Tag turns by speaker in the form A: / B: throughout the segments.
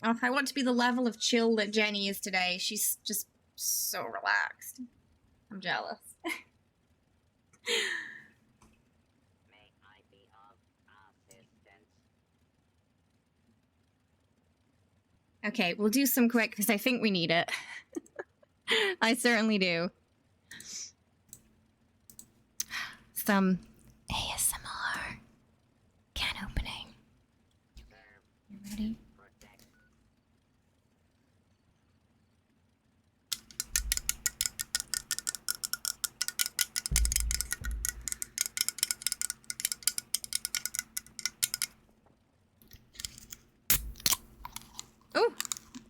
A: Oh, I want to be the level of chill that Jenny is today. She's just so relaxed. I'm jealous.
B: May I be of assistance?
A: Okay, we'll do some quick because I think we need it. I certainly do. Some ASMR can opening. You ready?
B: Protect.
A: Oh,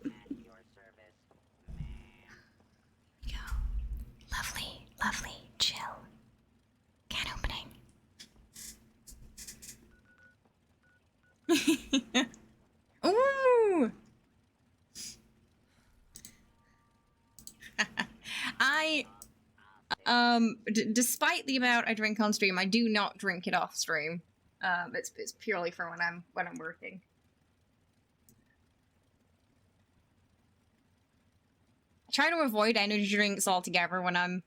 B: At your service, ma'am.
A: go. Lovely, lovely, chill. Can opening. Ooh! Despite the amount I drink on stream, I do not drink it off stream. It's purely for when I'm working. I try to avoid energy drinks altogether when I'm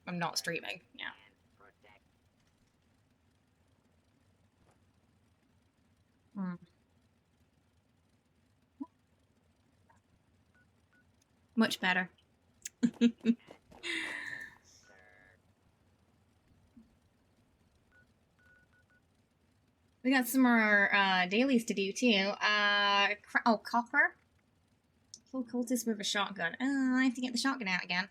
A: not streaming. Yeah.
B: Protect.
A: Much better. We got some more dailies to do too. Oh, copper. Kill cultist with a shotgun. I have to get the shotgun out again.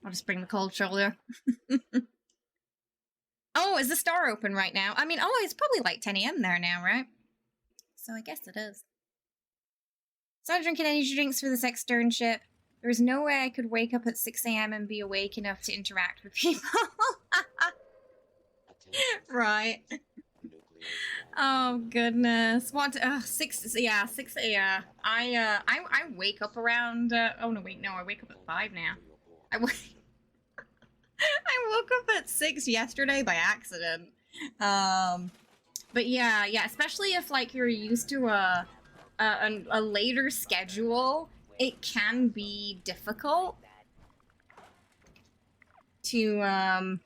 A: I'll just bring the cold shoulder. Oh, is the store open right now? I mean, oh, it's probably like 10 AM there now, right? So I guess it is. Started drinking energy drinks for this externship. There was no way I could wake up at 6 AM and be awake enough to interact with people. Right. Oh goodness. What? 6. Yeah, 6. Yeah. I wake up around. Oh no, wait, no. I wake up at 5 now. I woke up at 6 yesterday by accident. But yeah, especially if like you're used to a later schedule, it can be difficult to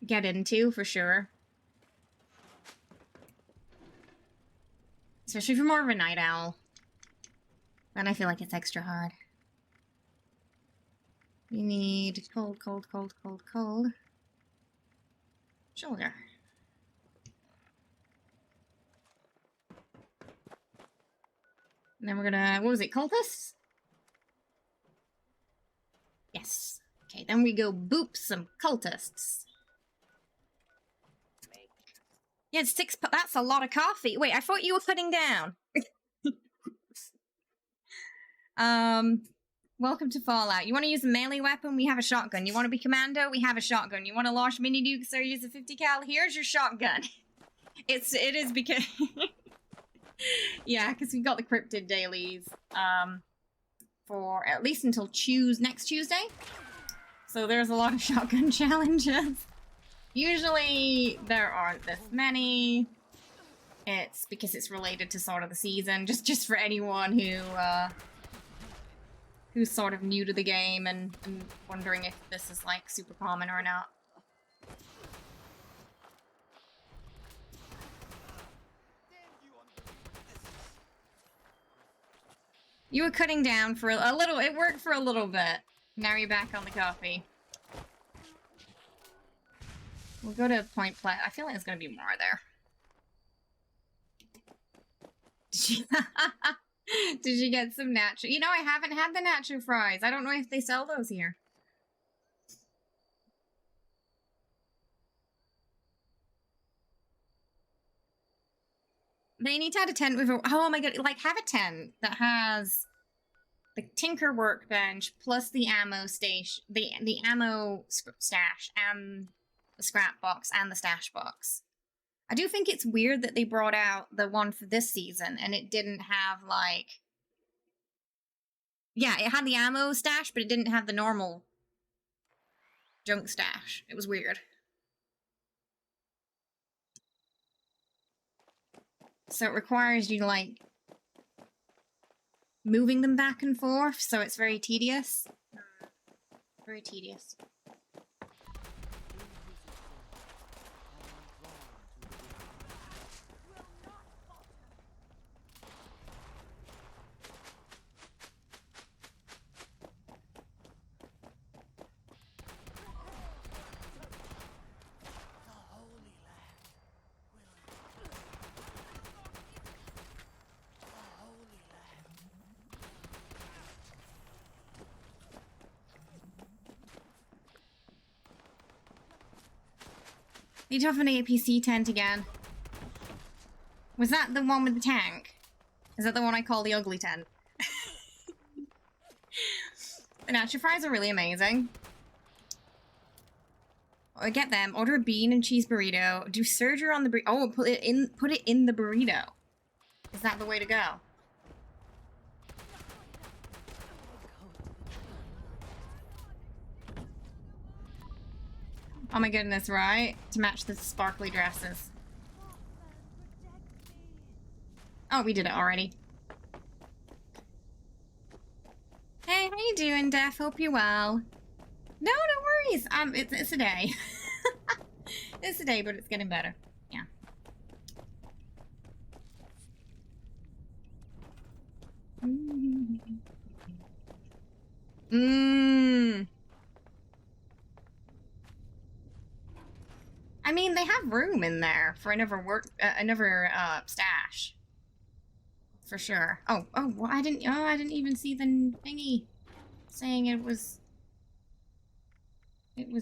A: get into for sure. Especially if you're more of a night owl. Then I feel like it's extra hard. We need cold shoulder. And then we're gonna, what was it, cultists? Yes. Okay, then we go boop some cultists. Yeah, it's 6, that's a lot of coffee. Wait, I thought you were putting down. Welcome to Fallout. You want to use a melee weapon? We have a shotgun. You want to be commando? We have a shotgun. You want to launch mini nukes or use a 50 cal? Here's your shotgun. It is because yeah, because we got the cryptid dailies for at least until next Tuesday. So there's a lot of shotgun challenges. Usually there aren't this many. It's because it's related to sort of the season, just for anyone who's sort of new to the game and wondering if this is like super common or not. You were cutting down for a little, it worked for a little bit. Now you're back on the coffee. We'll go to point play. I feel like there's gonna be more there. Did you get some nacho? You know, I haven't had the nacho fries. I don't know if they sell those here. They need to add a tent with a, oh my god, like have a tent that has the Tinker workbench plus the ammo station, the ammo stash and the scrap box and the stash box. I do think it's weird that they brought out the one for this season and it didn't have like, yeah, it had the ammo stash, but it didn't have the normal junk stash. It was weird. So it requires you, like, moving them back and forth, so it's very tedious. Very tedious. Need to have an APC tent again. Was that the one with the tank? Is that the one I call the ugly tent? The nacho fries are really amazing. I get them. Order a bean and cheese burrito. Do surgery on the burrito. Oh, put it in the burrito. Is that the way to go? Oh my goodness, right? To match the sparkly dresses. Oh, we did it already. Hey, how you doing, Def? Hope you're well. No, no worries. It's a day. It's a day, but it's getting better. Yeah. I mean, they have room in there for another stash. For sure. Oh, well, I didn't even see the thingy saying it was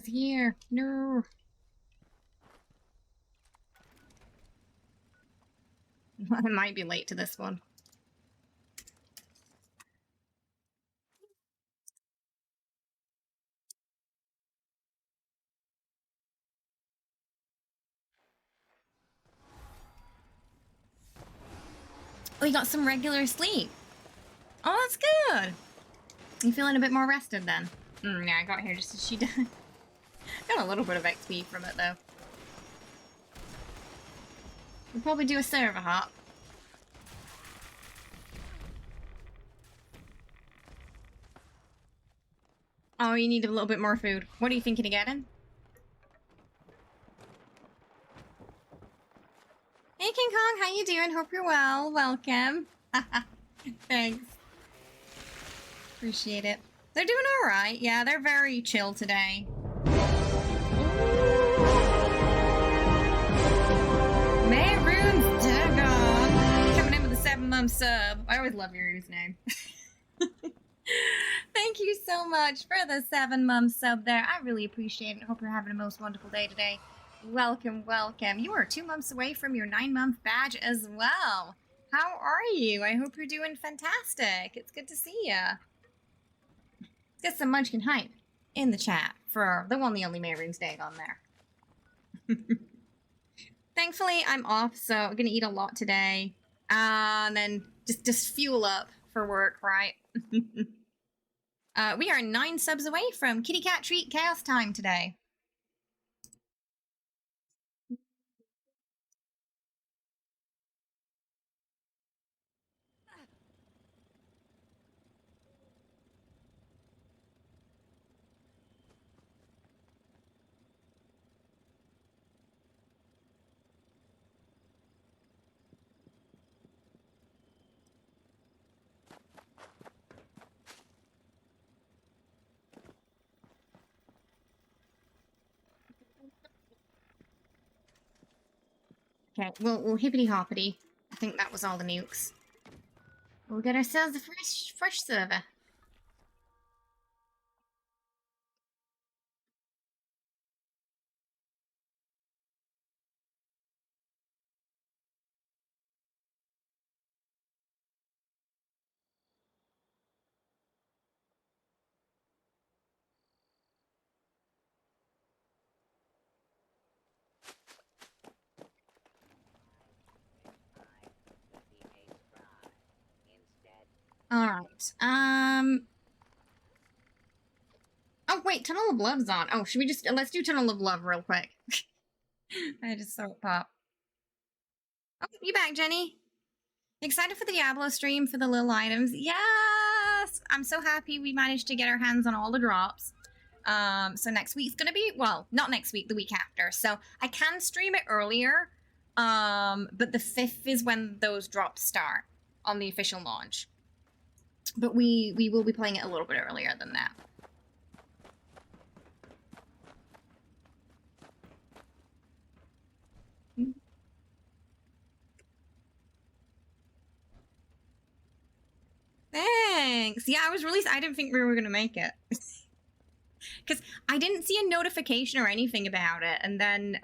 A: here. No. I might be late to this one. Oh, you got some regular sleep. Oh, that's good. You feeling a bit more rested then? Yeah, I got here just as she did. Got a little bit of XP from it though. We'll probably do a server hop. Oh, you need a little bit more food. What are you thinking of getting? Hey, King Kong, how you doing? Hope you're well. Welcome. Thanks. Appreciate it. They're doing alright. Yeah, they're very chill today. Mayroon's Dagon. Coming in with a 7-month sub. I always love your username. Thank you so much for the 7-month sub there. I really appreciate it. Hope you're having a most wonderful day today. Welcome, welcome. You are 2 months away from your 9-month badge as well. How are you? I hope you're doing fantastic. It's good to see ya. Let's get some Munchkin hype in the chat for the one, the only Mayroon's Day on there. Thankfully, I'm off, so I'm gonna eat a lot today. And then just fuel up for work, right? We are 9 subs away from Kitty Cat Treat Chaos Time today. Okay, we'll hippity hoppity. I think that was all the nukes. We'll get ourselves a fresh server. Alright, oh wait, Tunnel of Love's on. Oh, should we let's do Tunnel of Love real quick. I just saw it pop. Oh, you back, Jenny? Excited for the Diablo stream for the little items? Yes! I'm so happy we managed to get our hands on all the drops. So next week's gonna be, well, not next week, the week after. So I can stream it earlier, but the 5th is when those drops start on the official launch. But we will be playing it a little bit earlier than that. Thanks. Yeah, I didn't think we were gonna make it. Because I didn't see a notification or anything about it, and then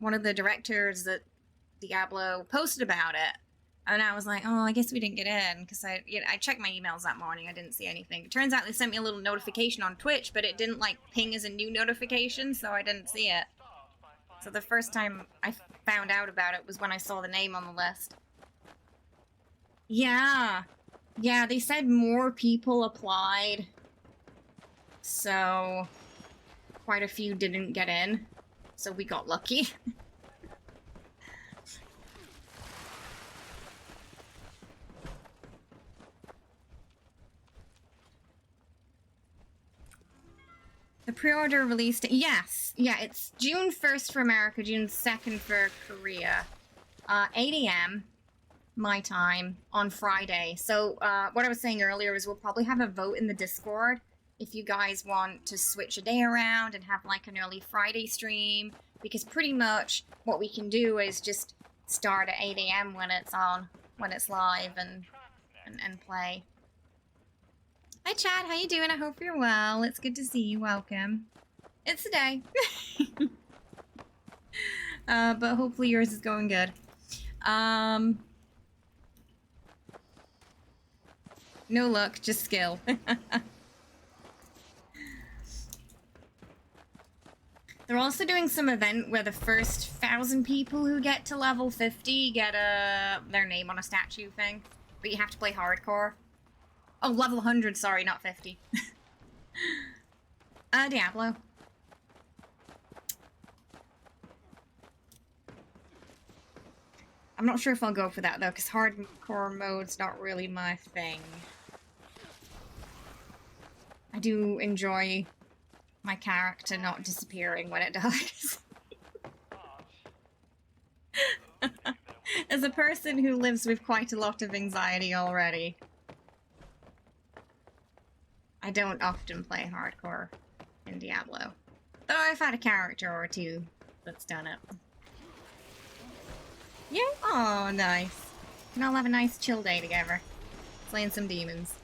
A: one of the directors at Diablo posted about it, and I was like, oh, I guess we didn't get in, because I checked my emails that morning, I didn't see anything. It turns out they sent me a little notification on Twitch, but it didn't like ping as a new notification, so I didn't see it. So the first time I found out about it was when I saw the name on the list. Yeah. Yeah, they said more people applied, so quite a few didn't get in, so we got lucky. The pre-order release date, yes, yeah, it's June 1st for America, June 2nd for Korea, 8 a.m. my time on Friday. So what I was saying earlier is we'll probably have a vote in the Discord if you guys want to switch a day around and have like an early Friday stream, because pretty much what we can do is just start at 8 a.m. when it's live and play. Hi Chad, how you doing? I hope you're well. It's good to see you. Welcome. It's a day. But hopefully yours is going good. No luck, just skill. They're also doing some event where the first 1,000 people who get to level 50 get their name on a statue thing. But you have to play hardcore. Oh, level 100, sorry, not 50. Diablo. I'm not sure if I'll go for that, though, because hardcore mode's not really my thing. I do enjoy my character not disappearing when it dies. As a person who lives with quite a lot of anxiety already, I don't often play hardcore in Diablo. Though I've had a character or two that's done it. Yeah? Oh, nice. We can all have a nice chill day together. Slaying some demons.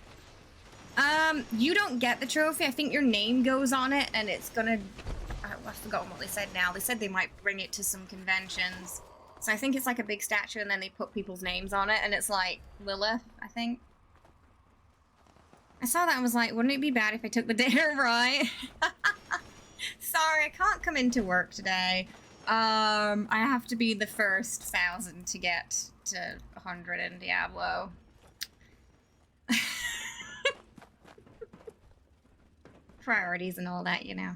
A: You don't get the trophy. I think your name goes on it, and it's gonna... I've forgotten what they said now. They said they might bring it to some conventions. So I think it's like a big statue, and then they put people's names on it, and it's like Lilith, I think. I saw that and was like, wouldn't it be bad if I took the data right? Sorry, I can't come into work today. I have to be the first 1,000 to get to 100 in Diablo. Priorities and all that, you know.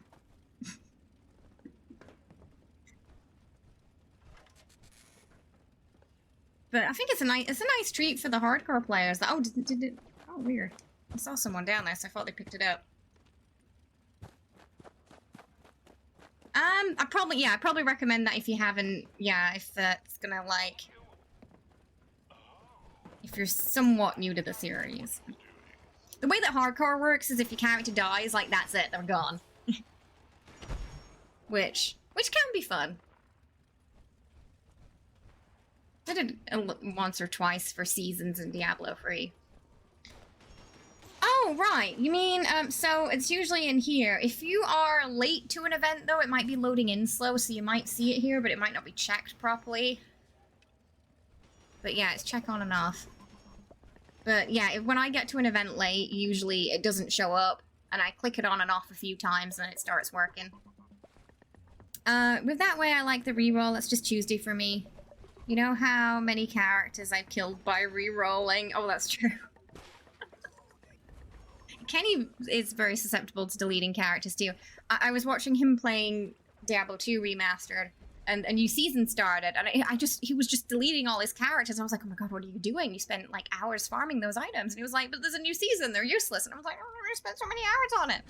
A: But I think it's a nice treat for the hardcore players. Oh, did it? Oh, weird. I saw someone down there, so I thought they picked it up. I'd probably recommend that if you haven't, if that's gonna, like, if you're somewhat new to the series. The way that hardcore works is if your character dies, like, that's it, they're gone. which can be fun. I did it once or twice for seasons in Diablo 3. Oh, right. You mean, so it's usually in here. If you are late to an event, though, it might be loading in slow, so you might see it here, but it might not be checked properly. But yeah, it's check on and off. But yeah, when I get to an event late, usually it doesn't show up, and I click it on and off a few times, and it starts working. With that way, I like the reroll. That's just Tuesday for me. You know how many characters I've killed by rerolling? Oh, that's true. Kenny is very susceptible to deleting characters too. I was watching him playing Diablo 2 Remastered, and a new season started, and he was just deleting all his characters. I was like, oh my god, what are you doing? You spent like hours farming those items. And he was like, but there's a new season, they're useless. And I was like, oh, I spent so many hours on it.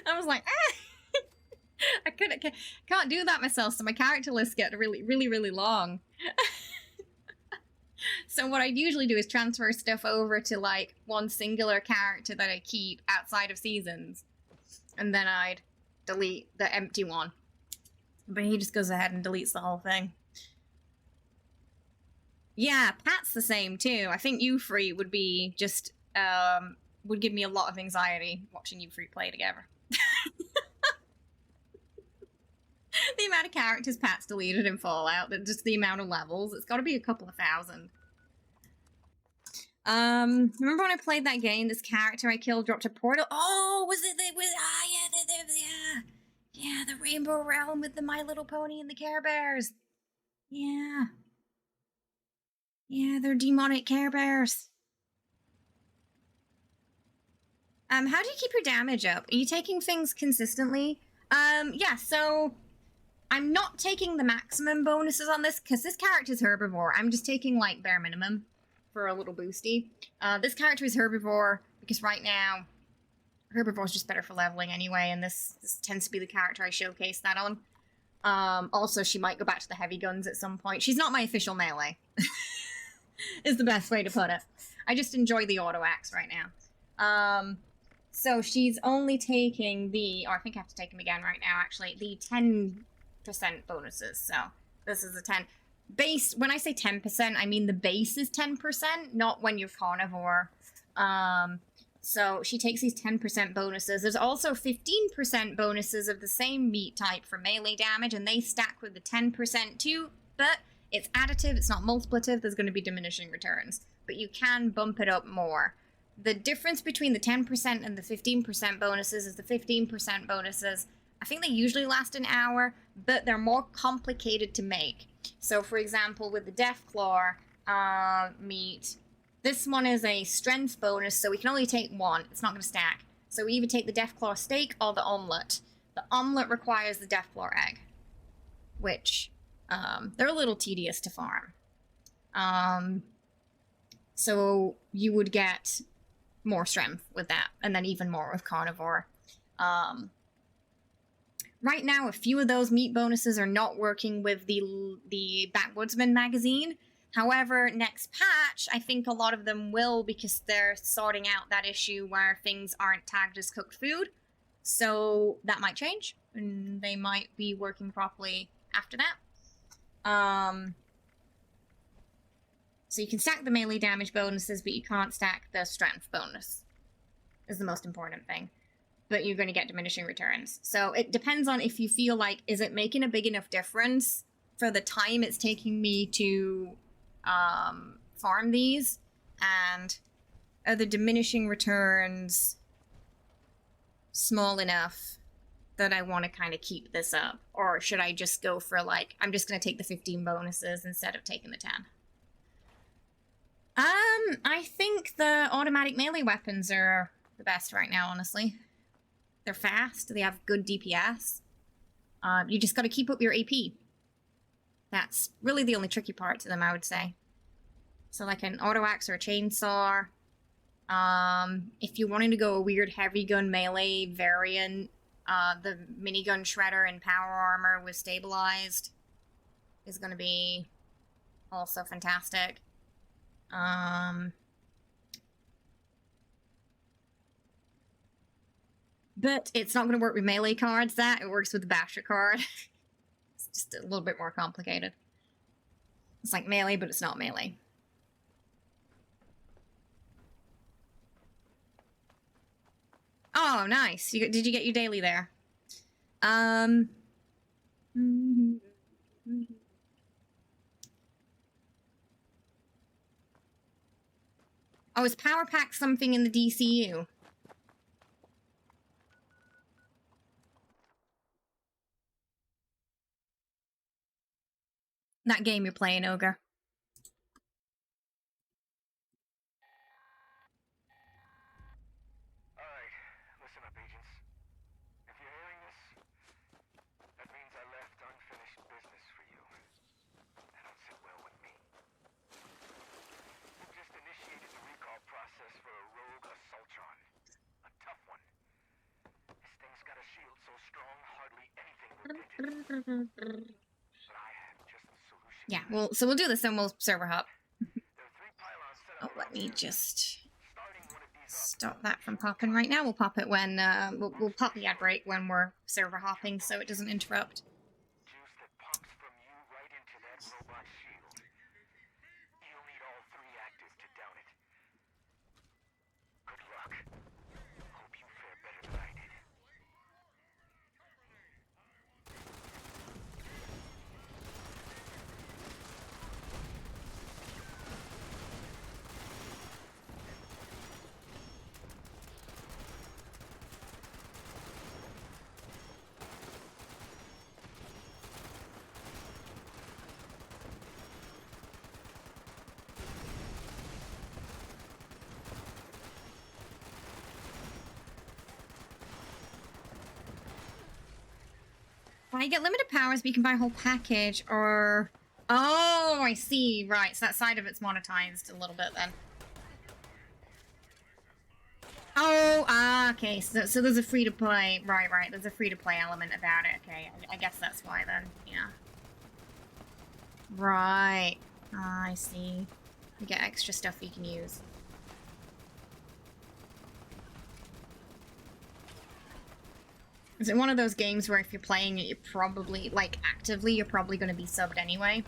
A: I was like, I can't do that myself, so my character lists get really long. So what I'd usually do is transfer stuff over to like one singular character that I keep outside of seasons, and then I'd delete the empty one. But he just goes ahead and deletes the whole thing. Yeah, Pat's the same too. I think you three would be just would give me a lot of anxiety watching you three play together. The amount of characters Pat's deleted in Fallout, just the amount of levels, it's got to be a couple of thousand. Remember when I played that game, this character I killed dropped a portal? Oh, was it, yeah, the Rainbow Realm with the My Little Pony and the Care Bears. Yeah. Yeah, they're demonic Care Bears. How do you keep your damage up? Are you taking things consistently? Yeah, so I'm not taking the maximum bonuses on this, because this character's herbivore. I'm just taking, like, bare minimum for a little boosty. This character is herbivore, because right now, herbivore's just better for leveling anyway, and this tends to be the character I showcase that on. Also, she might go back to the heavy guns at some point. She's not my official melee, is the best way to put it. I just enjoy the auto axe right now. So she's only taking the, or I think I have to take them again right now, actually, the 10% bonuses. So this is a 10. Base, when I say 10%, I mean the base is 10%, not when you're carnivore. So she takes these 10% bonuses. There's also 15% bonuses of the same meat type for melee damage, and they stack with the 10% too, but it's additive, it's not multiplicative, there's going to be diminishing returns. But you can bump it up more. The difference between the 10% and the 15% bonuses is the 15% bonuses, I think they usually last an hour, but they're more complicated to make. So, for example, with the Deathclaw meat, this one is a strength bonus, so we can only take one. It's not going to stack. So we either take the Deathclaw steak or the omelet. The omelet requires the Deathclaw egg, which they're a little tedious to farm. So you would get more strength with that, and then even more with carnivore. Right now, a few of those meat bonuses are not working with the Backwoodsman magazine. However, next patch, I think a lot of them will, because they're sorting out that issue where things aren't tagged as cooked food. So that might change, and they might be working properly after that. So you can stack the melee damage bonuses, but you can't stack the strength bonus, is the most important thing. But you're going to get diminishing returns. So it depends on if you feel like, is it making a big enough difference for the time it's taking me to farm these? And are the diminishing returns small enough that I want to kind of keep this up? Or should I just go for, like, I'm just going to take the 15 bonuses instead of taking the 10? I think the automatic melee weapons are the best right now, honestly. They're fast, they have good DPS. You just gotta keep up your AP. That's really the only tricky part to them, I would say. So like an auto axe or a chainsaw. If you're wanting to go a weird heavy gun melee variant, the minigun shredder and power armor with stabilized is gonna be also fantastic. But it's not going to work with melee cards, that. It works with the basher card. It's just a little bit more complicated. It's like melee, but it's not melee. Oh, nice. Did you get your daily there? Oh, is Power Pack something in the DCU? That game you're playing, Ogre.
C: Alright, listen up, agents. If you're hearing this, that means I
A: Yeah, well, so we'll do this, then we'll server hop. Oh, let me just stop that from popping right now. We'll pop it when, we'll pop the ad break when we're server hopping so it doesn't interrupt. I get limited powers, but you can buy a whole package, or... Oh, I see. Right, so that side of it's monetized a little bit, then. Oh, okay, so there's a free-to-play... Right, there's a free-to-play element about it. Okay, I guess that's why, then. Yeah. Right. I see. You get extra stuff you can use. Is it one of those games where if you're playing it, you're probably, like, actively, you're probably going to be subbed anyway?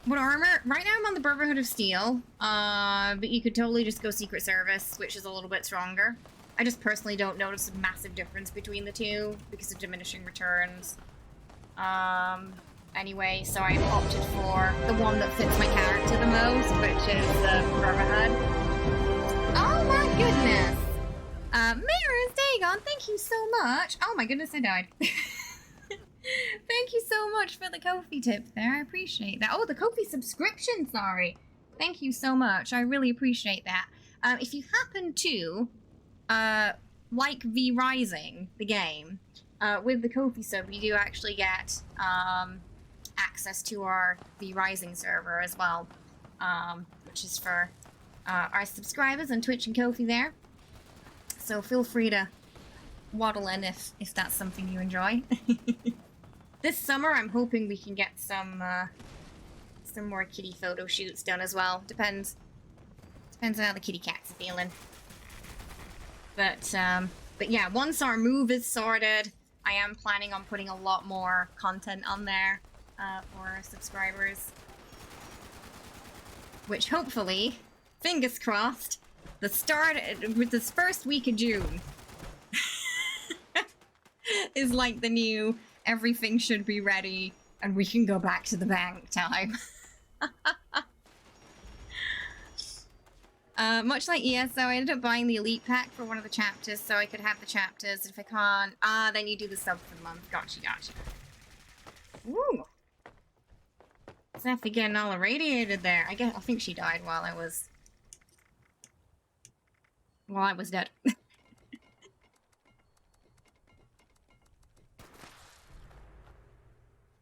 A: What armor? Right now I'm on the Brotherhood of Steel, but you could totally just go Secret Service, which is a little bit stronger. I just personally don't notice a massive difference between the two because of diminishing returns. Anyway, so I opted for the one that fits my character the most, which is the Brotherhood. Oh my goodness! Mirrors Dagon, thank you so much! Oh my goodness, I died. Thank you so much for the Ko-fi tip there, I appreciate that. Oh, the Ko-fi subscription, sorry! Thank you so much, I really appreciate that. If you happen to, like V Rising, the game, with the Ko-fi sub, you do actually get, access to our V Rising server as well, which is for our subscribers on Twitch and Ko-fi there. So feel free to waddle in if that's something you enjoy. This summer, I'm hoping we can get some more kitty photo shoots done as well. Depends on how the kitty cats are feeling. But yeah, once our move is sorted, I am planning on putting a lot more content on there. For our subscribers. Which hopefully, fingers crossed, with this first week of June is like the new everything should be ready and we can go back to the bank time. Much like ESO, I ended up buying the Elite Pack for one of the chapters so I could have the chapters. If I can't, then you do the sub for the month. Gotcha. Ooh. Zephy getting all irradiated there. I think she died while I was dead.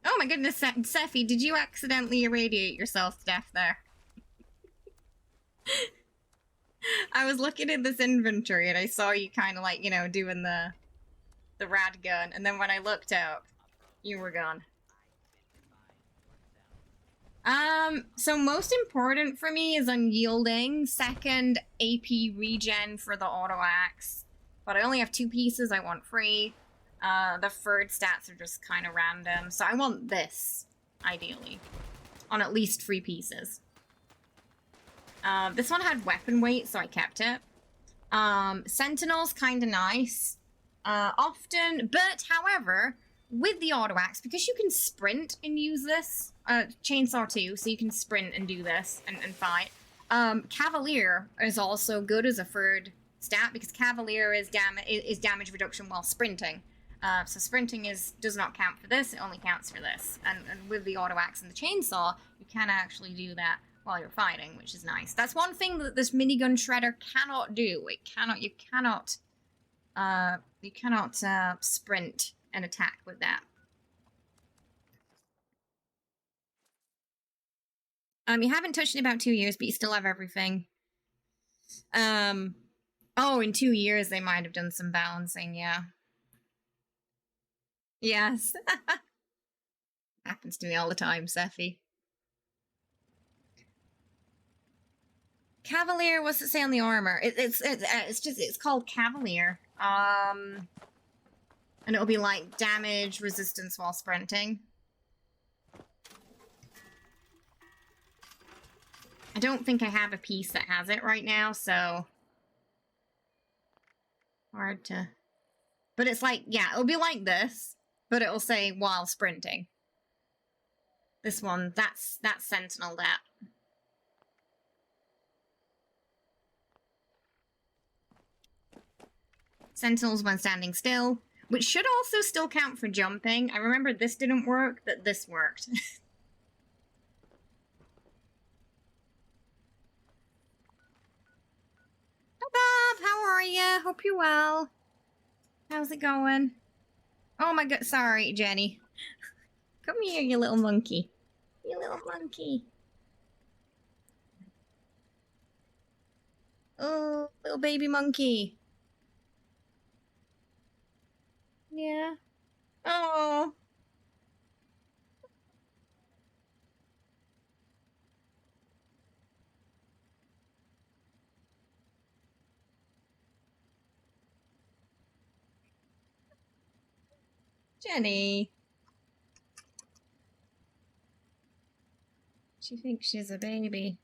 A: Oh my goodness, Zephy, did you accidentally irradiate yourself to death there? I was looking at this inventory and I saw you kind of like, you know, doing the rad gun, and then when I looked up, you were gone. So most important for me is unyielding, second AP regen for the auto axe, but I only have 2 pieces I want free. The third stats are just kind of random, so I want this, ideally, on at least 3 pieces. This one had weapon weight, so I kept it. Sentinel's kind of nice, often, but however, with the auto axe, because you can sprint and use this, chainsaw too, so you can sprint and do this and fight. Cavalier is also good as a third stat because Cavalier is damage reduction while sprinting. So sprinting does not count for this; it only counts for this. And with the auto axe and the chainsaw, you can actually do that while you're fighting, which is nice. That's one thing that this minigun shredder cannot do. You cannot sprint and attack with that. You haven't touched it in about 2 years, but you still have everything. Oh, in 2 years they might have done some balancing, yeah. Yes. Happens to me all the time, Sephi. Cavalier, what's it say on the armor? It's called Cavalier. And it'll be like damage resistance while sprinting. I don't think I have a piece that has it right now, so hard to. But it's like, yeah, it'll be like this, but it'll say while sprinting. This one, that's Sentinel that. Sentinels when standing still, which should also still count for jumping. I remember this didn't work, but this worked. Hi, Bob, how are ya? Hope you're well. How's it going? Oh my god, sorry, Jenny. Come here, you little monkey. You little monkey. Oh, little baby monkey. Yeah. Oh. Jenny. She thinks she's a baby.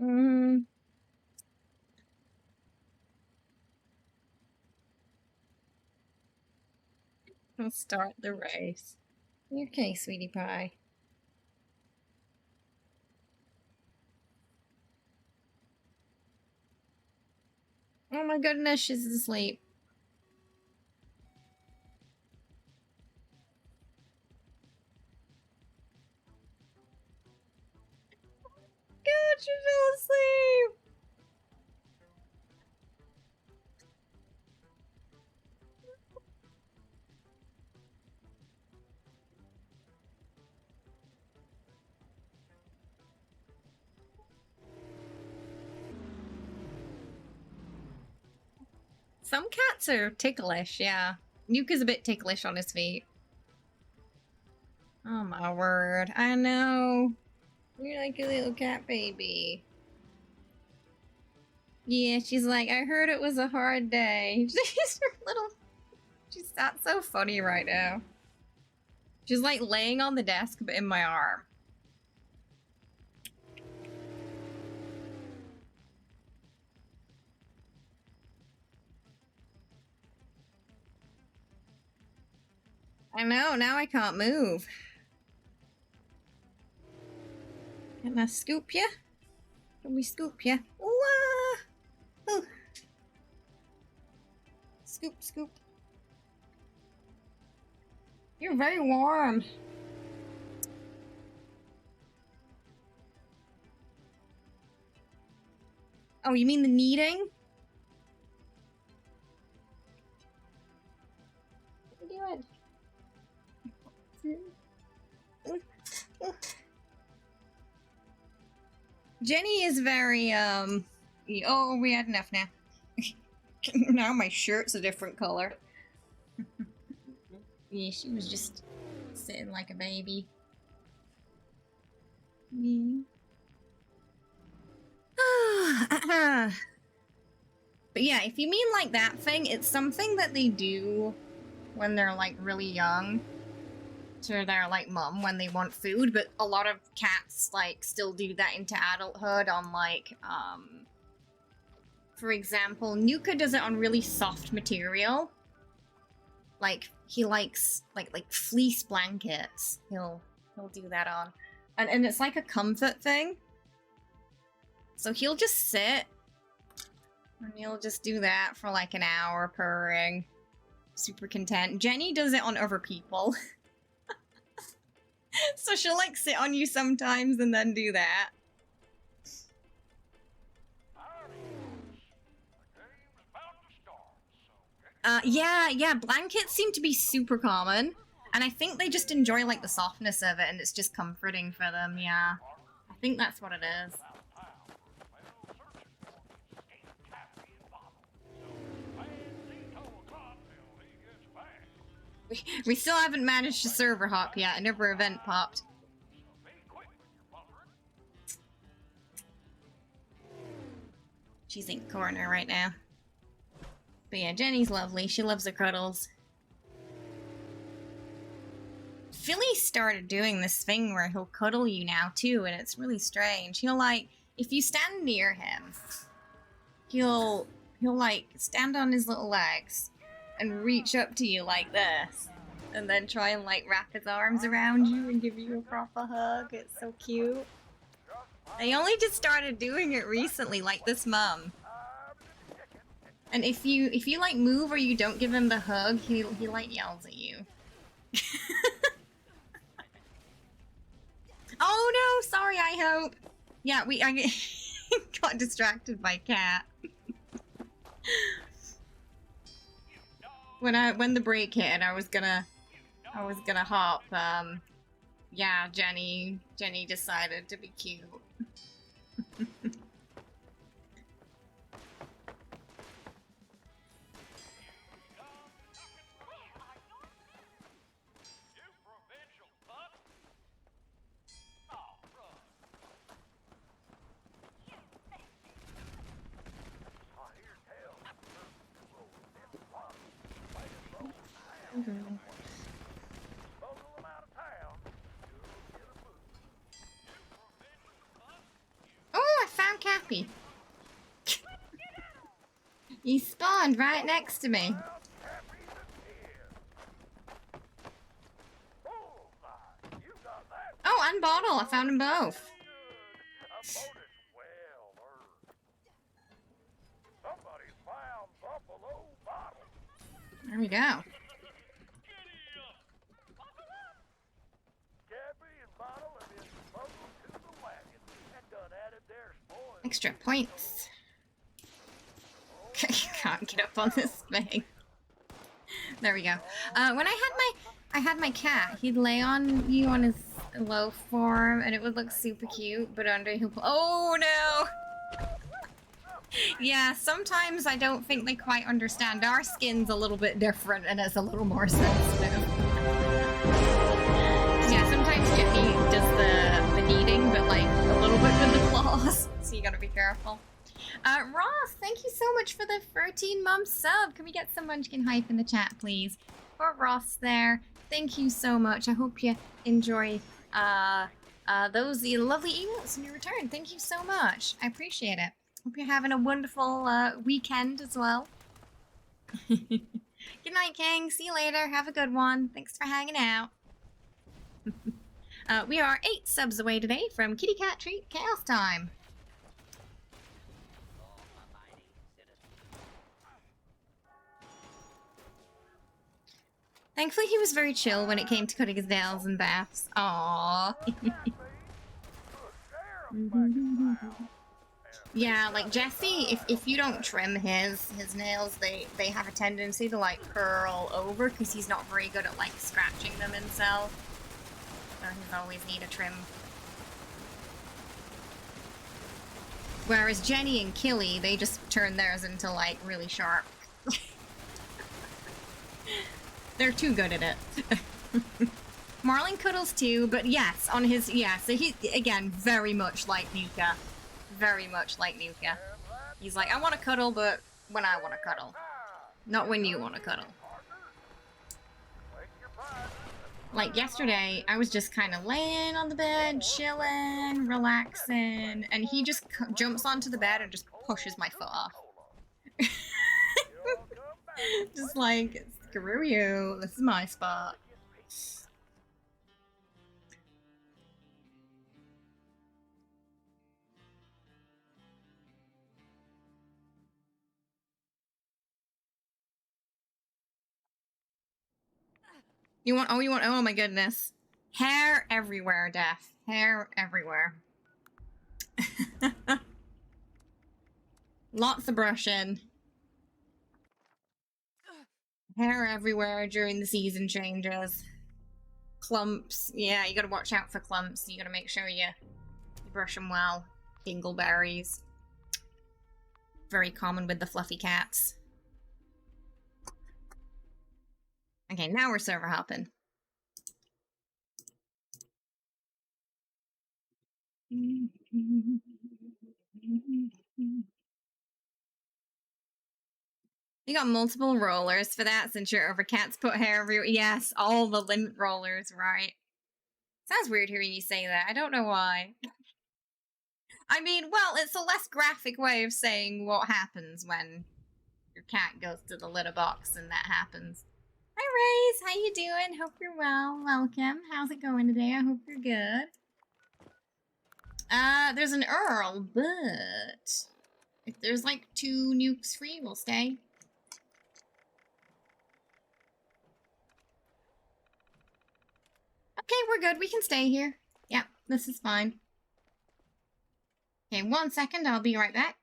A: Mm. Let's start the race. Okay, sweetie pie. Oh my goodness, she's asleep. God, she fell asleep. Some cats are ticklish, yeah. Nuka's a bit ticklish on his feet. Oh my word, I know. You're like a little cat baby. Yeah, she's like, I heard it was a hard day. She's her little... She's not so funny right now. She's like laying on the desk but in my arm. I know, now I can't move. Can I scoop ya? Can we scoop ya? Ooh, ooh. Scoop, scoop. You're very warm. Oh, you mean the kneading? What are you doing? Jenny is very, oh, we had enough now. Now my shirt's a different color. Yeah, she was just sitting like a baby. Yeah. But yeah, if you mean like that thing, it's something that they do when they're like really young to their like mum when they want food, but a lot of cats like still do that into adulthood on like for example, Nuka does it on really soft material. Like he likes like fleece blankets. He'll do that on. And it's like a comfort thing. So he'll just sit and he'll just do that for like an hour purring. Super content. Jenny does it on other people. So she'll like sit on you sometimes and then do that. Yeah, blankets seem to be super common. And I think they just enjoy like the softness of it and it's just comforting for them, yeah. I think that's what it is. We still haven't managed to server hop yet. I never event popped. She's in the corner right now. But yeah, Jenny's lovely. She loves her cuddles. Philly started doing this thing where he'll cuddle you now too, and it's really strange. He'll like, if you stand near him, he'll like stand on his little legs and reach up to you like this, and then try and like wrap his arms around you and give you a proper hug. It's so cute. They only just started doing it recently, like this mum. And if you like move or you don't give him the hug, he like yells at you. Oh no, sorry, I hope. Yeah, I got distracted by cat. When the break hit and I was gonna hop, yeah, Jenny decided to be cute. Oh, I found Cappy. He spawned right next to me. Oh, and Bottle. I found them both. There we go. Extra points. Can't get up on this thing. There we go. When I had my cat, he'd lay on you on his low form, and it would look super cute. But under he'll. Oh no! Yeah, sometimes I don't think they quite understand. Our skin's a little bit different, and it's a little more sensitive. Yeah, sometimes Jimmy does the kneading, but like a little bit with the claws. So you gotta be careful. Ross, thank you so much for the 13-month sub. Can we get some Munchkin hype in the chat, please? For Ross there, thank you so much. I hope you enjoy those lovely emotes in your return. Thank you so much. I appreciate it. Hope you're having a wonderful weekend as well. Good night, King. See you later. Have a good one. Thanks for hanging out. We are 8 subs away today from Kitty Cat Treat Chaos Time. Thankfully, he was very chill when it came to cutting his nails and baths. Aww. Yeah, like Jesse, if you don't trim his nails, they have a tendency to like curl over because he's not very good at like scratching them himself. So he'll always need a trim. Whereas Jenny and Killy, they just turn theirs into like really sharp. They're too good at it. Marlin cuddles too, but yes, on his, yeah, so he, again, very much like Nuka. Very much like Nuka. He's like, I want to cuddle, but when I want to cuddle. Not when you want to cuddle. Like yesterday, I was just kind of laying on the bed, chilling, relaxing, and he just jumps onto the bed and just pushes my foot off. Just like, screw you, this is my spot. You want, oh my goodness. Hair everywhere, Death. Hair everywhere. Lots of brushing. Hair everywhere during the season changes. Clumps. Yeah, you gotta watch out for clumps. You gotta make sure you brush them well. Dingleberries. Very common with the fluffy cats. Okay, now we're server hopping. You got multiple rollers for that since you're over cats put hair everywhere. Yes, all the lint rollers, right. Sounds weird hearing you say that. I don't know why. I mean, well, it's a less graphic way of saying what happens when your cat goes to the litter box and that happens. Hi, Raze. How you doing? Hope you're well. Welcome. How's it going today? I hope you're good. There's an Earl, but if there's like 2 nukes free, we'll stay. Okay, we're good. We can stay here. Yep, this is fine. Okay, 1 second. I'll be right back.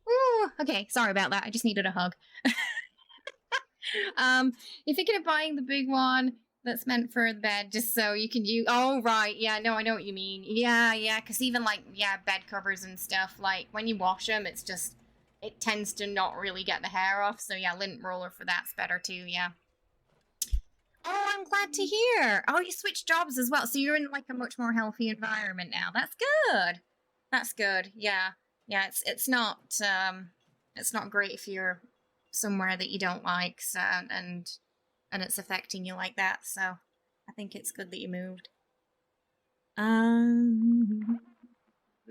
A: Ooh, okay, sorry about that. I just needed a hug. You're thinking of buying the big one that's meant for the bed, just so you can use. Oh, right. Yeah, no, I know what you mean. Yeah, because even like, yeah, bed covers and stuff, like when you wash them, it's just, it tends to not really get the hair off. So yeah, lint roller for that's better too. Yeah. Oh, I'm glad to hear. Oh, you switched jobs as well, so you're in like a much more healthy environment now. That's good. That's good. Yeah, it's not great if you're somewhere that you don't like, so and it's affecting you like that. So I think it's good that you moved.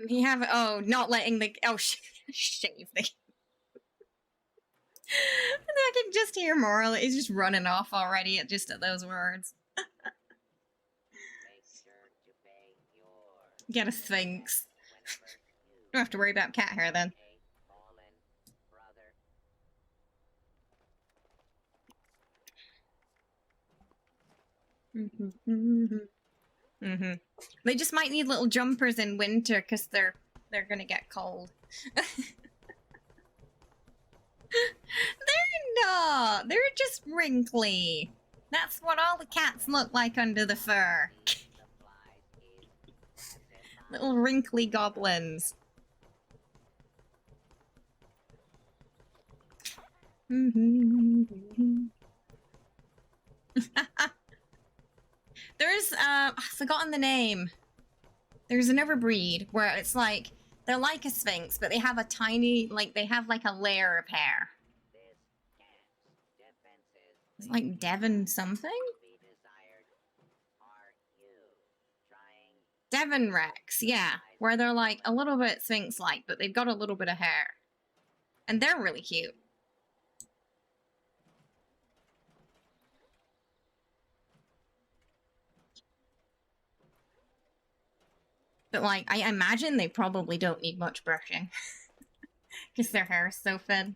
A: We have not letting the shave the. I can just hear Moral. He's just running off already at those words. Get a Sphinx. Don't have to worry about cat hair then. They just might need little jumpers in winter because they're gonna get cold. They're not. They're just wrinkly. That's what all the cats look like under the fur. Little wrinkly goblins. There's I've forgotten the name. There's another breed where it's like they're like a sphinx, but they have a tiny, like they have like a layer of hair. It's like Devon something? Devon Rex, yeah. Where they're like a little bit sphinx-like, but they've got a little bit of hair. And they're really cute. But like, I imagine they probably don't need much brushing. Because their hair is so thin.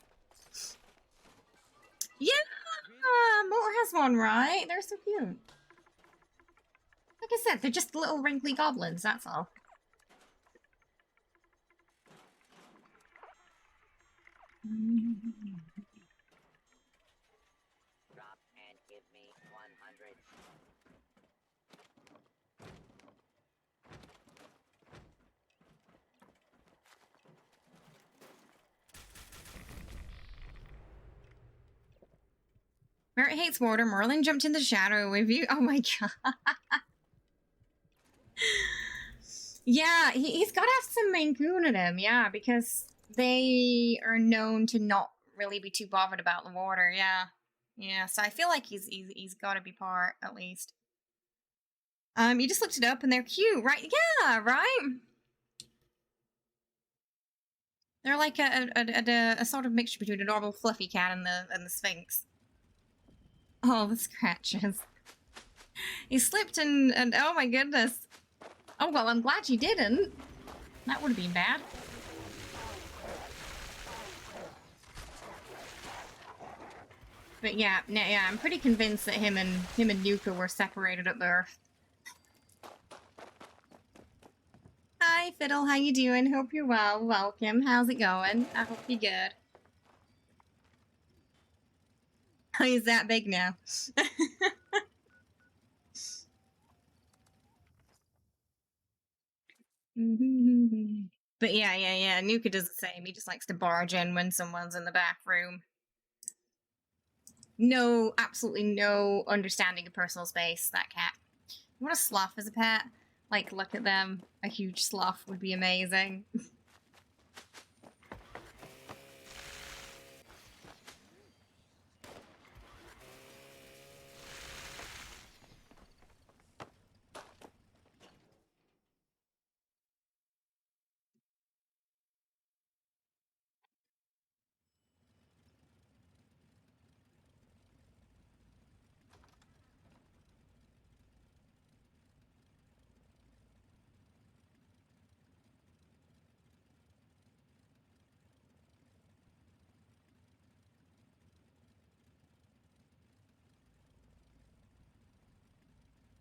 A: Yeah! Motor has one, right? They're so cute. I said, they're just little wrinkly goblins, that's all.
B: Drop and give me 100.
A: Merritt hates water. Merlin jumped in the shadow with you. Oh my god. Yeah, he's got to have some Maine Coon in him, yeah, because they are known to not really be too bothered about the water, yeah. Yeah, so I feel like he's got to be part, at least. You just looked it up and they're cute, right? Yeah, right? They're like a sort of mixture between a normal fluffy cat and the Sphinx. Oh, the scratches. He slipped and oh my goodness. Oh, well, I'm glad you didn't. That would have been bad. But yeah, I'm pretty convinced that him and Nuka were separated at birth. Hi, Fiddle, how you doing? Hope you're well. Welcome. How's it going? I hope you're good. Oh, he's that big now. But yeah. Nuka does the same. He just likes to barge in when someone's in the bathroom. No, absolutely no understanding of personal space, that cat. You want a sloth as a pet? Like, look at them. A huge sloth would be amazing.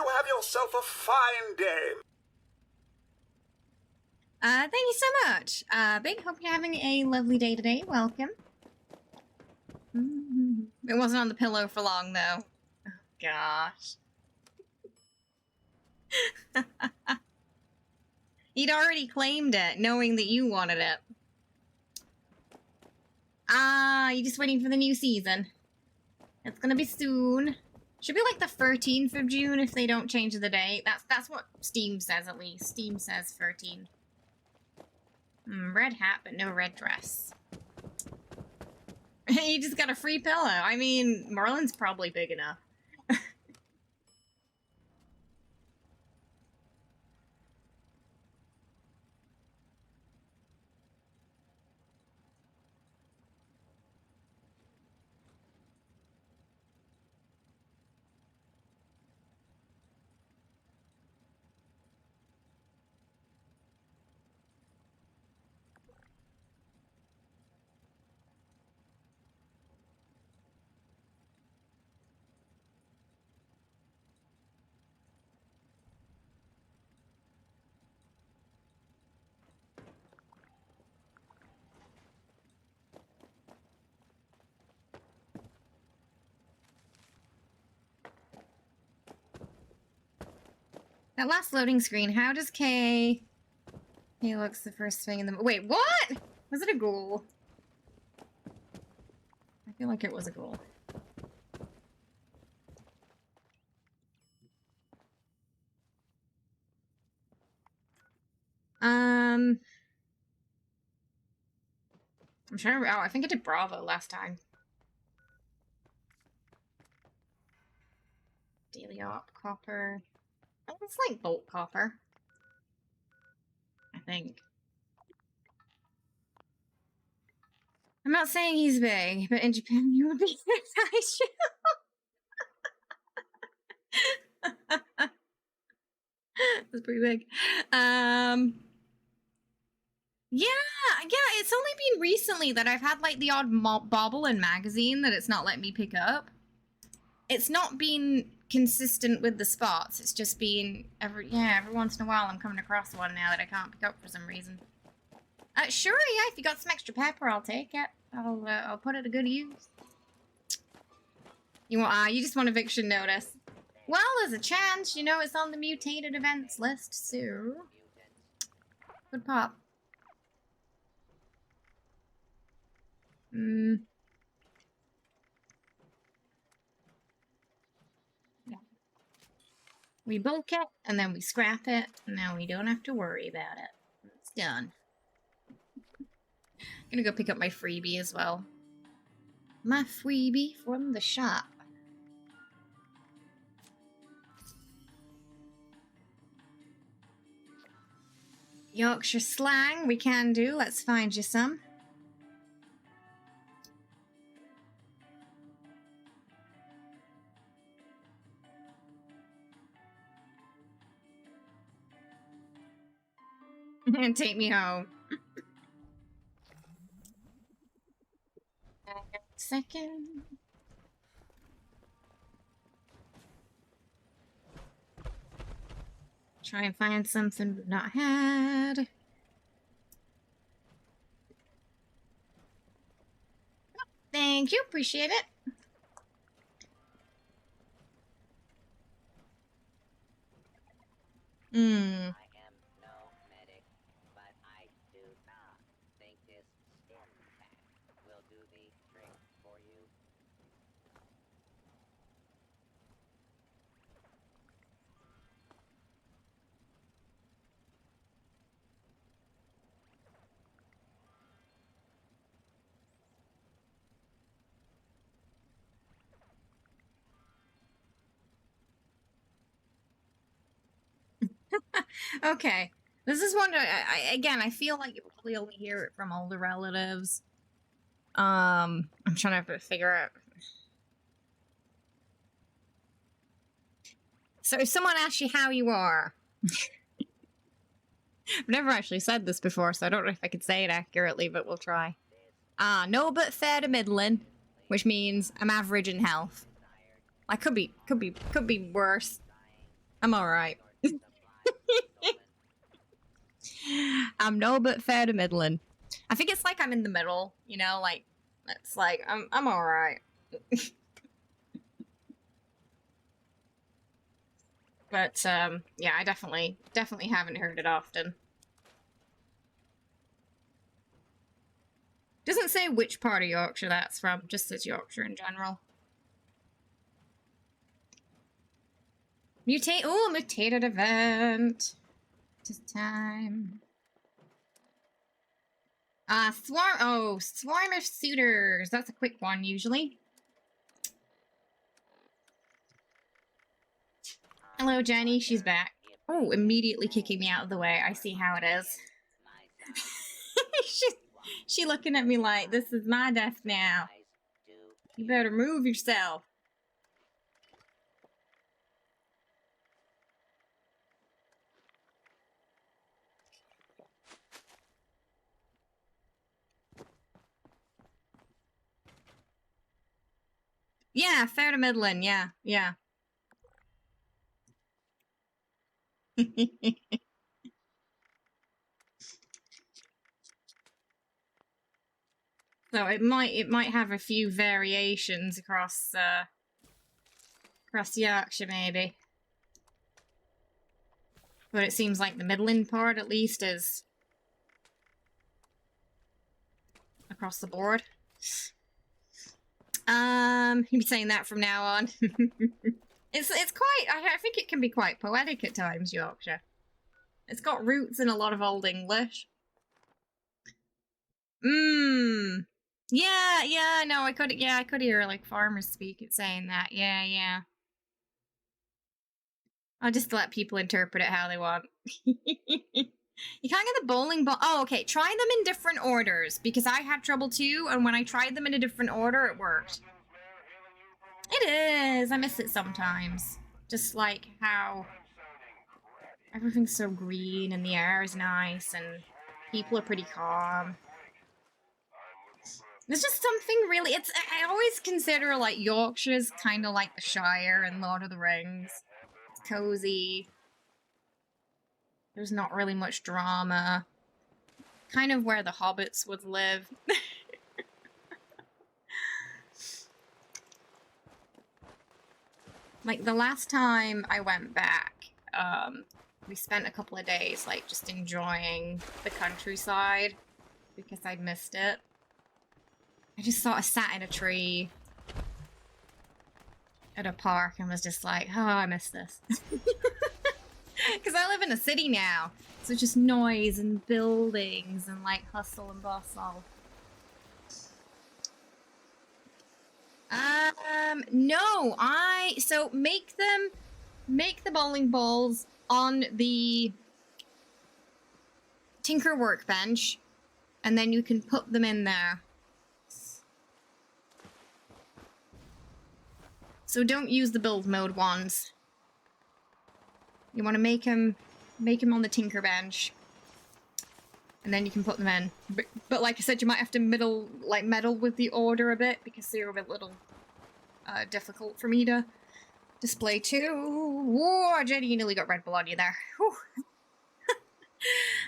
C: You have yourself a fine day.
A: Thank you so much. Big, hope you're having a lovely day today. Welcome. It wasn't on the pillow for long, though. Oh, gosh. He'd already claimed it, knowing that you wanted it. You're just waiting for the new season. It's gonna be soon. Should be like the 13th of June if they don't change the date. That's what Steam says, at least. Steam says 13. Red hat, but no red dress. You just got a free pillow. I mean, Merlin's probably big enough. That last loading screen, how does Kay... He looks the first thing in the... Wait, what? Was it a ghoul? I feel like it was a ghoul. I'm trying to... Oh, I think I did Bravo last time. Daily Op, Copper... Oh, it's like Bolt Copper. I think. I'm not saying he's big, but in Japan you would be size. That's pretty big. Yeah, it's only been recently that I've had like the odd bobble in magazine that it's not letting me pick up. It's not been consistent with the spots. It's just been every once in a while I'm coming across one now that I can't pick up for some reason. Sure, yeah, if you got some extra pepper, I'll take it. I'll put it to good use. You just want eviction notice. Well, there's a chance, you know, it's on the mutated events list, so... Good pop. Yeah. We bulk it, and then we scrap it, and now we don't have to worry about it. It's done. I'm gonna go pick up my freebie as well. My freebie from the shop. Yorkshire slang, we can do. Let's find you some. And take me home. Second. Try and find something we've not had. Thank you, appreciate it.
B: I am no medic, but I do not think this stim pack will do the trick for you.
A: Okay. This is one, again, I feel like you probably only hear it from older relatives. I'm trying to figure out. So if someone asks you how you are, I've never actually said this before, so I don't know if I could say it accurately, but we'll try. No, but fair to middling, which means I'm average in health. I could be worse. I'm alright. I'm no but fair to middling. I think it's like I'm in the middle, you know, like it's like I'm alright. But yeah, I definitely haven't heard it often. Doesn't say which part of Yorkshire that's from, just says Yorkshire in general. Mutated event. Just time. Swarm of suitors. That's a quick one, usually. Hello, Jenny. She's back. Oh, immediately kicking me out of the way. I see how it is. She looking at me like, this is my desk now. You better move yourself. Yeah, fair to middling. Yeah. So it might have a few variations across Yorkshire maybe. But it seems like the middling part at least is across the board. You'll be saying that from now on. It's quite, I think it can be quite poetic at times, Yorkshire. It's got roots in a lot of Old English. Yeah, no, I could hear like farmers speak it saying that. Yeah. I'll just let people interpret it how they want. You can't get the bowling ball. Oh, okay. Try them in different orders, because I had trouble too, and when I tried them in a different order, it worked. It is. I miss it sometimes. Just like how everything's so green and the air is nice and people are pretty calm. There's just something really, I always consider like Yorkshire's kind of like the Shire in Lord of the Rings. It's cozy. There's not really much drama. Kind of where the hobbits would live. Like the last time I went back, we spent a couple of days like just enjoying the countryside because I'd missed it. I just sort of sat in a tree at a park and was just like, oh, I miss this. Because I live in a city now, so it's just noise and buildings and like hustle and bustle. No, so make the bowling balls on the Tinker workbench, and then you can put them in there. So don't use the build mode ones. You want to make them on the Tinker bench, and then you can put them in. But like I said, you might have to meddle with the order a bit because they're a little difficult for me to display too. Whoa, Jenny, you nearly got red blood on you there.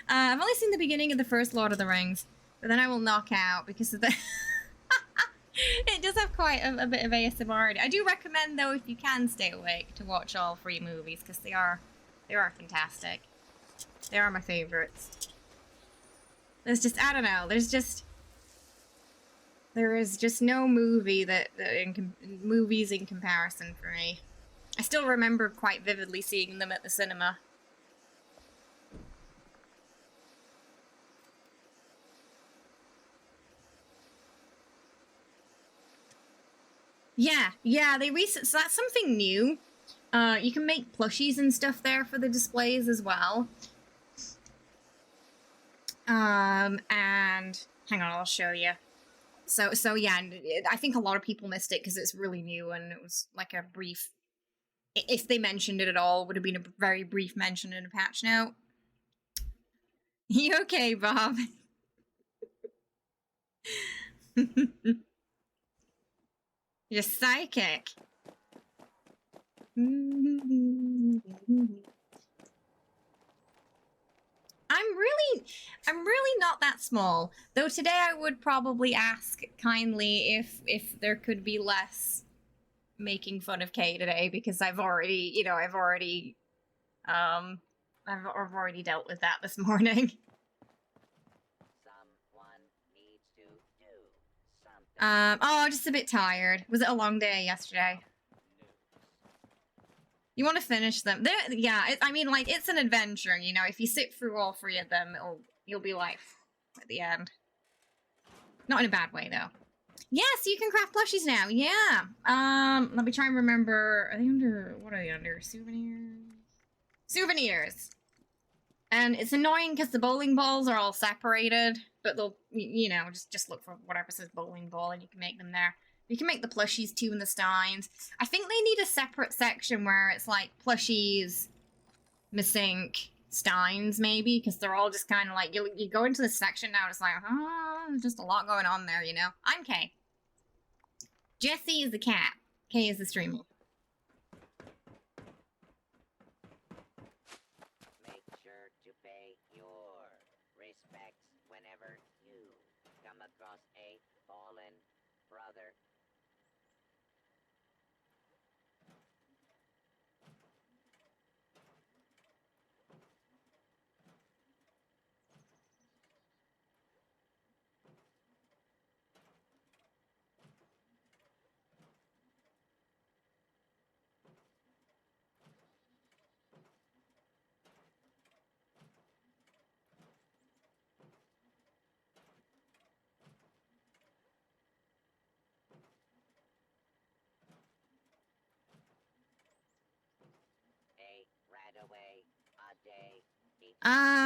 A: I've only seen the beginning of the first Lord of the Rings, but then I will knock out because of the. It does have quite a bit of ASMR. I do recommend, though, if you can stay awake, to watch all 3 movies because they are fantastic. They are my favorites. There's just, I don't know. There is just no movie movies in comparison for me. I still remember quite vividly seeing them at the cinema. Yeah, so that's something new. You can make plushies and stuff there for the displays as well. And hang on, I'll show you. So yeah, I think a lot of people missed it because it's really new and it was like a brief, if they mentioned it at all, would have been a very brief mention in a patch note. You okay, Bob? You're psychic. I'm really not that small. Though today I would probably ask kindly if there could be less making fun of Kay today because I've already dealt with that this morning.
B: Someone needs to do something.
A: Oh, just a bit tired. Was it a long day yesterday? You want to finish them? I mean, like, it's an adventure, you know? If you sit through all 3 of them, you'll be like, at the end. Not in a bad way, though. Yes, you can craft plushies now, yeah! Let me try and remember, are they under, what are they under? Souvenirs? Souvenirs! And it's annoying because the bowling balls are all separated, but they'll, you know, just look for whatever says bowling ball and you can make them there. You can make the plushies too and the steins. I think they need a separate section where it's like plushies, Missink, steins maybe, because they're all just kind of like, you go into this section now, it's like, there's just a lot going on there, you know? I'm Kay. Jesse is the cat. Kay is the streamer.
B: Make sure to pay your respects whenever you come across a fallen brother.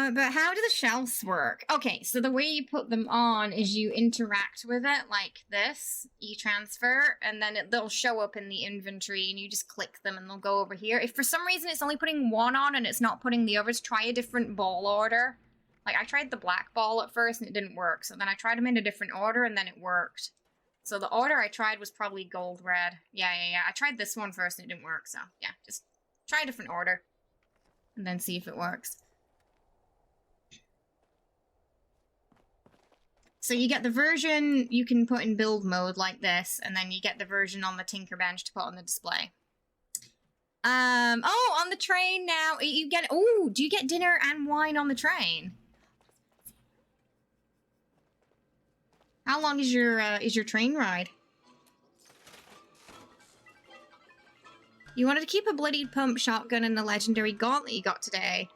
A: But how do the shelves work? Okay, so the way you put them on is you interact with it like this, e-transfer, and then they'll show up in the inventory and you just click them and they'll go over here. If for some reason it's only putting one on and it's not putting the others, try a different ball order. Like, I tried the black ball at first and it didn't work. So then I tried them in a different order and then it worked. So the order I tried was probably gold, red. Yeah. I tried this one first and it didn't work. So yeah, just try a different order and then see if it works. So you get the version you can put in build mode like this, and then you get the version on the Tinker Bench to put on the display. Oh, on the train now. You get, oh, do you get dinner and wine on the train? How long is your train ride? You wanted to keep a bloodied pump shotgun and the legendary gauntlet you got today.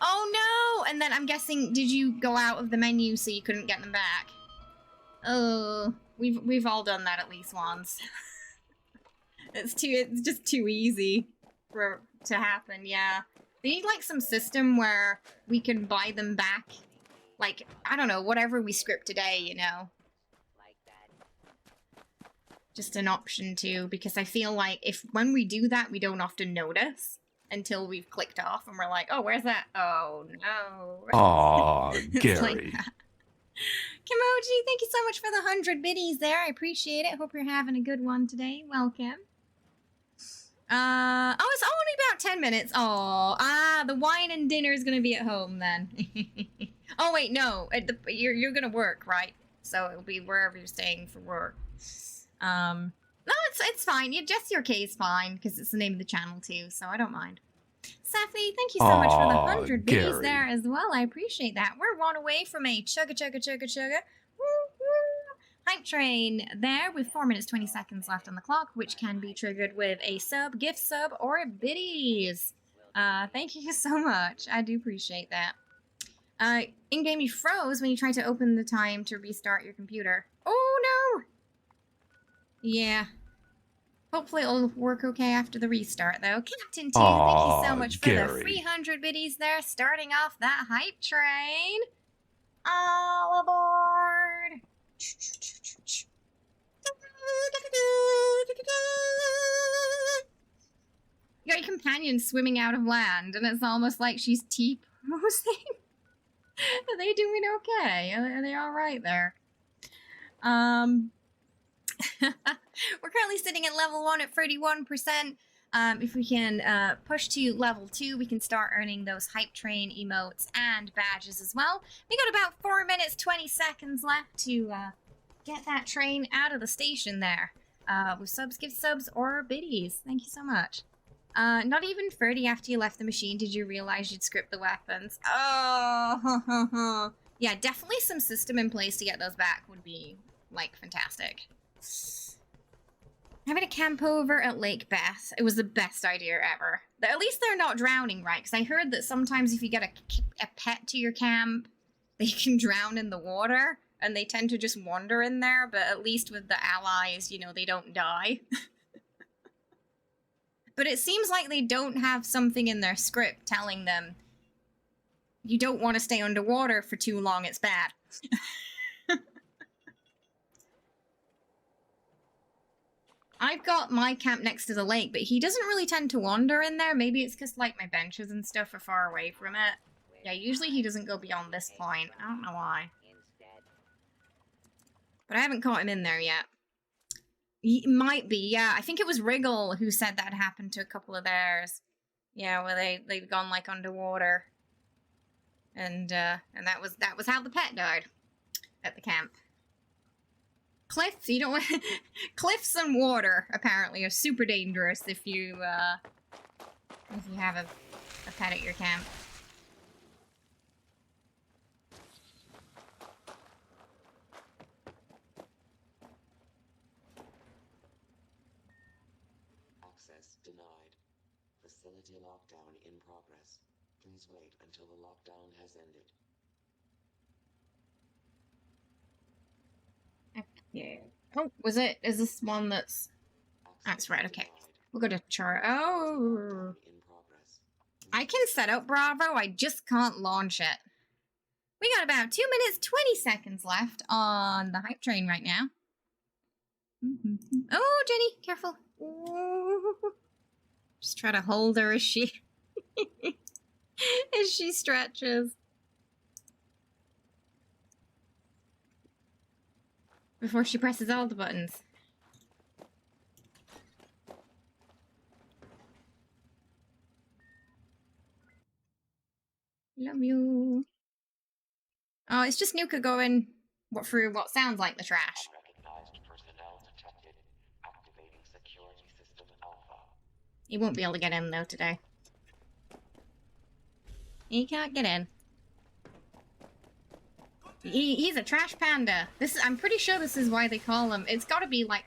A: Oh no! And then I'm guessing, did you go out of the menu so you couldn't get them back? Oh, we've all done that at least once. It's just too easy to happen, yeah. They need like some system where we can buy them back. Like, I don't know, whatever we script today, you know. Just an option too, because I feel like when we do that, we don't often notice until we've clicked off and we're like, oh, where's that? Oh, no.
D: Aw, Gary.
A: Like Kimoji, thank you so much for the 100 biddies there. I appreciate it. Hope you're having a good one today. Welcome. Oh, it's only about 10 minutes. Oh, the wine and dinner is going to be at home then. Oh, wait, no. You're going to work, right? So it'll be wherever you're staying for work. No, it's fine. Just your case fine, because it's the name of the channel too, so I don't mind. Safi, thank you so much for the 100 biddies there as well. I appreciate that. We're one away from a chugga. Hype train there with 4 minutes 20 seconds left on the clock, which can be triggered with a sub, gift sub, or biddies. Thank you so much. I do appreciate that. In-game you froze when you tried to open the time to restart your computer. Oh no! Yeah. Hopefully it'll work okay after the restart, though. Captain 2, thank you so much for the 300 biddies there, starting off that hype train. All aboard! You got your companion swimming out of land, and it's almost like she's T-posing. Are they doing okay? Are they alright there? We're currently sitting at level 1 at 31%. If we can push to level 2, we can start earning those hype train emotes and badges as well. We got about 4 minutes 20 seconds left to get that train out of the station there. With subs, gift subs, or biddies. Thank you so much. Not even 30 after you left the machine did you realize you'd script the weapons. Oh, yeah, definitely some system in place to get those back would be, like, fantastic. Having a camp over at Lake Beth, it was the best idea ever. At least they're not drowning, right? Because I heard that sometimes if you get a pet to your camp, they can drown in the water, and they tend to just wander in there, but at least with the allies, you know, they don't die. But it seems like they don't have something in their script telling them, you don't want to stay underwater for too long, it's bad. I've got my camp next to the lake, but he doesn't really tend to wander in there. Maybe it's because, like, my benches and stuff are far away from it. Yeah, usually he doesn't go beyond this point. I don't know why. But I haven't caught him in there yet. He might be, yeah. I think it was Wriggle who said that happened to a couple of theirs. Yeah, where they'd gone, like, underwater. And that was how the pet died at the camp. Cliffs, you don't want cliffs and water apparently are super dangerous if you have a pet at your camp.
E: Access denied. Facility lockdown in progress. Please wait until the lockdown has ended.
A: Yeah. Oh, is this one that's... That's right, okay. We'll go to chart. Oh. I can set up Bravo, I just can't launch it. We got about 2 minutes, 20 seconds left on the hype train right now. Oh, Jenny, careful. Ooh. Just try to hold her as she... as she stretches. before she presses all the buttons. Love you. Oh, it's just Nuka going through what sounds like the trash.
E: Unrecognized personnel detected. Activating security system alpha.
A: He won't be able to get in though today. He can't get in. He's a trash panda. I'm pretty sure this is why they call him. It's got to be like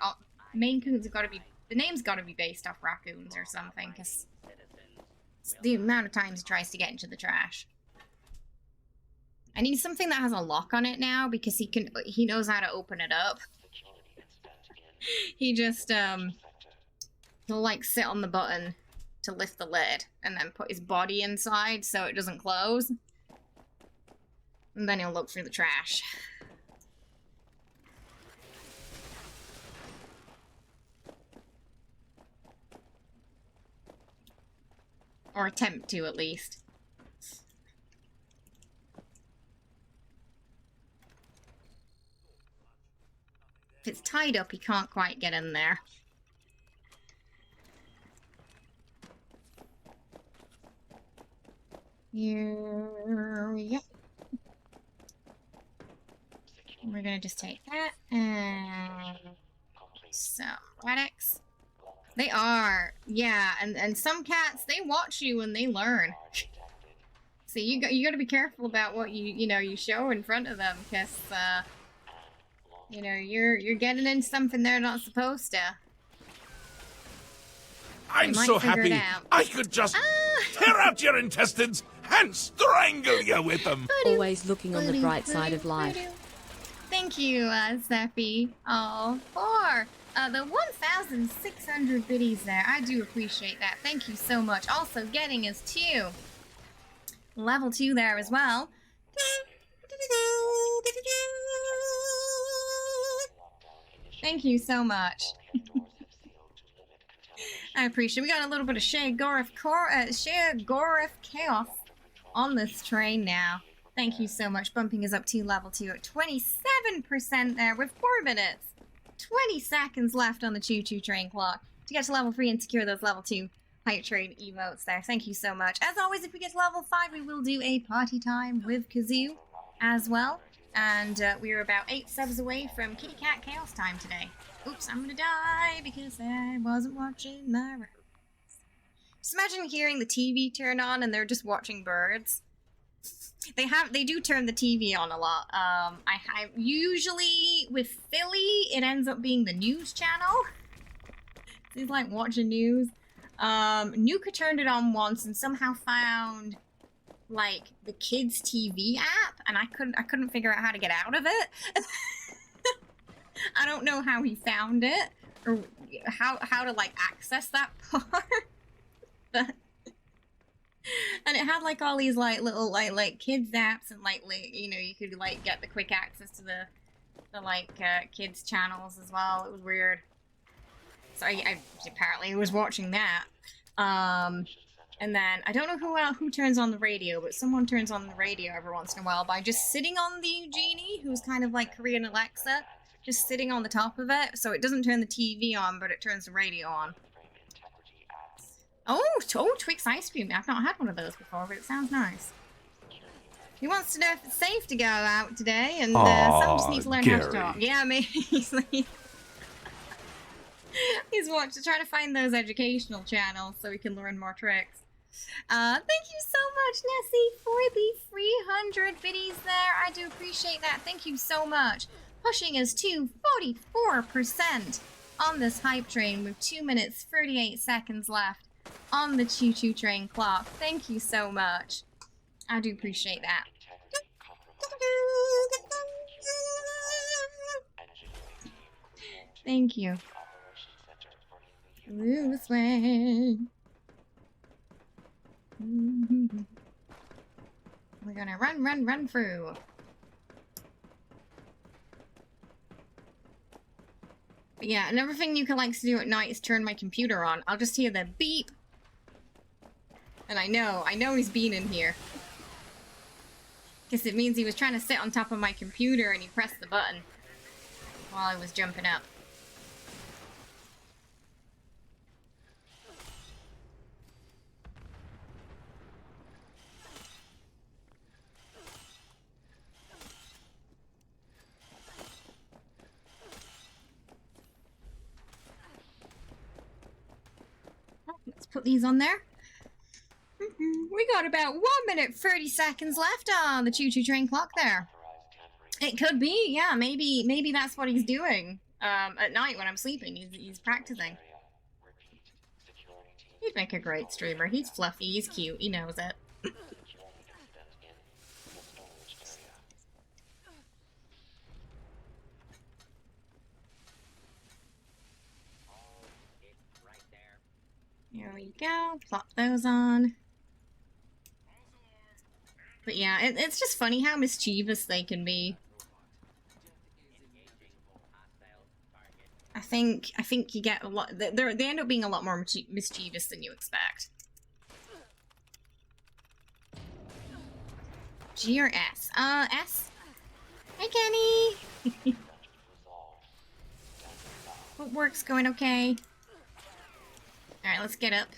A: Maine Coons have got to be. The name's got to be based off raccoons or something, because the amount of times he tries to get into the trash. I need something that has a lock on it now because he knows how to open it up. He just he'll like sit on the button to lift the lid and then put his body inside so it doesn't close. And then he'll look through the trash. Or attempt to, at least. If it's tied up, he can't quite get in there. Here we go. We're gonna just take that and some Radix. They are, yeah, and some cats, they watch you and they learn. So you gotta be careful about what you show in front of them, because you're getting into something they're not supposed to.
C: I'm so happy I could just tear out your intestines and strangle you with them.
D: Always looking on the bright side of life.
A: Thank you, Steffi. Oh, for the 1,600 biddies there. I do appreciate that. Thank you so much. Also, getting us to level 2 there as well. Thank you so much. I appreciate it. We got a little bit of Shea Goref Chaos on this train now. Thank you so much. Bumping us up to level 2 at 27% there with 4 minutes. 20 seconds left on the choo-choo train clock to get to level 3 and secure those level 2 hype train emotes there. Thank you so much. As always, if we get to level 5, we will do a party time with Kazoo as well. And we're about 8 subs away from Kitty Cat Chaos time today. Oops, I'm gonna die because I wasn't watching my rehearsals. Just imagine hearing the TV turn on and they're just watching birds. They do turn the TV on a lot. I usually with Philly, it ends up being the news channel. He's like watching news. Nuka turned it on once and somehow found like the kids' TV app, and I couldn't figure out how to get out of it. I don't know how he found it or how to like access that part, but. And it had like all these like little like kids apps and like you could like get the quick access to the like kids channels as well. It was weird. So I apparently was watching that. And then I don't know who turns on the radio, but someone turns on the radio every once in a while by just sitting on the genie, who's kind of like Korean Alexa, just sitting on the top of it, so it doesn't turn the TV on, but it turns the radio on. Oh, Twix ice cream. I've not had one of those before, but it sounds nice. He wants to know if it's safe to go out today, and some just need to learn how to talk. Yeah, maybe he's trying to find those educational channels so we can learn more tricks. Thank you so much, Nessie, for the 300 biddies there. I do appreciate that. Thank you so much. Pushing us to 44% on this hype train with 2 minutes, 38 seconds left on the choo-choo train clock. Thank you so much. I do appreciate that. Thank you. Ooh, this way. We're gonna run through. But yeah, another thing you can like to do at night is turn my computer on. I'll just hear the beep. And I know he's been in here. Because it means he was trying to sit on top of my computer and he pressed the button. while I was jumping up. Let's put these on there. We got about 1 minute 30 seconds left on the choo-choo train clock there. It could be, yeah, maybe that's what he's doing at night when I'm sleeping. He's practicing. He'd make a great streamer. He's fluffy, he's cute, he knows it. There we go. Plop those on. But yeah, it's just funny how mischievous they can be. I think you get a lot. They end up being a lot more mischievous than you expect. G or S? S. Hi, Kenny. Footwork's going okay. All right, let's get up.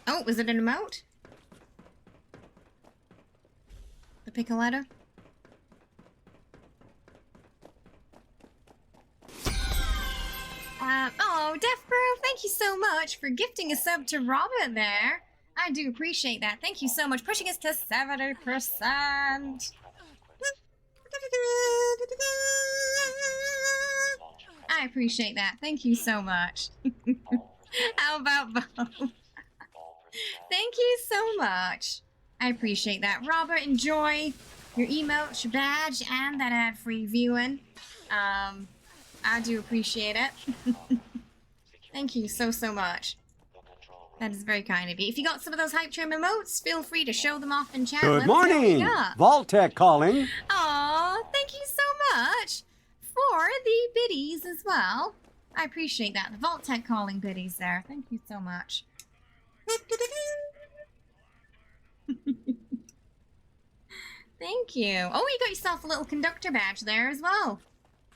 A: Oh, was it an emote? The Piccoletta? Oh, Death Bro, thank you so much for gifting a sub to Robert there. I do appreciate that. Thank you so much. Pushing us to 70%. I appreciate that. Thank you so much. How about both? Thank you so much. I appreciate that. Robert, enjoy your emote, your badge, and that ad-free viewing. I do appreciate it. Thank you so much. That is very kind of you. If you got some of those hype trim emotes, feel free to show them off in chat.
F: Good morning! Vault-Tec calling.
A: Aw, thank you so much for the biddies as well. I appreciate that. The Vault-Tec calling biddies there. Thank you so much. Thank you. Oh, you got yourself a little conductor badge there as well.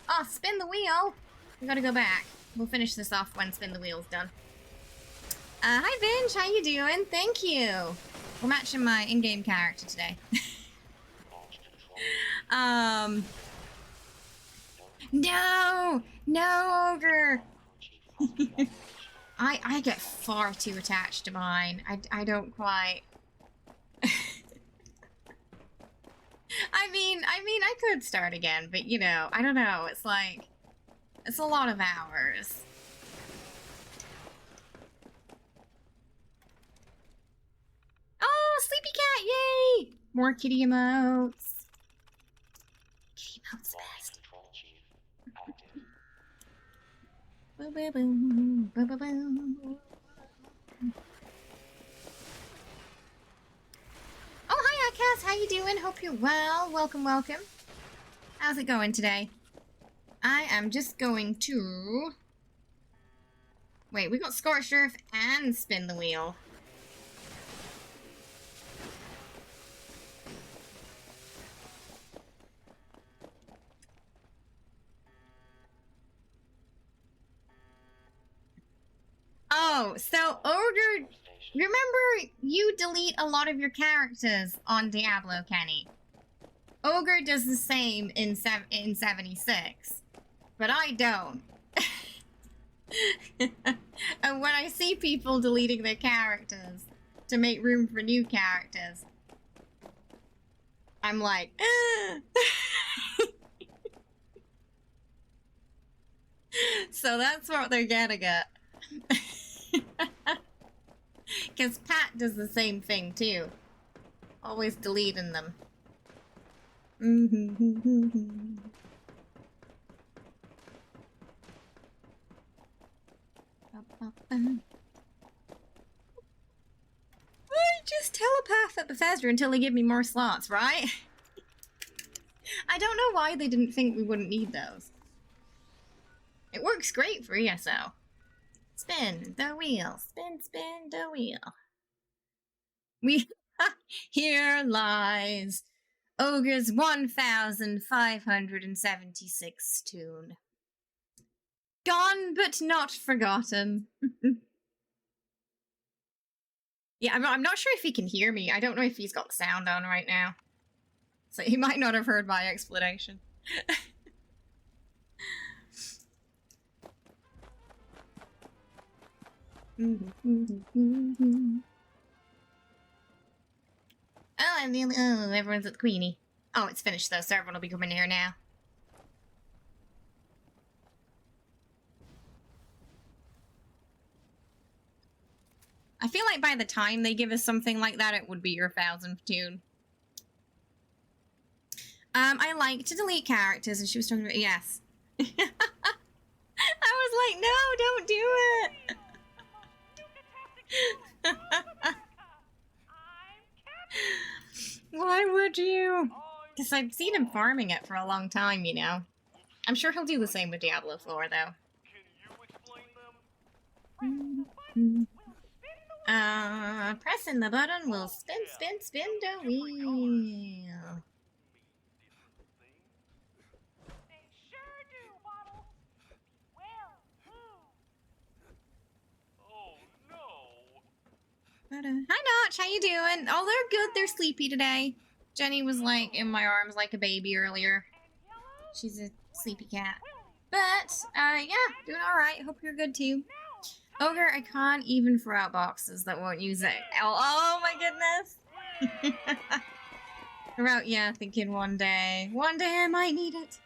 A: Oh, spin the wheel. We gotta go back. We'll finish this off when spin the wheel's done. Hi Vinge, how you doing? Thank you. We're matching my in-game character today. No! No, Ogre! I get far too attached to mine. I don't quite... I mean, I could start again, but you know, I don't know. It's like, it's a lot of hours. Oh, Sleepy Cat, yay! More kitty emotes. Kitty emotes best. Boo boo boo, boo boo boo. Oh, hi, Cass. How you doing? Hope you're well. Welcome, welcome. How's it going today? I am just going to... Wait, we got Scorched Earth and Spin the Wheel. Oh, so Ogre... Remember, you delete a lot of your characters on Diablo, Kenny. Ogre does the same in 76, but I don't. And when I see people deleting their characters to make room for new characters, I'm like, so that's what they're getting at. Because Pat does the same thing too. Always deleting them. I just telepath at Bethesda until they give me more slots, right? I don't know why they didn't think we wouldn't need those. It works great for ESO. Spin the wheel. Spin, spin the wheel. We here lies Ogre's 1576 tune. Gone but not forgotten. Yeah, I'm not sure if he can hear me. I don't know if he's got the sound on right now. So he might not have heard my explanation. Oh, and everyone's at the Queenie. Oh, it's finished though, so everyone will be coming here now. I feel like by the time they give us something like that, it would be your 1000th tune. I like to delete characters, and she was talking about yes. I was like, no, don't do it. Why would you? Because I've seen him farming it for a long time, you know. I'm sure he'll do the same with Diablo 4, though. Pressing the button will spin the wheel. Hi Notch, how you doing? Oh, they're good. They're sleepy today. Jenny was like in my arms like a baby earlier. She's a sleepy cat. But, yeah, doing alright. Hope you're good too. Ogre, I can't even throw out boxes that won't use it. Oh my goodness. Throw out, yeah, thinking one day. One day I might need it.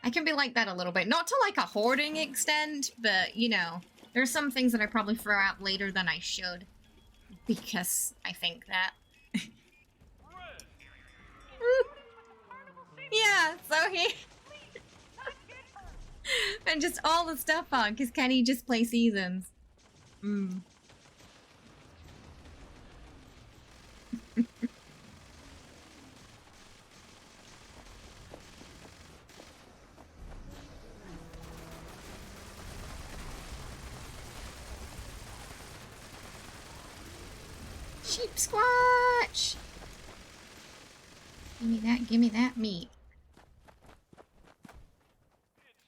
A: I can be like that a little bit. Not to like a hoarding extent, but, you know. There are some things that I probably throw out later than I should. Because I think that. Yeah, so he... and just all the stuff on, because Kenny just play seasons. Sheep squatch! Give me that meat.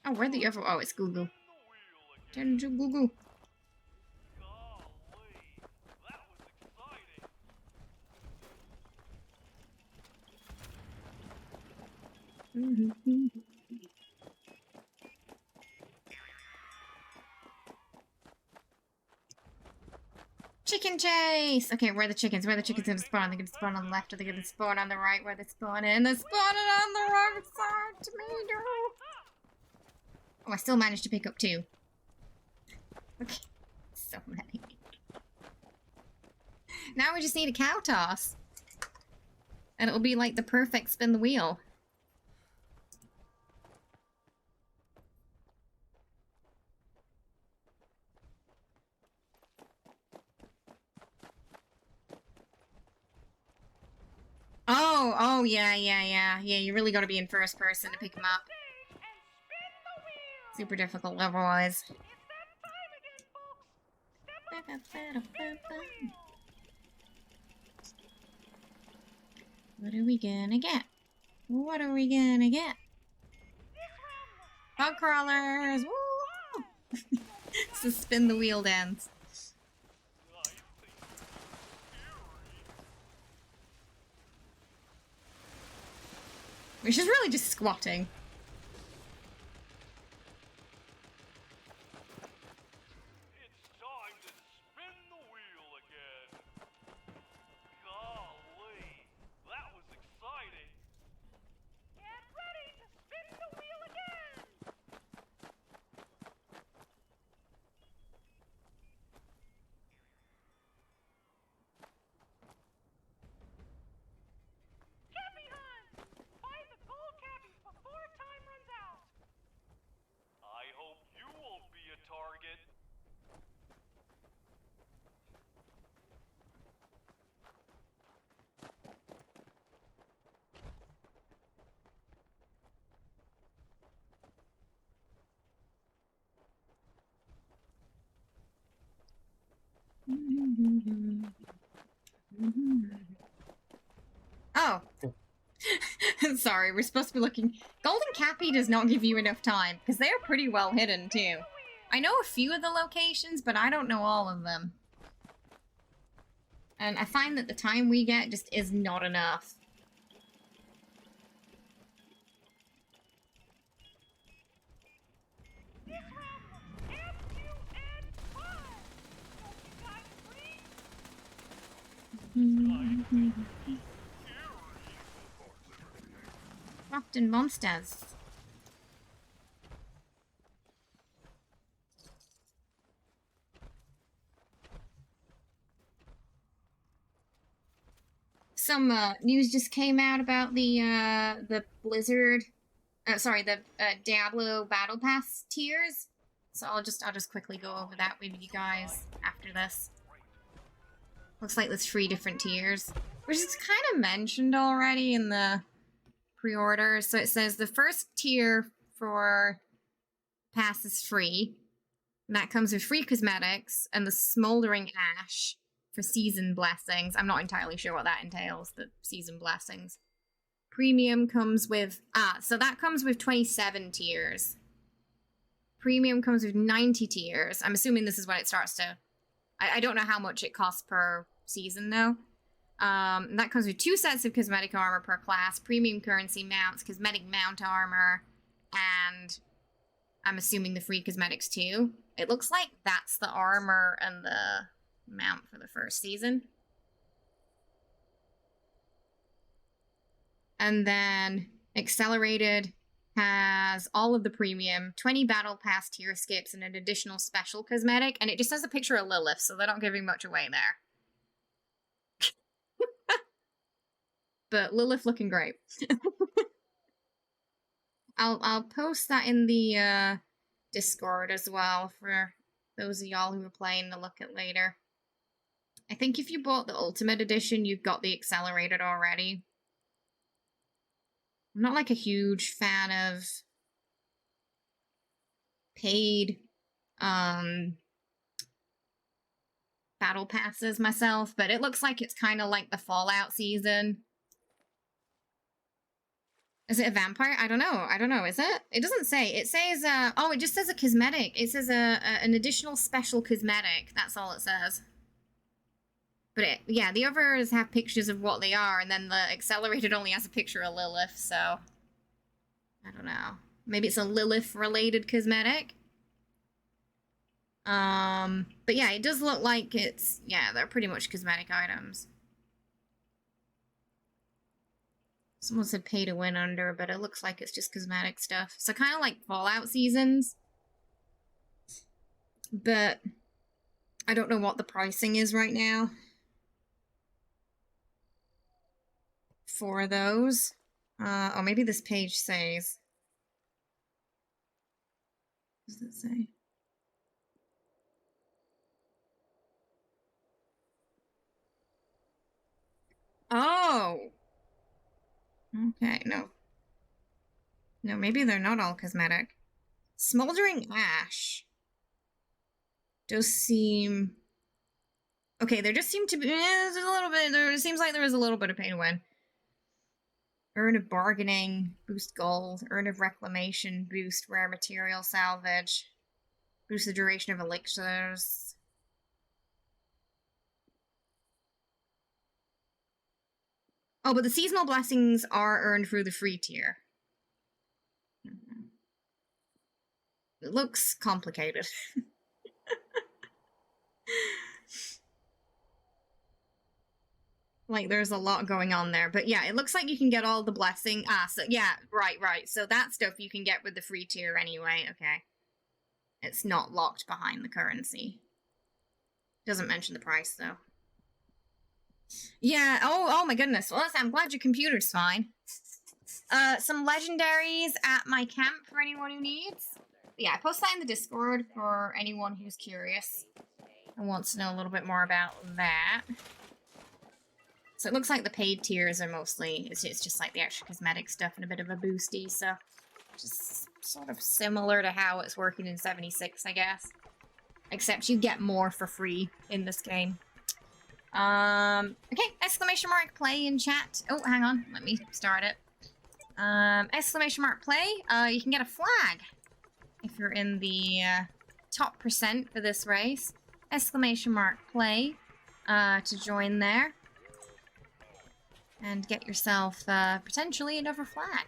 A: Oh, where'd the other... Oh, it's Google. Turn into Google. Chicken chase! Okay, where are the chickens? Where are the chickens gonna spawn? They're gonna spawn on the left or they're gonna spawn on the right? Where they spawn in? They're spawning on the wrong side, tomato! Oh, I still managed to pick up 2. Okay. So many. Now we just need a cow toss. And it'll be like the perfect spin the wheel. Oh, yeah. Yeah, you really gotta be in first person to pick them up. Super difficult level-wise. What are we gonna get? What are we gonna get? Bug crawlers! Woo! It's a spin the wheel dance. Which is really just squatting.
G: It's time to spin the wheel again. Golly, that was exciting. Get ready to spin the wheel again. Cappy hunt! Find the gold cappies before
A: Oh. Sorry, we're supposed to be looking... Golden Cappy does not give you enough time, because they are pretty well hidden, too. I know a few of the locations, but I don't know all of them. And I find that the time we get just is not enough.
G: This round was M-U-N fun. Don't you guys agree?
A: Often monsters. Some news just came out about the Blizzard, the Diablo Battle Pass tiers. So I'll just quickly go over that with you guys after this. Looks like there's 3 different tiers, which is kind of mentioned already in the pre-order. So it says the first tier for pass is free. And that comes with free cosmetics and the Smoldering Ash for season blessings. I'm not entirely sure what that entails, the season blessings. Premium comes with... so that comes with 27 tiers. Premium comes with 90 tiers. I'm assuming this is when it starts to... I don't know how much it costs per season, though. And that comes with 2 sets of cosmetic armor per class, premium currency mounts, cosmetic mount armor, and I'm assuming the free cosmetics, too. It looks like that's the armor and the mount for the first season. And then Accelerated has all of the premium, 20 battle pass tier skips, and an additional special cosmetic. And it just has a picture of Lilith, so they're not giving much away there. But Lilith looking great. I'll post that in the Discord as well for those of y'all who are playing to look at later. I think if you bought the Ultimate Edition, you've got the Accelerated already. I'm not like a huge fan of paid battle passes myself, but it looks like it's kind of like the Fallout season. Is it a vampire? I don't know. Is it? It doesn't say. It says, oh, it just says a cosmetic. It says an additional special cosmetic. That's all it says. But yeah, the others have pictures of what they are, and then the Accelerated only has a picture of Lilith, so... I don't know. Maybe it's a Lilith-related cosmetic? But yeah, it does look like it's... Yeah, they're pretty much cosmetic items. Someone said pay to win under, but it looks like it's just cosmetic stuff. So kind of like Fallout seasons. But I don't know what the pricing is right now for those. Or maybe this page says. What does it say? Oh! Okay, no. No, maybe they're not all cosmetic. Smoldering Ash does seem... Okay, there just seem to be... there's a little bit... It seems like there is a little bit of pay to win. Urn of Bargaining, boost gold. Urn of Reclamation, boost rare material salvage. Boost the duration of elixirs. Oh, but the seasonal blessings are earned through the free tier. It looks complicated. Like, there's a lot going on there. But yeah, it looks like you can get all the blessing. So yeah, right. So that stuff you can get with the free tier anyway. Okay. It's not locked behind the currency. Doesn't mention the price, though. Yeah, oh my goodness. Well, I'm glad your computer's fine. Some legendaries at my camp for anyone who needs. Yeah, I post that in the Discord for anyone who's curious and wants to know a little bit more about that. So it looks like the paid tiers are mostly, it's just like the extra cosmetic stuff and a bit of a boosty, so just sort of similar to how it's working in 76, I guess. Except you get more for free in this game. Okay, exclamation mark play in chat. Oh, hang on, let me start it. Exclamation mark play. You can get a flag if you're in the top percent for this race. Exclamation mark play to join there. And get yourself potentially another flag.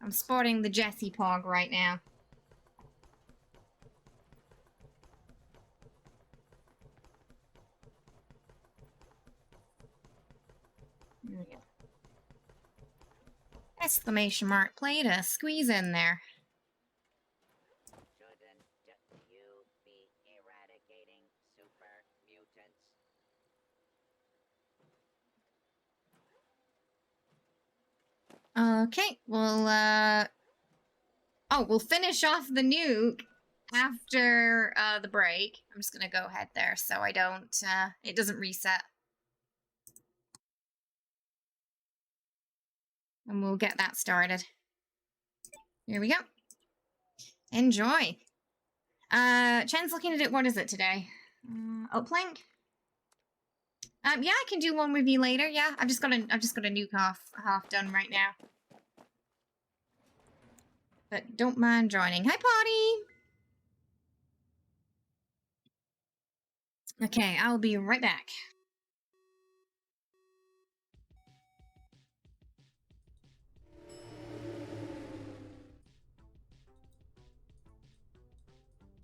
A: I'm sporting the Jesse Pog right now. There we go. Exclamation mark play to squeeze in there.
B: Shouldn't you be eradicating super mutants?
A: Okay, we'll finish off the nuke after the break. I'm just gonna go ahead there so I don't it doesn't reset. And we'll get that started. Here we go. Enjoy. Chen's looking at it. What is it today? Uplink? Yeah, I can do one with you later. Yeah, I've just got a nuke half done right now. But don't mind joining. Hi, Potty! Okay, I'll be right back.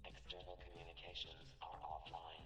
E: External communications are offline.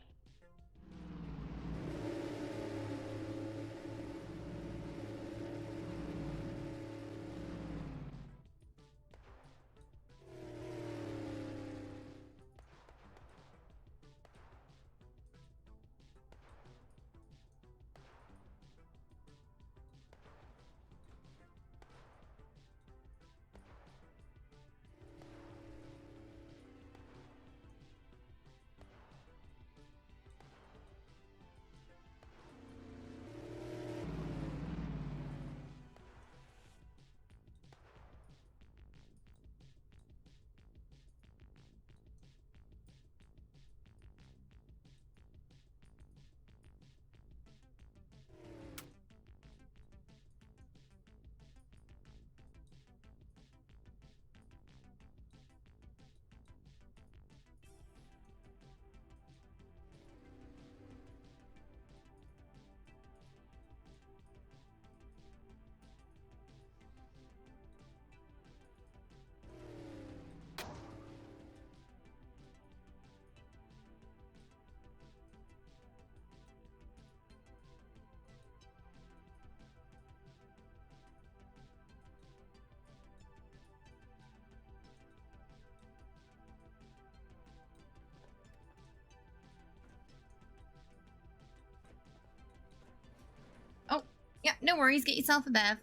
A: Oh, yeah, no worries. Get yourself a bev.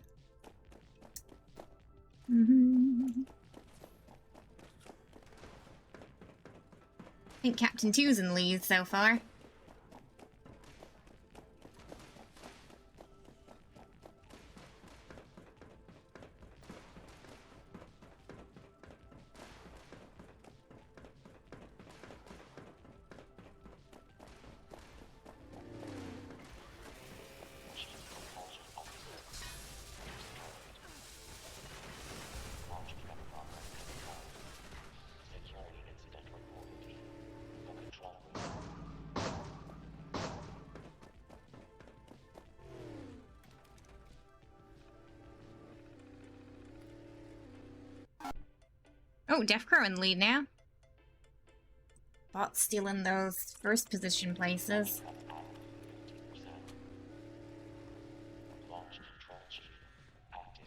A: I think Captain 2's in the lead so far.
E: Security incident reported. The control
A: Oh, Def Crow in the lead now. Bot's stealing those first position places.
E: launch control chief active.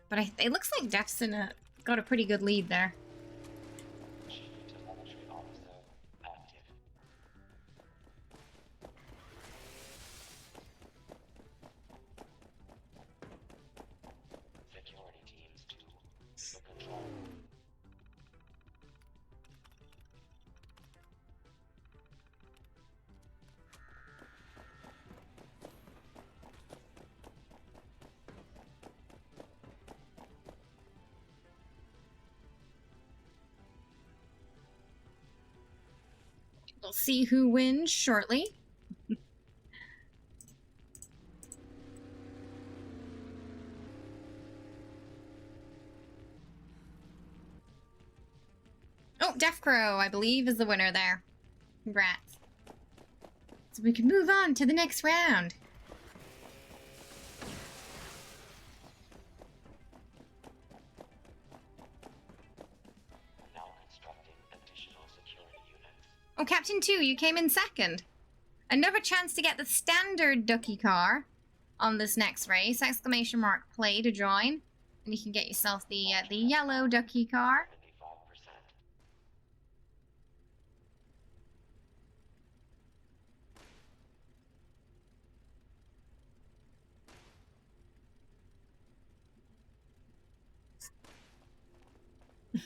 A: But it looks like Def's got a pretty good lead there.
E: Chief telemetry officer active. Security teams to the control room.
A: We'll see who wins shortly. Oh, Death Crow, I believe, is the winner there. Congrats. So we can move on to the next round.
E: Now constructing additional security units.
A: Oh, Captain 2, you came in second. Another chance to get the standard ducky car on this next race. Exclamation mark play to join. And you can get yourself the yellow ducky car.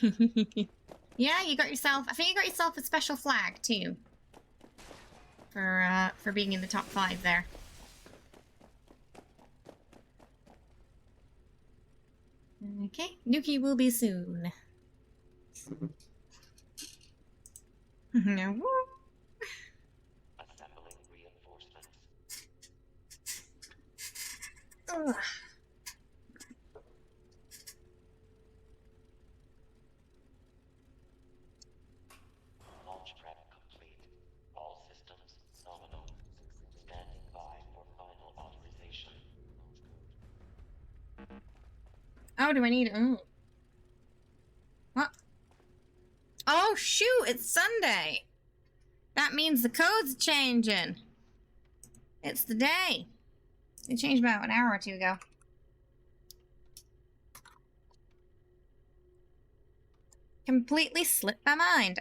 E: 75%.
A: Yeah, you got yourself. I think you got yourself a special flag too. For being in the top 5 there. Okay, Nuki will be soon. No.
E: Assembling reinforcements.
A: Ugh.
E: Launch prep complete. All systems nominal. Standing by for final authorization.
A: Oh, do I need... Oh. What? Oh, shoot! It's Sunday! That means the code's changing. It's the day. It changed about an hour or two ago. Completely slipped my mind.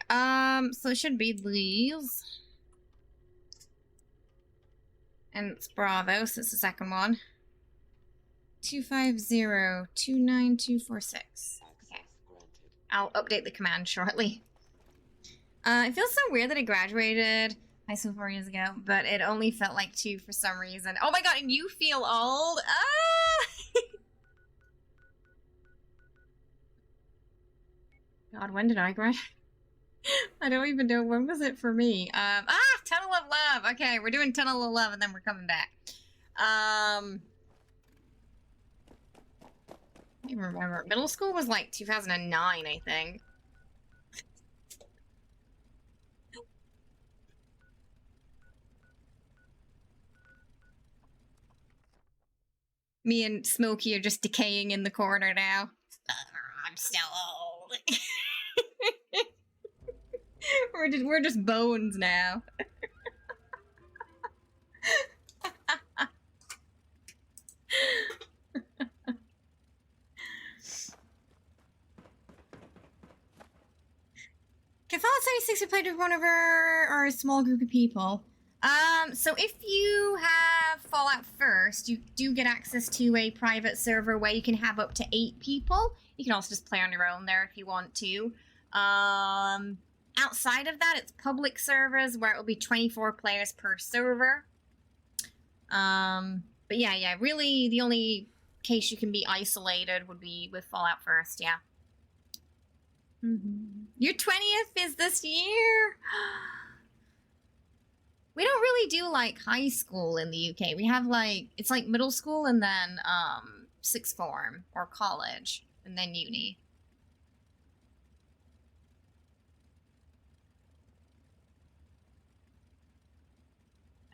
A: So it should be these. And it's Bravo, so it's the second one. 250-29246. Okay. I'll update the command shortly. It feels so weird that I graduated high school 4 years ago, but it only felt like 2 for some reason. Oh my god, and you feel old? Ah! God, when did I graduate? I don't even know. When was it for me? Tunnel of Love. Okay, we're doing Tunnel of Love and then we're coming back. I don't even remember. Middle school was like 2009, I think. Me and Smokey are just decaying in the corner now. I'm so old. we're just bones now. Okay, Fallout 76 we played with one of our a small group of people. So if you have Fallout First, you do get access to a private server where you can have up to 8 people. You can also just play on your own there if you want to. Outside of that, it's public servers where it will be 24 players per server. But yeah, really the only case you can be isolated would be with Fallout First, yeah. Your 20th is this year? We don't really do, like, high school in the UK. We have, like, it's like middle school and then, sixth form or college and then uni.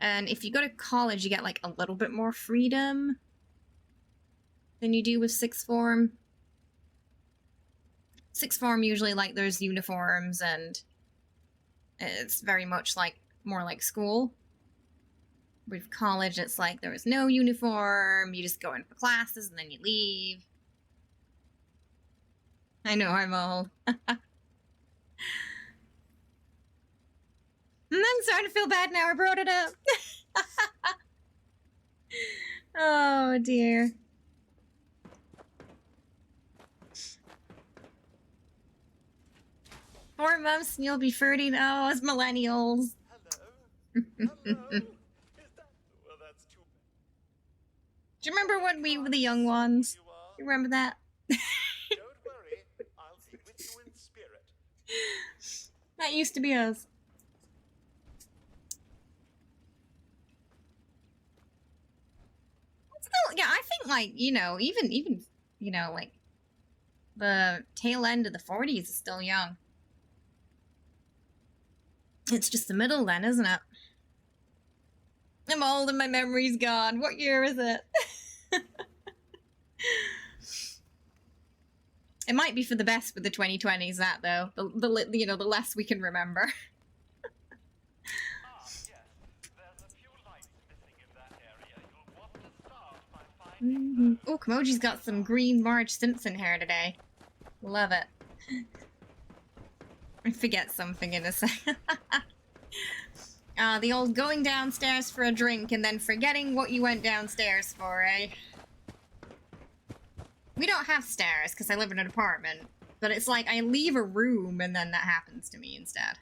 A: And if you go to college, you get, like, a little bit more freedom than you do with sixth form. Sixth form usually, like, there's uniforms and it's very much, like, more like school. With college, it's like there was no uniform, you just go in for classes and then you leave. I know, I'm old. And I'm starting to feel bad now I brought it up. Oh, dear. Four months and you'll be 30. Oh, as millennials.
G: Hello? Hello? Is that... Well, that's too bad.
A: Do you remember when we were the young ones?
G: You are.
A: You remember that?
G: Don't worry, I'll be with you in spirit.
A: That used to be us. think, like, you know, even, you know, like, the tail end of the 40s is still young. It's just the middle then, isn't it? I'm old and my memory's gone. What year is it? It might be for the best with the 2020s, that, though. The you know, the less we can remember.
G: Yes, there's a few lights missing in that area. You'll want to start by finding
A: Oh, Kimoji's got some green Marge Simpson hair today. Love it. I forget something in a second. The old going downstairs for a drink and then forgetting what you went downstairs for, eh? We don't have stairs because I live in an apartment, but it's like I leave a room and then that happens to me instead.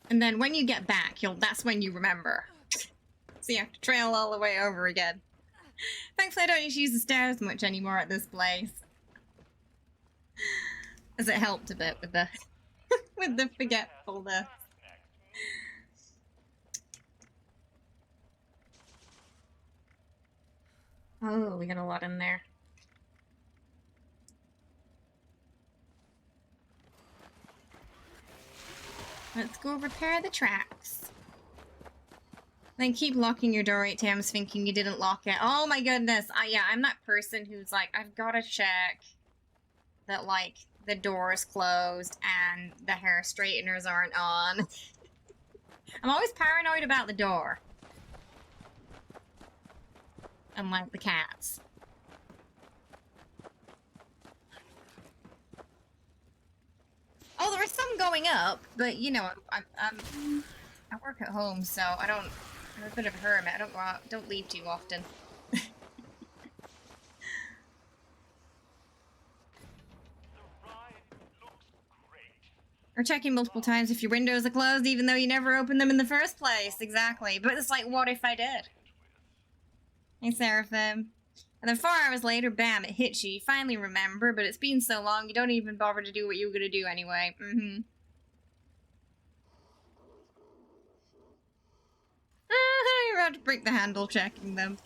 A: And then when you get back, that's when you remember. So you have to trail all the way over again. Thankfully I don't need to use the stairs much anymore at this place. As it helped a bit with the with the forgetfulness. Oh, we got a lot in there. Let's go repair the tracks. Then keep locking your door 8 times thinking you didn't lock it. Oh my goodness. Yeah, I'm that person who's like, I've got to check that, like, the door is closed and the hair straighteners aren't on. I'm always paranoid about the door. And, like, the cats. Oh, there are some going up, but, you know, I work at home, so I'm a bit of a hermit. I don't go out, don't leave too often. Or checking multiple times if your windows are closed, even though you never opened them in the first place. Exactly. But it's like, what if I did? Hey, Seraphim. And then 4 hours later, bam, it hits you. You finally remember, but it's been so long, you don't even bother to do what you were going to do anyway. You're about to break the handle checking them.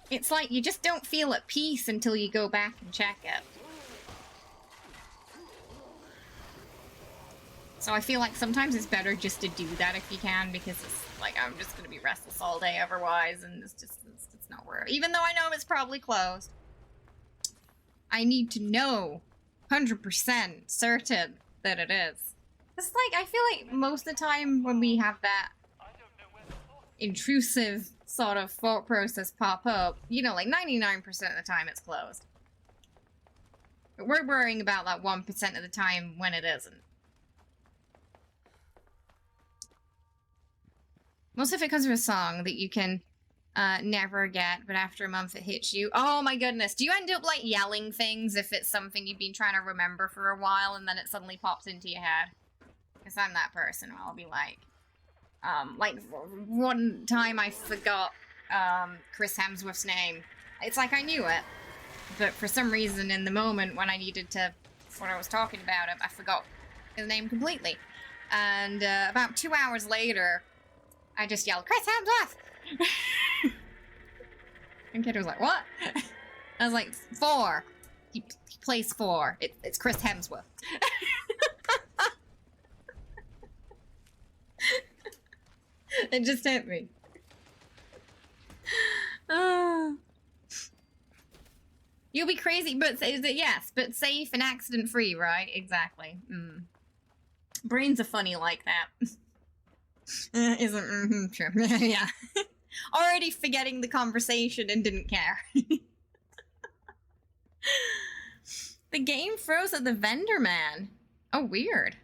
A: It's like you just don't feel at peace until you go back and check it. So I feel like sometimes it's better just to do that if you can, because it's like I'm just gonna be restless all day otherwise, and it's not worth it. Even though I know it's probably closed, I need to know 100% certain that it is. It's like I feel like most of the time when we have that intrusive sort of thought process pop up, you know, like 99% of the time it's closed. But we're worrying about that 1% of the time when it isn't. Most of it comes from a song that you can never get, but after a month it hits you. Oh my goodness. Do you end up, like, yelling things if it's something you've been trying to remember for a while and then it suddenly pops into your head? Because I'm that person. I'll be like one time I forgot Chris Hemsworth's name. It's like I knew it, but for some reason in the moment when I needed to, when I was talking about him, I forgot his name completely. And about 2 hours later, I just yelled, Chris Hemsworth! And kid was like, what? I was like, 4. He plays 4. It's Chris Hemsworth. It just hit me. You'll be crazy, but yes, but safe and accident-free, right? Exactly. Brains are funny like that. Isn't true? Yeah. Already forgetting the conversation and didn't care. The game froze at the vendor man. Oh, weird.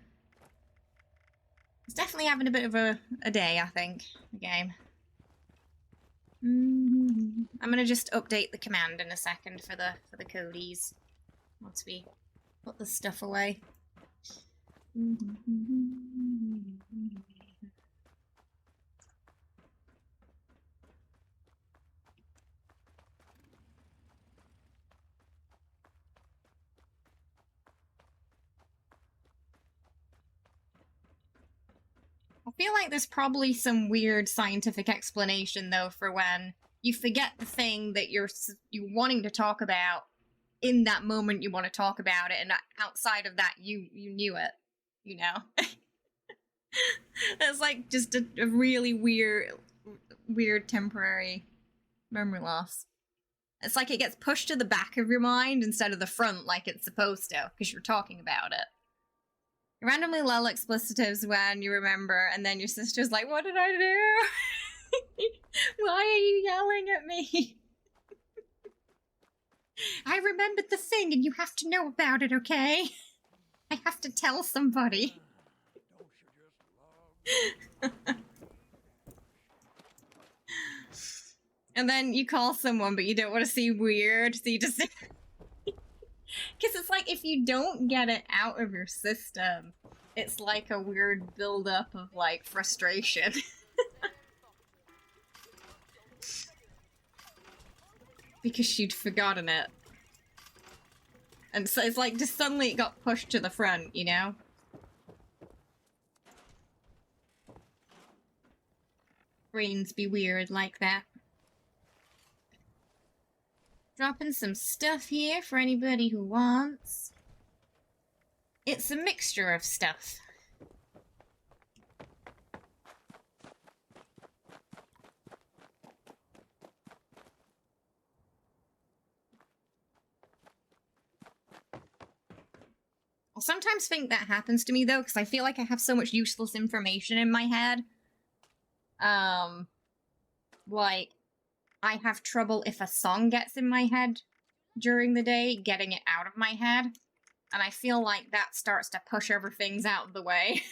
A: It's definitely having a bit of a day, I think, the game. I'm gonna just update the command in a second for the codies once we put the stuff away. I feel like there's probably some weird scientific explanation, though, for when you forget the thing that you're wanting to talk about in that moment you want to talk about it, and outside of that, you knew it, you know? It's like just a really weird temporary memory loss. It's like it gets pushed to the back of your mind instead of the front like it's supposed to, because you're talking about it. You randomly lull explicitives when you remember, and then your sister's like, what did I do? Why are you yelling at me? I remembered the thing, and you have to know about it, okay? I have to tell somebody. And then you call someone, but you don't want to seem weird, so you just... Because it's like, if you don't get it out of your system, it's like a weird buildup of, like, frustration. Because you'd forgotten it. And so it's like, just suddenly it got pushed to the front, you know? Brains be weird like that. Dropping some stuff here for anybody who wants. It's a mixture of stuff. I sometimes think that happens to me, though, because I feel like I have so much useless information in my head. Like, I have trouble if a song gets in my head during the day, getting it out of my head. And I feel like that starts to push everything out of the way.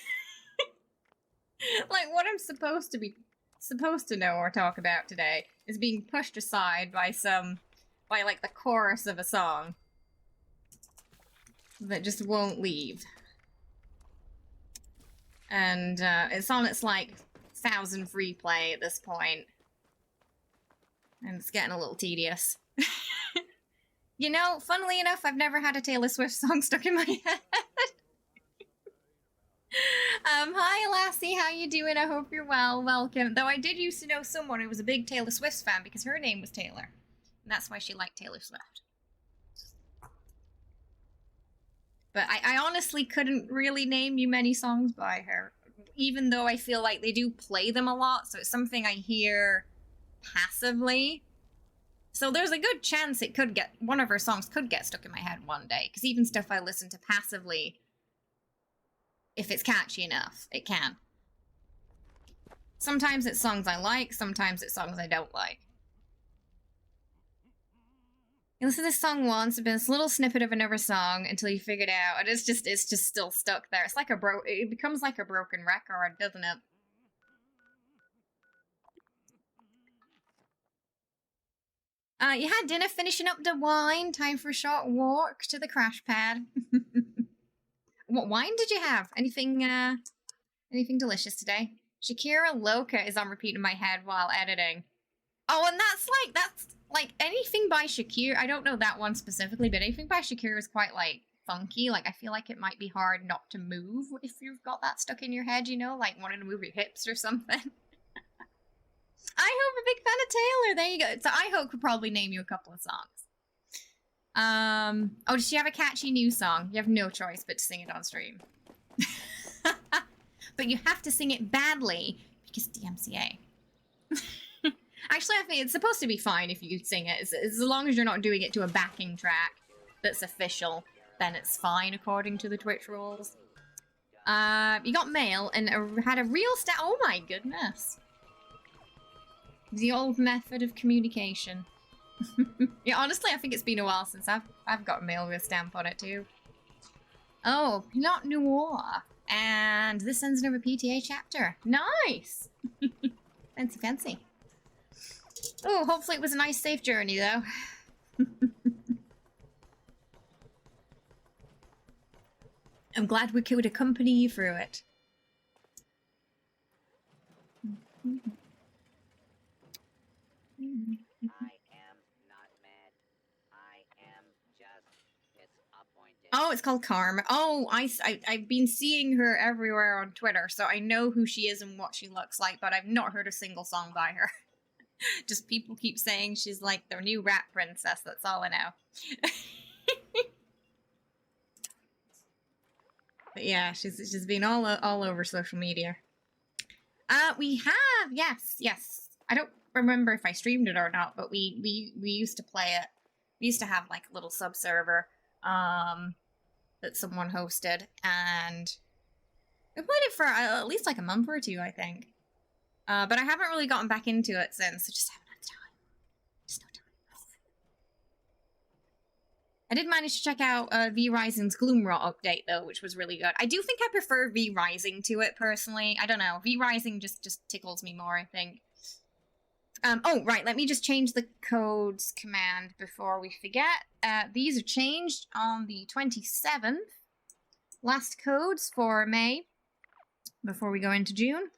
A: Like, what I'm supposed to know or talk about today is being pushed aside by like, the chorus of a song that just won't leave. And, it's on its, like, 1,000th replay at this point. And it's getting a little tedious. You know, funnily enough, I've never had a Taylor Swift song stuck in my head. Hi Lassie, how you doing? I hope you're well. Welcome. Though I did used to know someone who was a big Taylor Swift fan because her name was Taylor. And that's why she liked Taylor Swift. But I honestly couldn't really name you many songs by her. Even though I feel like they do play them a lot, so it's something I hear passively. So there's a good chance it could get, one of her songs could get stuck in my head one day. Because even stuff I listen to passively, if it's catchy enough, it can. Sometimes it's songs I like, sometimes it's songs I don't like. You listen to this song once, it's been this little snippet of another song until you figure it out, and it's just still stuck there. It's like it becomes like a broken record, doesn't it? You had dinner, finishing up the wine, time for a short walk to the crash pad. What wine did you have? Anything delicious today? Shakira Loca is on repeat in my head while editing. Oh, and that's like anything by Shakira. I don't know that one specifically, but anything by Shakira is quite like funky. Like I feel like it might be hard not to move if you've got that stuck in your head, you know, like wanting to move your hips or something. I hope a big fan of Taylor. There you go. So I hope could probably name you a couple of songs. Oh, does she have a catchy new song? You have no choice but to sing it on stream. But you have to sing it badly because DMCA. Actually, I think it's supposed to be fine if you sing it. As long as you're not doing it to a backing track that's official, then it's fine according to the Twitch rules. You got mail and had a real stamp. Oh my goodness. The old method of communication. Yeah, honestly, I think it's been a while since I've got mail with a stamp on it too. Oh, Pinot Noir. And this ends another PTA chapter. Nice! Fancy, fancy. Oh, hopefully it was a nice, safe journey, though. I'm glad we could accompany you through it.
B: I am not mad. I am just disappointed.
A: Oh, it's called Karma. Oh, I've been seeing her everywhere on Twitter, so I know who she is and what she looks like, but I've not heard a single song by her. Just people keep saying she's like their new rap princess, that's all I know. But yeah, she's been all over social media. We have, yes. I don't remember if I streamed it or not, but we used to play it. We used to have like a little sub server that someone hosted, and we played it for at least like a month or two, I think. But I haven't really gotten back into it since. I just haven't had time. Just no time. I did manage to check out V Rising's Gloomrot update though, which was really good. I do think I prefer V Rising to it personally. I don't know. V Rising just tickles me more, I think. Oh, right. Let me just change the codes command before we forget. These are changed on the 27th. Last codes for May before we go into June.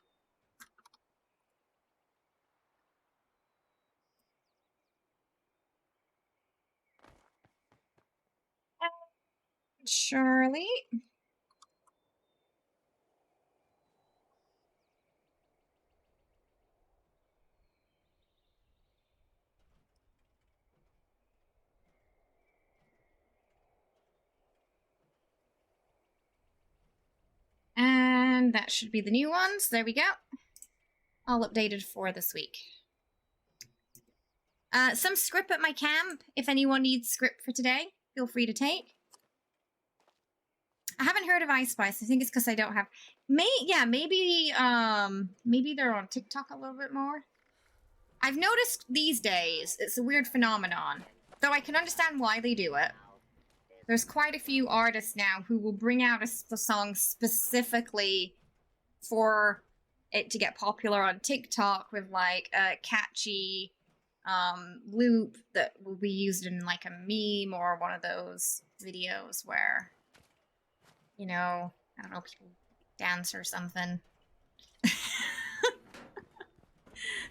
A: Charlie. And that should be the new ones. There we go. All updated for this week. Some script at my camp. If anyone needs script for today, feel free to take. I haven't heard of Ice Spice. I think it's because I don't have... maybe they're on TikTok a little bit more. I've noticed these days, it's a weird phenomenon. Though I can understand why they do it. There's quite a few artists now who will bring out a song specifically for it to get popular on TikTok with like a catchy loop that will be used in like a meme or one of those videos where, you know, I don't know, people dance or something.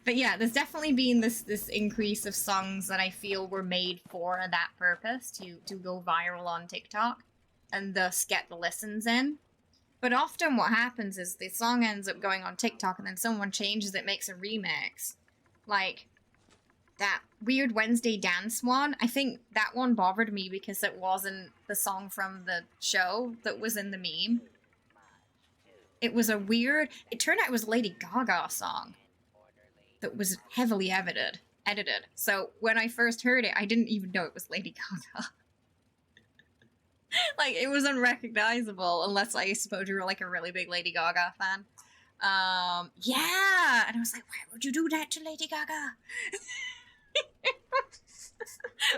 A: But yeah, there's definitely been this increase of songs that I feel were made for that purpose, to go viral on TikTok and thus get the listens in. But often what happens is the song ends up going on TikTok and then someone changes it, makes a remix. Like that Weird Wednesday dance one. I think that one bothered me because it wasn't the song from the show that was in the meme. It was a weird... It turned out it was a Lady Gaga song that was heavily edited. So when I first heard it, I didn't even know it was Lady Gaga. Like, it was unrecognizable, unless I suppose you were like a really big Lady Gaga fan. Yeah! And I was like, why would you do that to Lady Gaga?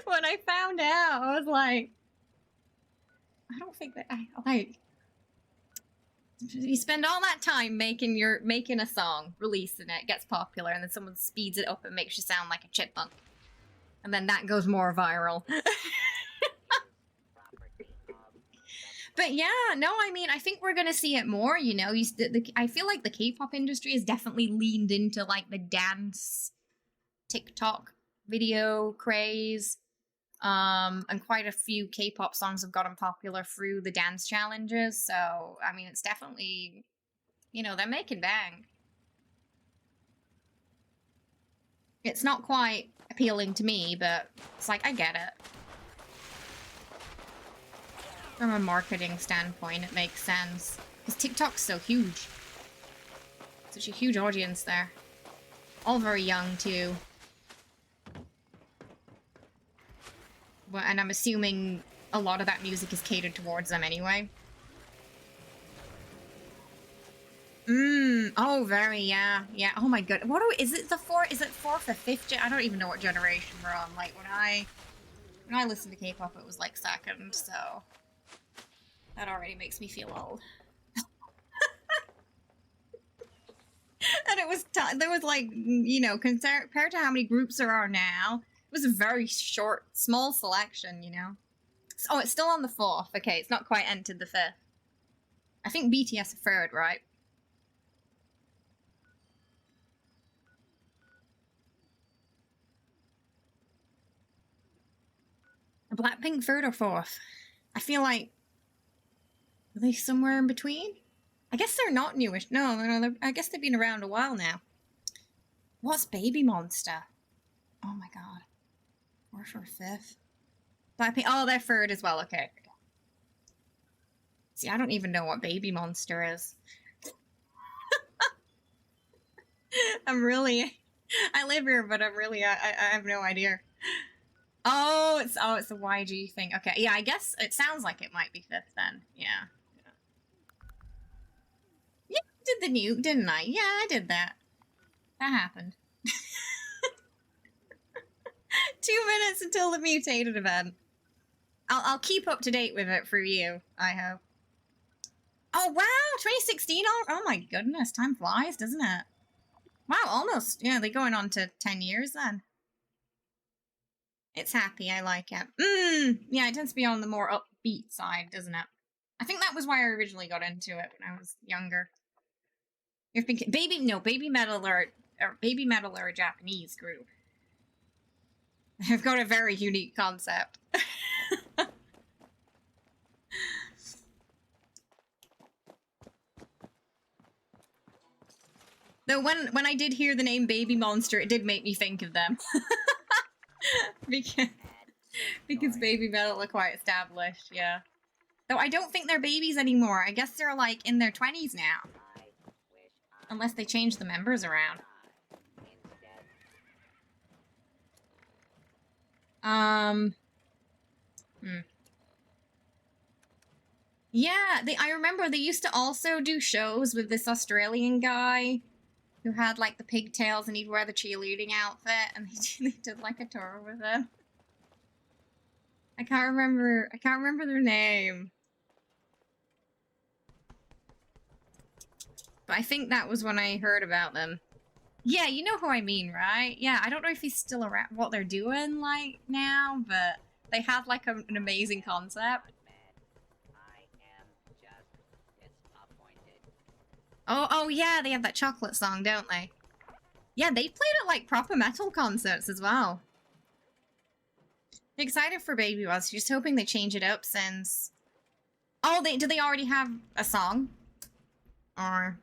A: When I found out, I was like, I don't think that you spend all that time making a song, releasing it, gets popular, and then someone speeds it up and makes you sound like a chipmunk. And then that goes more viral. But yeah, no, I mean, I think we're gonna see it more, you know. I feel like the K-pop industry has definitely leaned into, like, the dance TikTok video craze. And quite a few K-pop songs have gotten popular through the dance challenges, so, I mean, it's definitely, you know, they're making bank. It's not quite appealing to me, but it's like, I get it. From a marketing standpoint, it makes sense. Because TikTok's so huge. Such a huge audience there. All very young, too. Well, and I'm assuming a lot of that music is catered towards them anyway. Oh, very, yeah. Oh my god. Is it the fourth or fifth I don't even know what generation we're on. Like, when I listened to K-pop, it was like second, so... That already makes me feel old. And there was like, you know, compared to how many groups there are now, it was a very small selection, you know. Oh, it's still on the 4th. Okay, it's not quite entered the 5th. I think BTS are third, right? Blackpink third or fourth? I feel like... Are they somewhere in between? I guess they're not newish. No, I guess they've been around a while now. What's Baby Monster? Oh my god. Fourth or fifth? Blackpink... Oh, they're third as well, okay. See, I don't even know what Baby Monster is. I'm really... I live here, but I'm really... I have no idea. Oh, it's a YG thing. Okay, yeah, I guess it sounds like it might be fifth then. Yeah. Yeah, I did the nuke, didn't I? Yeah, I did that. That happened. 2 minutes until the mutated event. I'll keep up to date with it for you, I hope. Oh, wow! 2016? Oh my goodness, time flies, doesn't it? Wow, almost. Yeah, they're going on to 10 years then. It's happy, I like it. Yeah, it tends to be on the more upbeat side, doesn't it? I think that was why I originally got into it when I was younger. You're thinking, Baby Metal are a Japanese group. They've got a very unique concept. Though when I did hear the name Baby Monster, it did make me think of them. because Baby Metal are quite established, yeah. Though I don't think they're babies anymore. I guess they're like in their 20s now. Unless they change the members around. Yeah, I remember they used to also do shows with this Australian guy who had like the pigtails and he'd wear the cheerleading outfit and they did like a tour with him. I can't remember their name. But I think that was when I heard about them. Yeah, you know who I mean, right? Yeah, I don't know if he's still around, what they're doing, like, now, but they have, like, an amazing concept. Oh, yeah, they have that chocolate song, don't they? Yeah, they played at, like, proper metal concerts as well. Excited for Baby Was, just hoping they change it up since... Oh, do they already have a song? Or...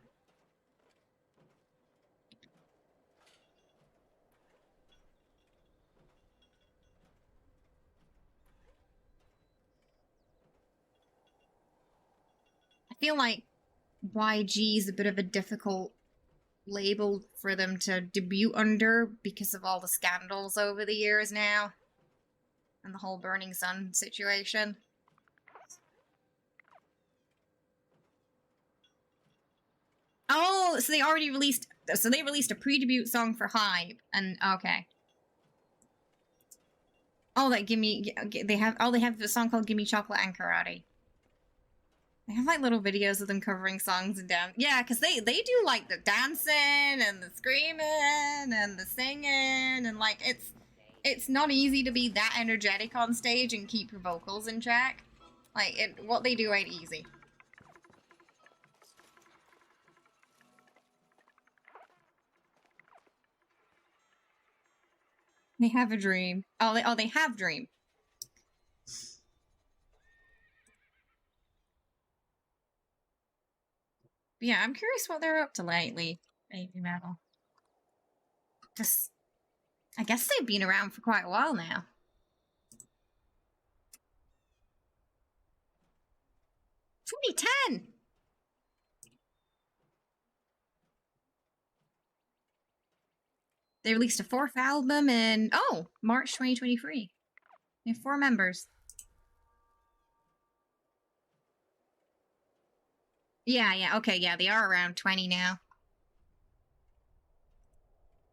A: I feel like YG is a bit of a difficult label for them to debut under because of all the scandals over the years now. And the whole Burning Sun situation. Oh, so they already released... So they released a pre-debut song for Hype, and... Okay. Oh, like, they have a song called Gimme Chocolate and Karate. They have, like, little videos of them covering songs and dance. Yeah, because they do, like, the dancing and the screaming and the singing and, like, it's not easy to be that energetic on stage and keep your vocals in check. Like, what they do ain't easy. They have a dream. Oh, they have dream. But yeah, I'm curious what they're up to lately, Baby Metal. Just, I guess they've been around for quite a while now. '2010! They released a 4th album in, oh, March 2023. They have 4 members. Yeah, okay, yeah, they are around 20 now.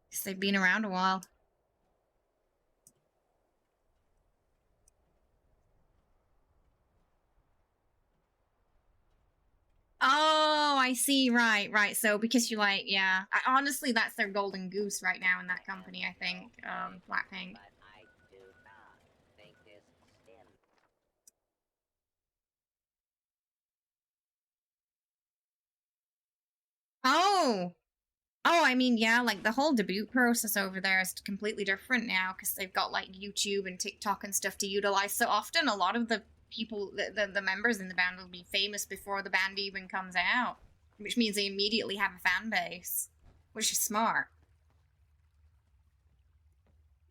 A: Because they've been around a while. Oh, I see, right. So, because you like, yeah. Honestly, that's their golden goose right now in that company, I think. Blackpink. Oh! Oh, I mean, yeah, like, the whole debut process over there is completely different now, because they've got, like, YouTube and TikTok and stuff to utilize. So often, a lot of the people, the members in the band will be famous before the band even comes out. Which means they immediately have a fan base. Which is smart.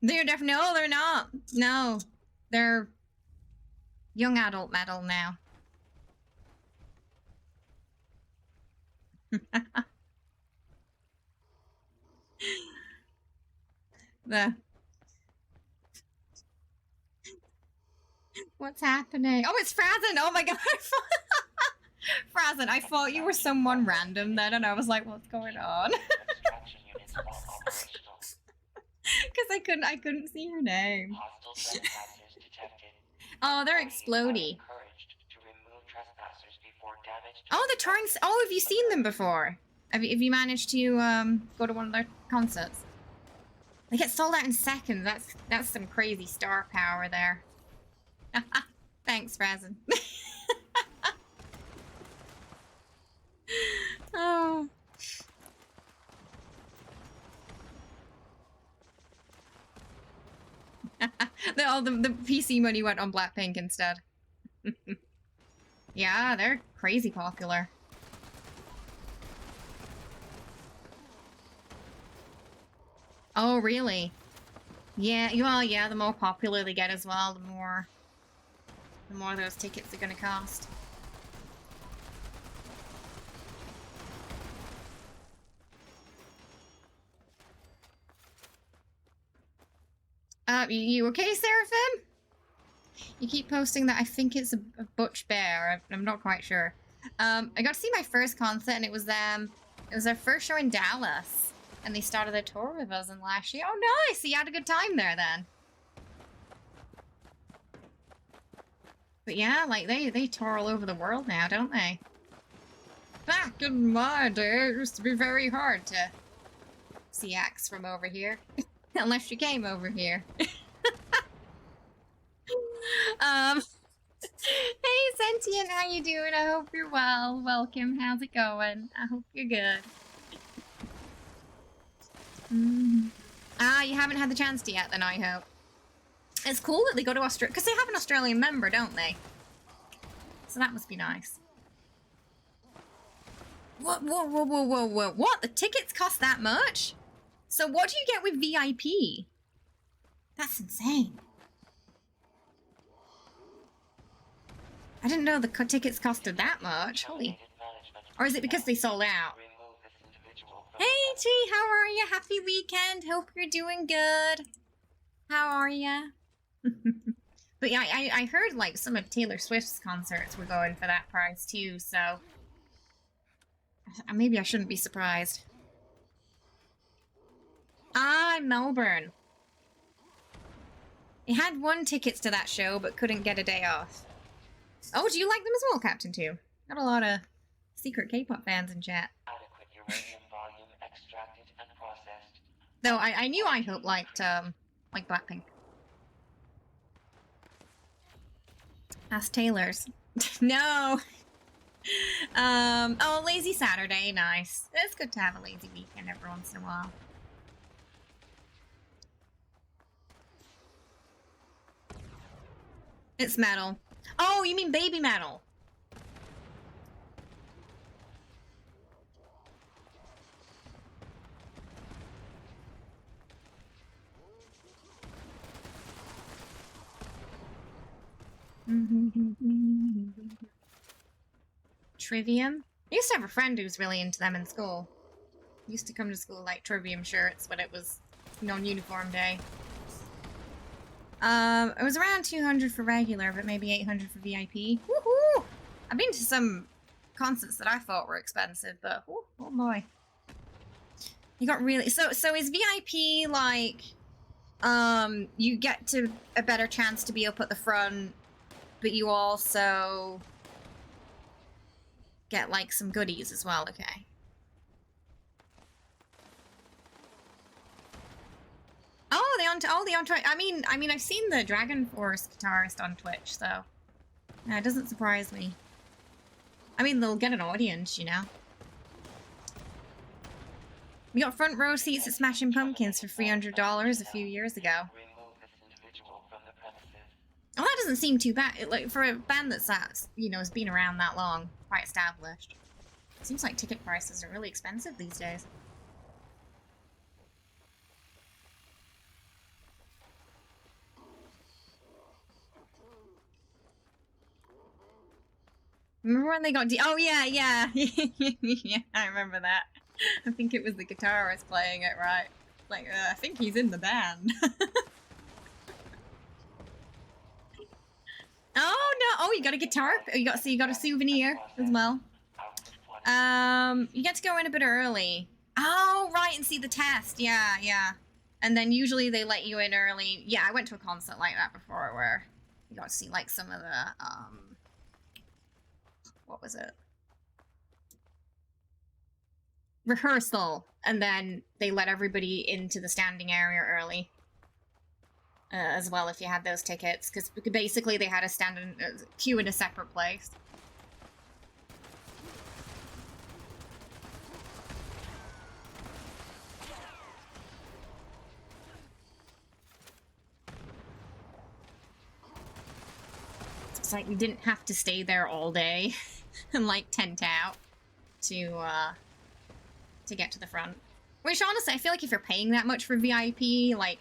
A: They're no, they're not. No. They're young adult metal now. What's happening? Oh, it's Frazen! Oh my god! Frazen, I thought you were someone random then, and I was like, what's going on? Because I couldn't see your name. Oh, they're explodey. Oh, the Torrings. Oh, have you seen them before? Have you managed to go to one of their concerts? They get sold out in seconds. That's some crazy star power there. Thanks, Frazen. Oh. the PC money went on Blackpink instead. Yeah, they're crazy popular. Oh, really? Yeah, well, yeah, the more popular they get as well, the more those tickets are gonna cost. You okay, Seraphim? You keep posting that I think it's a Butch Bear. I'm not quite sure. I got to see my first concert, and it was their first show in Dallas, and they started their tour with us in last year. Oh, nice! So you had a good time there then. But yeah, like they tour all over the world now, don't they? Back in my day, it used to be very hard to see acts from over here. Unless you came over here. Hey Sentient, how you doing? I hope you're well. Welcome, how's it going? I hope you're good. Ah, you haven't had the chance to yet then, I hope. It's cool that they go to Australia, because they have an Australian member, don't they? So that must be nice. What? What? The tickets cost that much? So what do you get with VIP? That's insane. I didn't know the tickets costed that much. Holy. Or is it because they sold out? Hey T, how are you? Happy weekend. Hope you're doing good. How are ya? But yeah, I heard like some of Taylor Swift's concerts were going for that price too, so maybe I shouldn't be surprised. Ah, Melbourne. I had won tickets to that show, but couldn't get a day off. Oh, do you like them as well, Captain 2? Got a lot of secret K-pop fans in chat. Though I knew I Hope liked Blackpink. Ask Taylor's. No. Oh, lazy Saturday, nice. It's good to have a lazy weekend every once in a while. It's metal. Oh, you mean baby metal? Trivium? I used to have a friend who was really into them in school. Used to come to school like Trivium shirts when it was non-uniform day. It was around 200 for regular, but maybe 800 for VIP. Woohoo! I've been to some concerts that I thought were expensive, but oh boy. You got really... So is VIP like, you get to a better chance to be up at the front, but you also get like some goodies as well, okay? Oh, they on Twitch. I mean, I've seen the Dragon Force guitarist on Twitch, so yeah, it doesn't surprise me. I mean, they'll get an audience, you know. We got front row seats at Smashing Pumpkins for $300 a few years ago. Well, that doesn't seem too bad. Like for a band that's has been around that long, quite established. It seems like ticket prices are really expensive these days. Remember when they got oh yeah, yeah. Yeah, I remember that. I think it was the guitarist playing it, right? Like, I think he's in the band. Oh no! Oh, you got a guitar. You got a souvenir as well. You get to go in a bit early. Oh, right, and see the test. Yeah, yeah. And then usually they let you in early. Yeah, I went to a concert like that before where you got to see like some of the what was it? Rehearsal, and then they let everybody into the standing area early. As well, if you had those tickets, because basically they had a stand in queue in a separate place. It's like we didn't have to stay there all day and like tent out to get to the front. Which honestly, I feel like if you're paying that much for VIP, like,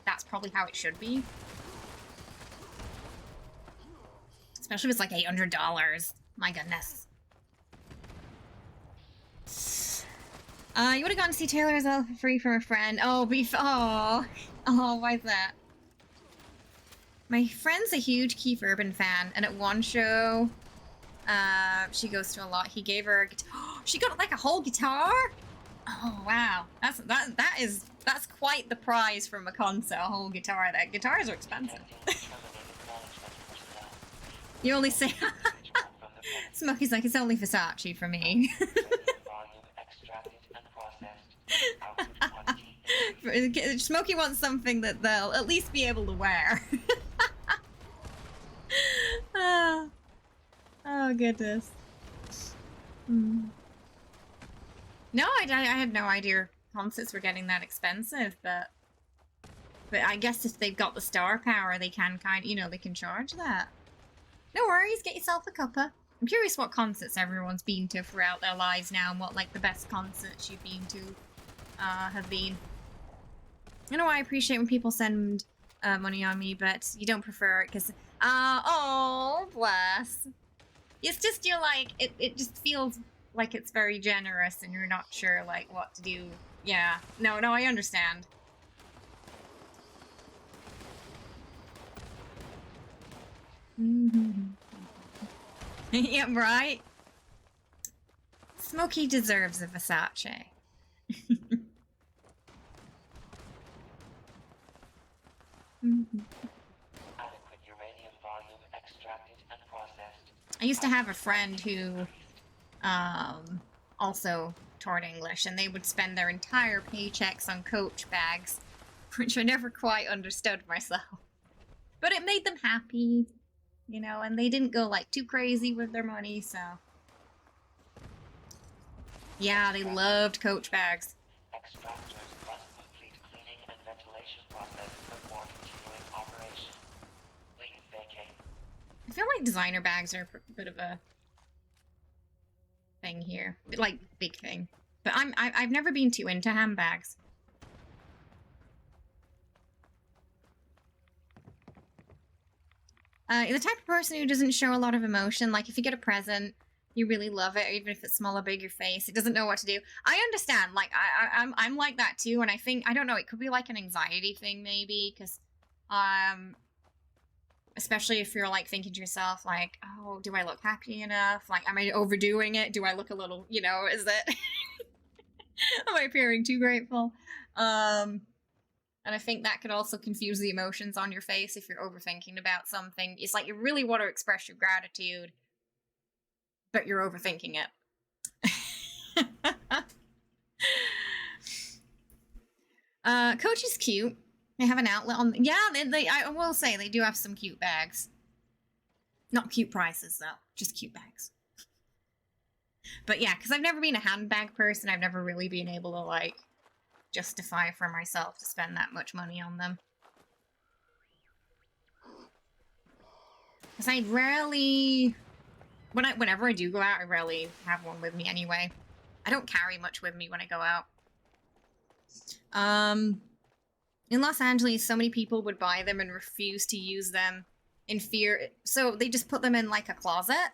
A: that's probably how it should be. Especially if it's like $800. My goodness. You would have gone to see Taylor as well for free from a friend. Oh, oh, why's that? My friend's a huge Keith Urban fan, and at one show, she goes to a lot. He gave her a guitar. She got like a whole guitar. Oh wow, that's quite the prize from a concert. A whole guitar. That guitars are expensive. You only say. Smokey's like, it's only Versace for me. Smokey wants something that they'll at least be able to wear. Oh goodness. No, I had no idea concerts were getting that expensive, but I guess if they've got the star power, they can they can charge that. No worries, get yourself a cuppa. I'm curious what concerts everyone's been to throughout their lives now, and what like the best concerts you've been to have been. I know I appreciate when people send money on me, but you don't prefer it because oh bless. It's just you're like it just feels like it's very generous and you're not sure like what to do. Yeah. No, I understand. Yeah, right? Smokey deserves a Versace. I used to have a friend who also taught English, and they would spend their entire paychecks on Coach bags, which I never quite understood myself. But it made them happy, and they didn't go like too crazy with their money, so. Yeah, they loved Coach bags.
B: Extractors must complete cleaning and ventilation process before continuing operation. Please vacate.
A: I feel like designer bags are a bit of a thing here, like big thing. But I've never been too into handbags. You're the type of person who doesn't show a lot of emotion. Like if you get a present, you really love it, even if it's small or big. Your face, it doesn't know what to do. I understand. Like I'm like that too, and I think I don't know. It could be like an anxiety thing, maybe, because especially if you're like thinking to yourself like, oh, do I look happy enough? Like, am I overdoing it? Do I look a little, is it? Am I appearing too grateful? And I think that could also confuse the emotions on your face if you're overthinking about something. It's like you really want to express your gratitude, but you're overthinking it. Coach is cute. They have an outlet on. Yeah, I will say they do have some cute bags. Not cute prices though, just cute bags. But yeah, because I've never been a handbag person. I've never really been able to like justify for myself to spend that much money on them. Because I rarely... Whenever I do go out, I rarely have one with me anyway. I don't carry much with me when I go out. In Los Angeles, so many people would buy them and refuse to use them in fear. So they just put them in like a closet.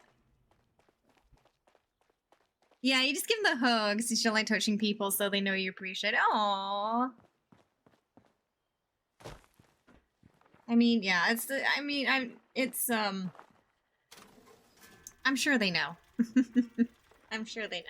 A: Yeah, you just give them the hugs. You should like touching people so they know you appreciate it. Aww. I mean, yeah, I'm sure they know. I'm sure they know.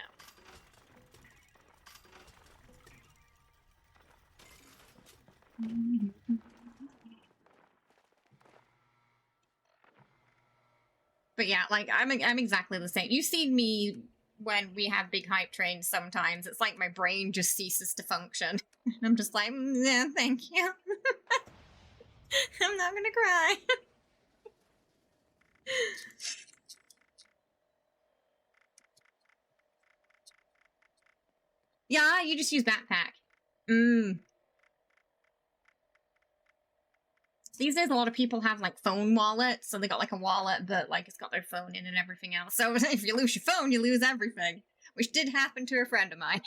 A: But yeah, like, I'm exactly the same. You see me when we have big hype trains sometimes. It's like my brain just ceases to function. I'm just like, yeah, thank you. I'm not gonna cry. Yeah, you just use backpack. These days, a lot of people have, like, phone wallets, so they got, like, a wallet, but, like, it's got their phone in and everything else. So if you lose your phone, you lose everything. Which did happen to a friend of mine.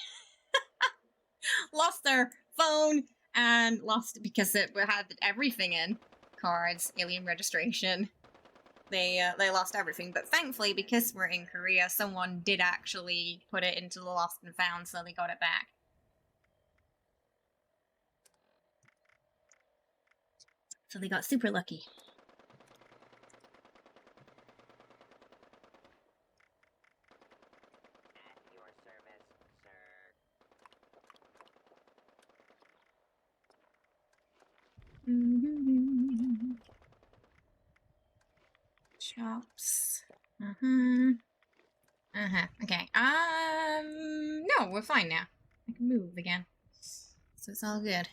A: Lost their phone, and lost it because it had everything in. Cards, alien registration. They lost everything, but thankfully, because we're in Korea, someone did actually put it into the lost and found, so they got it back. So they got super lucky.
B: At your service, sir.
A: Shops. Okay. No, we're fine now. I can move again. So it's all good.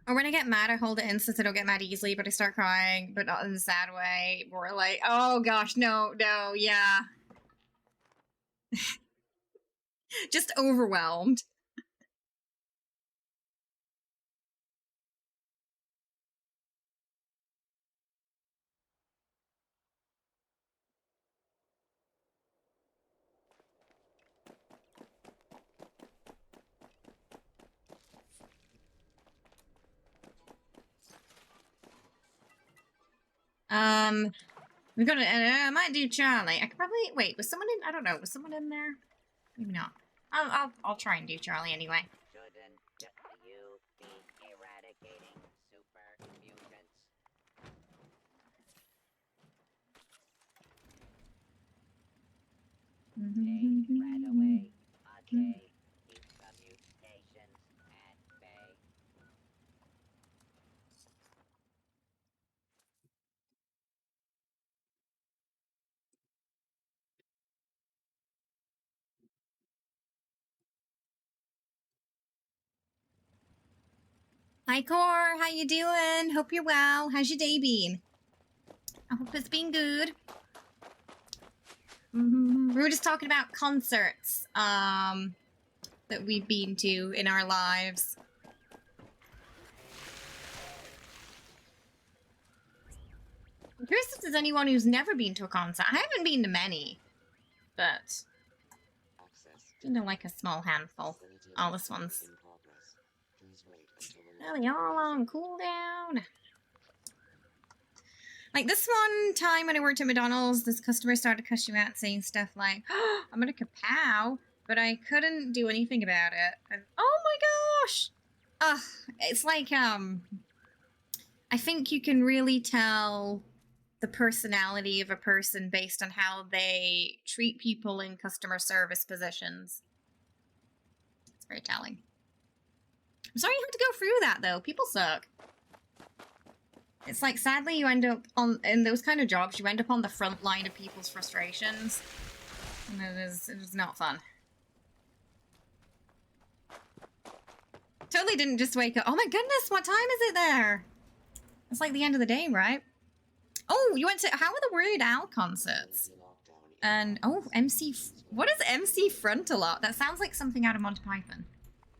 A: Or when I get mad, I hold it in since I don't get mad easily, but I start crying, but not in a sad way. More like, oh gosh, no, yeah. Just overwhelmed. We're gonna, I might do Charlie. I could probably, wait, was someone in, I don't know, was someone in there? Maybe not. I'll try and do Charlie anyway.
B: Shouldn't you be eradicating super mutants? Take right away. Okay. Keep the mutations at bay.
A: Hi, Core. How you doing? Hope you're well. How's your day been? I hope it's been good. We were just talking about concerts, that we've been to in our lives. I'm curious if there's anyone who's never been to a concert. I haven't been to many, but been to like a small handful. Oh, this one's... Are they all on cooldown? Like, this one time when I worked at McDonald's, this customer started cussing me out saying stuff like, oh, I'm gonna kapow, but I couldn't do anything about it. And, oh my gosh! Ugh, it's like, I think you can really tell the personality of a person based on how they treat people in customer service positions. It's very telling. I'm sorry you had to go through that, though. People suck. It's like, sadly, you end up in those kind of jobs, you end up on the front line of people's frustrations. And it is not fun. Totally didn't just wake up. Oh my goodness, what time is it there? It's like the end of the day, right? Oh, you went to, how are the Weird Al concerts? And oh, what is MC Frontal Art? That sounds like something out of Monty Python.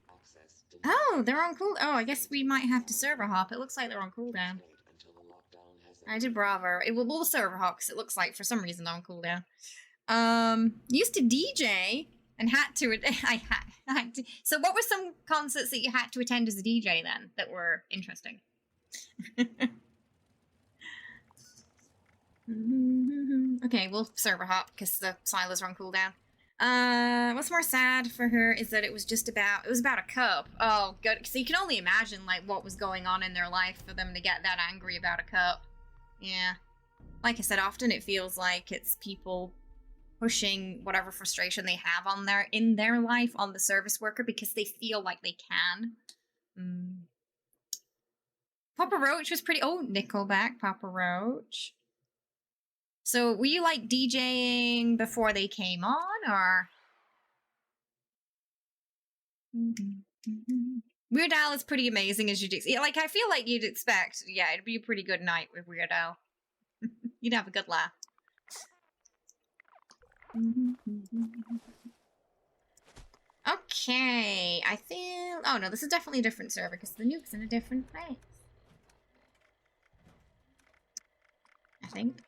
E: Access denied.
A: Oh, they're on cool. Oh, I guess we might have to server hop. It looks like they're on cooldown.
E: Wait until the lockdown has
A: I
E: ended.
A: did Bravo. It will server hop because it looks like for some reason they're on cooldown. Used to DJ and had to. I had to. So, what were some concerts that you had to attend as a DJ then that were interesting? Okay, we'll server hop because the silos are on cooldown. What's more sad for her is that it was about a cup. Oh, good. So you can only imagine like what was going on in their life for them to get that angry about a cup. Yeah. Like I said, often it feels like it's people pushing whatever frustration they have in their life on the service worker because they feel like they can. Papa Roach was pretty. Oh, Nickelback, Papa Roach. So, were you like DJing before they came on, or? Weird Al is pretty amazing as you'd expect. Like, I feel like you'd expect, yeah, it'd be a pretty good night with Weird Al. You'd have a good laugh. Okay, I feel. Oh no, this is definitely a different server because the nuke's in a different place. I think.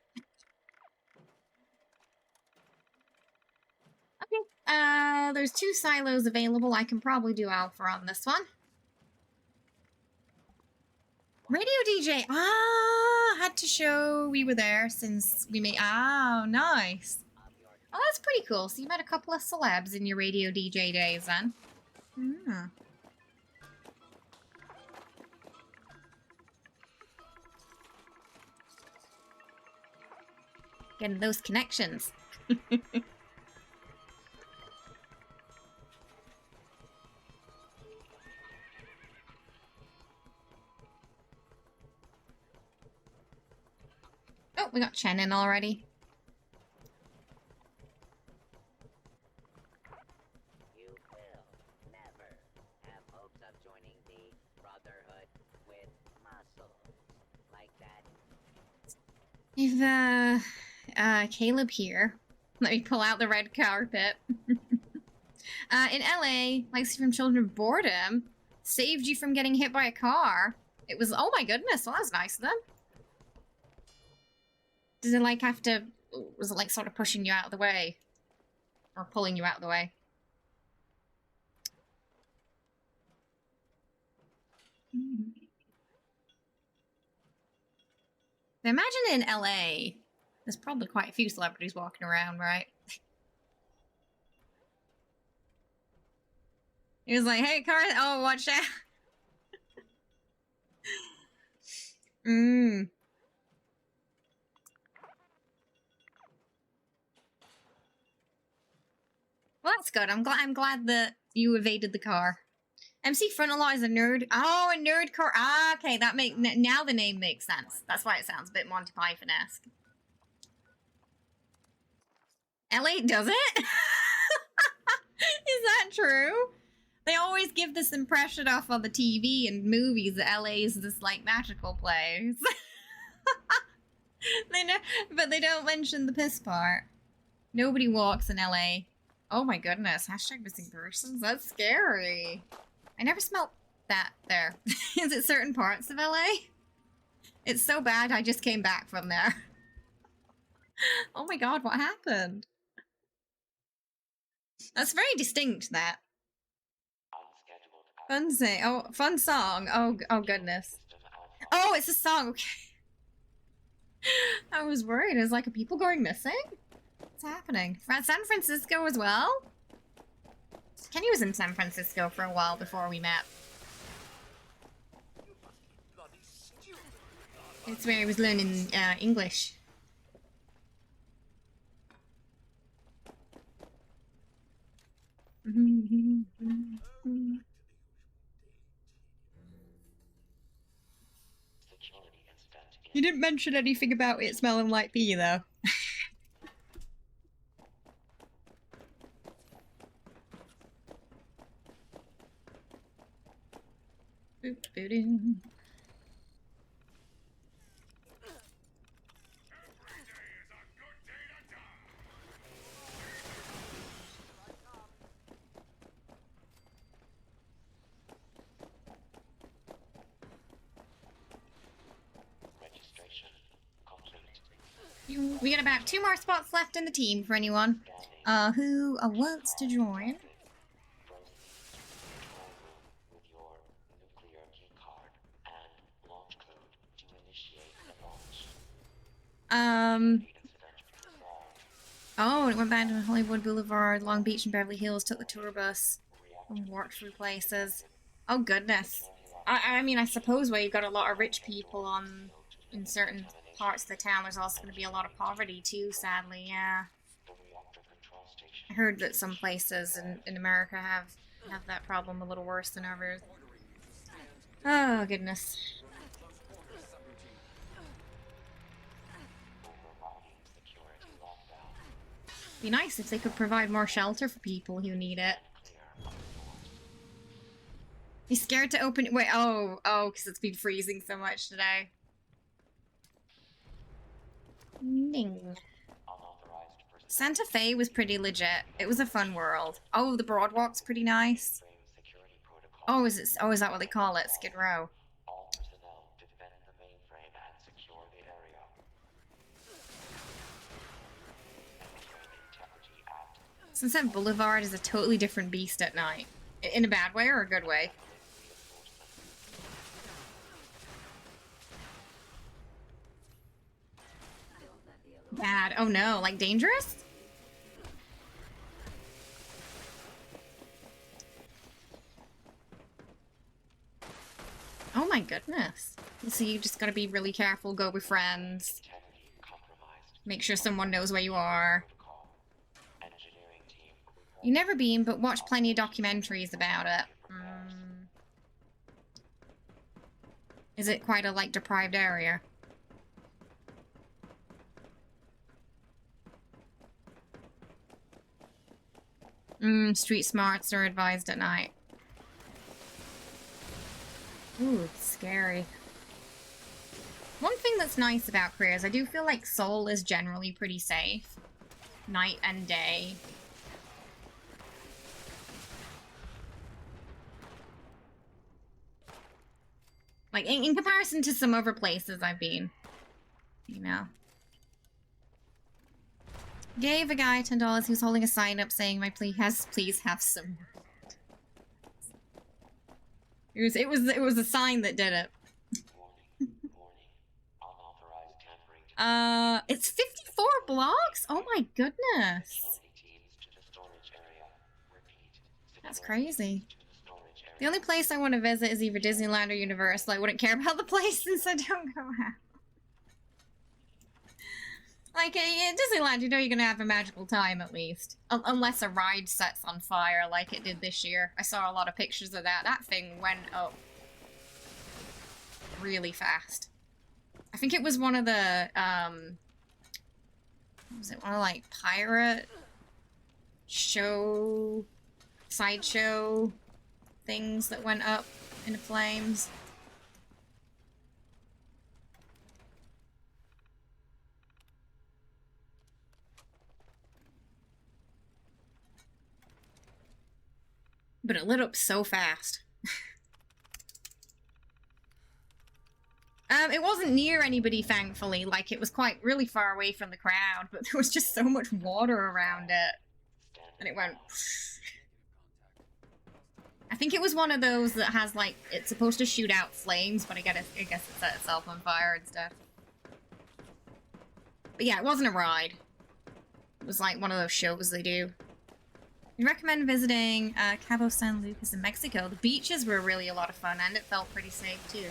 A: Okay, there's 2 silos available. I can probably do Alpha on this one. Radio DJ. Ah, had to show we were there since we made. Oh, nice. Oh, that's pretty cool. So you met a couple of celebs in your radio DJ days then. Hmm. Getting those connections. Oh, we got Chen in already.
B: You will never have hopes of joining the Brotherhood with muscles like that.
A: If, Caleb here. Let me pull out the red carpet. In LA, likes you from Children of Boredom, saved you from getting hit by a car. It was, oh my goodness, well, that was nice of them. Does it like have to, was it like sort of pushing you out of the way? Or pulling you out of the way? I imagine in LA, there's probably quite a few celebrities walking around, right? He was like, hey, car, oh, watch out. Well, that's good. I'm glad that you evaded the car. MC Frontalaw is a nerd. Oh, a nerd car. Ah, okay. Now the name makes sense. That's why it sounds a bit Monty Python-esque. LA does it? Is that true? They always give this impression off on the TV and movies that LA is this like magical place. They know, but they don't mention the piss part. Nobody walks in LA. Oh my goodness, hashtag missing persons? That's scary. I never smelled that there. Is it certain parts of LA? It's so bad I just came back from there. Oh my god, what happened? That's very distinct, that. Fun say, oh, fun song. Oh goodness. Oh, it's a song, okay. I was worried, is like, are people going missing? What's happening? San Francisco as well? Kenny was in San Francisco for a while before we met. It's where he was learning English. You didn't mention anything about it smelling like pee, though. We got about 2 more spots left in the team for anyone who wants to join.
E: With your nuclear key card and launch code to initiate the launch.
A: Oh, it went back to Hollywood Boulevard, Long Beach, and Beverly Hills, took the tour bus, and walked through places. Oh, goodness. I mean, I suppose where you've got a lot of rich people in certain parts of the town, there's also going to be a lot of poverty, too, sadly, yeah. I heard that some places in America have that problem a little worse than others. Oh, goodness. Be nice if they could provide more shelter for people who need it. You scared to open it? Wait, oh, because it's been freezing so much today. Ning. Santa Fe was pretty legit. It was a fun world. Oh, the Broadwalk's pretty nice. Oh, is that what they call it? Skid Row.
E: All personnel to defend the mainframe and secure the area.
A: Sunset Boulevard is a totally different beast at night. In a bad way or a good way? Bad. Oh no, like dangerous? Oh my goodness. So you just gotta be really careful, go with friends. Make sure someone knows where you are. You've never been, but watched plenty of documentaries about it. Is it quite a, like, deprived area? Street smarts are advised at night. Ooh, it's scary. One thing that's nice about Korea is I do feel like Seoul is generally pretty safe. Night and day. Like, in comparison to some other places I've been. You know. Gave a guy $10 who's holding a sign up saying, please have some. It was a sign that did it. It's 54 blocks? Oh my goodness. That's crazy. The only place I want to visit is either Disneyland or Universal. I wouldn't care about the place since I don't go out. Like, at Disneyland, you know you're gonna have a magical time, at least. Unless a ride sets on fire like it did this year. I saw a lot of pictures of that. That thing went up really fast. I think it was one of the, was it one of, like, pirate show, sideshow things that went up in flames? But it lit up so fast. It wasn't near anybody, thankfully. Like, it was really far away from the crowd, but there was just so much water around it. And it went... I think it was one of those that has, like, it's supposed to shoot out flames, but I guess it set itself on fire and stuff. But yeah, it wasn't a ride. It was like one of those shows they do. We recommend visiting Cabo San Lucas in Mexico. The beaches were really a lot of fun, and it felt pretty safe, too.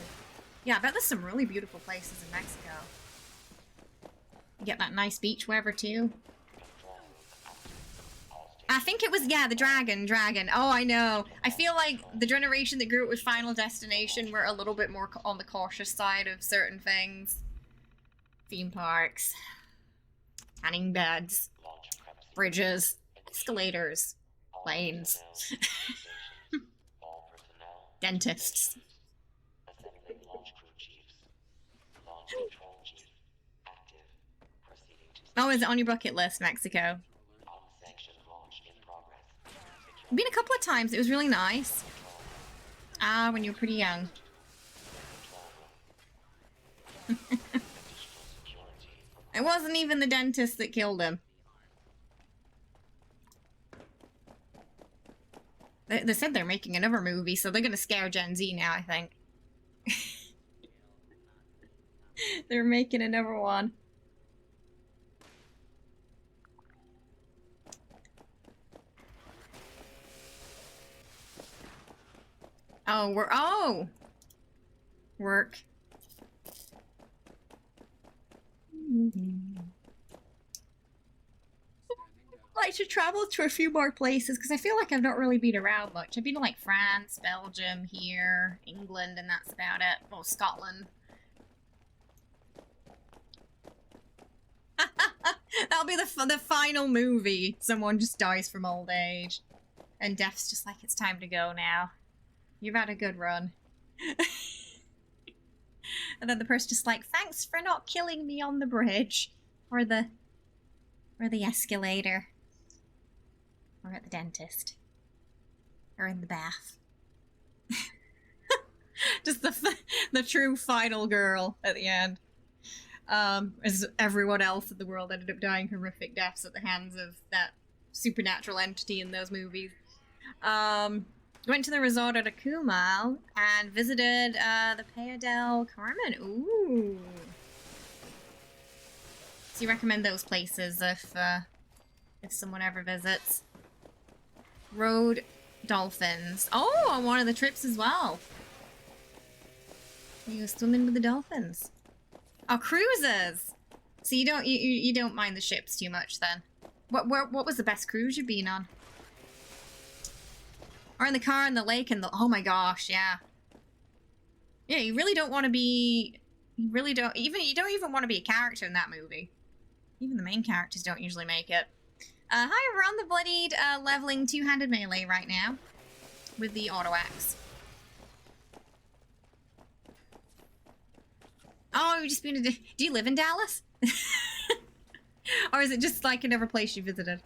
A: Yeah, I bet there's some really beautiful places in Mexico. You get that nice beach weather, too. I think it was, yeah, the Dragon. Oh, I know. I feel like the generation that grew up with Final Destination were a little bit more on the cautious side of certain things. Theme parks. Tanning beds. Bridges. Escalators. Planes. Dentists. Oh, is it on your bucket list, Mexico? I've been a couple of times. It was really nice. Ah, when you were pretty young. It wasn't even the dentist that killed him. They said they're making another movie, so they're gonna scare Gen Z now, I think. They're making another one. Oh, work. I'd like to travel to a few more places because I feel like I've not really been around much. I've been to like France, Belgium, here, England, and that's about it. Well, Scotland. That'll be the final movie. Someone just dies from old age. And Death's just like, it's time to go now. You've had a good run. And then the person's just like, thanks for not killing me on the bridge. Or the escalator. Or at the dentist. Or in the bath. Just the true final girl at the end. As everyone else in the world ended up dying horrific deaths at the hands of that supernatural entity in those movies. Went to the resort at Akumal and visited the Playa del Carmen. Ooh. So you recommend those places if someone ever visits. Rode dolphins. Oh, on one of the trips as well. You go swimming with the dolphins. Oh, cruises. So you don't mind the ships too much then. What was the best cruise you've been on? Or in the car in the lake and the oh my gosh, yeah. Yeah, you really don't want to be you don't even want to be a character in that movie. Even the main characters don't usually make it. Hi, we're on the bloodied leveling two-handed melee right now with the auto axe. Oh, you've just been to... Do you live in Dallas? Or is it just like another place you visited?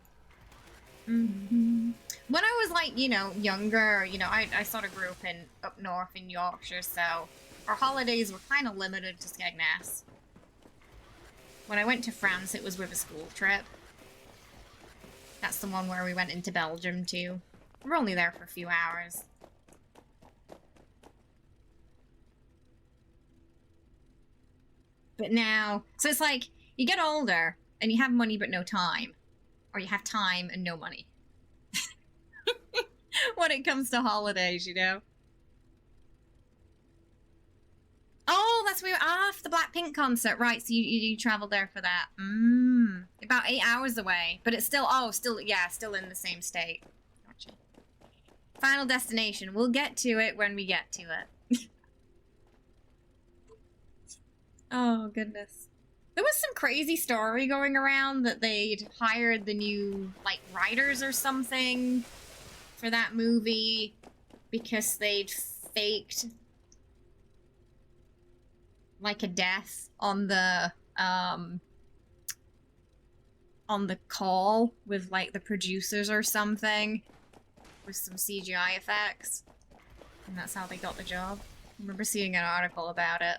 A: Mm-hmm. When I was like, younger, I sort of grew up up north in Yorkshire, so our holidays were kind of limited to Skegness. When I went to France, it was with a school trip. That's the one where we went into Belgium too. We were only there for a few hours. But now, so it's like, you get older, and you have money but no time. Or you have time and no money. When it comes to holidays, Oh, that's where off the Blackpink concert, right? So you traveled there for that. About 8 hours away, but it's still still in the same state. Gotcha. Final destination. We'll get to it when we get to it. Oh goodness. There was some crazy story going around that they'd hired the new writers or something for that movie because they'd faked a death on the call with the producers or something with some CGI effects, and that's how they got the job. I remember seeing an article about it.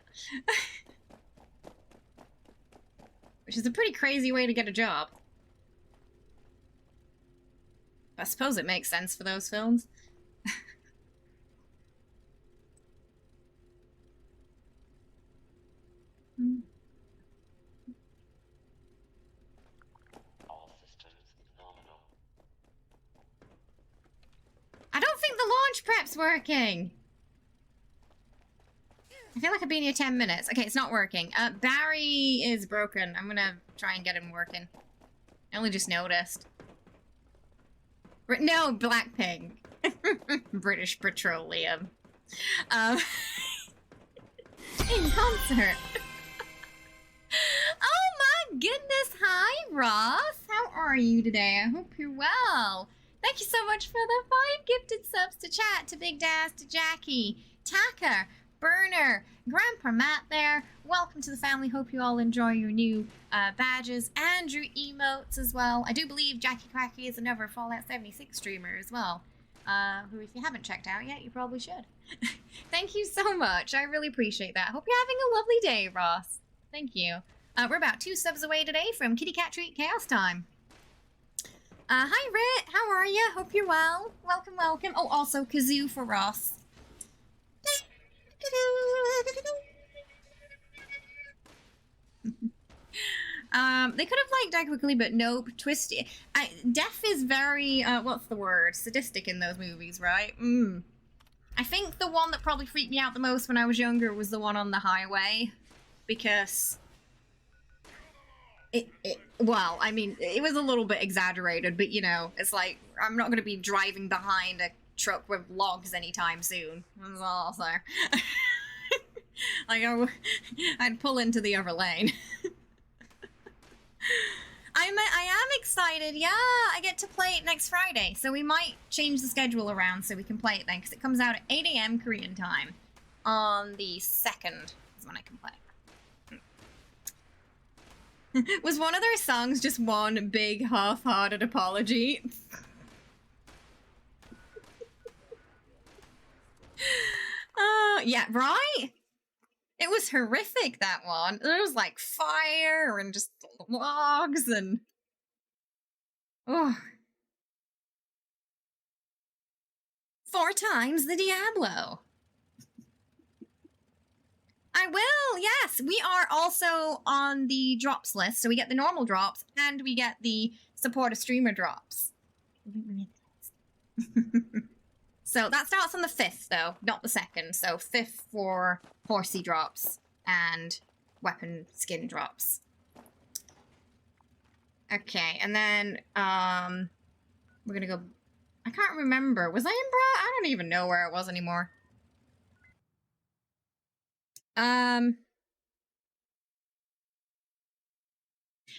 A: Which is a pretty crazy way to get a job. I suppose it makes sense for those films.
E: All systems nominal.
A: I don't think the launch prep's working. I feel like I've been here 10 minutes. Okay, it's not working. Barry is broken. I'm gonna try and get him working. I only just noticed. No, Blackpink. British Petroleum. In concert. Oh my goodness. Hi, Ross. How are you today? I hope you're well. Thank you so much for the 5 gifted subs to chat, to Big Daz, to Jackie, Taka, Burner, Grandpa Matt there. Welcome to the family. Hope you all enjoy your new badges and your emotes as well. I do believe Jackie Quacky is another Fallout 76 streamer as well. Who, if you haven't checked out yet, you probably should. Thank you so much. I really appreciate that. Hope you're having a lovely day, Ross. Thank you. We're about 2 subs away today from Kitty Cat Treat Chaos Time. Hi Rit, how are you? Hope you're well. Welcome, welcome. Oh, also kazoo for Ross. They could have like died quickly, but nope. Twisty. Death is very, what's the word? Sadistic in those movies, right? I think the one that probably freaked me out the most when I was younger was the one on the highway. Because well, I mean, it was a little bit exaggerated, but you know, it's like, I'm not going to be driving behind a truck with logs anytime soon. That's all I'll say. Like, I'd pull into the other lane. I am excited, yeah, I get to play it next Friday, so we might change the schedule around so we can play it then, because it comes out at 8 AM Korean time on the 2nd is when I can play. Was one of their songs just one big half-hearted apology? Yeah, right? It was horrific, that one. There was like fire and just logs and... Oh. 4 times the Diablo. I will, yes. We are also on the drops list. So we get the normal drops and we get the support a streamer drops. So that starts on the 5th though, not the 2nd. So 5th for horsey drops and weapon skin drops. Okay, and then we're gonna go... I can't remember. Was I in Bra? I don't even know where it was anymore.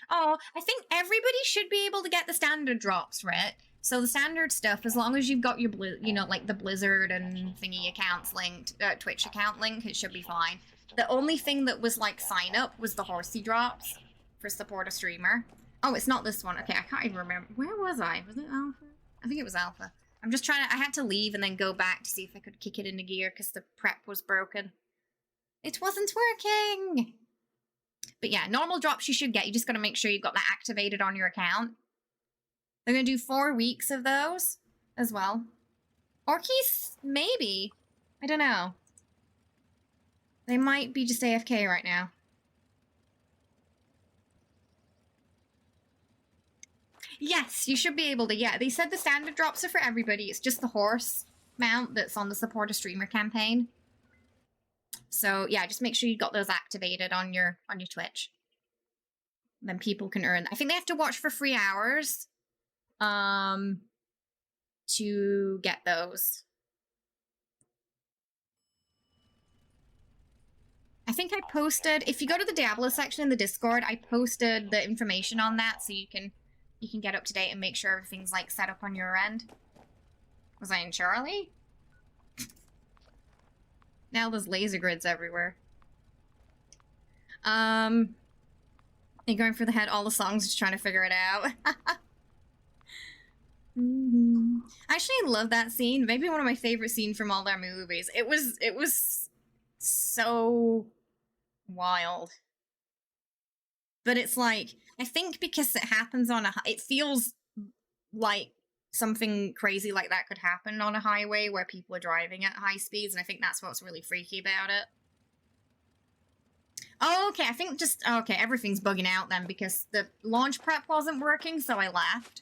A: Oh, I think everybody should be able to get the standard drops, right? So the standard stuff, as long as you've got your, you know, like the Blizzard and thingy accounts linked, Twitch account link, it should be fine. The only thing that was like sign up was the horsey drops for support a streamer. Oh, it's not this one. Okay, I can't even remember. Where was I? Was it Alpha? I think it was Alpha. I'm just trying to, I had to leave and then go back to see if I could kick it into gear because the prep was broken. It wasn't working! But yeah, normal drops you should get. You just gotta make sure you've got that activated on your account. They're gonna do 4 weeks of those as well. Orkies, maybe. I don't know. They might be just AFK right now. Yes, you should be able to. Yeah, they said the standard drops are for everybody. It's just the horse mount that's on the support a streamer campaign. So yeah, just make sure you got those activated on your Twitch. Then people can earn. I think they have to watch for 3 hours to get those. I think I posted, if you go to the Diablo section in the Discord, I posted the information on that so you can get up to date and make sure everything's like set up on your end. Was I in Charlie? Now there's laser grids everywhere. You're going for the head, all the songs, just trying to figure it out. Actually, I love that scene. Maybe one of my favorite scenes from all their movies. It was so wild. But it's like, I think because it happens on it feels like something crazy like that could happen on a highway where people are driving at high speeds, and I think that's what's really freaky about it. Oh, okay, I think just... Okay, everything's bugging out then because the launch prep wasn't working, so I left.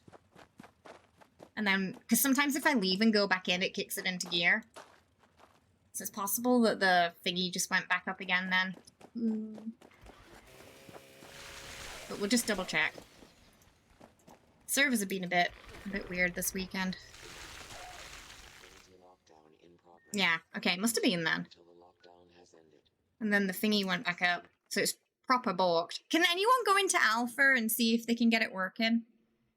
A: And then... Because sometimes if I leave and go back in, it kicks it into gear. So it's possible that the thingy just went back up again then. But we'll just double check. Servers have been a bit weird this weekend. Yeah, okay, must have been then. And then the thingy went back up, so it's proper balked. Can anyone go into Alpha and see if they can get it working?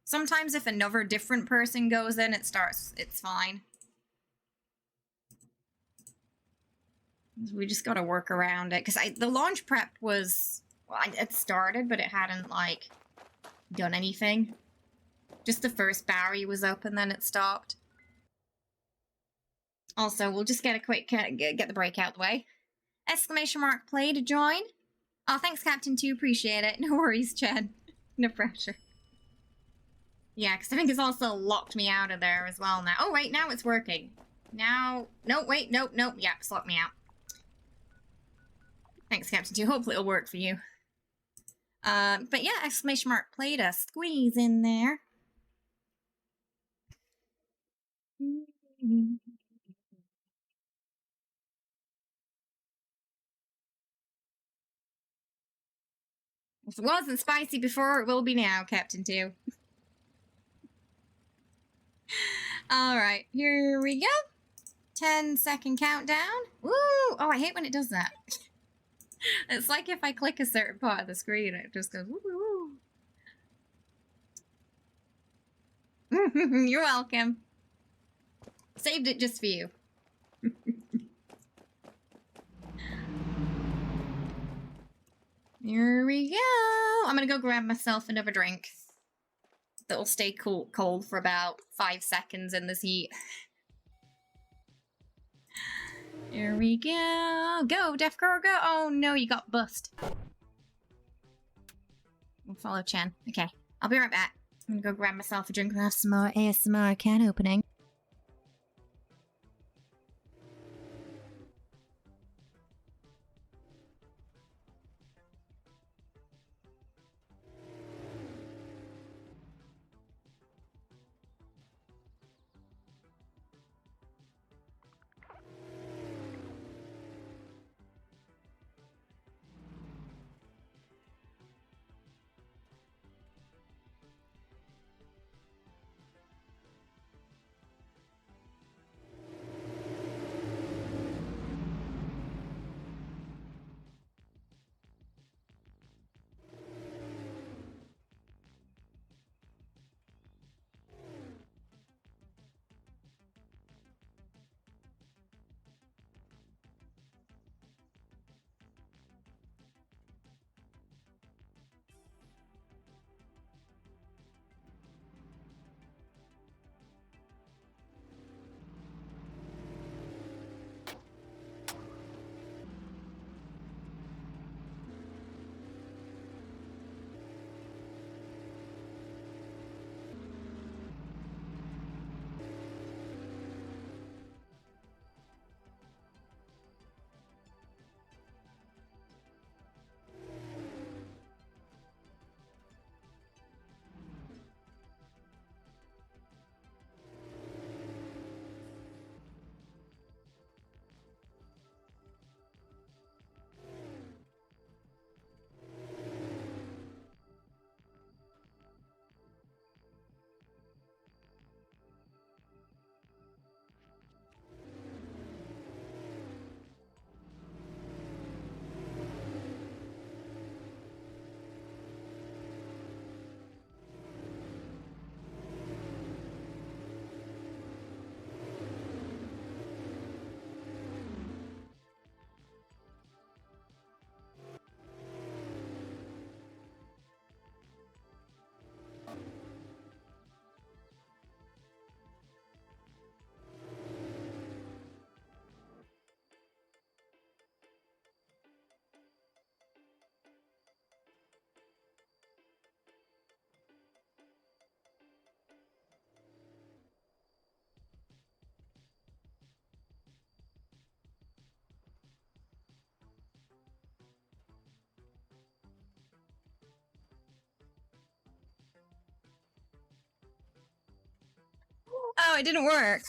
A: Sometimes if another different person goes in, it's fine. We just gotta work around it, because the launch prep was... Well, it started, but it hadn't, like, done anything. Just the first barrier was up and then it stopped. Also, we'll just get a quick... get the break out the way. Exclamation mark play to join. Oh, thanks, Captain 2. Appreciate it. No worries, Chad. No pressure. Yeah, because I think it's also locked me out of there as well now. Oh, wait, now it's working. Now... No, wait, nope. Yeah, it's locked me out. Thanks, Captain 2. Hopefully it'll work for you. But yeah, exclamation mark played a squeeze in there. If it wasn't spicy before, it will be now, Captain 2. Alright, here we go. 10-second countdown. Woo! Oh, I hate when it does that. It's like if I click a certain part of the screen, it just goes woo. You're welcome. Saved it just for you. Here we go. I'm gonna go grab myself another drink that'll stay cold for about 5 seconds in this heat. Here we go. Go, Deaf Girl, go. Oh no, you got bust. We'll follow Chen. Okay, I'll be right back. I'm gonna go grab myself a drink and have some more ASMR can opening. Oh, it didn't work.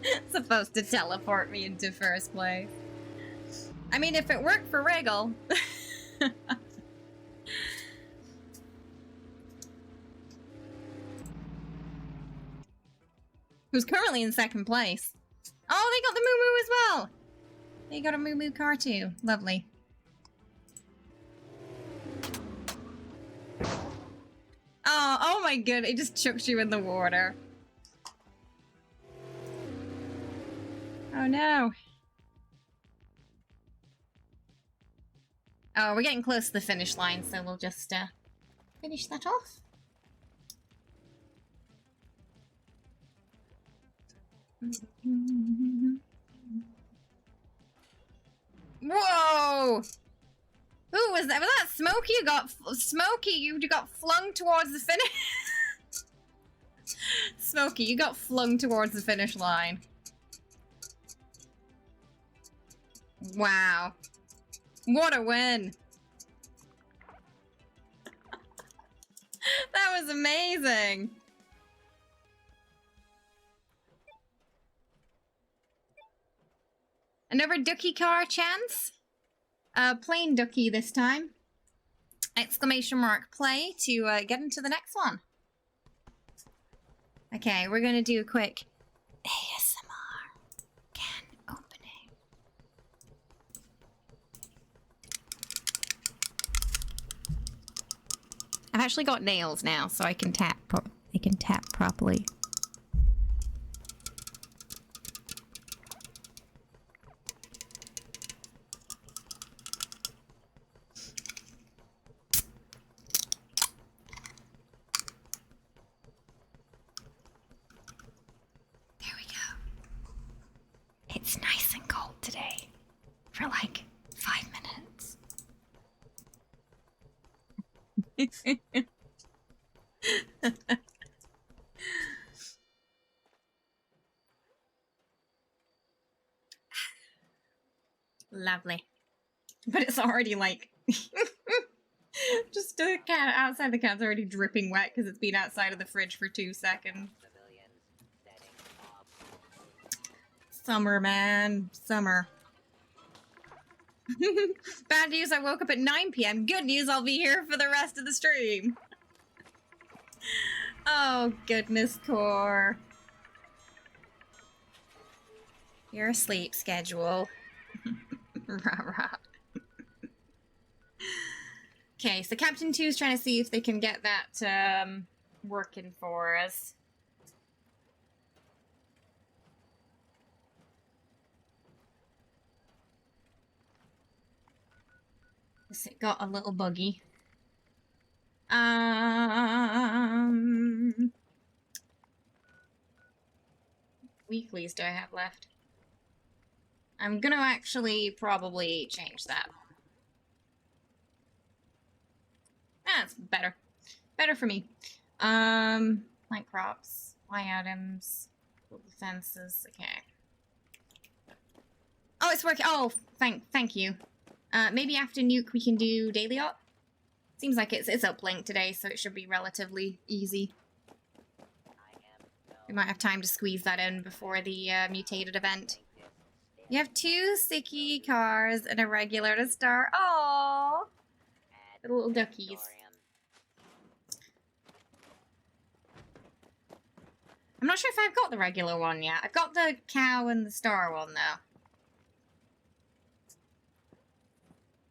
A: It's supposed to teleport me into first place. I mean, if it worked for Wriggle. Who's currently in second place. Oh, they got the Moo Moo as well. They got a Moo Moo car too. Lovely. Oh my god, it just chucks you in the water. Oh no. Oh, we're getting close to the finish line, so we'll just finish that off. Whoa! Ooh, was that Smokey? You got flung towards the finish. Smokey, you got flung towards the finish line. Wow. What a win. That was amazing. Another ducky car chance? Plain ducky this time. Exclamation mark play to get into the next one. Okay, we're gonna do a quick ASMR can opening. I've actually got nails now, so I can tap properly. There we go. It's nice and cold today for like 5 minutes. Lovely. But it's already like just a cat outside the cat's already dripping wet because it's been outside of the fridge for 2 seconds.
B: Civilians setting off.
A: Summer, man. Summer. Bad news, I woke up at 9 p.m. Good news, I'll be here for the rest of the stream. Oh, goodness, Core. Your sleep schedule. Rah, rah. Okay, so Captain 2 is trying to see if they can get that working for us. It got a little buggy. Weeklies do I have left? I'm gonna actually probably change that. That's better. Better for me. Plant crops, Y items, defenses, okay. Oh, it's working. Oh, thank you. Maybe after nuke we can do daily op. Seems like it's uplink today, so it should be relatively easy. We might have time to squeeze that in before the mutated event. You have 2 sticky cars and a regular to start. Aww, the little duckies. I'm not sure if I've got the regular one yet. I've got the cow and the star one though.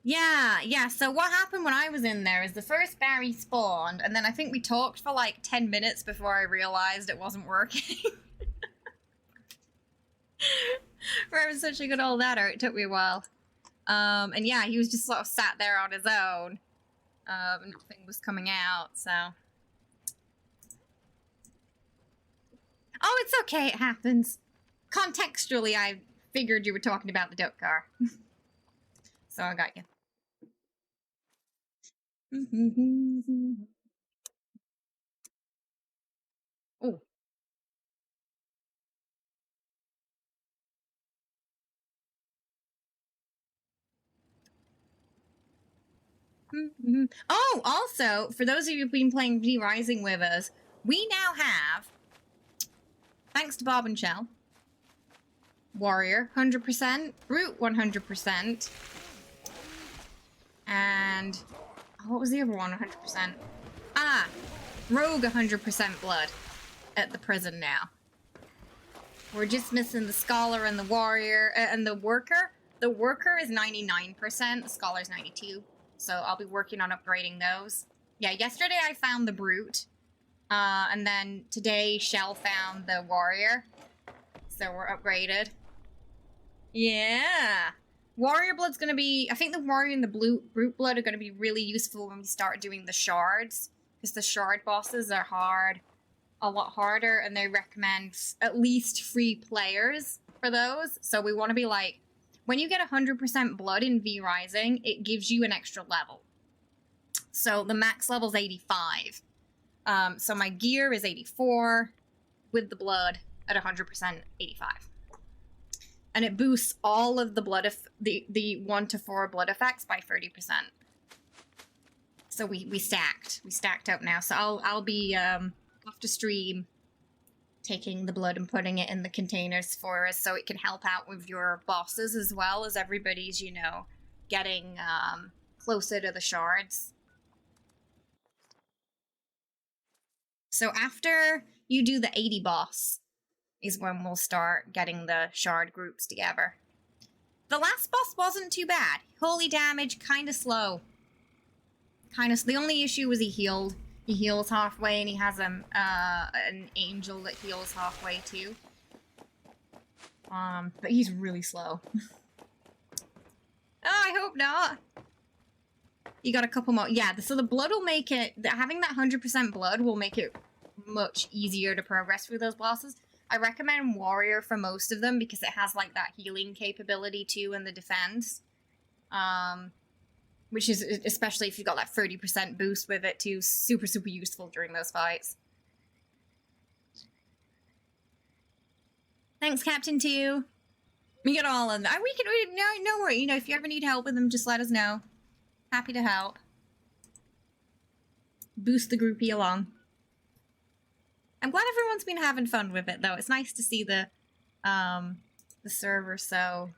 A: Yeah, so what happened when I was in there is the first Barry spawned, and then I think we talked for like 10 minutes before I realized it wasn't working. We're having such a good old adder, it took me a while. And yeah, he was just sort of sat there on his own. Nothing was coming out, so... Oh, it's okay, it happens. Contextually, I figured you were talking about the duck car. So I got you. Oh. Oh, also, for those of you who've been playing V-Rising with us, we now have, thanks to Bob and Shell, Warrior 100%, Brute 100%, and what was the other one 100%? Ah, Rogue 100% blood at the prison now. We're just missing the Scholar and the Warrior and the Worker. The Worker is 99%, the Scholar's 92%. So I'll be working on upgrading those. Yeah, yesterday I found the Brute. And then today Shell found the Warrior. So we're upgraded. Yeah. Warrior Blood's gonna be... I think the Warrior and the Brute Blood are gonna be really useful when we start doing the Shards. Because the Shard bosses are hard. A lot harder. And they recommend at least 3 players for those. So we want to be like... when you get 100% blood in V Rising, it gives you an extra level. So the max level's 85. So my gear is 84 with the blood at 100% 85. And it boosts all of the blood the 1 to 4 blood effects by 30%. So we stacked up now. So I'll be off to stream taking the blood and putting it in the containers for us so it can help out with your bosses as well as everybody's, you know, getting closer to the shards. So after you do the 80 boss is when we'll start getting the shard groups together. The last boss wasn't too bad. Holy damage, kind of slow. The only issue was he healed. He heals halfway, and he has an angel that heals halfway too. But he's really slow. Oh, I hope not. You got a couple more. Yeah, so the blood will make it... Having that 100% blood will make it much easier to progress through those bosses. I recommend Warrior for most of them because it has, like, that healing capability too in the defense. Which is, especially if you've got that 30% boost with it too, super, super useful during those fights. Thanks, Captain 2. We get all of them. No worry. You know, if you ever need help with them, just let us know. Happy to help. Boost the groupie along. I'm glad everyone's been having fun with it, though. It's nice to see the server so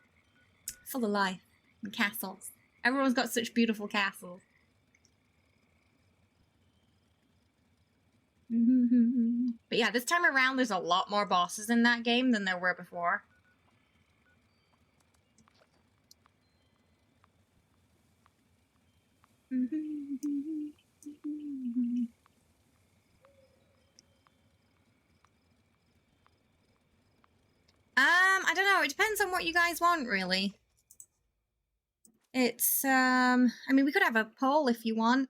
A: full of life and castles. Everyone's got such beautiful castles. But yeah, this time around there's a lot more bosses in that game than there were before. I don't know, it depends on what you guys want, really. It's, I mean, we could have a poll if you want.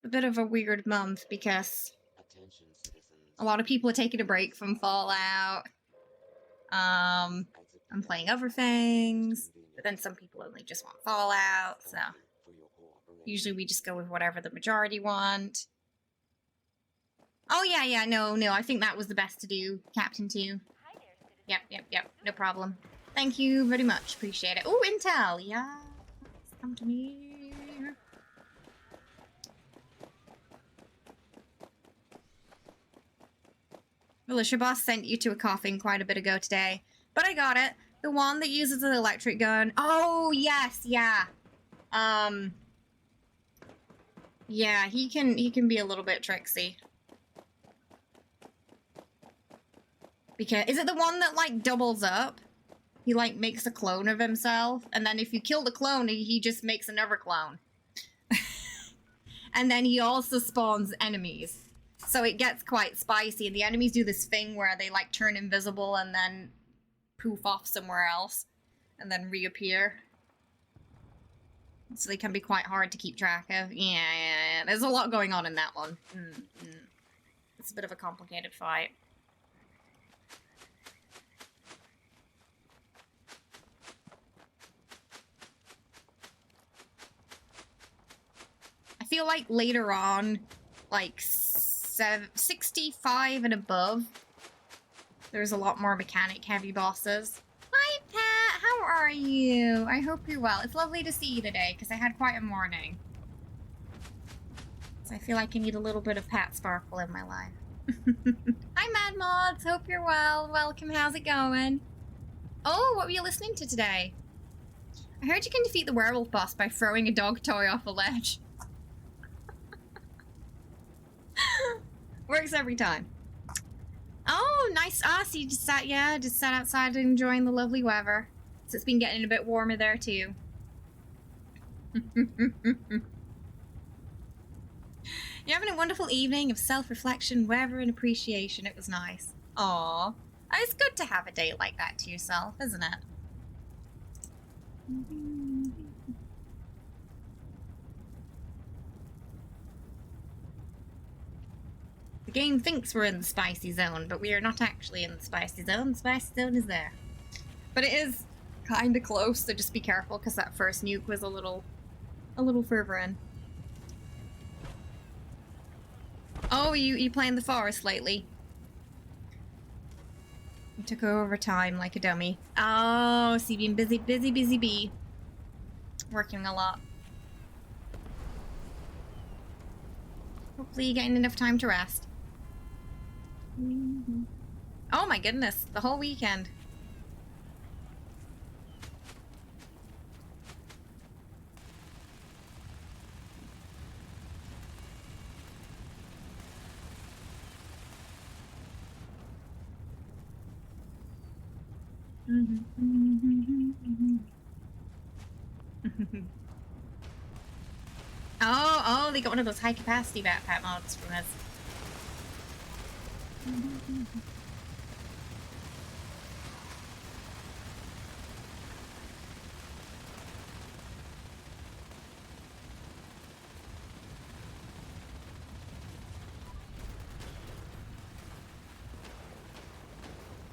A: A bit of a weird month because
E: Attention, citizens.
A: a lot of people are taking a break from Fallout. I'm playing other things, but then some people only just want Fallout, so usually we just go with whatever the majority want. Oh, yeah, no, I think that was the best to do, Captain 2. Yep, no problem. Thank you very much, appreciate it. Oh, Intel, yeah, come to me. Militia Boss sent you to a coffin quite a bit ago today, but I got it. The one that uses the electric gun. Oh, yes, yeah. Yeah, he can be a little bit tricksy. Because, is it the one that, like, doubles up? He, like, makes a clone of himself, and then if you kill the clone, he just makes another clone. And then he also spawns enemies. So it gets quite spicy, and the enemies do this thing where they, like, turn invisible and then poof off somewhere else, and then reappear. So they can be quite hard to keep track of. Yeah, there's a lot going on in that one. It's a bit of a complicated fight. I feel like later on, like 65 and above, there's a lot more mechanic-heavy bosses. Hi, Pat! How are you? I hope you're well. It's lovely to see you today, because I had quite a morning. So I feel like I need a little bit of Pat Sparkle in my life. Hi, Mad Mods! Hope you're well. Welcome, how's it going? Oh, what were you listening to today? I heard you can defeat the werewolf boss by throwing a dog toy off a ledge. Works every time. Oh, nice. Ah, so you just sat outside enjoying the lovely weather. So it's been getting a bit warmer there too. You're having a wonderful evening of self-reflection, weather, and appreciation. It was nice. Aww. Oh, it's good to have a day like that to yourself, isn't it? The The game thinks we're in the spicy zone, but we are not actually in the spicy zone. The spicy zone is there. But it is kind of close, so just be careful, because that first nuke was a little further in. Oh, you playing the forest lately? You took over time like a dummy. Oh, so you've been busy bee. Working a lot. Hopefully you're getting enough time to rest. Oh my goodness, the whole weekend. Oh, they got one of those high capacity backpack mods from us.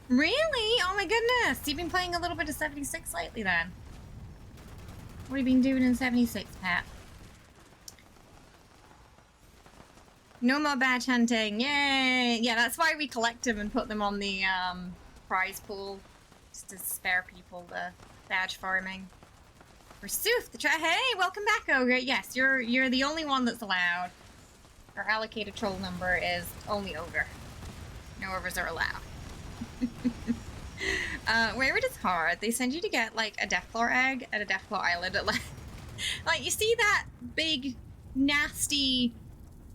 A: Really? Oh my goodness! You've been playing a little bit of 76 lately then. What have you been doing in 76, Pat? No more badge hunting, yay! Yeah, that's why we collect them and put them on the prize pool, just to spare people the badge farming. Forsooth, hey, welcome back, Ogre. Yes, you're the only one that's allowed. Our allocated troll number is only Ogre. No others are allowed. Where it is hard, they send you to get like a Deathclaw egg at a Deathclaw island. Like you see that big, nasty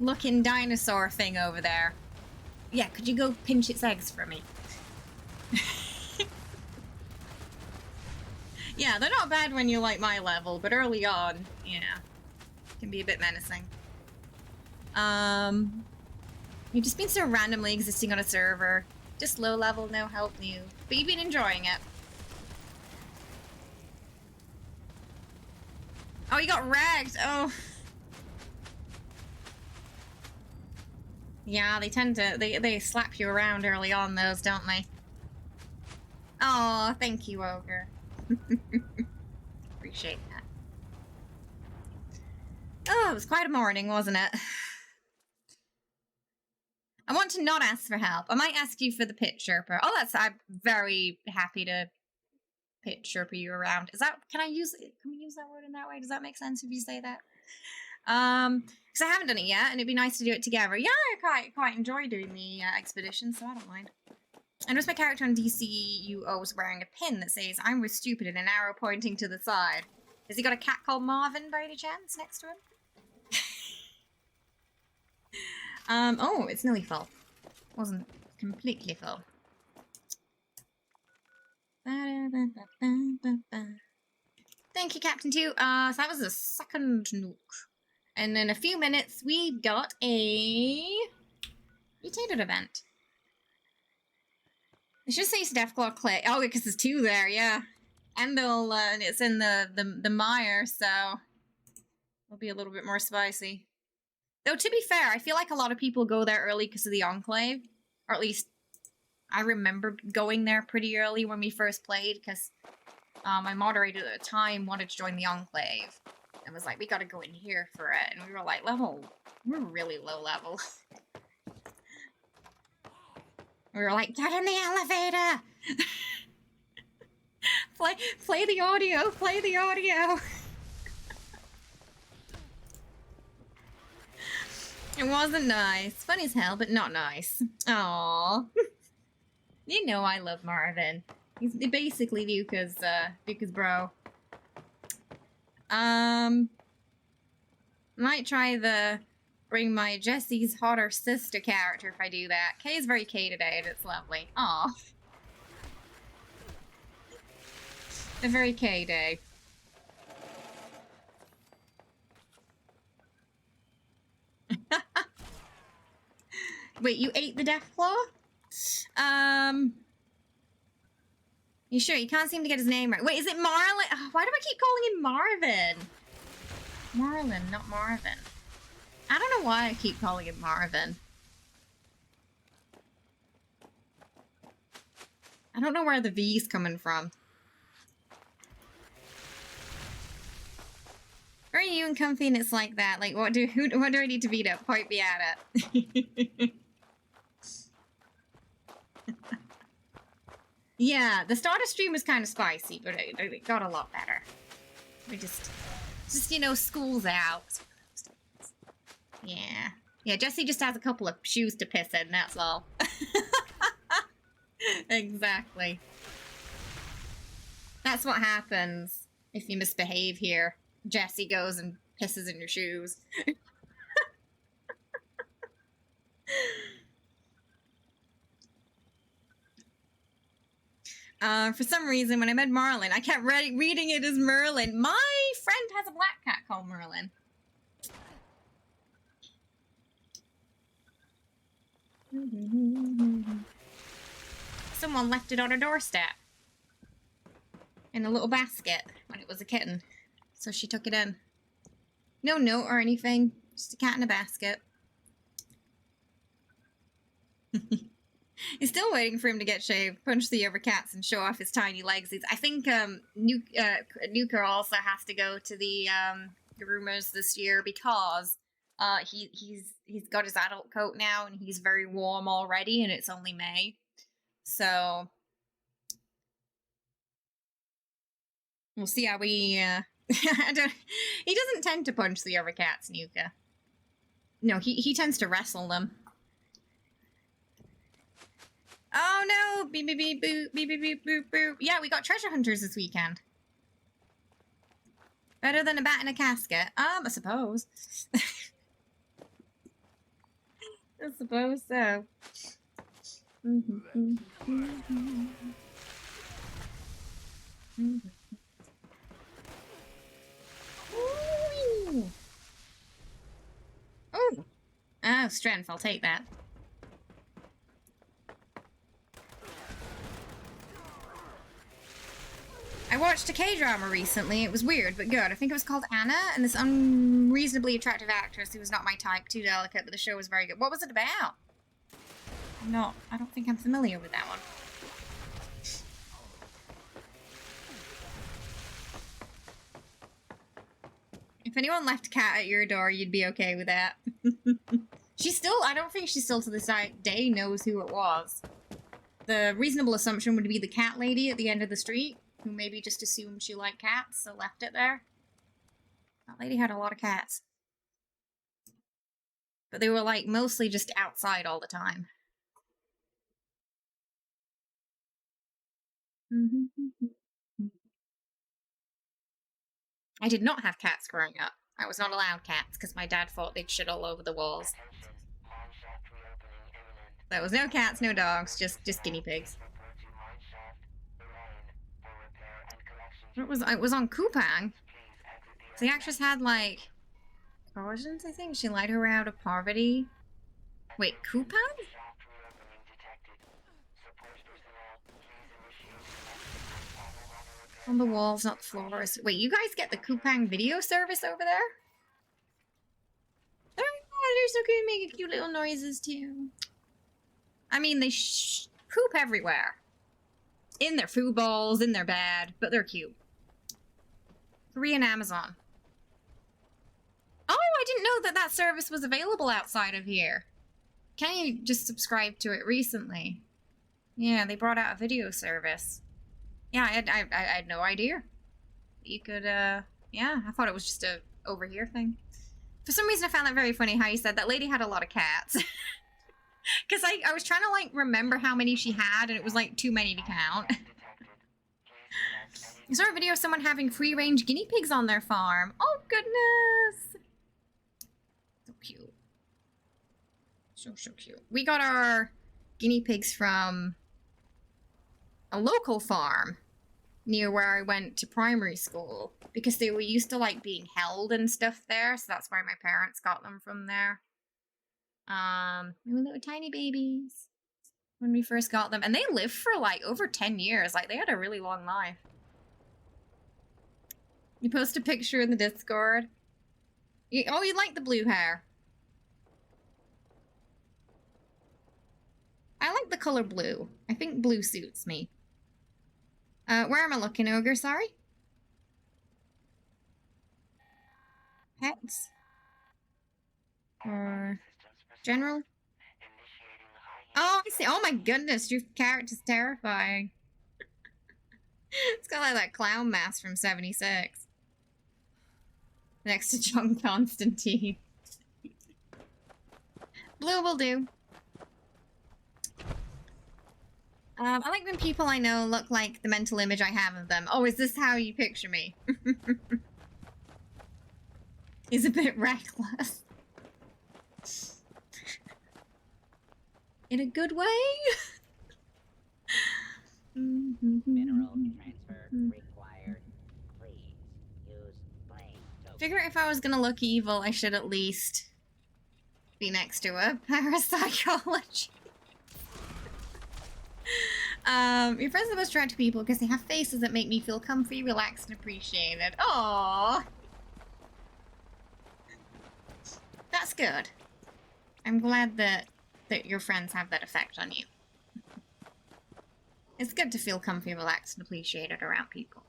A: looking dinosaur thing over there? Yeah, could you go pinch its eggs for me? Yeah, they're not bad when you're like my level, but early on, yeah, can be a bit menacing. You've just been so randomly existing on a server. Just low level, no help new. But you've been enjoying it. Oh, you got ragged! Oh. Yeah, they tend to, they slap you around early on, those, don't they? Oh, thank you, Ogre. Appreciate that. Oh, it was quite a morning, wasn't it? I want to not ask for help. I might ask you for the pit Sherpa. Oh, I'm very happy to pit Sherpa you around. Is that, can we use that word in that way? Does that make sense if you say that? Because I haven't done it yet, and it'd be nice to do it together. Yeah, I quite enjoy doing the expedition, so I don't mind. I noticed my character on DCUO was wearing a pin that says, "I'm with stupid," and an arrow pointing to the side. Has he got a cat called Marvin by any chance next to him? Oh, it's nearly full. Wasn't completely full. Thank you, Captain 2. So that was the second nuke. And in a few minutes, we've got a mutated event. It's just say Deathclaw Clay. Oh, because there's two there, yeah. And they'll, it's in the mire, so it'll be a little bit more spicy. Though, to be fair, I feel like a lot of people go there early because of the Enclave. Or at least, I remember going there pretty early when we first played, because my moderator at the time wanted to join the Enclave. And was like, we gotta go in here for it. And we were like, we're really low level. We were like, get in the elevator! play the audio, play the audio! It wasn't nice. Funny as hell, but not nice. Aww. You know I love Marvin. He's basically Luca's bro. Might try the bring my Jessie's hotter sister character if I do that. Kay is very Kay today, and it's lovely. Aw. A very Kay day. Wait, you ate the Deathclaw? You sure? You can't seem to get his name right. Wait, is it Marlin? Oh, why do I keep calling him Marvin? Marlin, not Marvin. I don't know why I keep calling him Marvin. I don't know where the V's coming from. Or are you and comfy and it's like that? Like, what do I need to beat up? Point me at it. Yeah, the starter stream was kind of spicy, but it got a lot better. We just, you know, school's out. Yeah. Yeah, Jesse just has a couple of shoes to piss in, that's all. Exactly. That's what happens if you misbehave here. Jesse goes and pisses in your shoes. For some reason, when I met Marlin, I kept reading it as Merlin. My friend has a black cat called Merlin. Someone left it on her doorstep. In a little basket when it was a kitten. So she took it in. No note or anything. Just a cat in a basket. He's still waiting for him to get shaved, punch the other cats, and show off his tiny legs. I think Nuka also has to go to the groomers this year because he's got his adult coat now and he's very warm already, and it's only May, so we'll see how he. He doesn't tend to punch the other cats, Nuka. No, he tends to wrestle them. Oh no! Beep beep beep boop beep beep beep boop boop. Yeah, we got treasure hunters this weekend. Better than a bat in a casket. I suppose. I suppose so. Ooh. Oh, strength. I'll take that. I watched a K-drama recently. It was weird, but good. I think it was called Anna, and this unreasonably attractive actress who was not my type, too delicate, but the show was very good. What was it about? I don't think I'm familiar with that one. If anyone left a cat at your door, you'd be okay with that. I don't think she still to this day knows who it was. The reasonable assumption would be the cat lady at the end of the street, who maybe just assumed she liked cats, so left it there. That lady had a lot of cats. But they were, like, mostly just outside all the time. I did not have cats growing up. I was not allowed cats, because my dad thought they'd shit all over the walls. There was no cats, no dogs, just guinea pigs. It was on Kupang. The actress had, like, coercions, I think? She lied her way out of poverty. Wait, Kupang? On the walls, not the floors. Wait, you guys get the Kupang video service over there? Oh, they're so cute, making cute little noises, too. I mean, they poop everywhere. In their food bowls, in their bed, but they're cute. Korean Amazon. Oh, I didn't know that service was available outside of here. Kenny just subscribed to it recently. Yeah, they brought out a video service. Yeah, I had no idea. You could, yeah, I thought it was just a over here thing. For some reason, I found that very funny how you said that lady had a lot of cats. Because I was trying to, like, remember how many she had, and it was, like, too many to count. I saw a video of someone having free-range guinea pigs on their farm. Oh, goodness! So cute. So cute. We got our guinea pigs from a local farm near where I went to primary school. Because they were used to, like, being held and stuff there, so that's why my parents got them from there. They were tiny babies when we first got them. And they lived for, like, over 10 years. Like, they had a really long life. You post a picture in the Discord. You like the blue hair. I like the color blue. I think blue suits me. Where am I looking, Ogre? Sorry? Pets? Or general? Oh, I see. Oh my goodness, your character's terrifying. It's got like that clown mask from 76. Next to John Constantine. Blue will do. I like when people I know look like the mental image I have of them. Oh, is this how you picture me? He's a bit reckless. In a good way?
B: Mineral transfer required. Please use plain token.
A: Figure if I was gonna look evil, I should at least be next to a parapsychology. Your friends are the most attractive people because they have faces that make me feel comfy, relaxed, and appreciated. Aww. That's good. I'm glad that your friends have that effect on you. It's good to feel comfy, relaxed, and appreciated around people.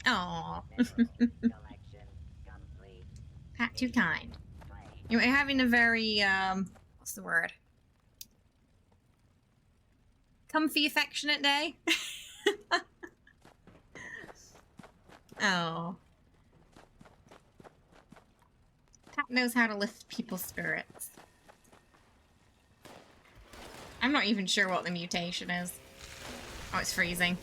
A: Aww.
B: Collection complete.
A: Pat too kind. You're having a very, what's the word? Comfy, affectionate day? Oh. Pat knows how to lift people's spirits. I'm not even sure what the mutation is. Oh, it's freezing.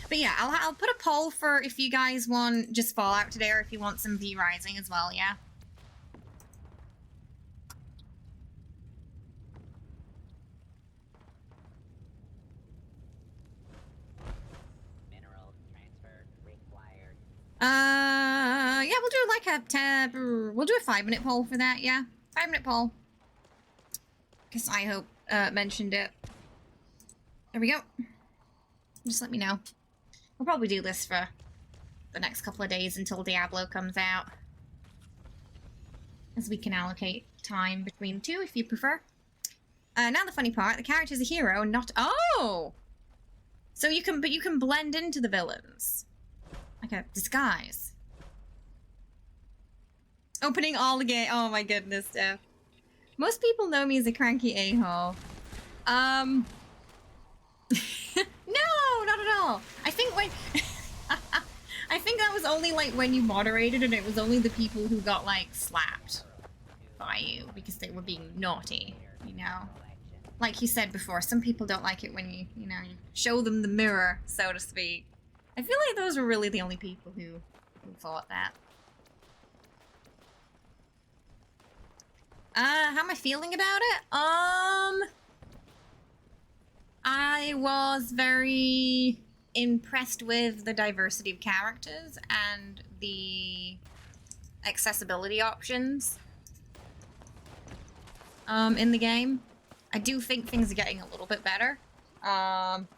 A: But yeah, I'll put a poll for if you guys want just Fallout today or if you want some V Rising as well, yeah?
B: Mineral transfer required.
A: Yeah, we'll do like a we'll do a 5-minute poll for that, yeah? 5-minute poll. Guess I hope mentioned it. There we go. Just let me know. We'll probably do this for the next couple of days until Diablo comes out. As we can allocate time between the two if you prefer. Now the funny part, the character's a hero and not— oh! So you can— but you can blend into the villains. Like a disguise. Opening all the game— oh my goodness, Steph. Most people know me as a cranky a-hole. No, not at all. I think when I think that was only like when you moderated and it was only the people who got like slapped by you because they were being naughty, you know? Like you said before, some people don't like it when you know, you show them the mirror, so to speak. I feel like those were really the only people who thought that. How am I feeling about it? I was very impressed with the diversity of characters and the accessibility options in the game. I do think things are getting a little bit better.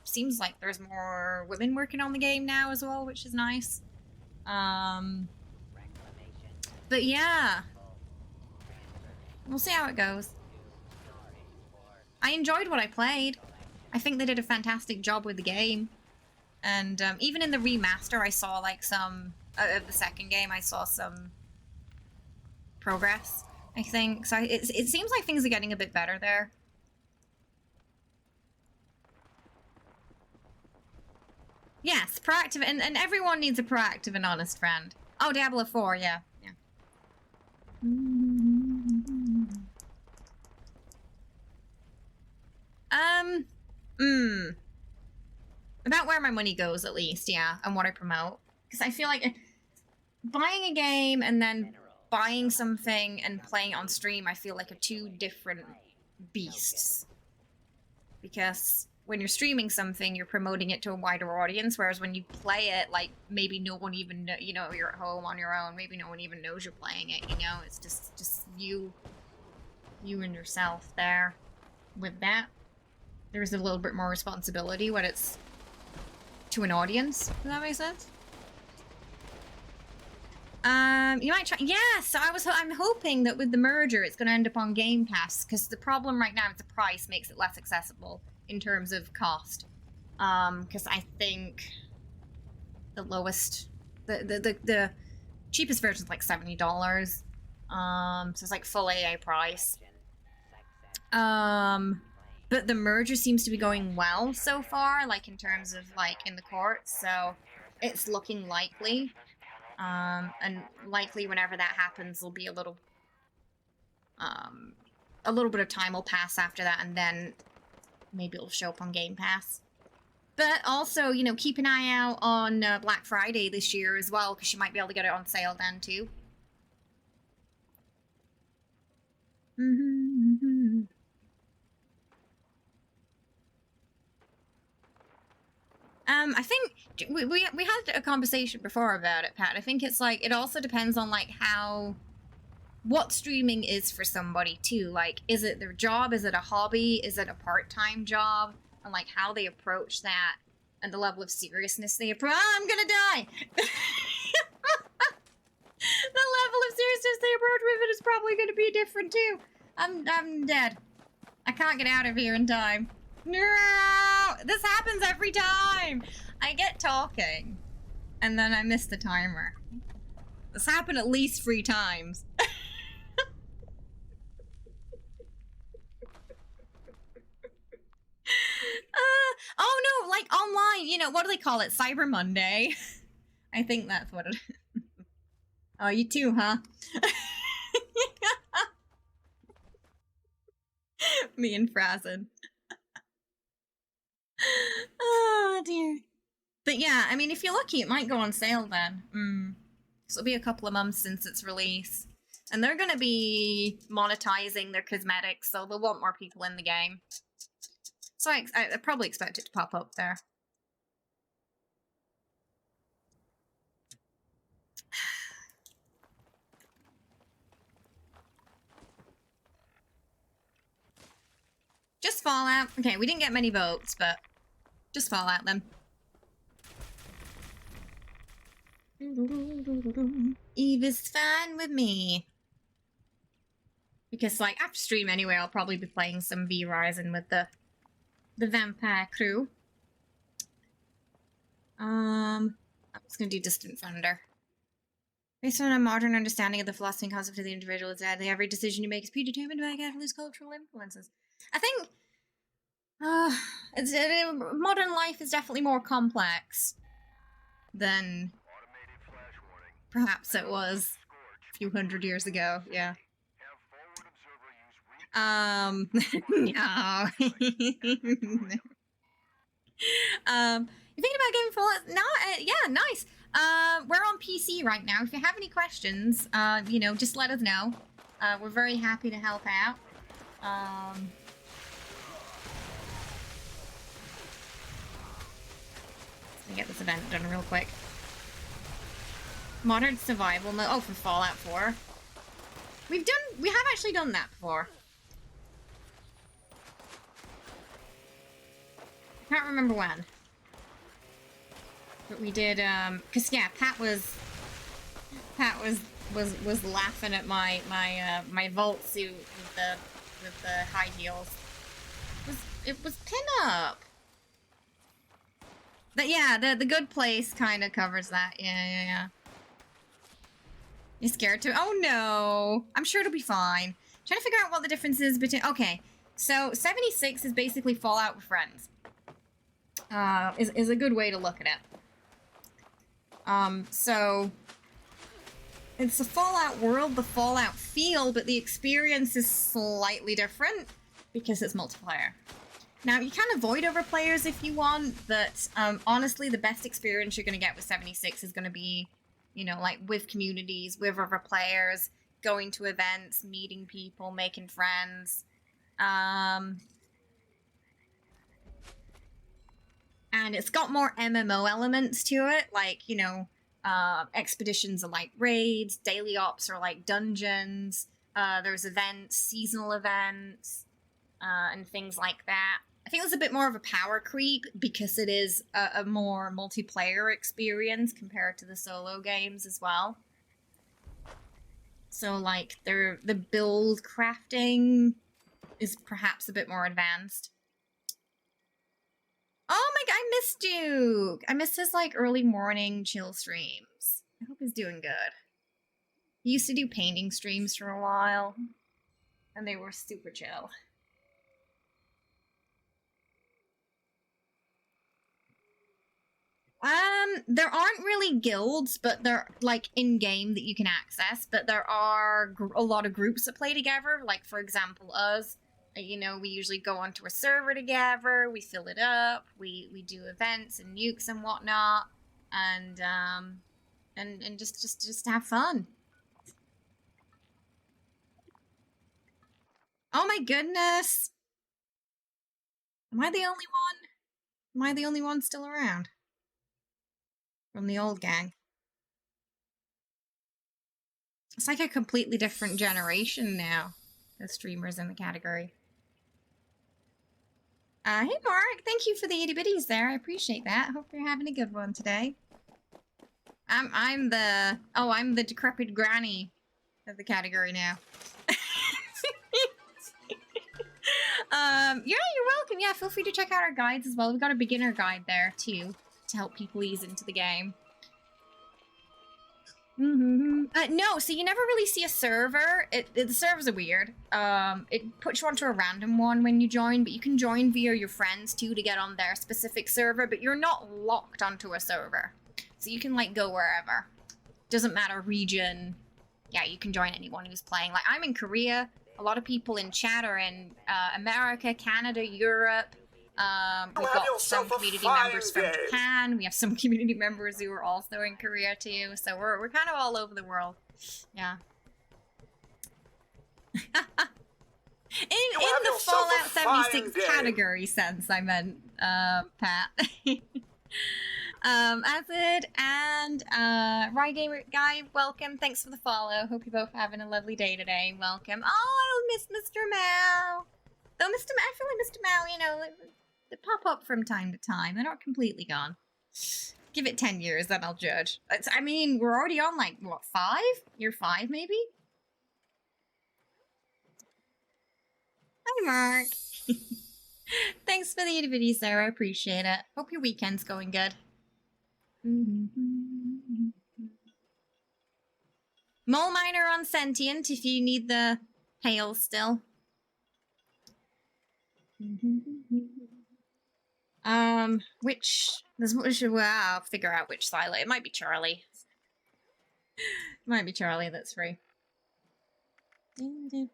A: Seems like there's more women working on the game now as well, which is nice. But yeah, we'll see how it goes. I enjoyed what I played. I think they did a fantastic job with the game. And even in the remaster, I saw like some, of the second game, I saw some progress, I think. So it seems like things are getting a bit better there. Yes, proactive, and everyone needs a proactive and honest friend. Oh, Diablo 4, yeah. About where my money goes, at least, yeah, and what I promote. Because I feel like buying a game and then buying something and playing it on stream, I feel like are two different beasts. Because when you're streaming something, you're promoting it to a wider audience, whereas when you play it, like, maybe no one even know, you know, you're at home on your own, maybe no one even knows you're playing it, you know? It's just you and yourself there with that. there's a little bit more responsibility when it's to an audience. Does that make sense? You might try. Yeah, so I'm hoping that with the merger, it's going to end up on Game Pass, because the problem right now is the price makes it less accessible in terms of cost. Because I think the lowest, the cheapest version is like $70. So it's like full AA price. But the merger seems to be going well so far, like in terms of like in the courts, so it's looking likely. And likely whenever that happens, there'll be a little bit of time will pass after that, and then maybe it'll show up on Game Pass. But also, you know, keep an eye out on Black Friday this year as well, because you might be able to get it on sale then too. I think we had a conversation before about it, Pat. I think it's like, it also depends on like what streaming is for somebody too. Like, is it their job? Is it a hobby? Is it a part-time job? And like how they approach that and the level of seriousness they approach. Oh, I'm gonna die! The level of seriousness they approach with it is probably gonna be different too. I'm dead. I can't get out of here in time. No! This happens every time! I get talking, and then I miss the timer. This happened at least 3 times. Oh no, like online, you know, what do they call it? Cyber Monday. I think that's what it is. Oh, you too, huh? Me and Frazen. Oh dear. But yeah, I mean, if you're lucky, it might go on sale then. So it'll be a couple of months since its release. And they're gonna be monetizing their cosmetics, so they'll want more people in the game. So I probably expect it to pop up there. Just Fallout. Okay, we didn't get many votes, but just Fallout then. Eve is fine with me. Because, like, after stream anyway, I'll probably be playing some V-Rising with the vampire crew. I'm just gonna do Distant Thunder. Based on a modern understanding of the philosophy and concept of the individual, it's that every decision you make is predetermined by catalyst cultural influences. I think modern life is definitely more complex than perhaps it was a few hundred years ago. Yeah. No. You thinking about getting Fallout? No, yeah, nice. We're on PC right now. If you have any questions, you know, just let us know. We're very happy to help out. Let me get this event done real quick. Modern survival mode. Oh, from Fallout 4. We have actually done that before. I can't remember when. But we did, cause yeah, Pat was laughing at my vault suit with the high heels. It was pin-up. But yeah, the good place kind of covers that. Yeah. You scared to? Oh no! I'm sure it'll be fine. Trying to figure out what the difference is between. Okay, so 76 is basically Fallout with friends. Is a good way to look at it. So it's the Fallout world, the Fallout feel, but the experience is slightly different because it's multiplayer. Now, you can avoid other players if you want, but honestly, the best experience you're going to get with 76 is going to be, you know, like with communities, with other players, going to events, meeting people, making friends. And it's got more MMO elements to it, like, you know, expeditions are like raids, daily ops are like dungeons, there's events, seasonal events, and things like that. I I think there's a bit more of a power creep because it is a more multiplayer experience compared to the solo games as well. So, like, the build crafting is perhaps a bit more advanced. Oh my god, I missed Duke! I missed his, like, early morning chill streams. I hope he's doing good. He used to do painting streams for a while, and they were super chill. There aren't really guilds, but they're, like, in-game that you can access, but there are a lot of groups that play together, like, for example, us. You know, we usually go onto a server together, we fill it up, we do events and nukes and whatnot, and just have fun. Oh my goodness! Am I the only one? Am I the only one still around? From the old gang. It's like a completely different generation now, the streamers in the category. Hey Mark, thank you for the 80 bitties there. I appreciate that. Hope you're having a good one today. I'm the decrepit granny of the category now. Yeah, you're welcome. Yeah, feel free to check out our guides as well. We've got a beginner guide there too to help people ease into the game. No, so you never really see a server. The servers are weird. It puts you onto a random one when you join, but you can join via your friends too to get on their specific server, but you're not locked onto a server. So you can, like, go wherever. Doesn't matter region. Yeah, you can join anyone who's playing. Like, I'm in Korea. A lot of people in chat are in America, Canada, Europe. We've got some community members from Japan. We have some community members who are also in Korea too. So we're kind of all over the world. Yeah. in the Fallout 76 category sense, I meant, Pat. Acid and Rygamer guy, welcome. Thanks for the follow. Hope you're both having a lovely day today. Welcome. Oh, I miss Mr. Mao. Though I feel like Mr. Mao, you know, they pop up from time to time. They're not completely gone. Give it 10 years, then I'll judge. I mean, we're already on, like, what, 5? Year 5, maybe? Hi, Mark. Thanks for the 80 videos there. I appreciate it. Hope your weekend's going good. Mole Miner on Sentient if you need the hail still. I'll figure out which silo. It might be Charlie. It might be Charlie that's free. Is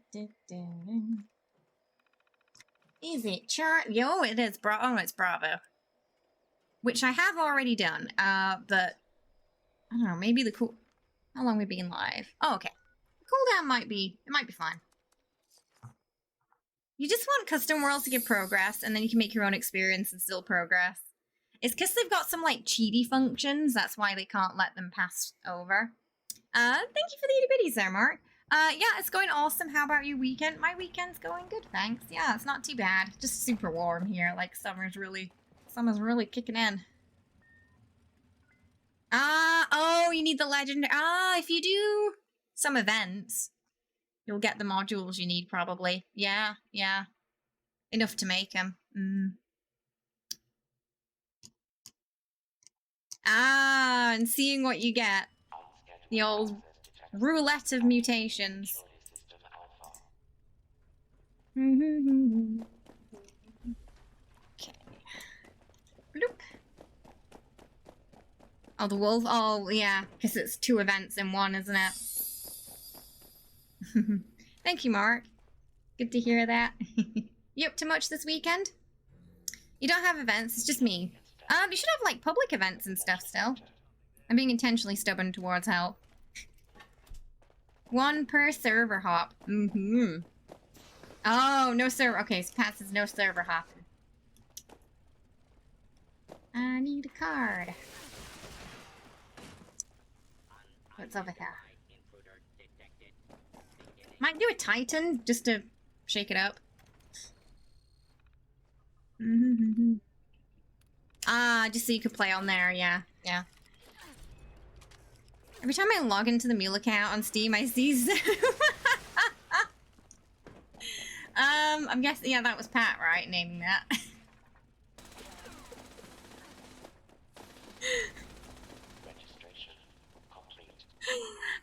A: it Charlie? Oh, it is Oh, it's Bravo. Which I have already done. But I don't know, maybe the cool. How long have we been live? Oh, okay. The cooldown might be fine. You just want custom worlds to give progress, and then you can make your own experience and still progress. It's because they've got some, like, cheaty functions. That's why they can't let them pass over. Thank you for the 80 bitties there, Mark. Yeah, it's going awesome. How about your weekend? My weekend's going good, thanks. Yeah, it's not too bad. Just super warm here. Like, summer's really kicking in. Oh, you need the legend. If you do some events, you'll get the modules you need, probably. Yeah. Enough to make them. And seeing what you get. The old roulette of mutations. Okay. Bloop. Oh, the wolf? Oh, yeah. Because it's 2 events in one, isn't it? Thank you, Mark. Good to hear that. You up to much this weekend? You don't have events, it's just me. You should have, like, public events and stuff still. I'm being intentionally stubborn towards help. 1 per server hop. Oh, no server. Okay, so Pat says no server hopping. I need a card. What's over here? Might do a Titan just to shake it up. Ah, just so you could play on there, yeah, yeah. Every time I log into the Mule account on Steam, I see I'm guessing, yeah, that was Pat, right, naming that.
E: Registration complete.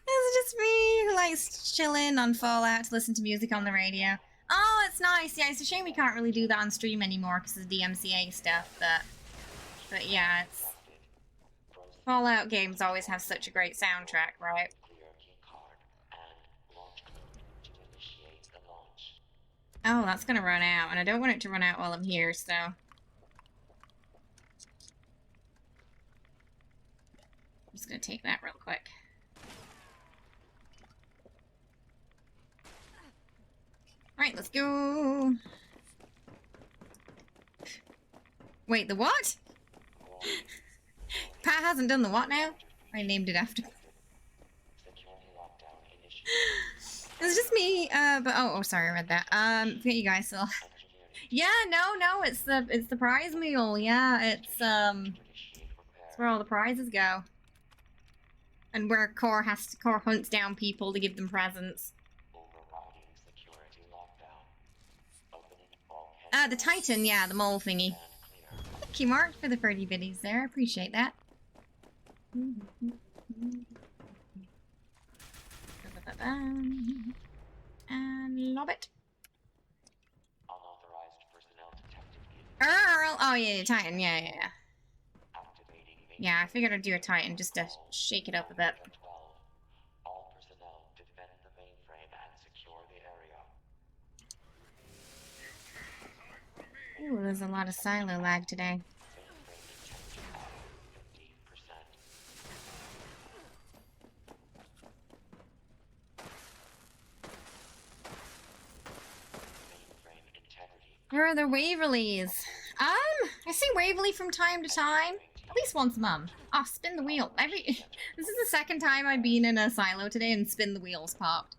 A: It's just me who likes chilling on Fallout to listen to music on the radio. Oh, it's nice. Yeah, it's a shame we can't really do that on stream anymore because of the DMCA stuff, but yeah, it's... Fallout games always have such a great soundtrack, right?
E: Clear key card and launch code to initiate the launch.
A: Oh, that's gonna run out, and I don't want it to run out while I'm here, so... I'm just gonna take that real quick. Alright, let's go! Wait, the what? Pat hasn't done the what now? I named it after.
E: Security lockdown initiated.
A: It's just me, but oh, sorry, I read that. Forget you guys still. Yeah, no, it's the prize mule. Yeah, it's where all the prizes go, and where Core hunts down people to give them presents.
E: Overriding security lockdown. Opening all
A: The Titan, yeah, the mole thingy.
E: and clear.
A: Thank you, Mark, for the 30 biddies there. I appreciate that. And lob it.
E: Unauthorized personnel detected in
A: Earl! Oh, yeah, Titan, yeah.
E: activating
A: Yeah, I figured I'd do a Titan just to shake it up a bit.
E: 12. All personnel defend the mainframe and secure the area.
A: Ooh, there's a lot of silo lag today.
E: Mainframe integrity.
A: Where are the Waverleys? I see Waverly from time to time. At least once a month. Oh, spin the wheel. This is the second time I've been in a silo today and spin the wheels popped.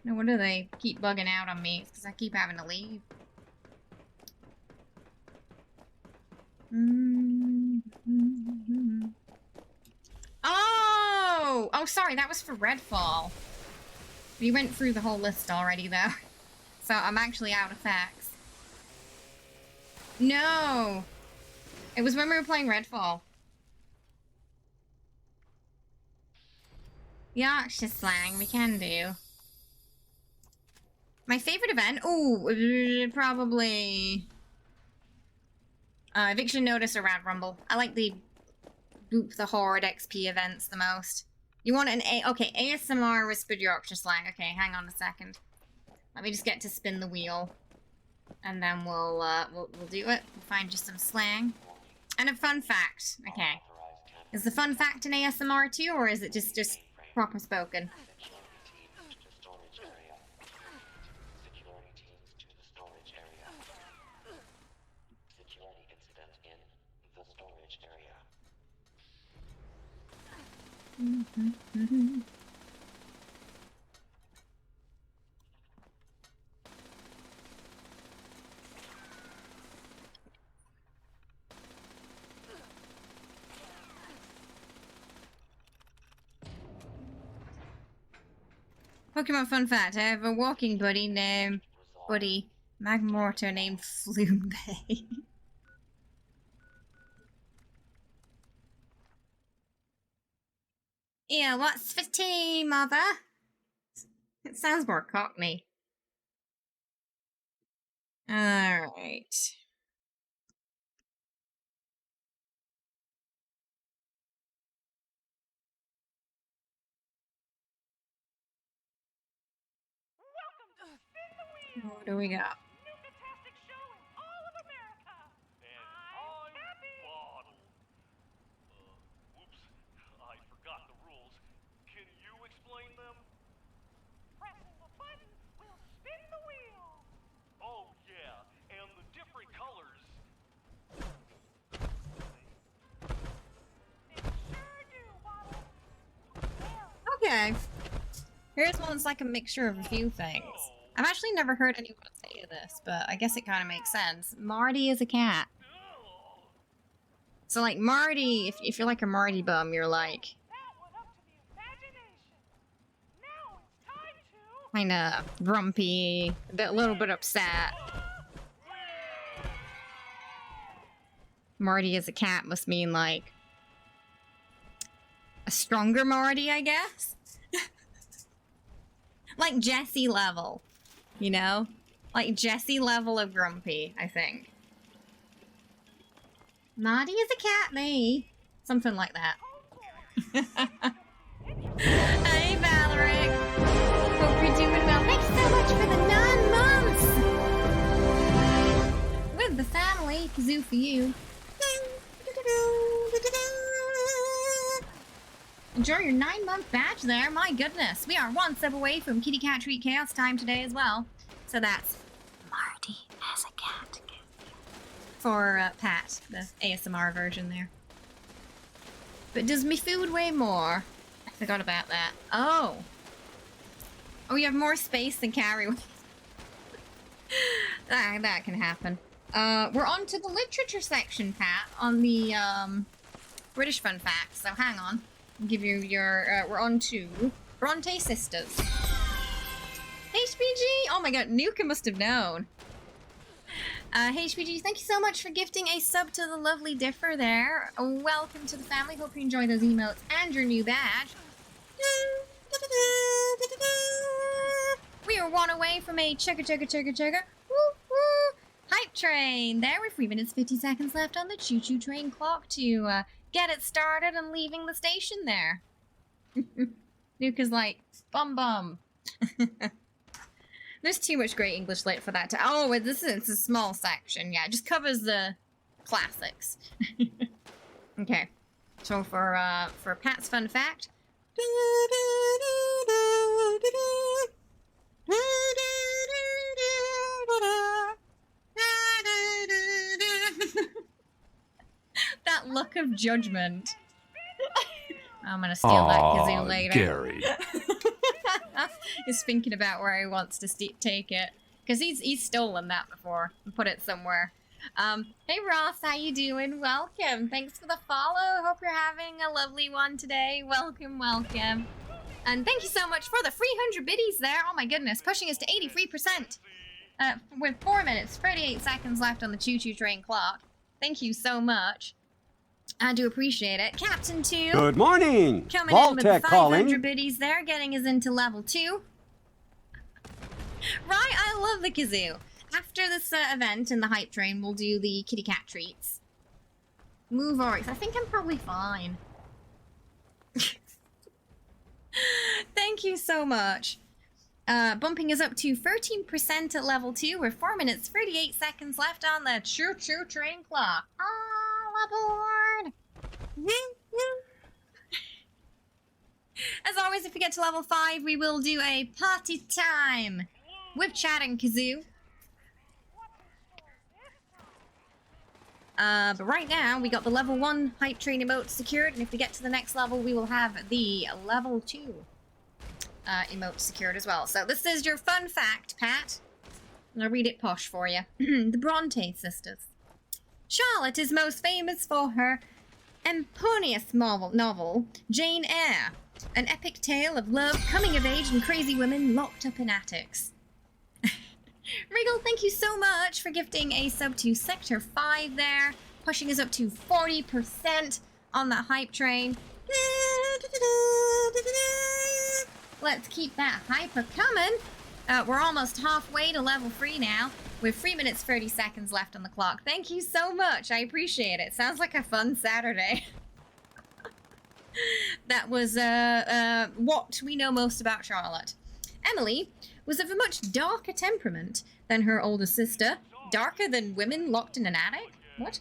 A: No wonder they keep bugging out on me. It's because I keep having to leave. Oh! Oh, sorry, that was for Redfall. We went through the whole list already, though. So I'm actually out of facts. No! It was when we were playing Redfall. Yorkshire slang, we can do. My favorite event? Ooh, probably... Eviction Notice or Rad Rumble. I like the Boop the Horde XP events the most. You want an okay, ASMR Whispered Yorkshire slang. Okay, hang on a second. Let me just get to spin the wheel. And then we'll do it. We'll find you some slang. And a fun fact. Okay. Is the fun fact an ASMR too, or is it just proper spoken?
E: Security teams to the storage area. Security teams to the storage area. Security incident in the storage area.
A: Pokemon fun fact, I have a walking buddy named Magmortar named Flume Bay. Yeah, what's for tea, mother? It sounds more cockney. Alright.
G: Welcome to Spin the Wheel!
A: What do we got?
G: Fantastic show in all of America! And I'm happy! Bottle. Whoops. I forgot the rules. Can you explain them? Pressing the button will spin the wheel! Oh, yeah. And the different colors. They sure do, Bottle.
A: Okay. Here's one that's like a mixture of a few things. I've actually never heard anyone say this, but I guess it kind of makes sense. Marty is a cat. So, like, Marty, if you're like a Marty bum, you're like... Kinda grumpy, a little bit upset. Marty as a cat must mean, like, a stronger Marty, I guess? Like Jesse level, you know? Like Jesse level of grumpy, I think. Marty is a cat, me. Something like that. Hey, Valeric. Hope you're doing well. Thanks so much for the 9 months! With the family, kazoo for you. Enjoy your 9-month badge there. My goodness. We are 1 step away from Kitty Cat Treat Chaos time today as well. So that's Marty as a cat. For Pat, the ASMR version there. But does me food weigh more? I forgot about that. Oh. Oh, you have more space than carry with. That can happen. We're on to the literature section, Pat, on the British fun facts. So hang on. I'll give you your, we're on to Bronte Sisters. HPG! Oh my god, Nuka must have known. HPG, thank you so much for gifting a sub to the lovely Differ there. Welcome to the family. Hope you enjoy those emotes and your new badge. We are 1 away from a chugga. Woo woo! Hype train! There with 3 minutes 50 seconds left on the choo-choo train clock to get it started and leaving the station there. Nuka's like, bum. There's too much great English lit for that to... Oh, it's a small section. Yeah, it just covers the classics. Okay. So for Pat's fun fact... That look of judgment. I'm gonna steal that kazoo later.
C: Gary.
A: He's thinking about where he wants to take it. Because he's stolen that before and put it somewhere. Hey Ross, how you doing? Welcome. Thanks for the follow. Hope you're having a lovely one today. Welcome. And thank you so much for the 300 biddies there. Oh my goodness, pushing us to 83%. With 4 minutes, 38 seconds left on the choo-choo train clock. Thank you so much. I do appreciate it. Captain 2.
F: Good morning.
A: Coming in with the 500
F: calling.
A: biddies there, getting us into level 2. Right, I love the kazoo. After this event in the hype train, we'll do the kitty cat treats. Move Oryx. I think I'm probably fine. Thank you so much. Bumping us up to 13% at level 2. We're 4 minutes, 38 seconds left on the choo-choo train clock. All aboard! As always, if we get to level 5, we will do a party time with Chat and Kazoo. But right now, we got the level 1 hype train emote secured, and if we get to the next level, we will have the level 2 emote secured as well. So this is your fun fact, Pat. And I'll read it posh for you. The Bronte sisters. Charlotte is most famous for her eponymous novel, Jane Eyre, an epic tale of love, coming of age, and crazy women locked up in attics. Regal, thank you so much for gifting a sub to Sector 5 there, pushing us up to 40% on that hype train. Let's keep that hyper coming. We're almost halfway to level 3 now, with 3 minutes 30 seconds left on the clock. Thank you so much. I appreciate it. Sounds like a fun Saturday. That was what we know most about Charlotte. Emily was of a much darker temperament than her older sister. Darker than women locked in an attic? What?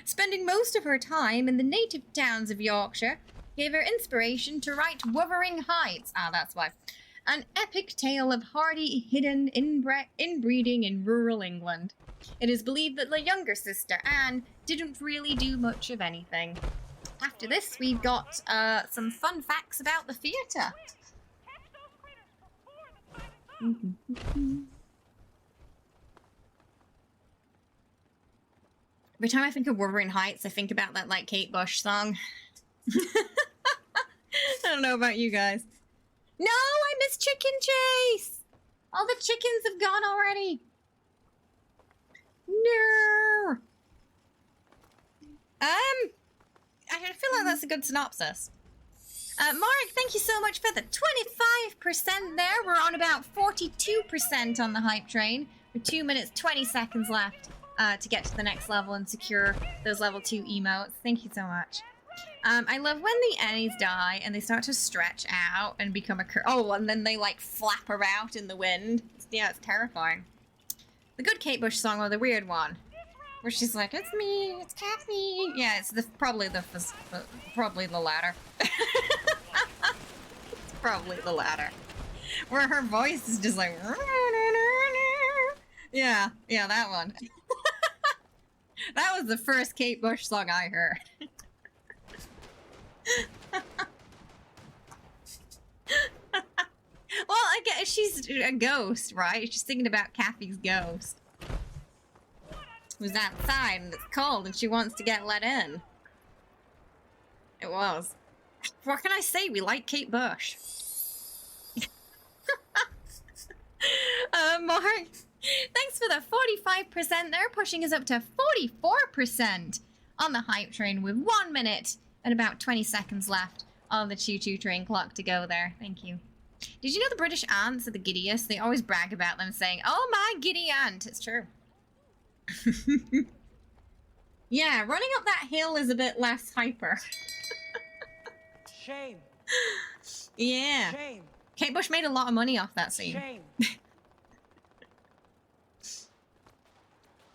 A: Spending most of her time in the native towns of Yorkshire gave her inspiration to write Wuthering Heights. Ah, that's why. An epic tale of hardy, hidden inbreeding in rural England. It is believed that the younger sister, Anne, didn't really do much of anything. After this, we've got some fun facts about the theatre. Every time I think of Wuthering Heights, I think about that, like, Kate Bush song. I don't know about you guys. No, I missed Chicken Chase! All the chickens have gone already. No. I feel like that's a good synopsis. Mark, thank you so much for the 25% there. We're on about 42% on the hype train. We're 2 minutes, 20 seconds left to get to the next level and secure those level 2 emotes. Thank you so much. I love when the Annies die and they start to stretch out and become a and then they like flap about in the wind. Yeah, it's terrifying. The good Kate Bush song or the weird one, where she's like, "It's me, it's Kathy." Yeah, it's probably the latter. It's probably the latter, where her voice is just like, yeah, that one. That was the first Kate Bush song I heard. Well, I guess she's a ghost, right? She's thinking about Kathy's ghost. Who's outside and it's cold and she wants to get let in. It was. What can I say? We like Kate Bush. Mark, thanks for the 45% there, pushing us up to 44% on the hype train with 1 minute and about 20 seconds left on the choo-choo train clock to go there. Thank you. Did you know the British ants are the giddiest? They always brag about them saying, "Oh my giddy ant." It's true. Yeah, running up that hill is a bit less hyper.
H: Shame.
A: Yeah.
H: Shame.
A: Kate Bush made a lot of money off that scene.
H: Shame.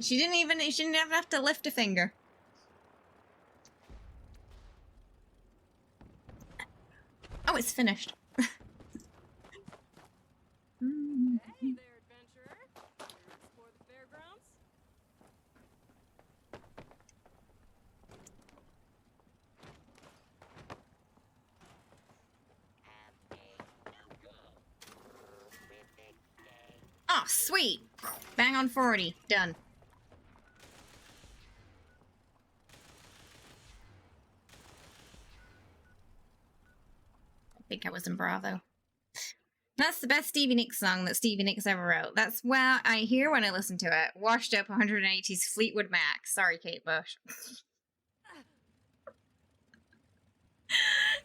A: She didn't even have to lift a finger. Oh, it's finished.
I: Hey there, adventurer. Here to explore the fairgrounds?
A: Oh, sweet. Bang on 40. Done. I think I was in Bravo. That's the best Stevie Nicks song that Stevie Nicks ever wrote. That's what I hear when I listen to it. Washed up 180s Fleetwood Mac. Sorry, Kate Bush.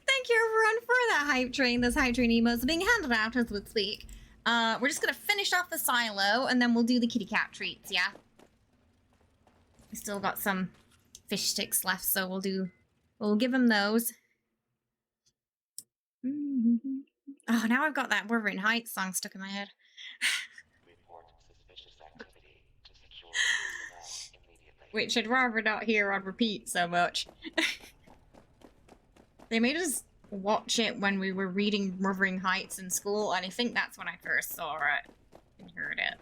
A: Thank you, everyone, for that hype train. Those hype train emotes are being handed out as we speak. We're just gonna finish off the silo, and then we'll do the kitty cat treats, yeah? We still got some fish sticks left, so we'll give them those. Oh, now I've got that Wuthering Heights song stuck in my head.
E: Report suspicious activity to secure personnel immediately.
A: Which I'd rather not hear on repeat so much. They made us watch it when we were reading Wuthering Heights in school, and I think that's when I first saw it and heard it.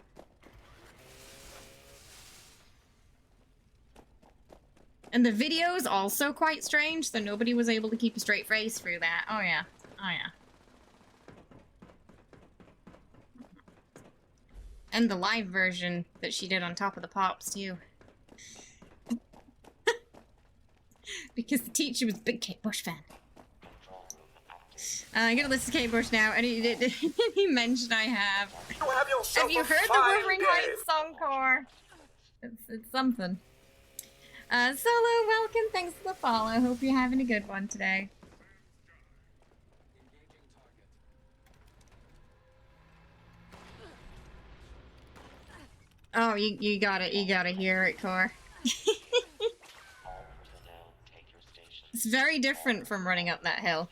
A: And the video's also quite strange, so nobody was able to keep a straight face through that. Oh yeah. Oh yeah. And the live version that she did on Top of the Pops, too. Because the teacher was a big Kate Bush fan. I'm gonna listen to Kate Bush now, and he mentioned I have. Have you heard the Wuthering Heights song core? It's something. Solo, welcome. Thanks for the follow. Hope you're having a good one today. Oh, you gotta hear it, Core. It's very different from running up that hill.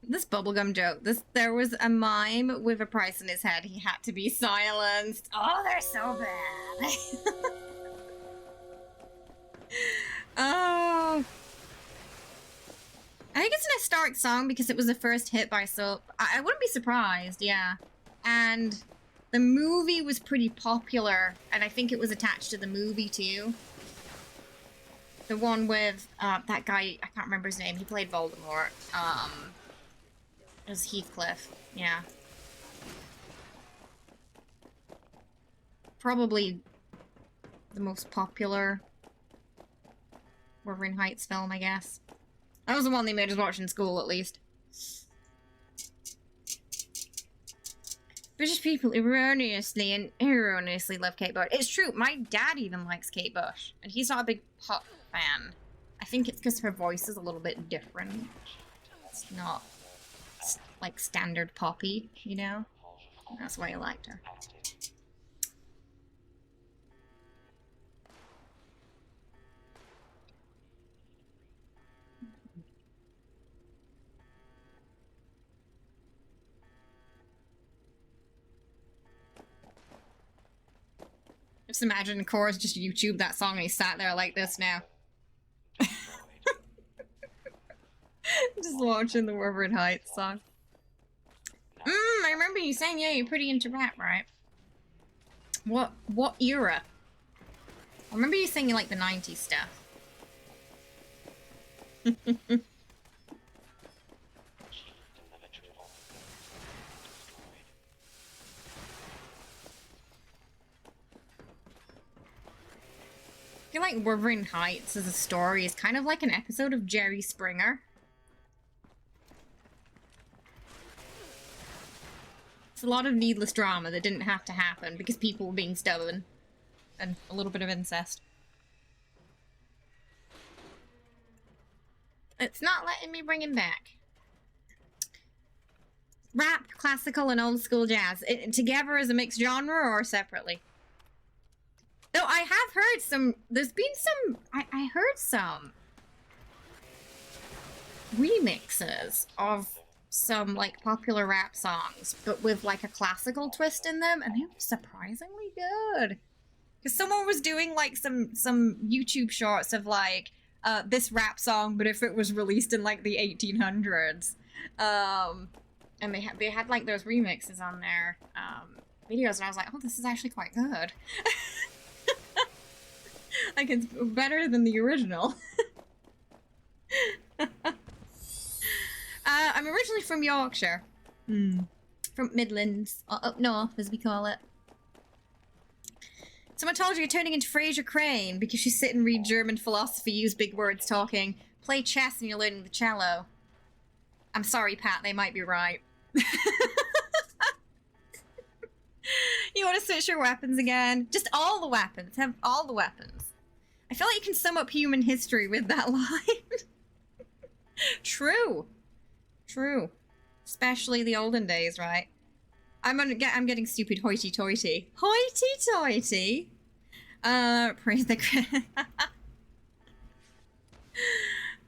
A: This bubblegum joke. There was a mime with a price in his head. He had to be silenced. Oh, they're so bad. Oh. I think it's an historic song because it was the first hit by Soap. I wouldn't be surprised, yeah. And The movie was pretty popular, and I think it was attached to the movie too. The one with that guy, I can't remember his name. He played Voldemort. It was Heathcliff. Yeah. Probably the most popular Wuthering Heights film, I guess. That was the one they made us watch in school, at least. British people erroneously and erroneously love Kate Bush. It's true, my dad even likes Kate Bush, and he's not a big pop fan. I think it's because her voice is a little bit different. It's not like standard poppy, you know? That's why I liked her. Just imagine Cora's just YouTube that song and he sat there like this now. Just watching the Wuthering Heights song. I remember you saying, yeah, you're pretty into rap, right? What era? I remember you saying you like the 90s stuff. I feel like Wuthering Heights as a story is kind of like an episode of Jerry Springer. It's a lot of needless drama that didn't have to happen because people were being stubborn. And a little bit of incest. It's not letting me bring him back. Rap, classical, and old school jazz. Together as a mixed genre or separately? Though I have heard some, there's been some, I heard some remixes of some like popular rap songs, but with like a classical twist in them, and they were surprisingly good. Because someone was doing like some YouTube shorts of like this rap song, but if it was released in like the 1800s, and they had like those remixes on their videos, and I was like, oh, this is actually quite good. Like, it's better than the original. I'm originally from Yorkshire. From Midlands. Up north, as we call it. Someone told you you're turning into Fraser Crane because you sit and read German philosophy, use big words talking, play chess, and you're learning the cello. I'm sorry, Pat, they might be right. You want to switch your weapons again? Just all the weapons. Have all the weapons. I feel like you can sum up human history with that line. True. True. Especially the olden days, right? I'm getting stupid hoity-toity. Hoity-toity? Praise the...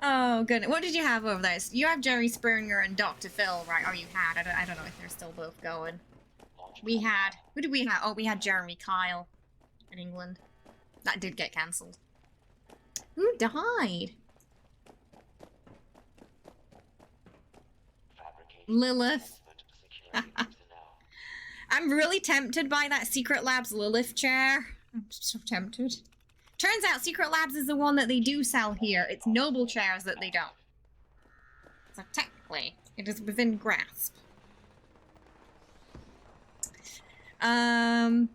A: Oh, goodness. What did you have over there? So you have Jerry Springer and Dr. Phil, right? Or you had. I don't know if they're still both going. We had... Who did we have? Oh, we had Jeremy Kyle in England. That did get cancelled. Who died? Lilith. I'm really tempted by that Secret Labs Lilith chair. I'm so tempted. Turns out Secret Labs is the one that they do sell here. It's Noble chairs that they don't. So technically, it is within grasp. Man,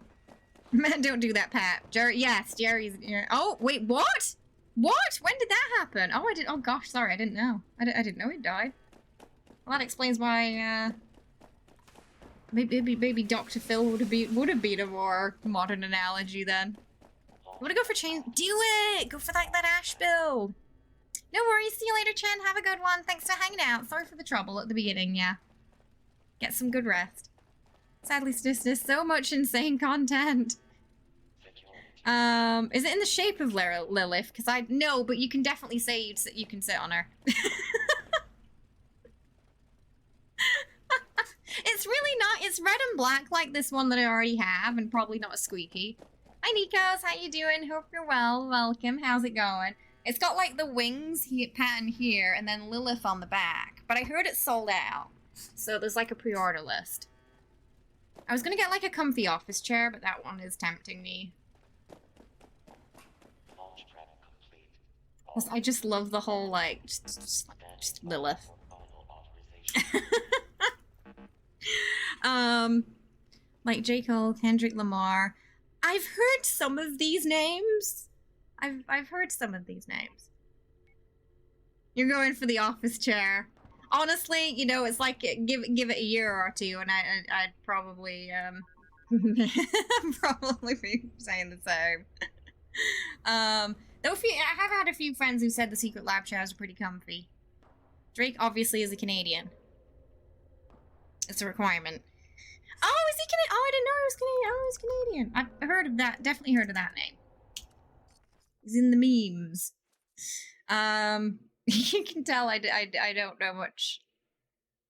A: don't do that, Pat. Jerry, yes, Jerry's... Oh, wait, what? What? When did that happen? Oh, I didn't... Oh, gosh, sorry, I didn't know. I didn't know he died. Well, that explains why, maybe Dr. Phil would have been a more modern analogy then. You wanna go for chain? Do it! Go for that Ash build! No worries, see you later, Chen. Have a good one. Thanks for hanging out. Sorry for the trouble at the beginning, yeah. Get some good rest. Sadly, there's so much insane content. Is it in the shape of Lilith? Because no, but you can definitely say you can sit on her. It's really not. It's red and black like this one that I already have, and probably not squeaky. Hi, Nikos. How you doing? Hope you're well. Welcome. How's it going? It's got like the wings pattern here, and then Lilith on the back. But I heard it's sold out, so there's like a pre-order list. I was gonna get like a comfy office chair, but that one is tempting me.
E: Launch prep complete.
A: 'Cause I just love the whole like just Lilith.
E: Final authorization.
A: Like J. Cole, Kendrick Lamar. I've heard some of these names. I've heard some of these names. You're going for the office chair. Honestly, you know, it's like give it a year or two, and I'd probably probably be saying the same. Though I have had a few friends who said the secret lab chairs are pretty comfy. Drake obviously is a Canadian. It's a requirement. Oh, is he Canadian? Oh, I didn't know he was Canadian. Oh, he's Canadian. I've heard of that. Definitely heard of that name. He's in the memes. You can tell I don't know much.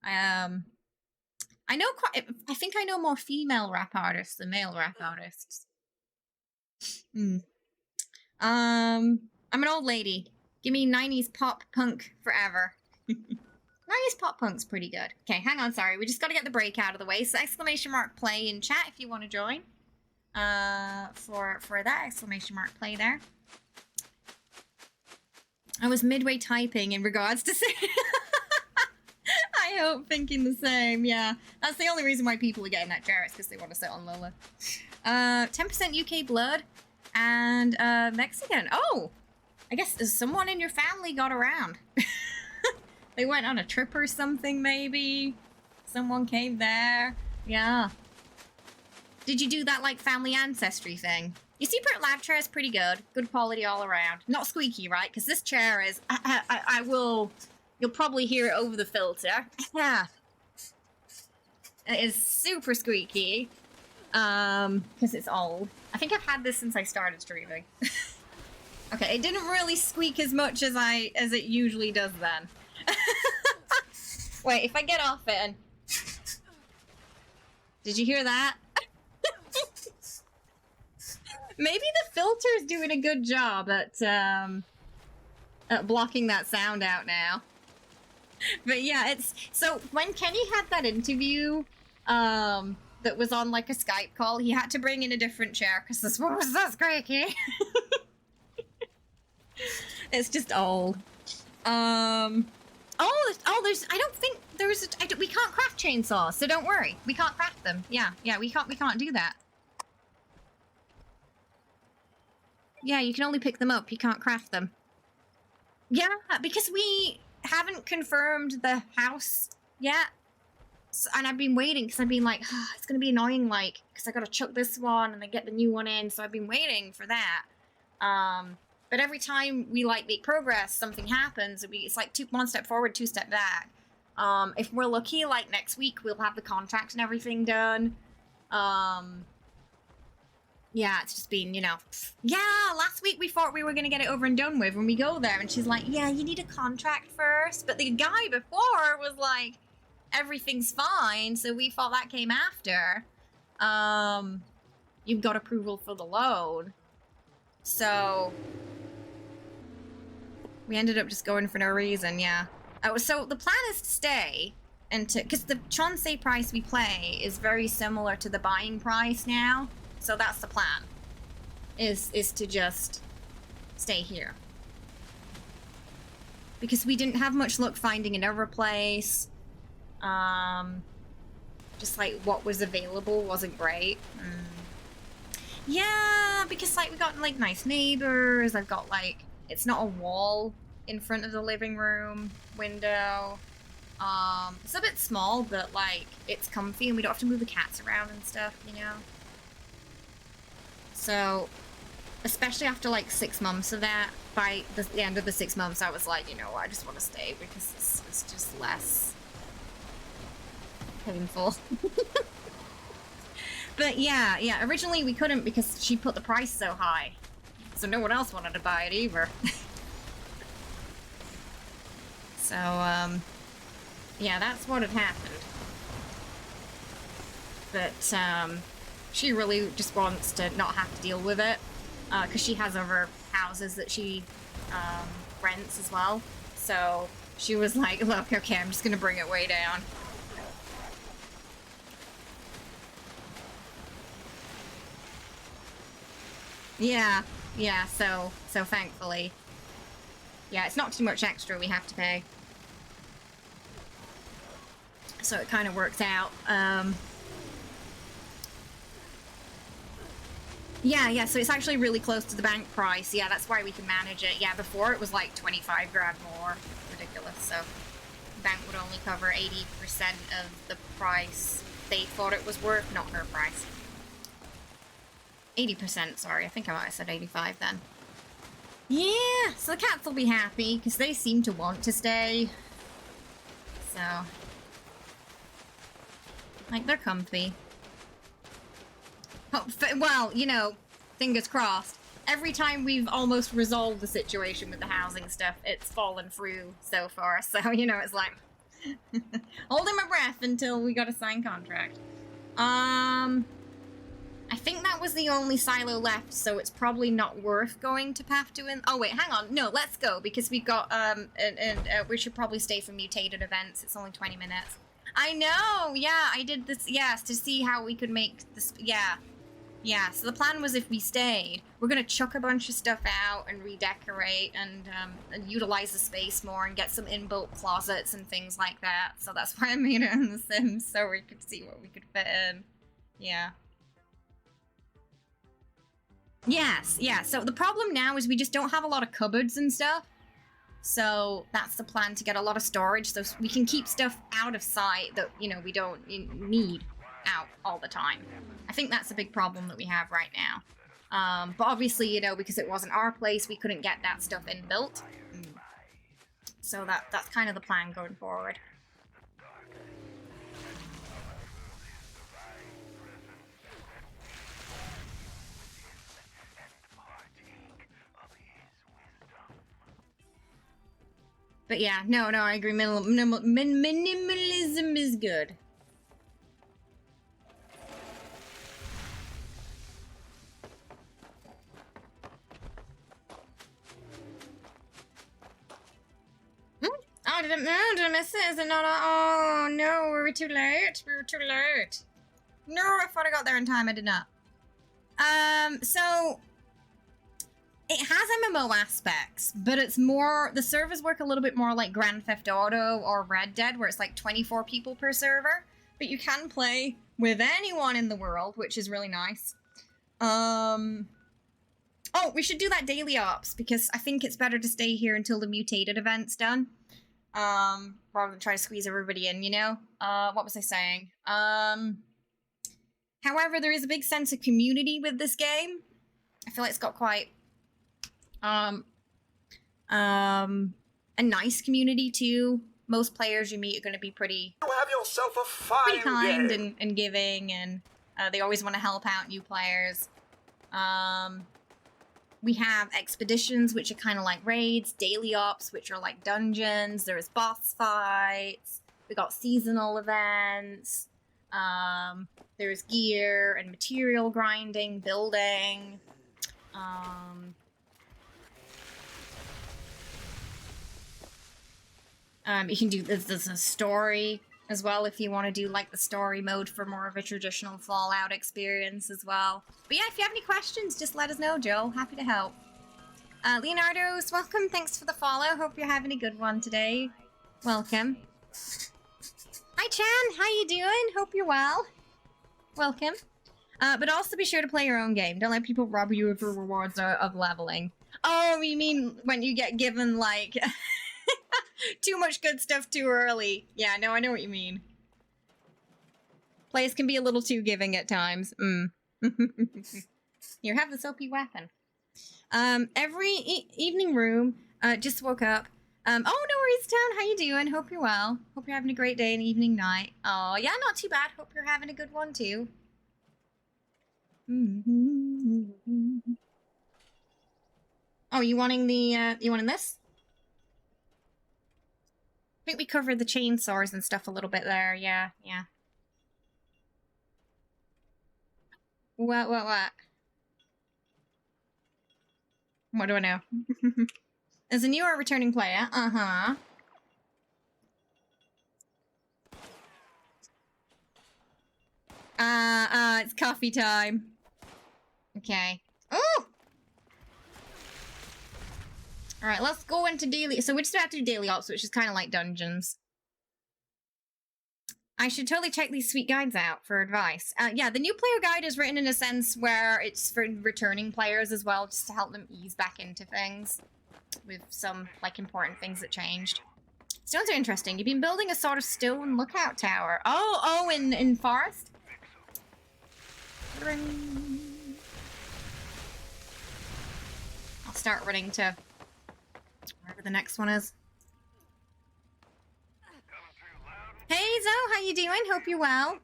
A: I know quite. I think I know more female rap artists than male rap artists. I'm an old lady. Give me 90s pop punk forever. 90s pop punk's pretty good. Okay, hang on, sorry. We just gotta get the break out of the way. So ! Play in chat if you want to join. For that ! Play there. I was midway typing in regards to I hope thinking the same, yeah. That's the only reason why people are getting that chair, is because they want to sit on Lola. 10% UK blood and Mexican. Oh! I guess someone in your family got around. They went on a trip or something, maybe. Someone came there. Yeah. Did you do that, like, family ancestry thing? Your secret lab chair is pretty good. Good quality all around. Not squeaky, right? Because this chair is... I will... You'll probably hear it over the filter. Yeah. It is super squeaky. Because it's old. I think I've had this since I started streaming. Okay, it didn't really squeak as much as it usually does then. Wait, if I get off it and... Did you hear that? Maybe the filter's doing a good job at blocking that sound out now. But yeah, it's... So, when Kenny had that interview, that was on, like, a Skype call, he had to bring in a different chair, because this one was so squeaky. It's just old. There's... I don't think there's... we can't craft chainsaws, so don't worry. We can't craft them. Yeah, we can't do that. Yeah, you can only pick them up. You can't craft them. Yeah, because we haven't confirmed the house yet. So, and I've been waiting, because I've been like, oh, it's going to be annoying, like, because I got to chuck this one and then get the new one in. So I've been waiting for that. But every time we, like, make progress, something happens. It's like one step forward, 2 steps back. If we're lucky, like, next week, we'll have the contract and everything done. Yeah, it's just been, you know... Yeah, last week we thought we were going to get it over and done with when we go there. And she's like, yeah, you need a contract first. But the guy before was like, everything's fine. So we thought that came after. You've got approval for the load. So... we ended up just going for no reason, yeah. So the plan is to stay. And to... Because the Chonsei price we play is very similar to the buying price now. So that's the plan, is to just stay here. Because we didn't have much luck finding another place. Just like what was available wasn't great. Yeah, because like we got like nice neighbors. I've got like, it's not a wall in front of the living room window. It's a bit small, but like it's comfy and we don't have to move the cats around and stuff, you know? So, especially after like 6 months of that, by the end of the 6 months, I was like, you know what, I just want to stay because it's just less painful. But yeah, originally we couldn't because she put the price so high. So no one else wanted to buy it either. So, yeah, that's what had happened. But, she really just wants to not have to deal with it, because she has other houses that she rents as well. So she was like, look, okay, I'm just gonna bring it way down. Yeah, yeah, so thankfully. Yeah, it's not too much extra we have to pay. So it kind of works out. Yeah, so it's actually really close to the bank price. Yeah, that's why we can manage it. Yeah, before it was like 25 grand more. Ridiculous, so the bank would only cover 80% of the price they thought it was worth, not her price. 80%, sorry. I think I might have said 85 then. Yeah, so the cats will be happy, because they seem to want to stay. So, like, they're comfy. Well, you know, fingers crossed. Every time we've almost resolved the situation with the housing stuff, it's fallen through so far. So, you know, it's like, holding my breath until we got a signed contract. I think that was the only silo left, so it's probably not worth going to Path to Oh, wait, hang on. No, let's go, because we've got, we should probably stay for mutated events. It's only 20 minutes. I know! Yeah, I did this, yes, to see how we could make this, yeah. Yeah, so the plan was if we stayed, we're gonna chuck a bunch of stuff out and redecorate and utilize the space more and get some inbuilt closets and things like that. So that's why I made it in The Sims, so we could see what we could fit in. Yeah. Yes, yeah, so the problem now is we just don't have a lot of cupboards and stuff. So that's the plan, to get a lot of storage so we can keep stuff out of sight that, you know, we don't need out all the time. I think that's a big problem that we have right now. But obviously, you know, because it wasn't our place, we couldn't get that stuff inbuilt. So that's kind of the plan going forward. But yeah, no, I agree. Minimalism is good. Oh, did I miss it? Is it not? Oh no, we were too late. We were too late. No, I thought I got there in time. I did not. So it has MMO aspects, but it's more, the servers work a little bit more like Grand Theft Auto or Red Dead, where it's like 24 people per server, but you can play with anyone in the world, which is really nice. Oh, we should do that daily ops, because I think it's better to stay here until the mutated event's done. Rather than try to squeeze everybody in, you know? What was I saying? However, there is a big sense of community with this game. I feel like it's got quite a nice community too. Most players you meet are going to be pretty
C: have yourself a fine
A: kind
C: day.
A: and giving, and they always want to help out new players. We have expeditions, which are kind of like raids, daily ops, which are like dungeons. There's boss fights. We got seasonal events. There's gear and material grinding, building. You can do there's a story as well if you want to do like the story mode for more of a traditional Fallout experience as well. But yeah, if you have any questions, just let us know, Joe. Happy to help. Leonardo's welcome. Thanks for the follow. Hope you're having a good one today. Welcome. Hi, Chan. How you doing? Hope you're well. Welcome. But also be sure to play your own game. Don't let people rob you of your rewards of leveling. Oh, you mean when you get given, like, too much good stuff too early. Yeah, no, I know what you mean. Players can be a little too giving at times. Here, have this OP weapon. Every evening room, just woke up. Oh, no worries, Town. How you doing? Hope you're well. Hope you're having a great day and evening, night. Oh, yeah, not too bad. Hope you're having a good one, too. Oh, you wanting the, you wanting this? I think we covered the chainsaws and stuff a little bit there. Yeah. What? What do I know? As a new or returning player, it's coffee time. Okay. Oh! Alright, let's go into daily. So we're just about to do daily ops, which is kind of like dungeons. I should totally check these sweet guides out for advice. Yeah, the new player guide is written in a sense where it's for returning players as well, just to help them ease back into things with some, like, important things that changed. Stones are interesting. You've been building a sort of stone lookout tower. Oh, in Forest? I'll start running to wherever the next one is. Hey Zo, how you doing? Hope you're well.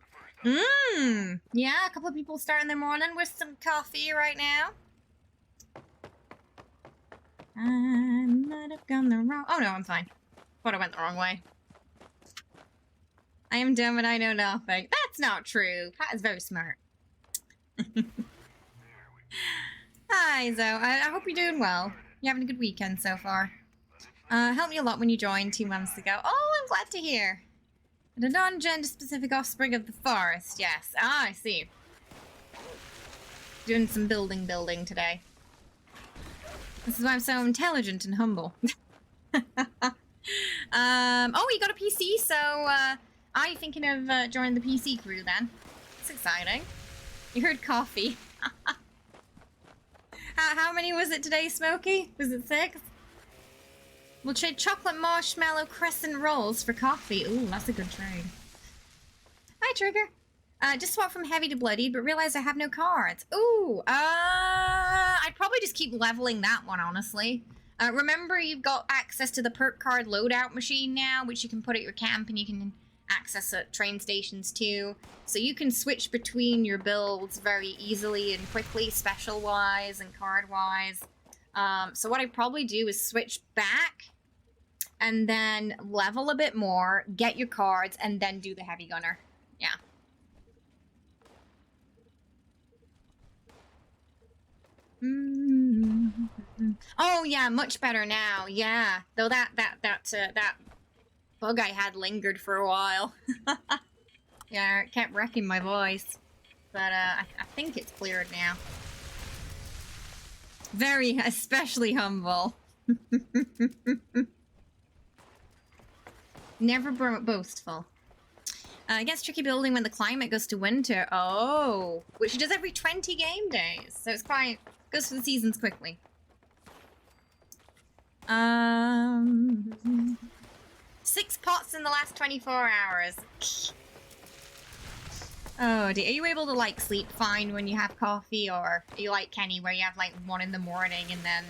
A: Yeah, a couple of people starting their morning with some coffee right now. I might have gone the wrong... Oh no, I'm fine. Thought I went the wrong way. I am dumb and I know nothing. That's not true. Pat is very smart. Hi Zo, I hope you're doing well. You're having a good weekend so far. Helped me a lot when you joined 2 months ago. Oh, I'm glad to hear. The non-gender-specific offspring of the forest, yes. Ah, I see. Doing some building today. This is why I'm so intelligent and humble. Oh, you got a PC, so, are you thinking of joining the PC crew then? It's exciting. You heard coffee. How many was it today, Smokey? Was it 6? We'll trade chocolate marshmallow crescent rolls for coffee. Ooh, that's a good trade. Hi, Trigger. Just swapped from heavy to bloody, but realized I have no cards. Ooh, I'd probably just keep leveling that one, honestly. Remember, you've got access to the perk card loadout machine now, which you can put at your camp and you can access at train stations too. So you can switch between your builds very easily and quickly, special-wise and card-wise. So what I'd probably do is switch back and then level a bit more, get your cards, and then do the heavy gunner. Yeah. Oh yeah, much better now. Yeah, though that bug I had lingered for a while. Yeah, it kept wrecking my voice, but I think it's cleared now. Very, especially humble. Never boastful. It gets tricky building when the climate goes to winter. Oh, which it does every 20 game days. So it's quite, goes for the seasons quickly. 6 pots in the last 24 hours. Oh dear. Are you able to like sleep fine when you have coffee, or are you like Kenny where you have like 1 in the morning and then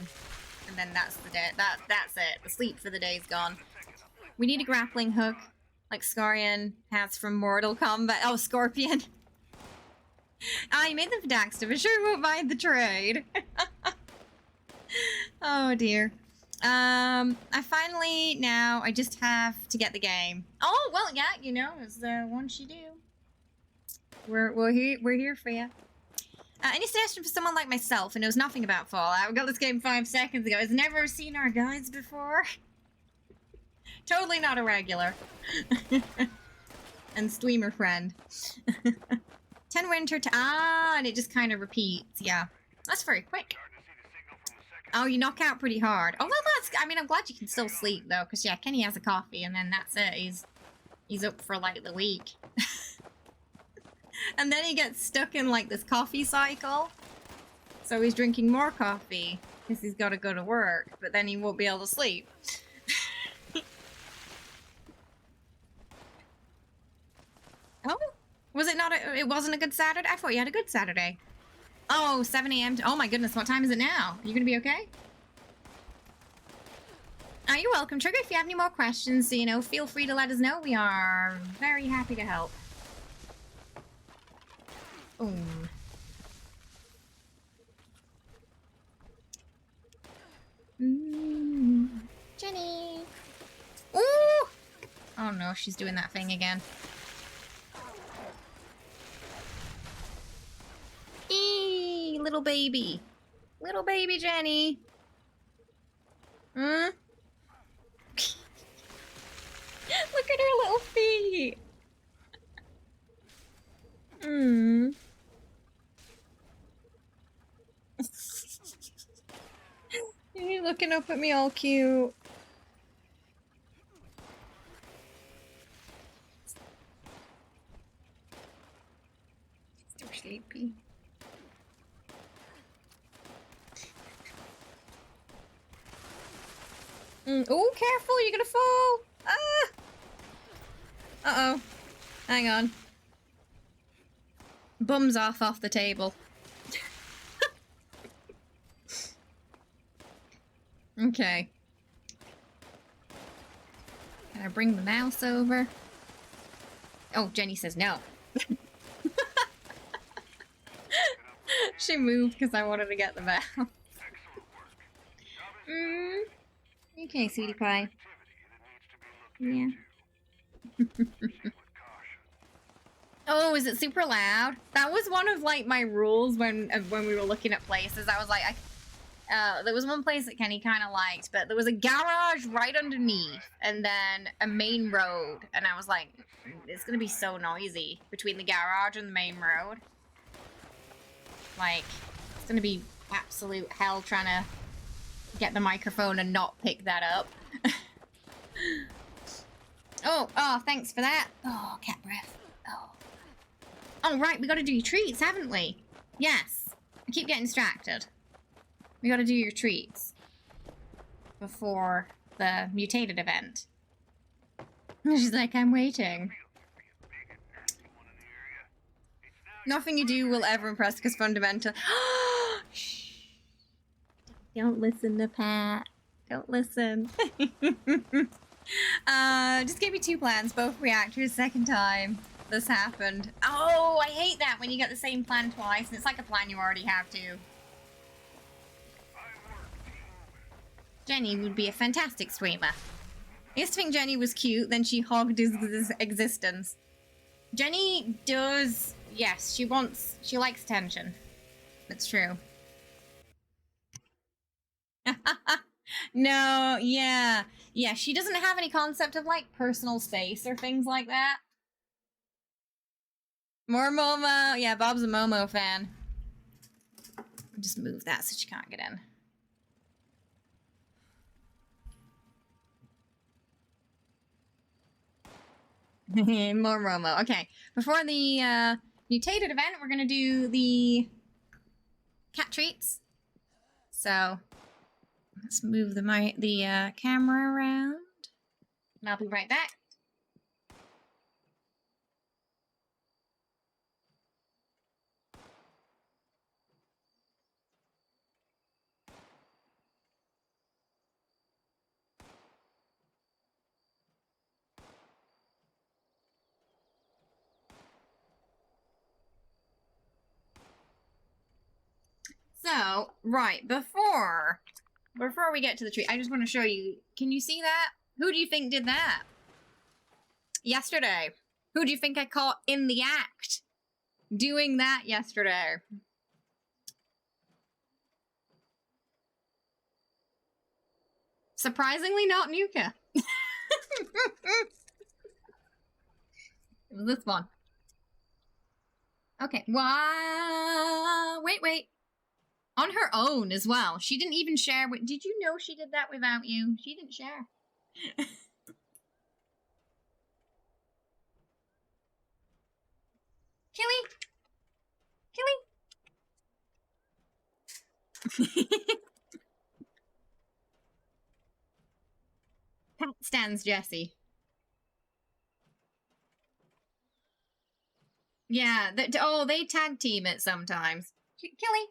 A: that's the day, that's it. The sleep for the day's gone. We need a grappling hook like Scorian has from Mortal Kombat. Oh, Scorpion. Ah, you made them for Daxter, but sure won't mind the trade. Oh dear. I finally now I just have to get the game. Oh well, yeah, you know, it's the once you do. We're here for you. Any suggestion for someone like myself who knows nothing about Fallout? We got this game 5 seconds ago. Has never seen our guides before. Totally not a regular. And streamer friend. 10 winter to and it just kind of repeats. Yeah, that's very quick. Oh, you knock out pretty hard. Oh well, that's. I mean, I'm glad you can still sleep though, because yeah, Kenny has a coffee and then that's it. He's up for like the week. And then he gets stuck in like this coffee cycle. So he's drinking more coffee because he's got to go to work, but then he won't be able to sleep. Oh, was it not? It wasn't a good Saturday? I thought you had a good Saturday. Oh, 7 a.m. Oh my goodness, what time is it now? Are you gonna be okay? You're welcome, Trigger. If you have any more questions, you know, feel free to let us know. We are very happy to help. Jenny! Ooh! Oh no, she's doing that thing again. Eee, little baby. Little baby Jenny. Hmm? Look at her little feet. Hmm. Your looking up at me all cute. Still sleepy. Oh, careful, you're gonna fall! Ah! Uh-oh. Hang on. Bums off the table. Okay. Can I bring the mouse over? Oh, Jenny says no. She moved because I wanted to get the mouse. Okay, sweetie pie. Yeah. Oh, is it super loud? That was one of like my rules when we were looking at places. I was like, there was one place that Kenny kind of liked, but there was a garage right underneath, and then a main road, and I was like, it's gonna be so noisy between the garage and the main road. Like, it's gonna be absolute hell trying to get the microphone and not pick that up. Oh, thanks for that. Oh, cat breath. Oh, right, we gotta do your treats, haven't we? Yes. I keep getting distracted. We gotta do your treats before the mutated event. She's like, I'm waiting. Nothing you do will ever impress because fundamental. Shh. Don't listen to Pat. Don't listen. Just gave me 2 plans, both reactors, second time this happened. Oh, I hate that when you get the same plan twice and it's like a plan you already have too. Jenny would be a fantastic streamer. I used to think Jenny was cute, then she hogged his existence. Jenny does, yes, she likes attention. That's true. No, yeah. Yeah, she doesn't have any concept of, like, personal space or things like that. More Momo. Yeah, Bob's a Momo fan. I'll just move that so she can't get in. More Momo. Okay, before the mutated event, we're gonna do the cat treats. So let's move the camera around, and I'll be right back. So, right, before we get to the tree, I just want to show you, can you see that? Who do you think did that? Yesterday. Who do you think I caught in the act doing that yesterday? Surprisingly not Nuka. It was this one. Okay, wait. On her own as well. She didn't even share with... Did you know she did that without you? She didn't share. Killy? Pat stands Jesse. Yeah, they tag team it sometimes. Killy?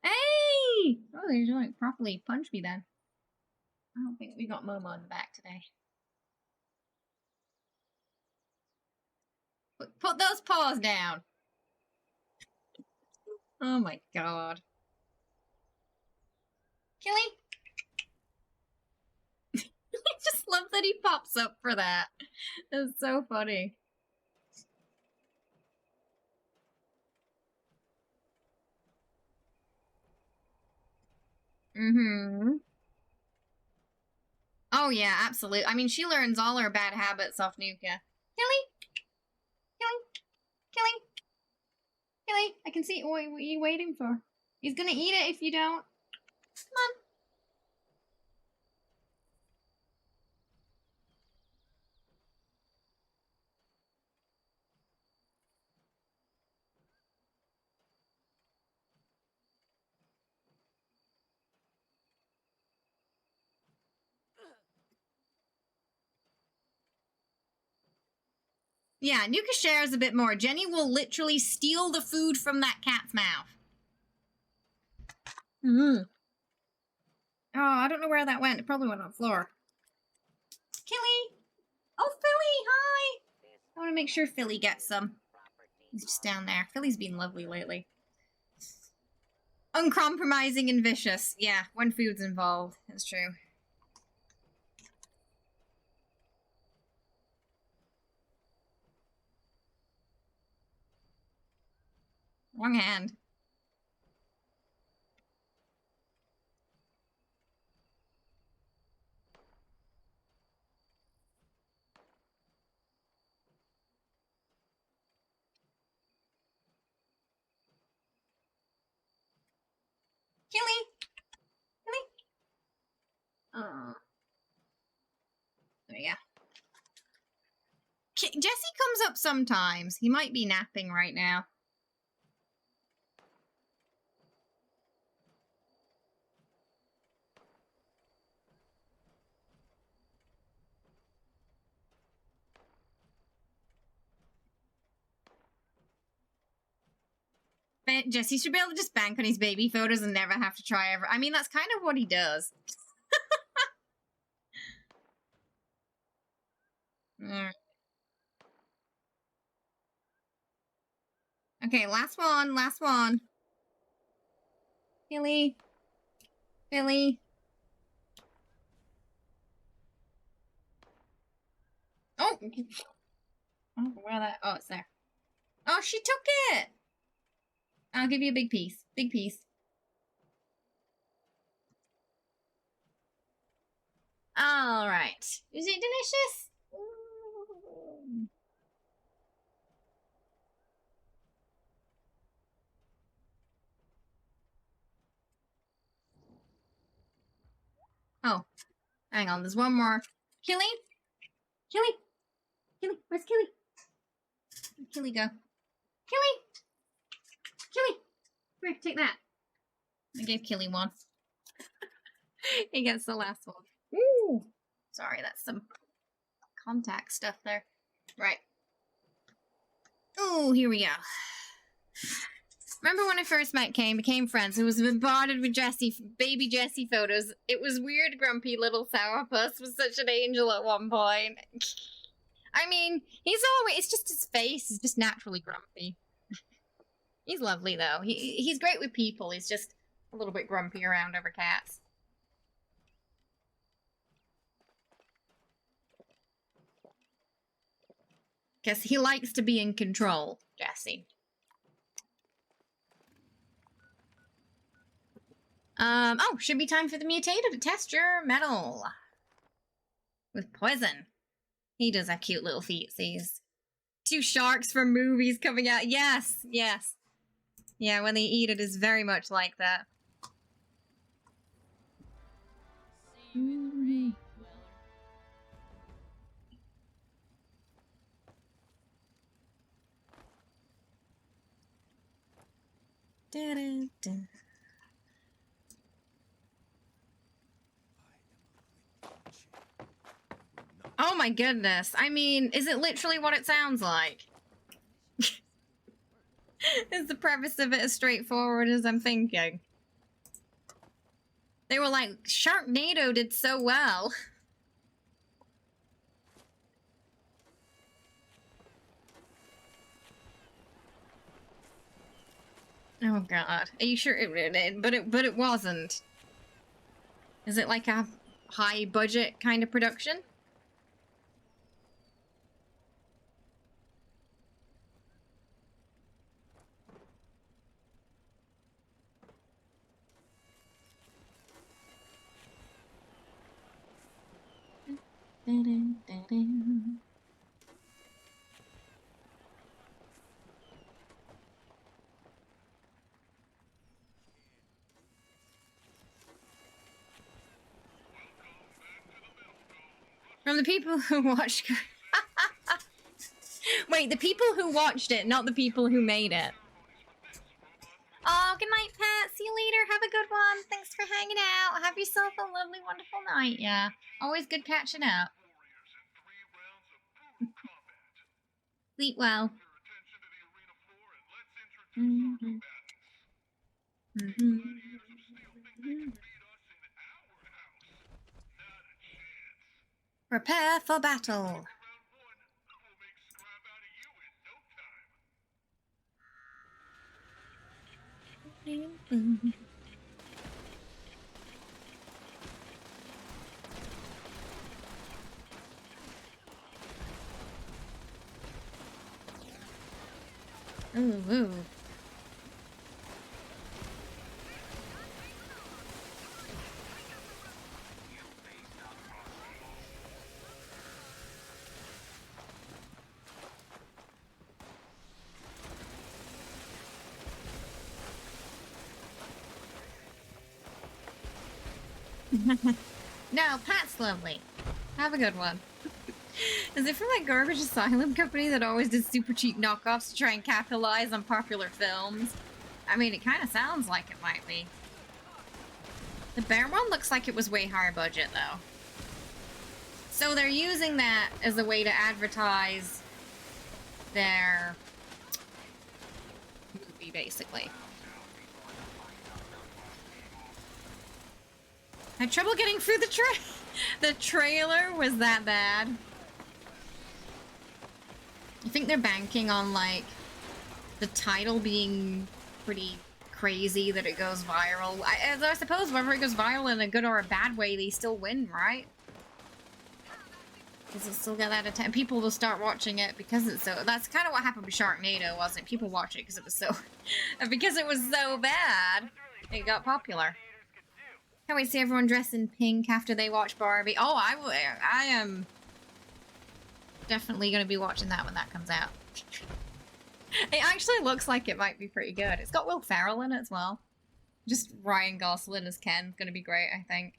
A: Hey! Oh, they don't properly punch me then. I don't think we got Momo in the back today. Put those paws down. Oh my god. Killy? I just love that he pops up for that. That's so funny. Oh yeah, absolutely. I mean, she learns all her bad habits off Nuka. Killy? Killy? Killy? Killy? Okay, I can see. What are you waiting for? He's gonna eat it if you don't. Come on. Yeah, Nuka shares a bit more. Jenny will literally steal the food from that cat's mouth. Oh, I don't know where that went. It probably went on the floor. Killy! Oh, Philly, hi! I want to make sure Philly gets some. He's just down there. Philly's been lovely lately. Uncompromising and vicious. Yeah, when food's involved. That's true. Wrong hand. Killy! Killy! Oh. There you go. Jesse comes up sometimes. He might be napping right now. Jesse should be able to just bank on his baby photos and never have to try ever. I mean, that's kind of what he does. Okay, last one, last one. Billy. Billy. Oh! Oh, where that? Oh, it's there. Oh, she took it! I'll give you a big piece. Big piece. Alright. Is it delicious? Ooh. Oh. Hang on, there's one more. Killy? Killy? Killy? Where's Killy? Where'd Killy go? Killy! Killy! Here, take that. I gave Killy one. He gets the last one. Ooh! Sorry, that's some contact stuff there. Right. Oh, here we go. Remember when I first met Kane, became friends, and was bombarded with baby Jessie photos? It was weird, grumpy little sourpuss was such an angel at one point. I mean, it's just his face is just naturally grumpy. He's lovely, though. He's great with people. He's just a little bit grumpy around over cats. Because he likes to be in control, Jesse. Oh, should be time for the mutator to test your metal. With poison. He does have cute little feetsies. 2 sharks from movies coming out. Yes, yes. Yeah, when they eat it is very much like that.
I: See you in the rain,
A: Da-da-da. Oh my goodness. I mean, is it literally what it sounds like? Is the premise of it as straightforward as I'm thinking? They were like, Sharknado did so well. Oh god. Are you sure but it wasn't? Is it like a high budget kind of production? From the people who watched... Wait, the people who watched it, not the people who made it. Oh, good night, Pat. See you later. Have a good one. Thanks for hanging out. Have yourself a lovely, wonderful night, yeah. Always good catching up. Sleep well. Prepare for battle. Ooh, ooh. No, Pat's lovely. Have a good one. Is it from that garbage asylum company that always did super cheap knockoffs to try and capitalize on popular films? I mean, it kind of sounds like it might be. The bear one looks like it was way higher budget, though. So they're using that as a way to advertise their movie, basically. I had trouble getting through the trailer was that bad. I think they're banking on, like, the title being pretty crazy that it goes viral. I suppose whether it goes viral in a good or a bad way, they still win, right? Because it still got that attention. People will start watching it because it's so... That's kind of what happened with Sharknado, wasn't it? People watch it because it was so... because it was so bad, it got popular. Can't wait to see everyone dress in pink after they watch Barbie. Oh, I am definitely going to be watching that when that comes out. It actually looks like it might be pretty good. It's got Will Ferrell in it as well. Just Ryan Gosling as Ken is going to be great, I think.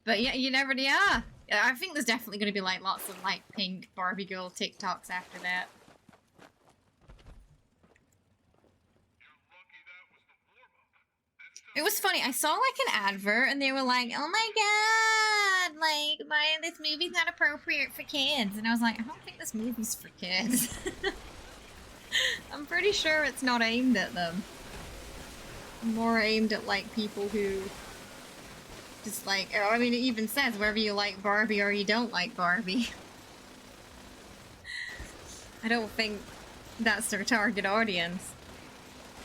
A: But yeah, you never... Yeah! I think there's definitely going to be like lots of like pink Barbie girl TikToks after that. It was funny. I saw like an advert and they were like, "Oh my god, like this movie's not appropriate for kids." And I was like, I don't think this movie's for kids. I'm pretty sure it's not aimed at them. More aimed at like people who just like, I mean, it even says whether you like Barbie or you don't like Barbie. I don't think that's their target audience.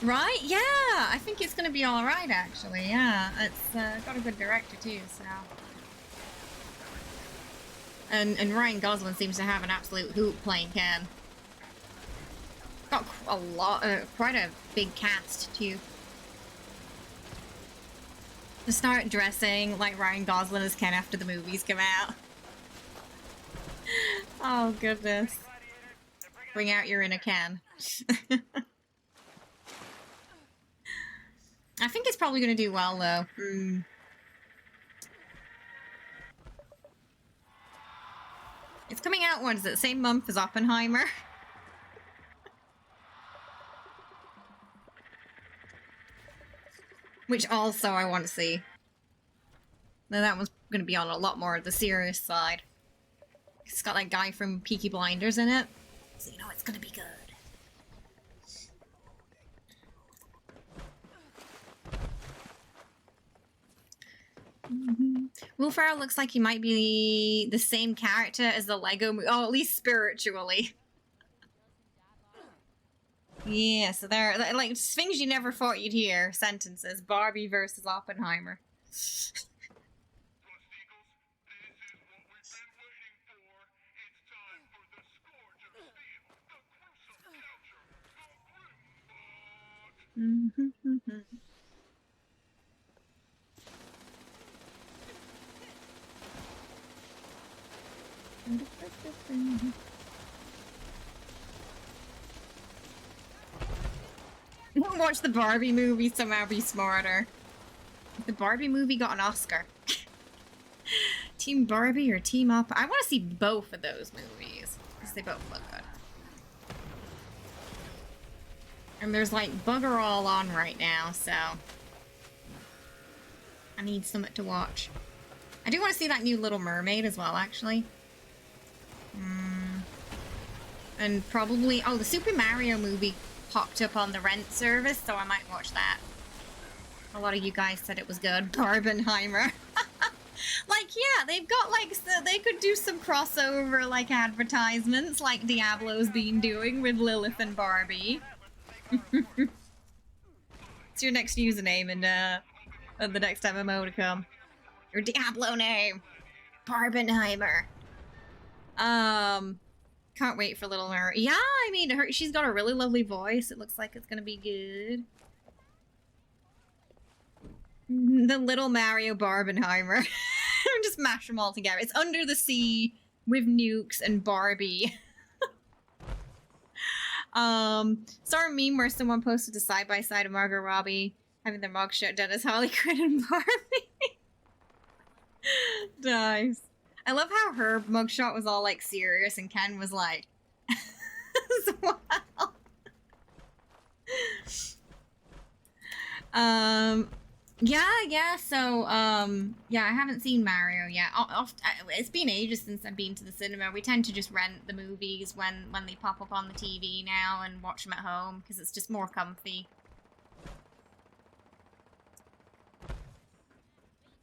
A: Right? Yeah! I think it's gonna be alright, actually, yeah. It's got a good director, too, so... And Ryan Gosling seems to have an absolute hoot playing Ken. Got a lot, quite a big cast, too. To start dressing like Ryan Gosling as Ken after the movies come out. Oh, goodness. Bring out your inner Ken. I think it's probably going to do well, though. It's coming out, what is it, same month as Oppenheimer? Which also I want to see. Now that one's going to be on a lot more of the serious side. It's got that guy from Peaky Blinders in it. So you know it's going to be good. Will Ferrell looks like he might be the same character as the Lego movie. Oh, at least spiritually. Yeah, so they're like things you never thought you'd hear. Sentences. Barbie versus Oppenheimer. Watch the Barbie movie, somehow be smarter. The Barbie movie got an Oscar. Team Barbie or Team Up? I want to see both of those movies because they both look good. And there's like bugger all on right now, so I need something to watch. I do want to see that new Little Mermaid as well, actually. And probably, oh, the Super Mario movie popped up on the Rent service, so I might watch that. A lot of you guys said it was good. Barbenheimer. Like, yeah, they've got, like, so they could do some crossover, like, advertisements, like Diablo's been doing with Lilith and Barbie. It's your next username in, the next MMO to come. Your Diablo name. Barbenheimer. Can't wait for Little Mer. Yeah, I mean, she's got a really lovely voice. It looks like it's gonna be good. The Little Mario Barbenheimer. Just mash them all together. It's under the sea with nukes and Barbie. Saw a meme where someone posted a side-by-side of Margot Robbie having their mugshot done as Harley Quinn and Barbie. Nice. I love how her mugshot was all like serious and Ken was like wow. Yeah, so, yeah, I haven't seen Mario yet. It's been ages since I've been to the cinema. We tend to just rent the movies when they pop up on the TV now and watch them at home, because it's just more comfy.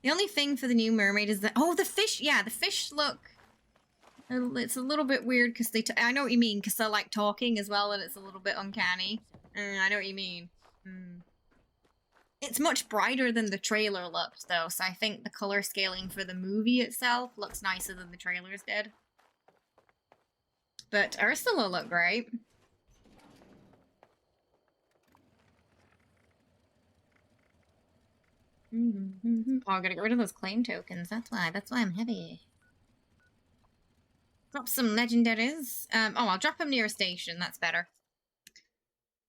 A: The only thing for the new mermaid is that, oh, the fish, yeah, the fish look, it's a little bit weird, because I know what you mean, because they're, like, talking as well, and it's a little bit uncanny. I know what you mean. It's much brighter than the trailer looked, though, so I think the color scaling for the movie itself looks nicer than the trailers did. But Ursula looked great. Oh, I gotta get rid of those claim tokens, that's why I'm heavy. Drop some legendaries. Oh, I'll drop them near a station, that's better.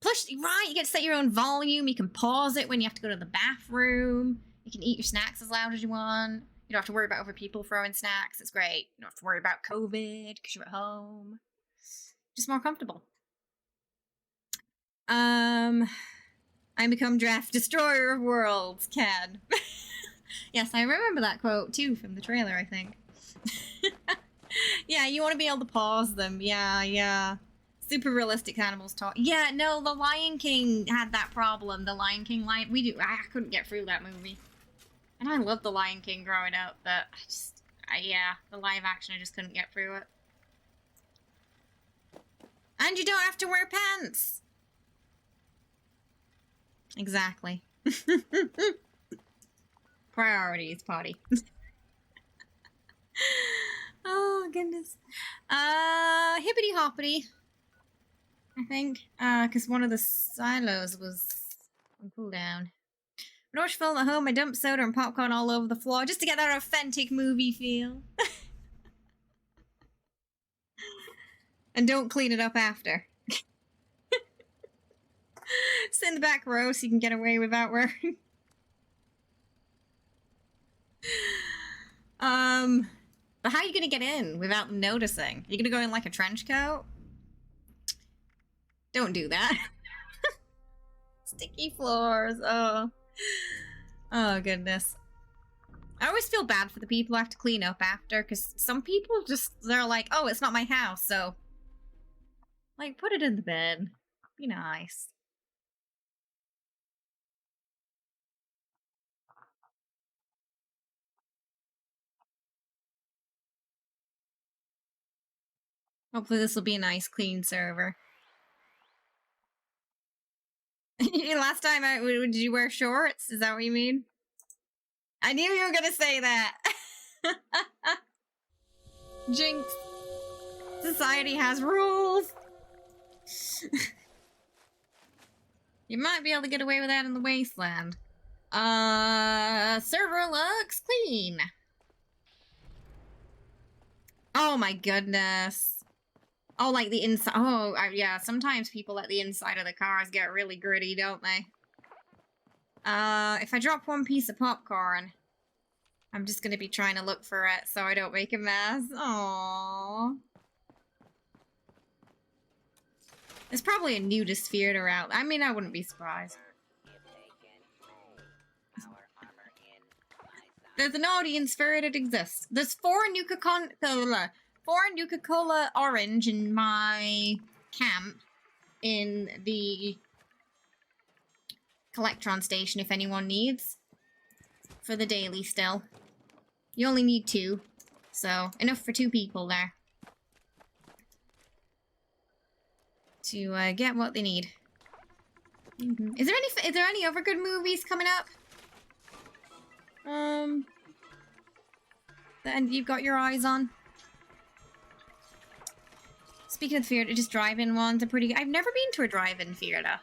A: Plus, right, you get to set your own volume, you can pause it when you have to go to the bathroom, you can eat your snacks as loud as you want, you don't have to worry about other people throwing snacks, it's great. You don't have to worry about COVID, because you're at home. Just more comfortable. I become Draft Destroyer of Worlds, Ken. Yes, I remember that quote, too, from the trailer, I think. Yeah, you want to be able to pause them, yeah. Super realistic animals talk. Yeah, no, The Lion King had that problem. The Lion King I couldn't get through that movie. And I loved The Lion King growing up, but yeah, the live action, I just couldn't get through it. And you don't have to wear pants! Exactly. Priorities, potty. Oh, goodness. Hippity hoppity. I think, because one of the silos was on cooldown. When I watch film at home, I dump soda and popcorn all over the floor just to get that authentic movie feel. And don't clean it up after. Sit in the back row so you can get away without wearing. But how are you gonna get in without them noticing? You're gonna go in like a trench coat? Don't do that. Sticky floors. Oh goodness. I always feel bad for the people who have to clean up after, because some people they're like, oh, it's not my house, so like, put it in the bed. Be nice. Hopefully this will be a nice, clean server. Last time, did you wear shorts? Is that what you mean? I knew you were gonna say that! Jinx. Society has rules! You might be able to get away with that in the wasteland. Server looks clean. Oh my goodness. Oh, like the inside. Oh, yeah. Sometimes people let the inside of the cars get really gritty, don't they? If I drop one piece of popcorn, I'm just gonna be trying to look for it so I don't make a mess. Aww. There's probably a nudist theater out. I mean, I wouldn't be surprised. There's an audience for it. It exists. There's four Nuka-Cola Orange in my camp in the Collectron station if anyone needs. For the daily still. You only need 2. So, enough for 2 people there. To get what they need. Is there any other good movies coming up? That you've got your eyes on? Speaking of theater, just drive-in ones are pretty good. I've never been to a drive-in theater.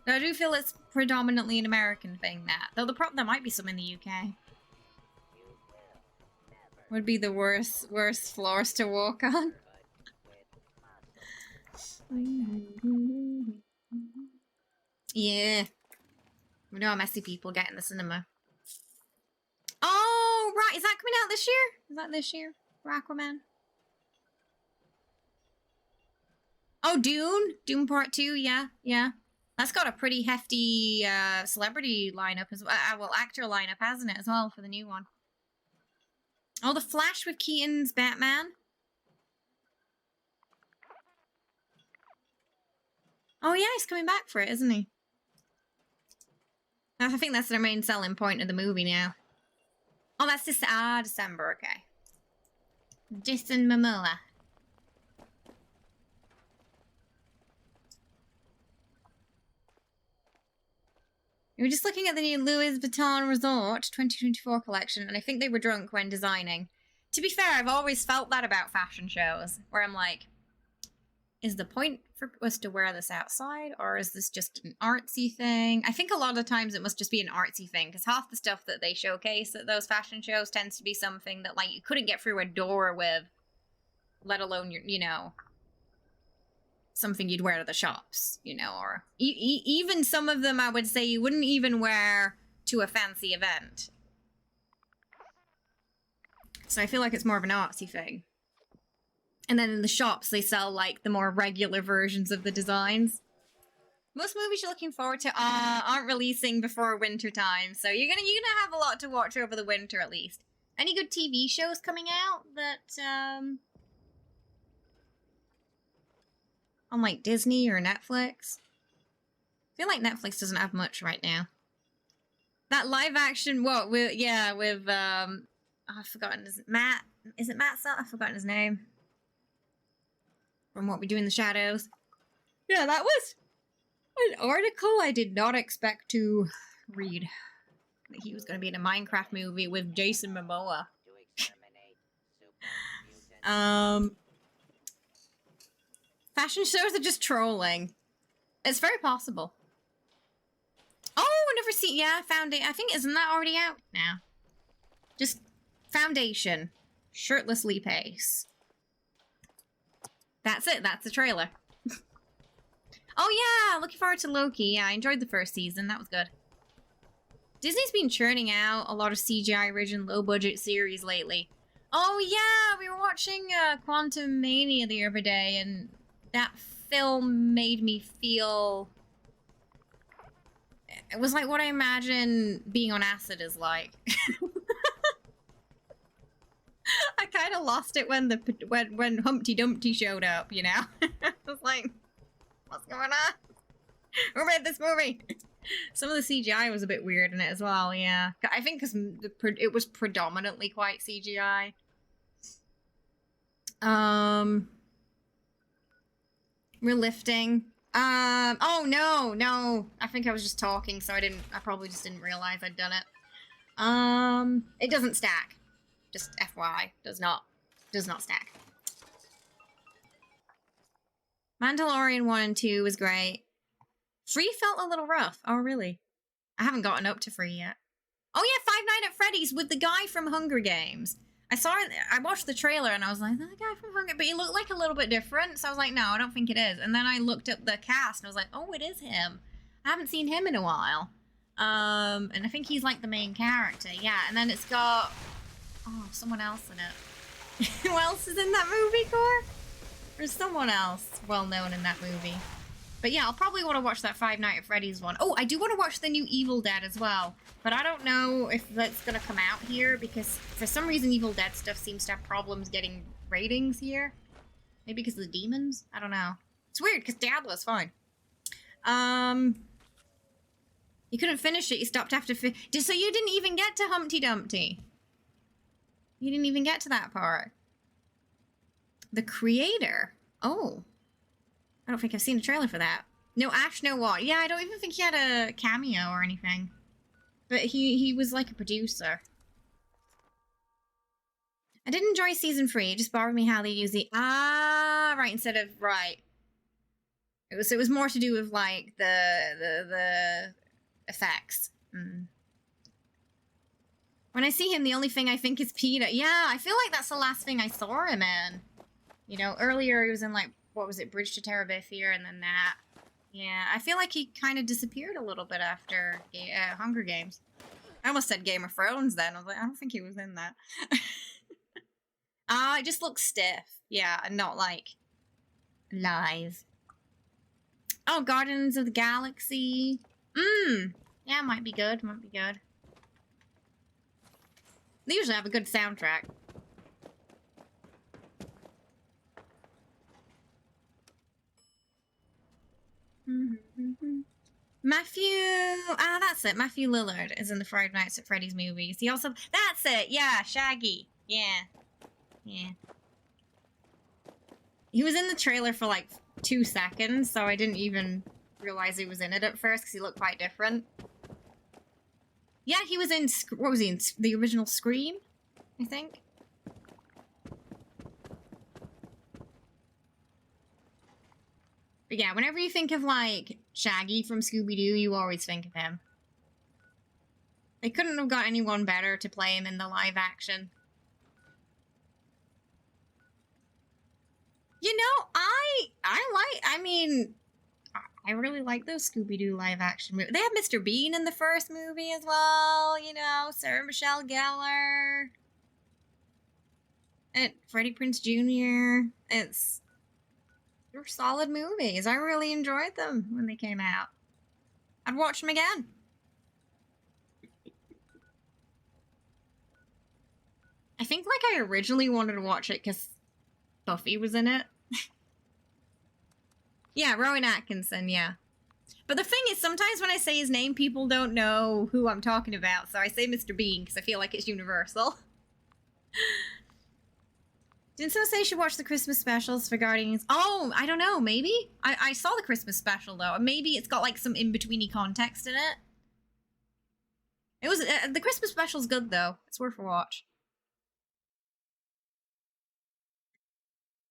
A: Though I do feel it's predominantly an American thing, that. Though there might be some in the UK. Would be the worst floors to walk on. Yeah. We know how messy people get in the cinema. Oh, right. Is that coming out this year? Is that this year? Aquaman? Oh, Dune? Dune Part 2, yeah, yeah. That's got a pretty hefty celebrity lineup as well. Well, actor lineup, hasn't it, as well, for the new one. Oh, The Flash with Keaton's Batman. Oh, yeah, he's coming back for it, isn't he? I think that's their main selling point of the movie now. Oh, that's just December, okay. Jason Momoa. We were just looking at the new Louis Vuitton Resort 2024 collection, and I think they were drunk when designing. To be fair, I've always felt that about fashion shows, where I'm like, is the point for us to wear this outside, or is this just an artsy thing? I think a lot of times it must just be an artsy thing, because half the stuff that they showcase at those fashion shows tends to be something that, like, you couldn't get through a door with, let alone, your, you know, something you'd wear to the shops, you know, or even some of them I would say you wouldn't even wear to a fancy event. So I feel like it's more of an artsy thing. And then in the shops, they sell, like, the more regular versions of the designs. Most movies you're looking forward to aren't releasing before winter time, so you're gonna have a lot to watch over the winter, at least. Any good TV shows coming out that, on, like, Disney or Netflix? I feel like Netflix doesn't have much right now. That live action, what, with, yeah, with, oh, I've forgotten, is it Matt Sell? I've forgotten his name. From What We Do in the Shadows. Yeah, that was an article I did not expect to read. That he was going to be in a Minecraft movie with Jason Momoa. Fashion shows are just trolling. It's very possible. Oh, I never see. Yeah, Foundation. I think, isn't that already out now? Just Foundation. Shirtlessly Pace. That's it. That's the trailer. Oh, yeah. Looking forward to Loki. Yeah, I enjoyed the first season. That was good. Disney's been churning out a lot of CGI-ridden, low-budget series lately. Oh, yeah. We were watching Quantum Mania the other day, and that film made me feel... It was like what I imagine being on acid is like. I kind of lost it when Humpty Dumpty showed up, you know? I was like, what's going on? Who made this movie? Some of the CGI was a bit weird in it as well, yeah. I think because it was predominantly quite CGI. We're lifting. Oh, no. I think I was just talking, so I probably just didn't realize I'd done it. It doesn't stack. Just FYI, does not stack. Mandalorian 1 and 2 was great. 3 felt a little rough. Oh, really? I haven't gotten up to 3 yet. Oh yeah, Five Nights at Freddy's with the guy from Hunger Games. I watched the trailer and I was like, that guy from Hunger, but he looked like a little bit different. So I was like, no, I don't think it is. And then I looked up the cast and I was like, oh, it is him. I haven't seen him in a while. And I think he's like the main character. Yeah, and then it's got Oh, someone else in it. Who else is in that movie, Core? There's someone else well known in that movie. But yeah, I'll probably want to watch that Five Nights at Freddy's one. Oh, I do want to watch the new Evil Dead as well. But I don't know if that's going to come out here because for some reason Evil Dead stuff seems to have problems getting ratings here. Maybe because of the demons? I don't know. It's weird because Diablo's fine. You couldn't finish it. You stopped after so you didn't even get to Humpty Dumpty. You didn't even get to that part. The creator. Oh. I don't think I've seen a trailer for that. No Ash, no what? Yeah, I don't even think he had a cameo or anything. But he was like a producer. I did enjoy season 3. It just bothered me how they use the right instead of right. It was more to do with like the effects. When I see him, the only thing I think is Peter. Yeah, I feel like that's the last thing I saw him in. You know, earlier he was in like, what was it, Bridge to Terabithia, and then that. Yeah, I feel like he kind of disappeared a little bit after Hunger Games. I almost said Game of Thrones then. I was like, I don't think he was in that. It just looks stiff. Yeah, and not like live. Oh, Guardians of the Galaxy. Yeah, might be good. Might be good. They usually have a good soundtrack. Matthew, that's it. Matthew Lillard is in the Five Nights at Freddy's movies. He also, that's it. Yeah, Shaggy. Yeah. He was in the trailer for like 2 seconds, so I didn't even realize he was in it at first because he looked quite different. Yeah, he was in, what was he in? The original Scream, I think. But yeah, whenever you think of, like, Shaggy from Scooby-Doo, you always think of him. They couldn't have got anyone better to play him in the live action. You know, I really like those Scooby-Doo live action movies. They have Mr. Bean in the first movie as well, you know, Sarah Michelle Gellar. And Freddie Prinze Jr. They're solid movies. I really enjoyed them when they came out. I'd watch them again. I think, like, I originally wanted to watch it because Buffy was in it. Yeah, Rowan Atkinson, yeah. But the thing is, sometimes when I say his name, people don't know who I'm talking about, so I say Mr. Bean because I feel like it's universal. Didn't someone say you should watch the Christmas specials for Guardians? Oh, I don't know, maybe? I saw the Christmas special, though, and maybe it's got, like, some in-betweeny context in it. It was, the Christmas special's good, though. It's worth a watch.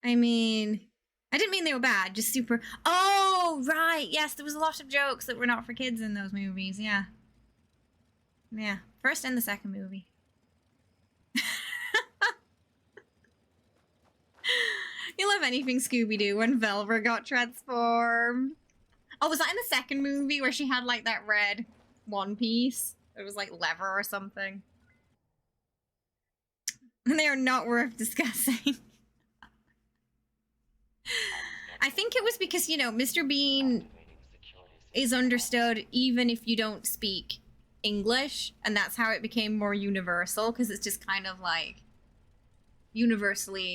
A: I mean, I didn't mean they were bad, just super... Oh, right, yes, there was a lot of jokes that were not for kids in those movies, yeah. Yeah, first and the second movie. You love anything Scooby-Doo when Velva got transformed. Oh, was that in the second movie where she had, like, that red one piece? It was, like, leather or something. And they are not worth discussing. I think it was because, you know, Mr. Bean is understood even if you don't speak English, and that's how it became more universal, because it's just kind of like universal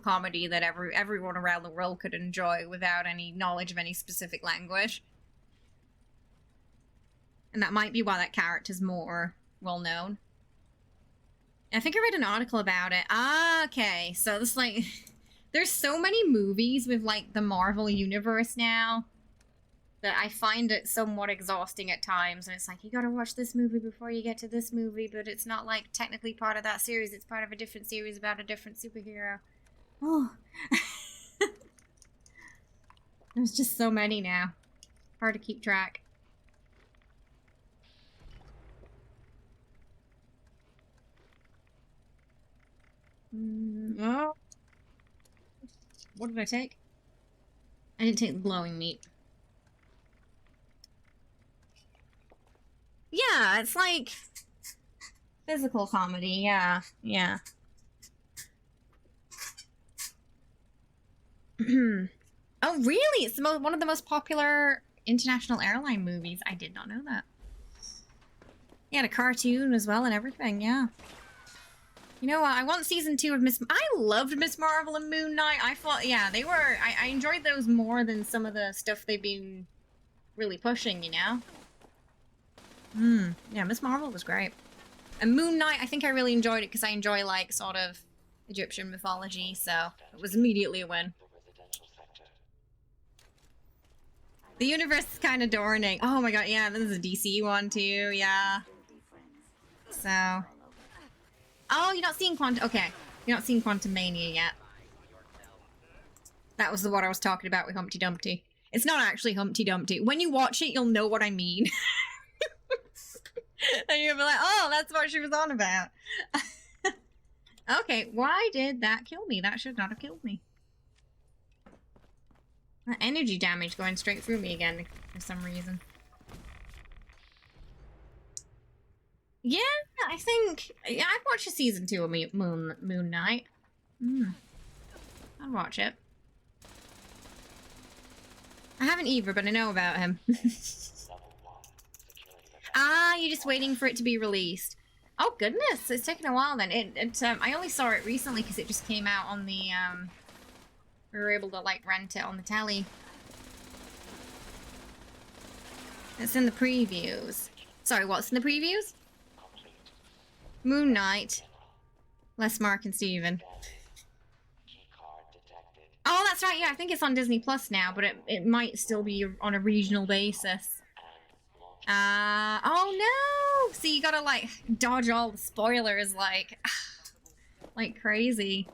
A: comedy that everyone around the world could enjoy without any knowledge of any specific language. And that might be why that character's more well known. I think I read an article about it. Okay, so this, like... There's so many movies with, like, the Marvel Universe now that I find it somewhat exhausting at times. And it's like, you gotta watch this movie before you get to this movie, but it's not, like, technically part of that series. It's part of a different series about a different superhero. Oh. There's just so many now. Hard to keep track. Oh. What did I take? I didn't take the glowing meat. Yeah, it's like... Physical comedy, yeah. Yeah. Oh, really? It's one of the most popular international airline movies. I did not know that. He had a cartoon as well and everything, yeah. You know what? I want season 2 of Miss... I loved Miss Marvel and Moon Knight. I thought, yeah, they were... I enjoyed those more than some of the stuff they've been really pushing, you know? Yeah, Miss Marvel was great. And Moon Knight, I think I really enjoyed it because I enjoy, like, sort of Egyptian mythology, so it was immediately a win. The universe is kind of adorning. Oh my god, yeah, this is a DC one too, yeah. So... Oh, you're not seeing Quantum... Okay, you're not seeing Quantum Mania yet. That was the one I was talking about with Humpty Dumpty. It's not actually Humpty Dumpty. When you watch it, you'll know what I mean. And you'll be like, oh, that's what she was on about. Okay, why did that kill me? That should not have killed me. That energy damage going straight through me again for some reason. Yeah, I think... Yeah, I'd watch a season 2 of Moon Knight. I'd watch it. I haven't either, but I know about him. Ah, you're just waiting for it to be released. Oh, goodness. It's taken a while then. I only saw it recently because it just came out on the, we were able to, like, rent it on the telly. It's in the previews. Sorry, what's in the previews? Moon Knight. Less Mark and Steven. Oh, that's right, yeah, I think it's on Disney Plus now, but it might still be on a regional basis. Oh no! See, you gotta, like, dodge all the spoilers, like crazy.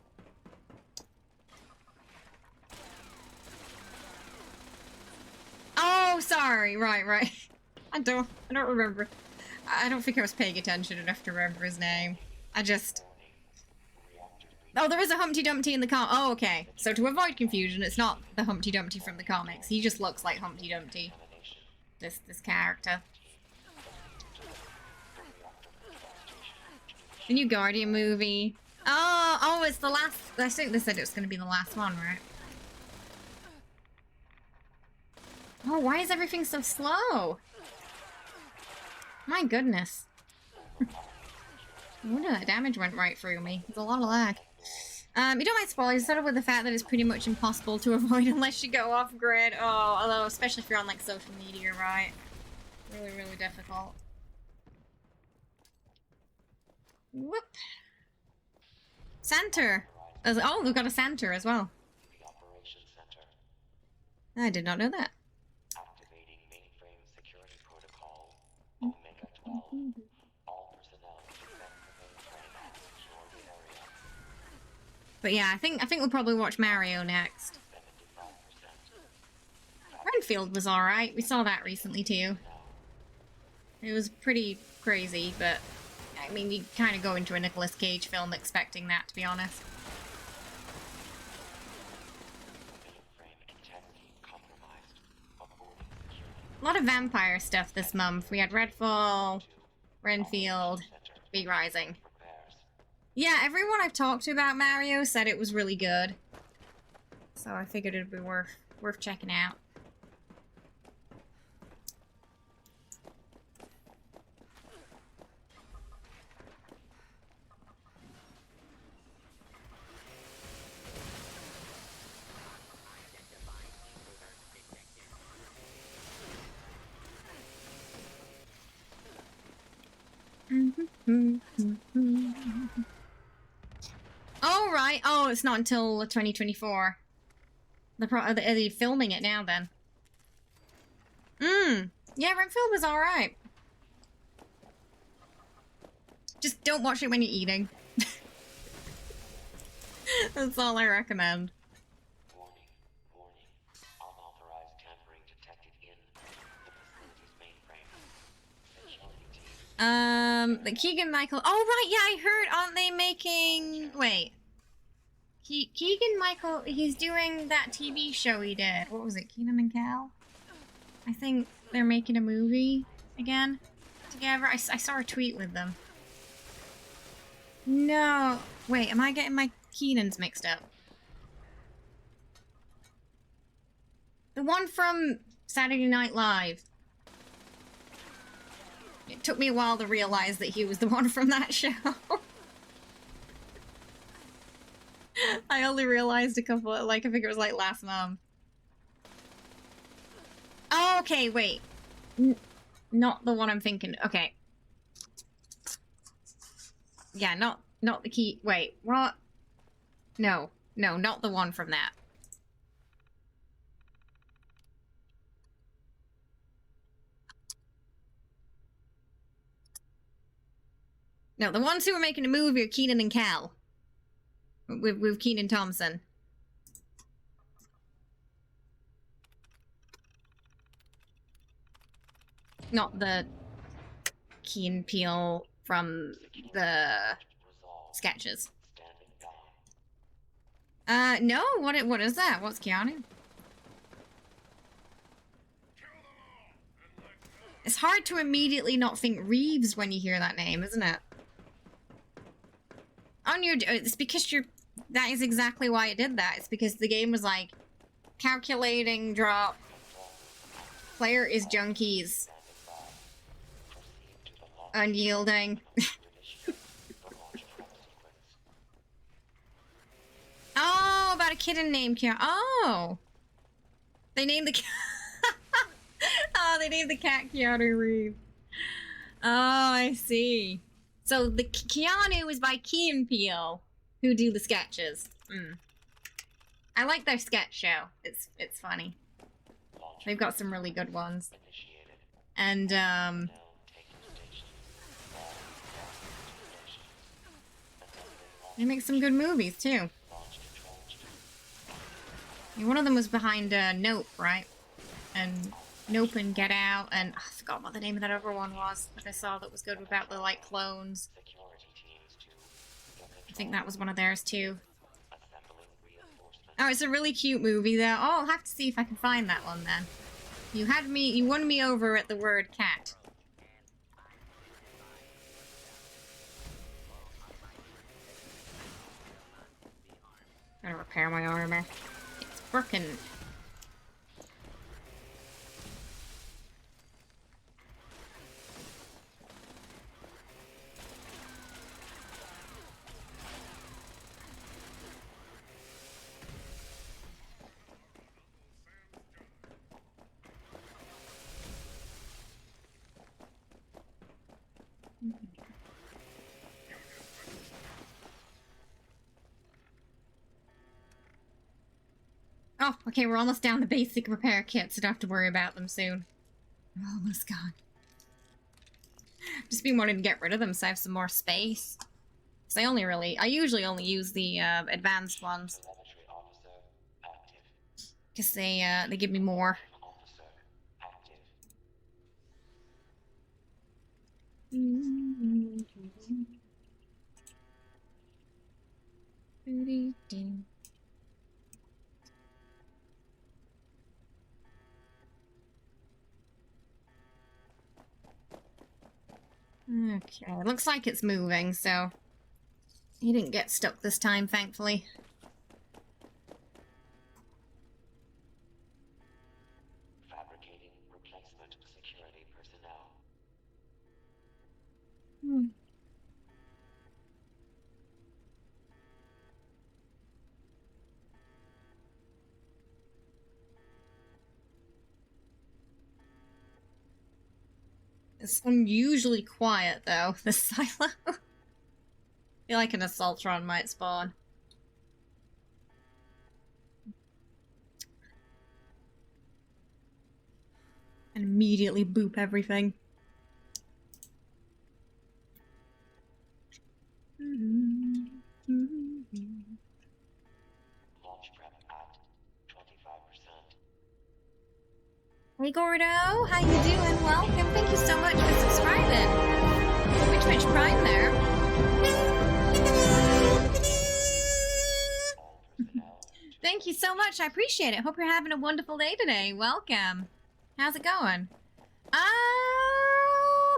A: Oh, sorry, right. I don't remember. I don't think I was paying attention enough to remember his name. Oh, there is a Humpty Dumpty in the Oh, okay. So to avoid confusion, it's not the Humpty Dumpty from the comics. He just looks like Humpty Dumpty. This character. The new Guardian movie. Oh, it's the last... I think they said it was going to be the last one, right? Oh, why is everything so slow? My goodness. I wonder that damage went right through me. There's a lot of lag. You don't mind spoilers, settle with the fact that it's pretty much impossible to avoid unless you go off grid. Oh, although especially if you're on like social media, right? Really, really difficult. Whoop. Center. Oh, we've got a center as well. I did not know that.
E: Activating mainframe security protocol. Omega 12. All personnel except the mainframe secure the area.
A: But yeah, I think we'll probably watch Mario next.
E: 75%.
A: Renfield was alright. We saw that recently too. It was pretty crazy, but I mean, you kind of go into a Nicolas Cage film expecting that, to be honest. A lot of vampire stuff this month. We had Redfall, Renfield, Big Rising. Yeah, everyone I've talked to about Mario said it was really good. So I figured it'd be worth checking out. Oh, right. Oh, it's not until 2024. Are they filming it now, then? Yeah, Renfield was alright. Just don't watch it when you're eating. That's all I recommend.
E: Warning. Unauthorized tampering detected in the facility's mainframe.
A: The Keegan-Michael... Oh, right, yeah, I heard, aren't they making... Wait. Keegan-Michael, he's doing that TV show he did. What was it, Kenan and Kel? I think they're making a movie again together. I saw a tweet with them. No. Wait, am I getting my Keenans mixed up? The one from Saturday Night Live. It took me a while to realize that he was the one from that show. I only realized a couple, like, I think it was like last month. Oh, okay, wait. Not the one I'm thinking. Okay. Yeah, not the key. Wait, what? No, not the one from that. No, the ones who were making a movie are Keenan and Kel. With Keenan Thompson. Not the Key and Peele from the sketches. No, what is that? What's Keanu? It's hard to immediately not think Reeves when you hear that name, isn't it? On your, it's because that is exactly why it did that. It's because the game was like, calculating drop, player is junkies, unyielding. Oh, about a kitten named Keanu. Oh! They named the cat. Oh, they named the cat Keanu Reeves. Oh, I see. So the Keanu is by Key and Peele, who do the sketches. I like their sketch show. It's funny. They've got some really good ones. And they make some good movies too. One of them was behind Nope, right? And Nope and Get Out, and I forgot what the name of that other one was that I saw that was good about the like clones. I think that was one of theirs too. Oh, it's a really cute movie though. Oh, I'll have to see if I can find that one then. You won me over at the word cat. Gotta repair my armor. It's broken. Oh, okay, we're almost down the basic repair kit, so don't have to worry about them soon. We're almost gone. Just been wanting to get rid of them so I have some more space. Because I usually only use the advanced ones. Because they give me more. Okay, looks like it's moving, so he didn't get stuck this time, thankfully.
E: Fabricating replacement security personnel.
A: It's unusually quiet, though, the silo. I feel like an Assaultron might spawn. And immediately boop everything.
E: Launch prep at 25%.
A: Hey Gordo, how you doing? Welcome. Thank you so much for subscribing. Which Twitch Prime there? Thank you so much. I appreciate it. Hope you're having a wonderful day today. Welcome. How's it going?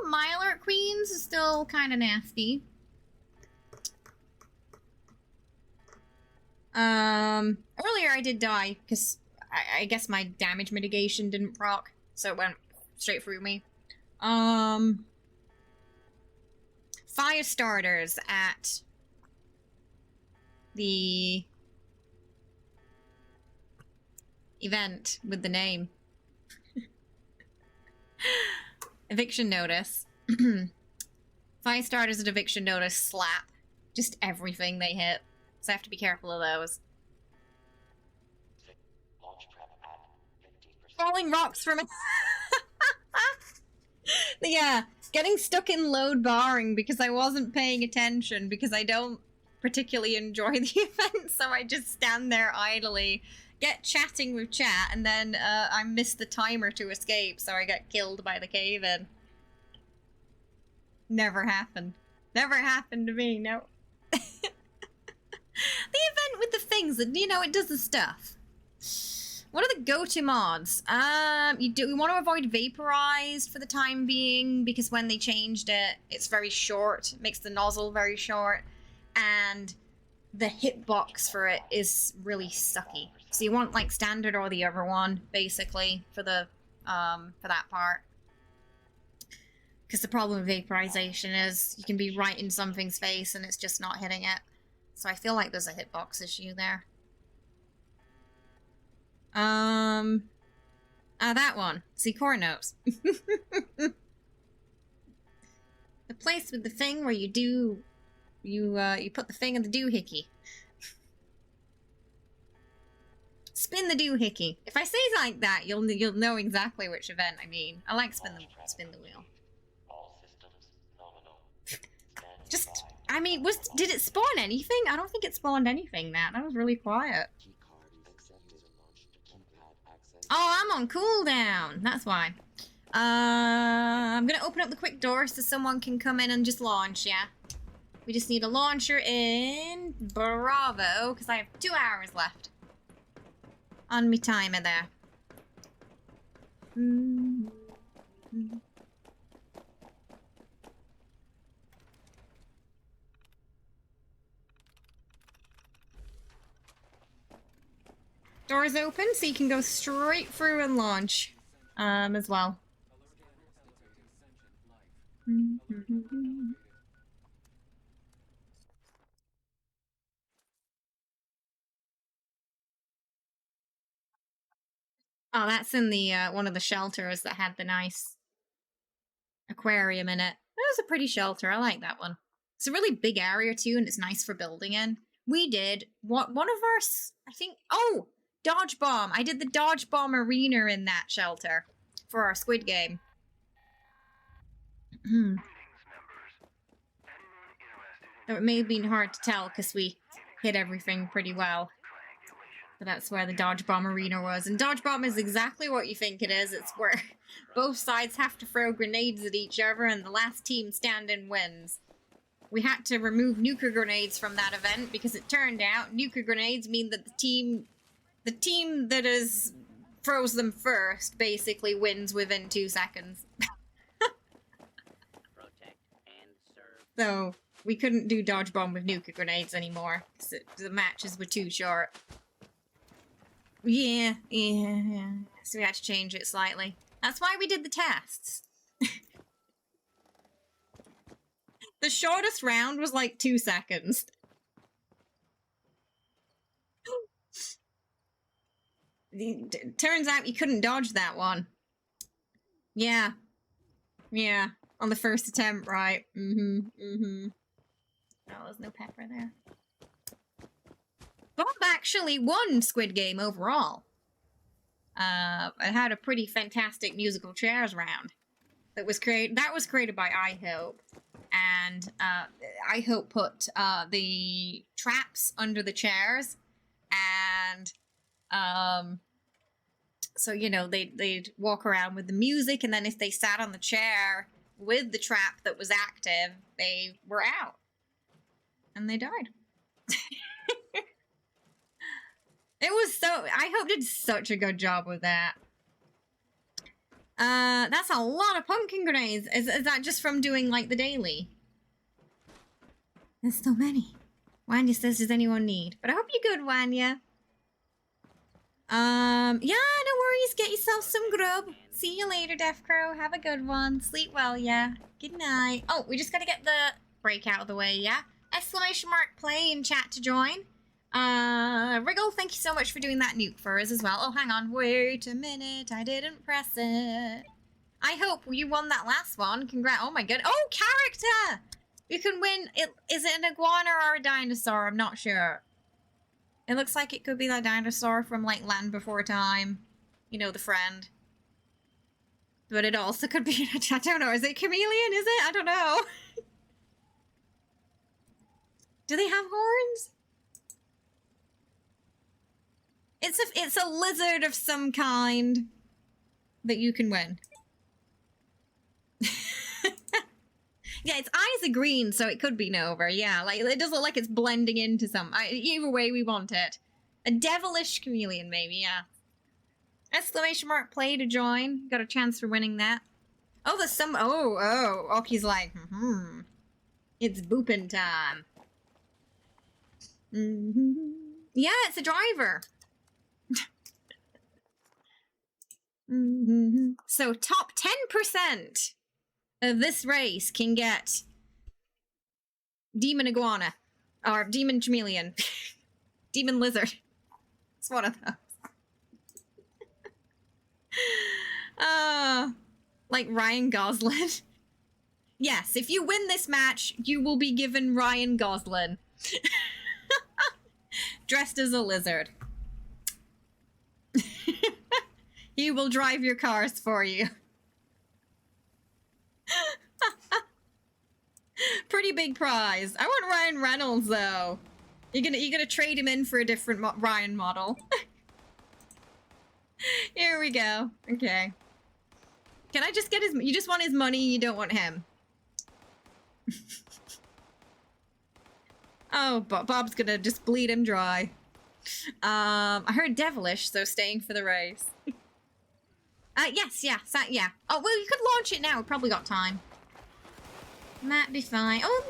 A: My alert queens is still kind of nasty. Earlier I did die, because I guess my damage mitigation didn't proc, so it went straight through me. Fire starters at the event with the name. Eviction notice. Fire starters at eviction notice slap just everything they hit. So I have to be careful of those.
E: Launch prep at 50%.
A: Falling rocks from it. Yeah, getting stuck in load barring because I wasn't paying attention because I don't particularly enjoy the event, so I just stand there idly, get chatting with chat, and then I miss the timer to escape, so I get killed by the cave-in. Never happened. Never happened to me, no. The event with the things that, you know, it does the stuff. What are the go-to mods? We want to avoid vaporized for the time being, because when they changed it, it's very short. It makes the nozzle very short. And the hitbox for it is really sucky. So you want, like, standard or the other one, basically, for the, for that part. Because the problem with vaporization is you can be right in something's face and it's just not hitting it. So I feel like there's a hitbox issue there. That one. See, core notes. The place with the thing where you do, you put the thing in the doohickey. Spin the doohickey. If I say it like that, you'll know exactly which event I mean. I like spin the wheel.
E: All systems nominal.
A: Just, I mean, did it spawn anything? I don't think it spawned anything, that was really quiet. Oh, I'm on cooldown. That's why. I'm gonna open up the quick door so someone can come in and just launch, yeah? We just need a launcher in Bravo, because I have 2 hours left on me timer there. Doors open, so you can go straight through and launch, as well. Oh, that's in the, one of the shelters that had the nice aquarium in it. That was a pretty shelter, I like that one. It's a really big area too, and it's nice for building in. We did, one of our, I think, oh! Dodge Bomb! I did the Dodge Bomb arena in that shelter for our Squid Game. Though it may have been hard to tell because we hit everything pretty well. But that's where the Dodge Bomb arena was. And Dodge Bomb is exactly what you think it is. It's where both sides have to throw grenades at each other and the last team standing wins. We had to remove nuclear grenades from that event because it turned out nuclear grenades mean that the team that throws them first basically wins within 2 seconds.
B: Protect and serve.
A: So we couldn't do Dodge Bomb with nuclear grenades anymore because the matches were too short. Yeah. So we had to change it slightly. That's why we did the tests. The shortest round was like 2 seconds. Turns out you couldn't dodge that one. Yeah. On the first attempt, right? Oh, there's no pepper there. Bob actually won Squid Game overall. It had a pretty fantastic musical chairs round. That was created by iHope. And iHope put the traps under the chairs, and so, you know, they'd walk around with the music, and then if they sat on the chair with the trap that was active, they were out. And they died. It was so... iHope did such a good job with that. That's a lot of pumpkin grenades. Is that just from doing, like, the daily? There's so many. Wanya says, does anyone need? But I hope you're good, Wanya. Yeah, no worries. Get yourself some grub. See you later, Death Crow. Have a good one. Sleep well, yeah. Good night. Oh, we just gotta get the break out of the way, yeah? Exclamation mark play in chat to join. Wriggle, thank you so much for doing that nuke for us as well. Oh, hang on. Wait a minute. I didn't press it. I hope you won that last one. Congrats. Oh my god. Oh, character! You can win. Is it an iguana or a dinosaur? I'm not sure. It looks like it could be that dinosaur from, like, Land Before Time. You know, the friend. But it also could be, I don't know, is it chameleon, is it? I don't know. Do they have horns? It's a lizard of some kind that you can win. Yeah, its eyes are green, so it could be Nova. Yeah, like it does look like it's blending into some. Either way, we want it. A devilish chameleon, maybe. Yeah. Exclamation mark play to join. Got a chance for winning that. Oh, there's some. Oh. Oki's like, it's booping time. Yeah, it's a driver. So top 10% of this race can get demon iguana or demon chameleon, demon lizard. It's one of those. Like Ryan Gosling. Yes, if you win this match, you will be given Ryan Gosling. Dressed as a lizard. He will drive your cars for you. Pretty big prize. I want Ryan Reynolds though. You're gonna trade him in for a different Ryan model. Here we go. Okay. Can I just get his? You just want his money. You don't want him. Oh, Bob's gonna just bleed him dry. I heard devilish, so staying for the race. Yes, yeah. Oh, well, you could launch it now. We probably got time. Might be fine. Oh,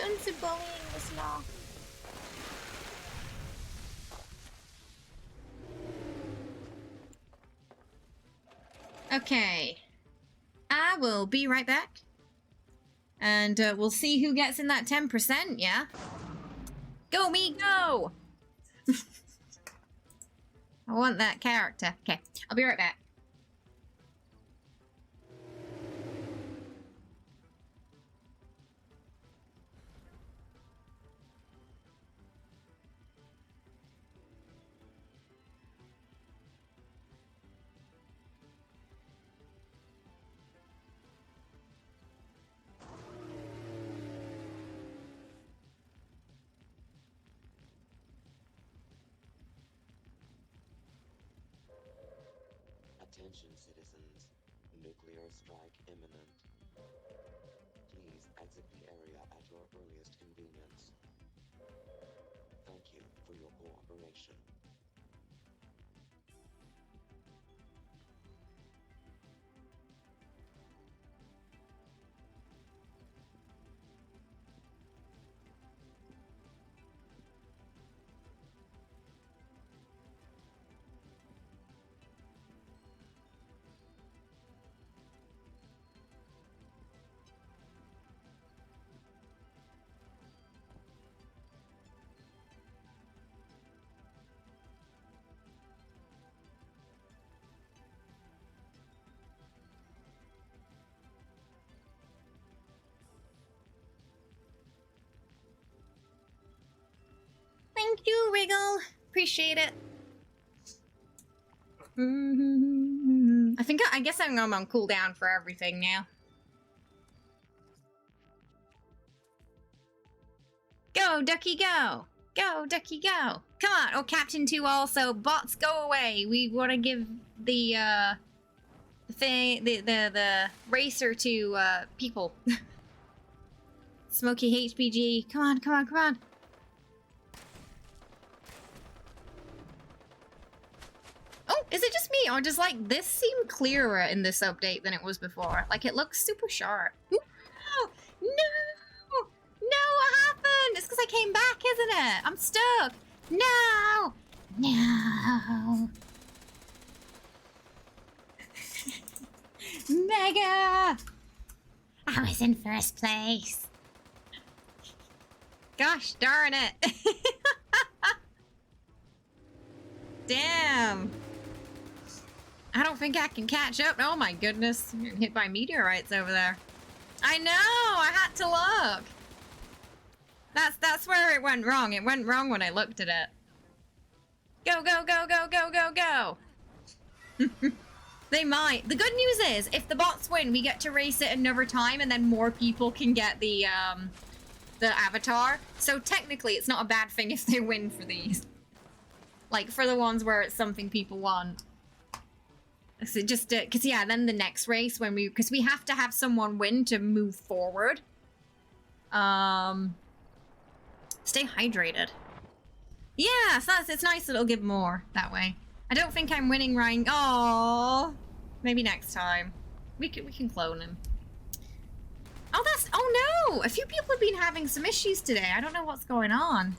A: I'm bullying this law. Okay. I will be right back. And we'll see who gets in that 10%, yeah? Go, me, go! I want that character. Okay, I'll be right back.
E: Attention, citizens. Nuclear strike imminent. Please exit the area at your earliest convenience. Thank you for your cooperation.
A: Thank you, Wriggle. Appreciate it. I guess I'm on cooldown for everything now. Go, Ducky, go! Go, Ducky, go! Come on! Oh, Captain 2 also. Bots, go away! We want to give the racer to, people. Smoky HPG. Come on, come on, come on! Oh, is it just me, or does, like, this seem clearer in this update than it was before? Like, it looks super sharp. No! No! No, what happened? It's because because I came back, isn't it? I'm stuck. No! No! Mega! I was in first place. Gosh darn it. Damn. I don't think I can catch up. Oh my goodness. I'm getting hit by meteorites over there. I know! I had to look. That's where it went wrong. It went wrong when I looked at it. Go, go, go, go, go, go, go! They might. The good news is, if the bots win, we get to race it another time, and then more people can get the avatar. So technically, it's not a bad thing if they win for these. Like, for the ones where it's something people want. So just, because yeah, then the next race, because we have to have someone win to move forward. Stay hydrated. Yeah, so it's nice that it'll give more that way. I don't think I'm winning, Ryan. Oh, maybe next time. We can clone him. Oh no! A few people have been having some issues today. I don't know what's going on.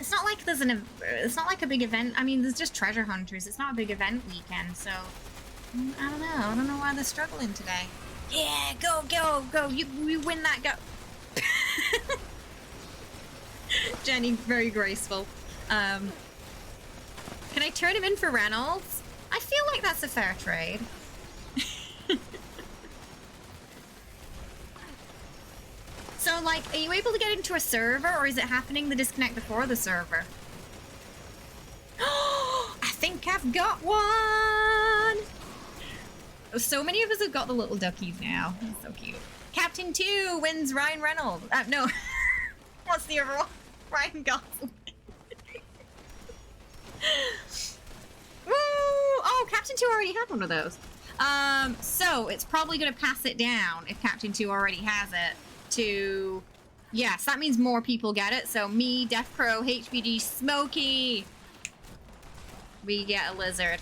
A: It's not like it's not like a big event. I mean, there's just treasure hunters. It's not a big event weekend, so I don't know. I don't know why they're struggling today. Yeah, go, go, go! You win that, go! Jenny, very graceful. Can I turn him in for Reynolds? I feel like that's a fair trade. So, like, are you able to get into a server, or is it happening the disconnect before the server? Oh, I think I've got one! So many of us have got the little duckies now. That's so cute. Captain 2 wins Ryan Reynolds. No. What's the other one? Ryan Gosling. Woo! Oh, Captain 2 already had one of those. So it's probably gonna pass it down if Captain 2 already has it to... Yes, that means more people get it. So me, Death Crow, HBG, Smokey. We get a lizard.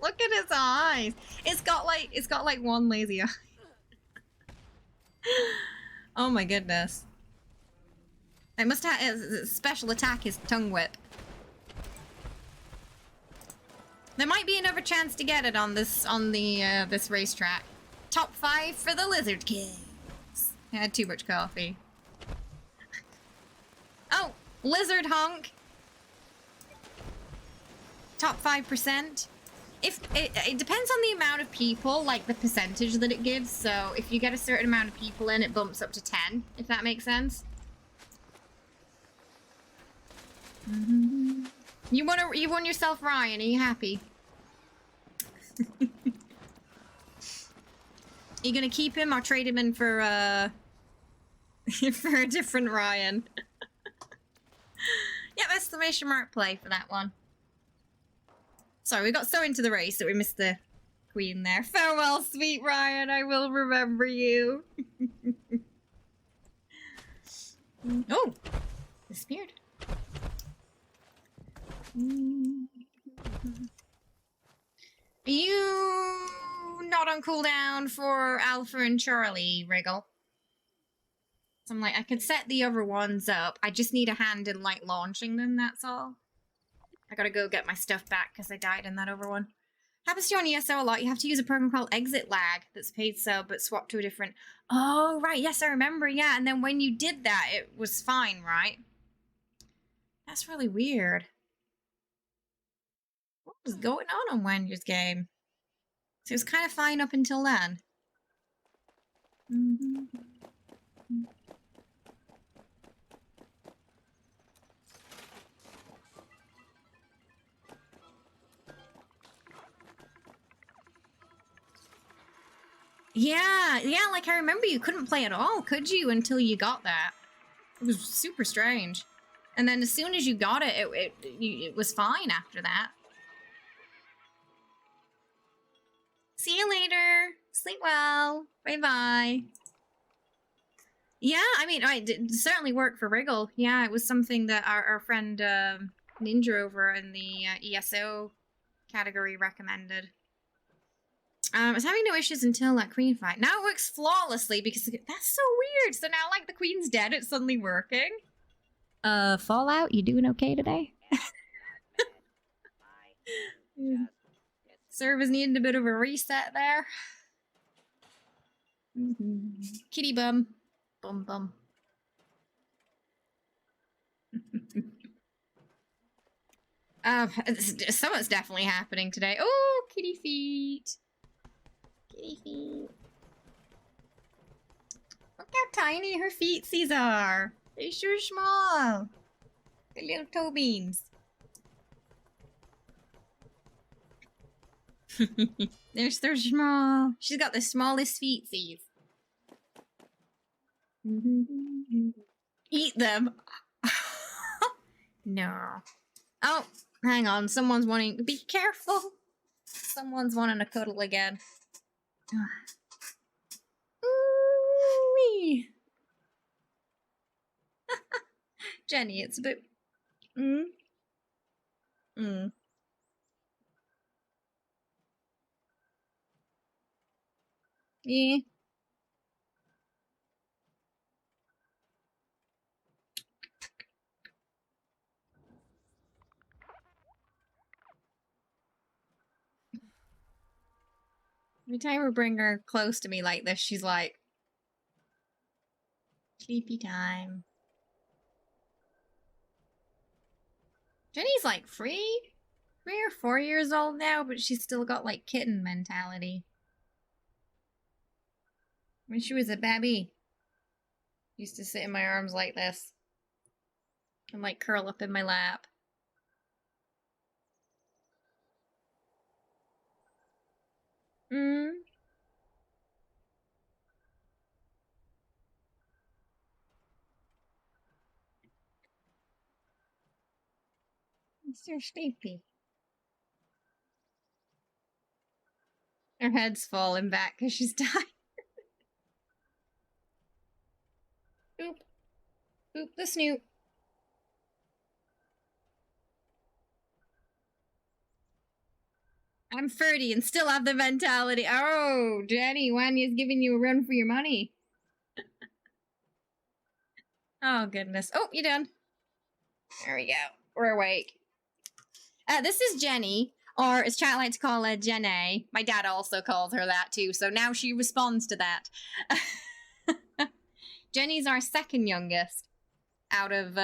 A: Look at his eyes. It's got like one lazy eye. Oh my goodness. I must have his special attack is tongue whip. There might be another chance to get it on this this racetrack. Top 5 for the Lizard Kings. I had too much coffee. Oh, Lizard Honk. Top 5%. If it depends on the amount of people, like the percentage that it gives. So if you get a certain amount of people in, it bumps up to 10. If that makes sense. You won yourself, Ryan. Are you happy? You gonna keep him or trade him in for for a different Ryan? Yep, exclamation mark play for that one. Sorry, we got so into the race that we missed the queen there. Farewell, sweet Ryan. I will remember you. Oh, disappeared. Are you not on cooldown for Alpha and Charlie, Wriggle? So I'm like, I could set the other ones up. I just need a hand in, like, launching them, that's all. I gotta go get my stuff back because I died in that other one. Happens to you on ESO a lot. You have to use a program called Exit Lag that's paid sub but swapped to a different... Oh, right. Yes, I remember. Yeah, and then when you did that, it was fine, right? That's really weird. What was going on Wendy's game? So it was kind of fine up until then. Yeah, like I remember you couldn't play at all, could you, until you got that? It was super strange. And then as soon as you got it, it was fine after that. See you later. Sleep well. Bye-bye. Yeah, I mean, it did certainly work for Wriggle. Yeah, it was something that our friend Ninja over in the ESO category recommended. I was having no issues until that queen fight. Now it works flawlessly because that's so weird. So now, like, the queen's dead, it's suddenly working. Fallout, you doing okay today? Servers needed a bit of a reset there. Kitty bum. Bum bum. Something's definitely happening today. Oh, kitty feet. Kitty feet. Look how tiny her feetsies are. They're sure small. The little toe beans. they're small. She's got the smallest feetsies. Eat them. No. Oh, hang on. Someone's wanting... Be careful. Someone's wanting to cuddle again. Ooh-wee. Jenny, it's a bit... Yeah. Every time I bring her close to me like this, she's like, sleepy time. Jenny's like 3 or 4 years old now, but she's still got like kitten mentality. When she was a baby, used to sit in my arms like this and like curl up in my lap. It's so sleepy. Her head's falling back because she's tired. Oop. Oop the snoot. I'm 30 and still have the mentality. Oh, Jenny, Wanya's giving you a run for your money. Oh, goodness. Oh, you done. There we go. We're awake. This is Jenny, or as chat like to call her, Jenny. My dad also calls her that too, so now she responds to that. Jenny's our second youngest out of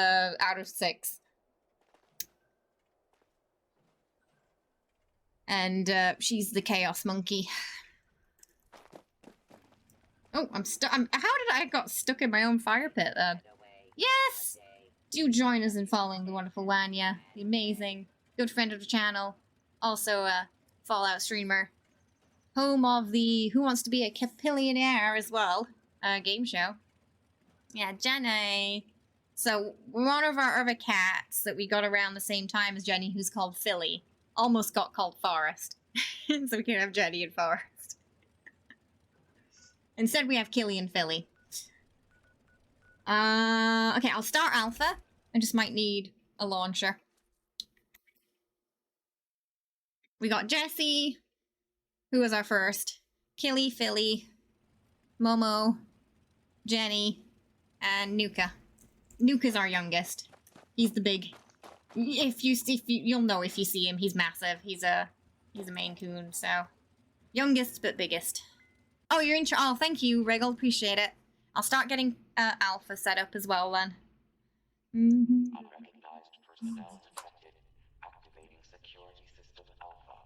A: 6. And she's the chaos monkey. Oh, I'm stuck. How did I got stuck in my own fire pit then? Yes! Do join us in following the wonderful Wanya, the amazing, good friend of the channel, also a Fallout streamer, home of the Who Wants to Be a Capillionaire as well, game show. Yeah, Jenny. So, one of our other cats that we got around the same time as Jenny, who's called Philly, almost got called Forest. So we can have Jenny and Forest. Instead we have Killy and Philly. Okay, I'll start Alpha. I just might need a launcher. We got Jessie, who was our first. Killy, Philly, Momo, Jenny, and Nuka. Nuka's our youngest. He's the big... You'll know if you see him. He's massive. He's a Maine Coon, so... Youngest, but biggest. Oh, you're in... Oh, thank you, Wriggle. Appreciate it. I'll start getting Alpha set up as well, then.
E: Unrecognized personnel detected. Activating security system Alpha.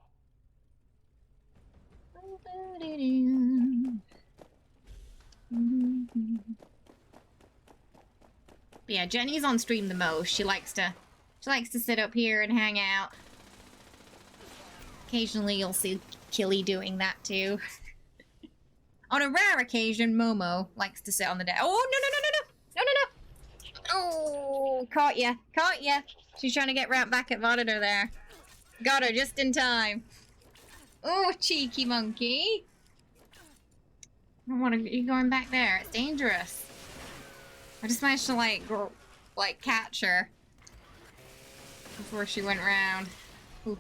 A: But yeah, Jenny's on stream the most. She likes to sit up here and hang out. Occasionally you'll see Killy doing that too. On a rare occasion, Momo likes to sit on the deck. Oh, no. Oh, caught ya. She's trying to get right back at Monitor there. Got her just in time. Oh, cheeky monkey. I don't want to be going back there. It's dangerous. I just managed to catch her before she went round. Ooh.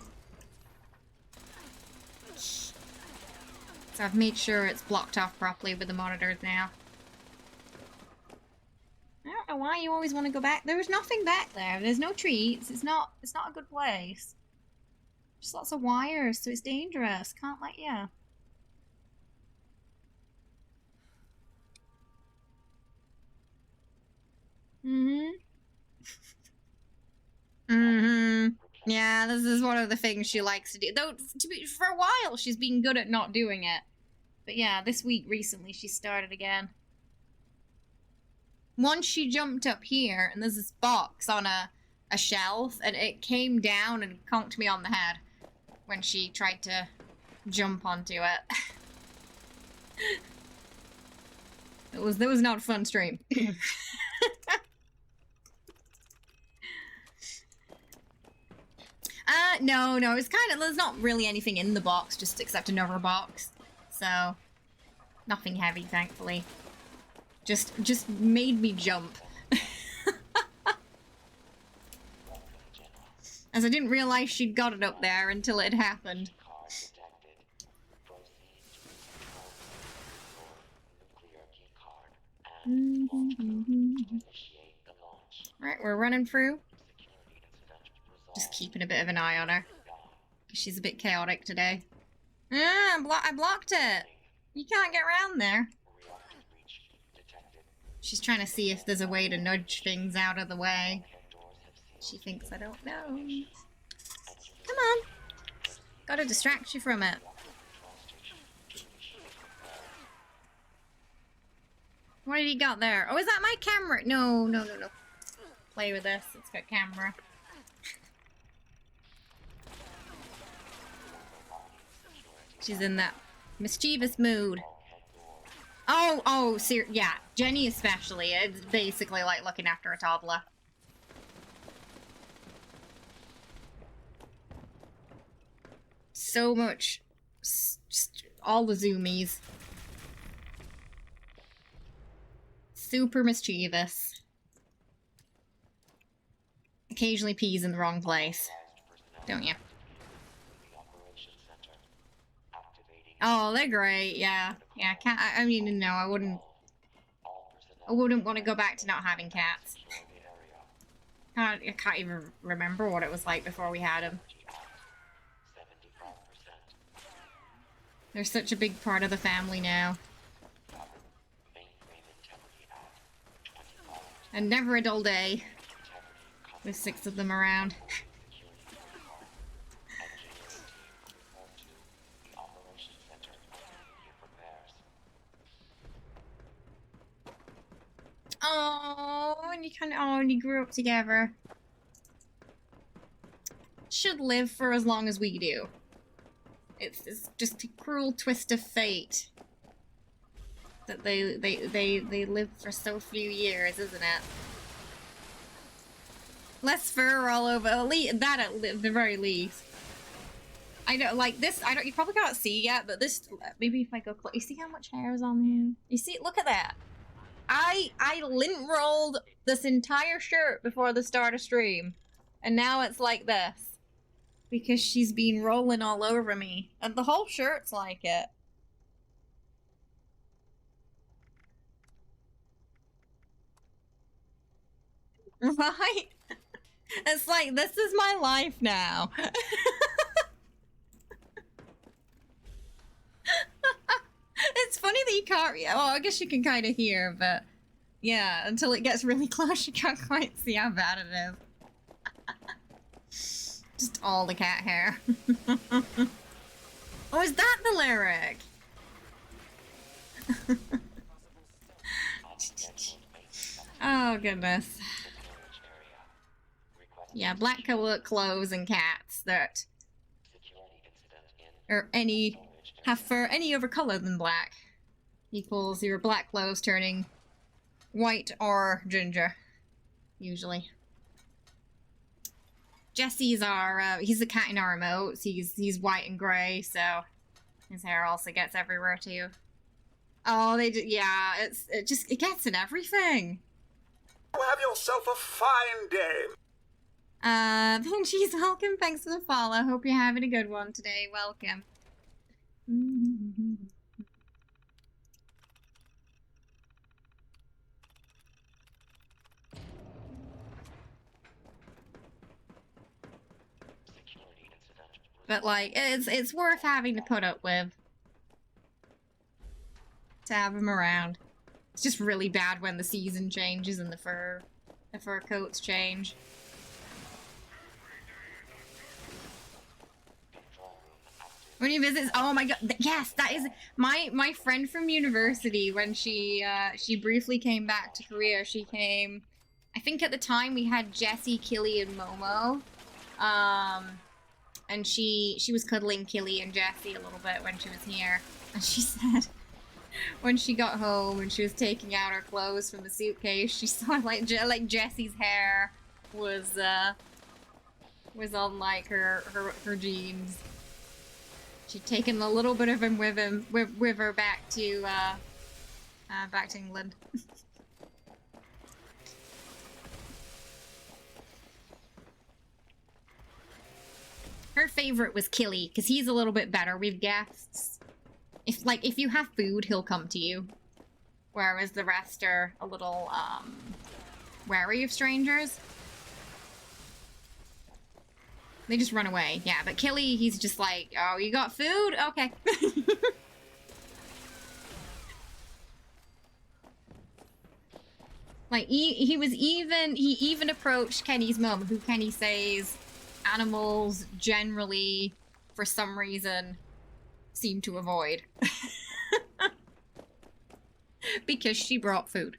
A: So I've made sure it's blocked off properly with the monitors now. I don't know why you always want to go back. There was nothing back there. There's no treats. It's not a good place. Just lots of wires, so it's dangerous. Can't let you. Yeah, this is one of the things she likes to do. Though, for a while, she's been good at not doing it. But yeah, this week, recently, she started again. Once she jumped up here, and there's this box on a shelf, and it came down and conked me on the head when she tried to jump onto it. It was not a fun stream. No, it's kind of, there's not really anything in the box, just except another box. So, nothing heavy, thankfully. Just made me jump. As I didn't realize she'd got it up there until it happened. Right, we're running through. Just keeping a bit of an eye on her. She's a bit chaotic today. Ah, I blocked it! You can't get around there. She's trying to see if there's a way to nudge things out of the way. She thinks I don't know. Come on! Gotta distract you from it. What have you got there? Oh, is that my camera? No. Play with this. It's got camera. She's in that mischievous mood. Oh, yeah. Jenny especially. It's basically like looking after a toddler. So much. Just all the zoomies. Super mischievous. Occasionally pees in the wrong place. Don't you? Oh, they're great, yeah. Yeah, I mean, no, I wouldn't want to go back to not having cats. I can't even remember what it was like before we had them. They're such a big part of the family now. And never a dull day with 6 of them around. Oh, and you grew up together. Should live for as long as we do. It's just a cruel twist of fate that they live for so few years, isn't it? Less fur all over. At the very least. I know, like this. You probably can't see yet, but this. Maybe if I go close, you see how much hair is on there? You see? Look at that. I lint rolled this entire shirt before the start of stream, and now it's like this because she's been rolling all over me, and the whole shirt's like it. Right? It's like, this is my life now. It's funny that you can't, well, I guess you can kind of hear, but yeah, until it gets really close, you can't quite see how bad it is. Just all the cat hair. Oh, is that the lyric? Oh, goodness. Yeah, black clothes and cats that are have fur any other color than black equals your black clothes turning white or ginger, usually. Jesse's he's a cat in our emotes. He's white and gray, so his hair also gets everywhere too. Oh, yeah, it gets in everything.
C: Have yourself a fine day.
A: She's welcome. Thanks for the follow. Hope you're having a good one today. Welcome. But like, it's worth having to put up with. To have him around. It's just really bad when the season changes and the fur coats change. When he visits, oh my god, yes, that is my friend from university. When she briefly came back to Korea, she came. I think at the time we had Jessie, Killy, and Momo, and she was cuddling Killy and Jessie a little bit when she was here, and she said when she got home and she was taking out her clothes from the suitcase, she saw like Jessie's hair was on like her jeans. She'd taken a little bit of him with her back to England. Her favorite was Killy, because he's a little bit better with guests. If you have food, he'll come to you. Whereas the rest are a little, wary of strangers. They just run away. Yeah, but Killy, he's just like, oh, you got food? Okay. Like, he even approached Kenny's mum, who Kenny says animals generally, for some reason, seem to avoid. Because she brought food.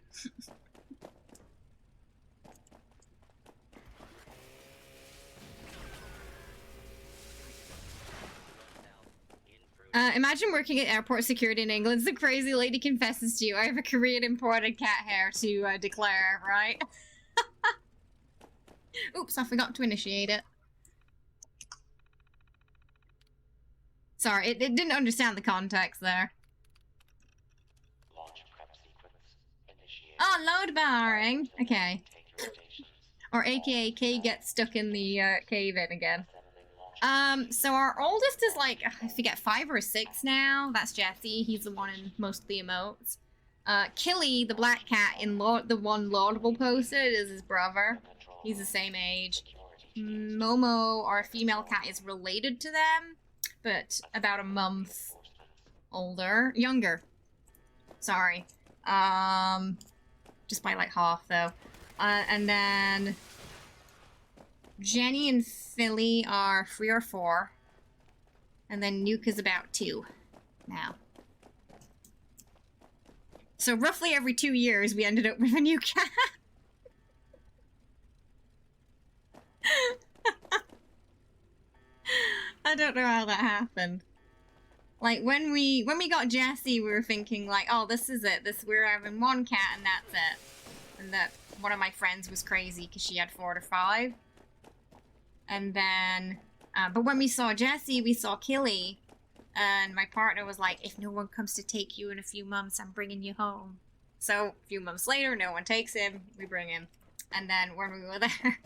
A: Imagine working at airport security in England. Some crazy lady confesses to you, I have a Korean imported cat hair to declare, right? Oops, I forgot to initiate it. Sorry, it didn't understand the context there.
E: Launch prep sequence initiated.
A: Oh, load barring. Okay. Or aka K gets stuck in the cave in again. So our oldest is like, I forget, 5 or 6 now. That's Jesse. He's the one in most of the emotes. Killy, the black cat in the one Laudable posted, is his brother. He's the same age. Momo, our female cat, is related to them, but about a month younger. Sorry. Just by like half though. And then Jenny and Philly are 3 or 4. And then Nuke is about 2 now. So roughly every 2 years we ended up with a new cat. I don't know how that happened. Like when we got Jessie, we were thinking like, oh, this is it. We're having 1 cat and that's it. And that one of my friends was crazy because she had 4 to 5. And then, but when we saw Jessie, we saw Killy, and my partner was like, if no one comes to take you in a few months, I'm bringing you home. So, a few months later, no one takes him, we bring him. And then when we were there,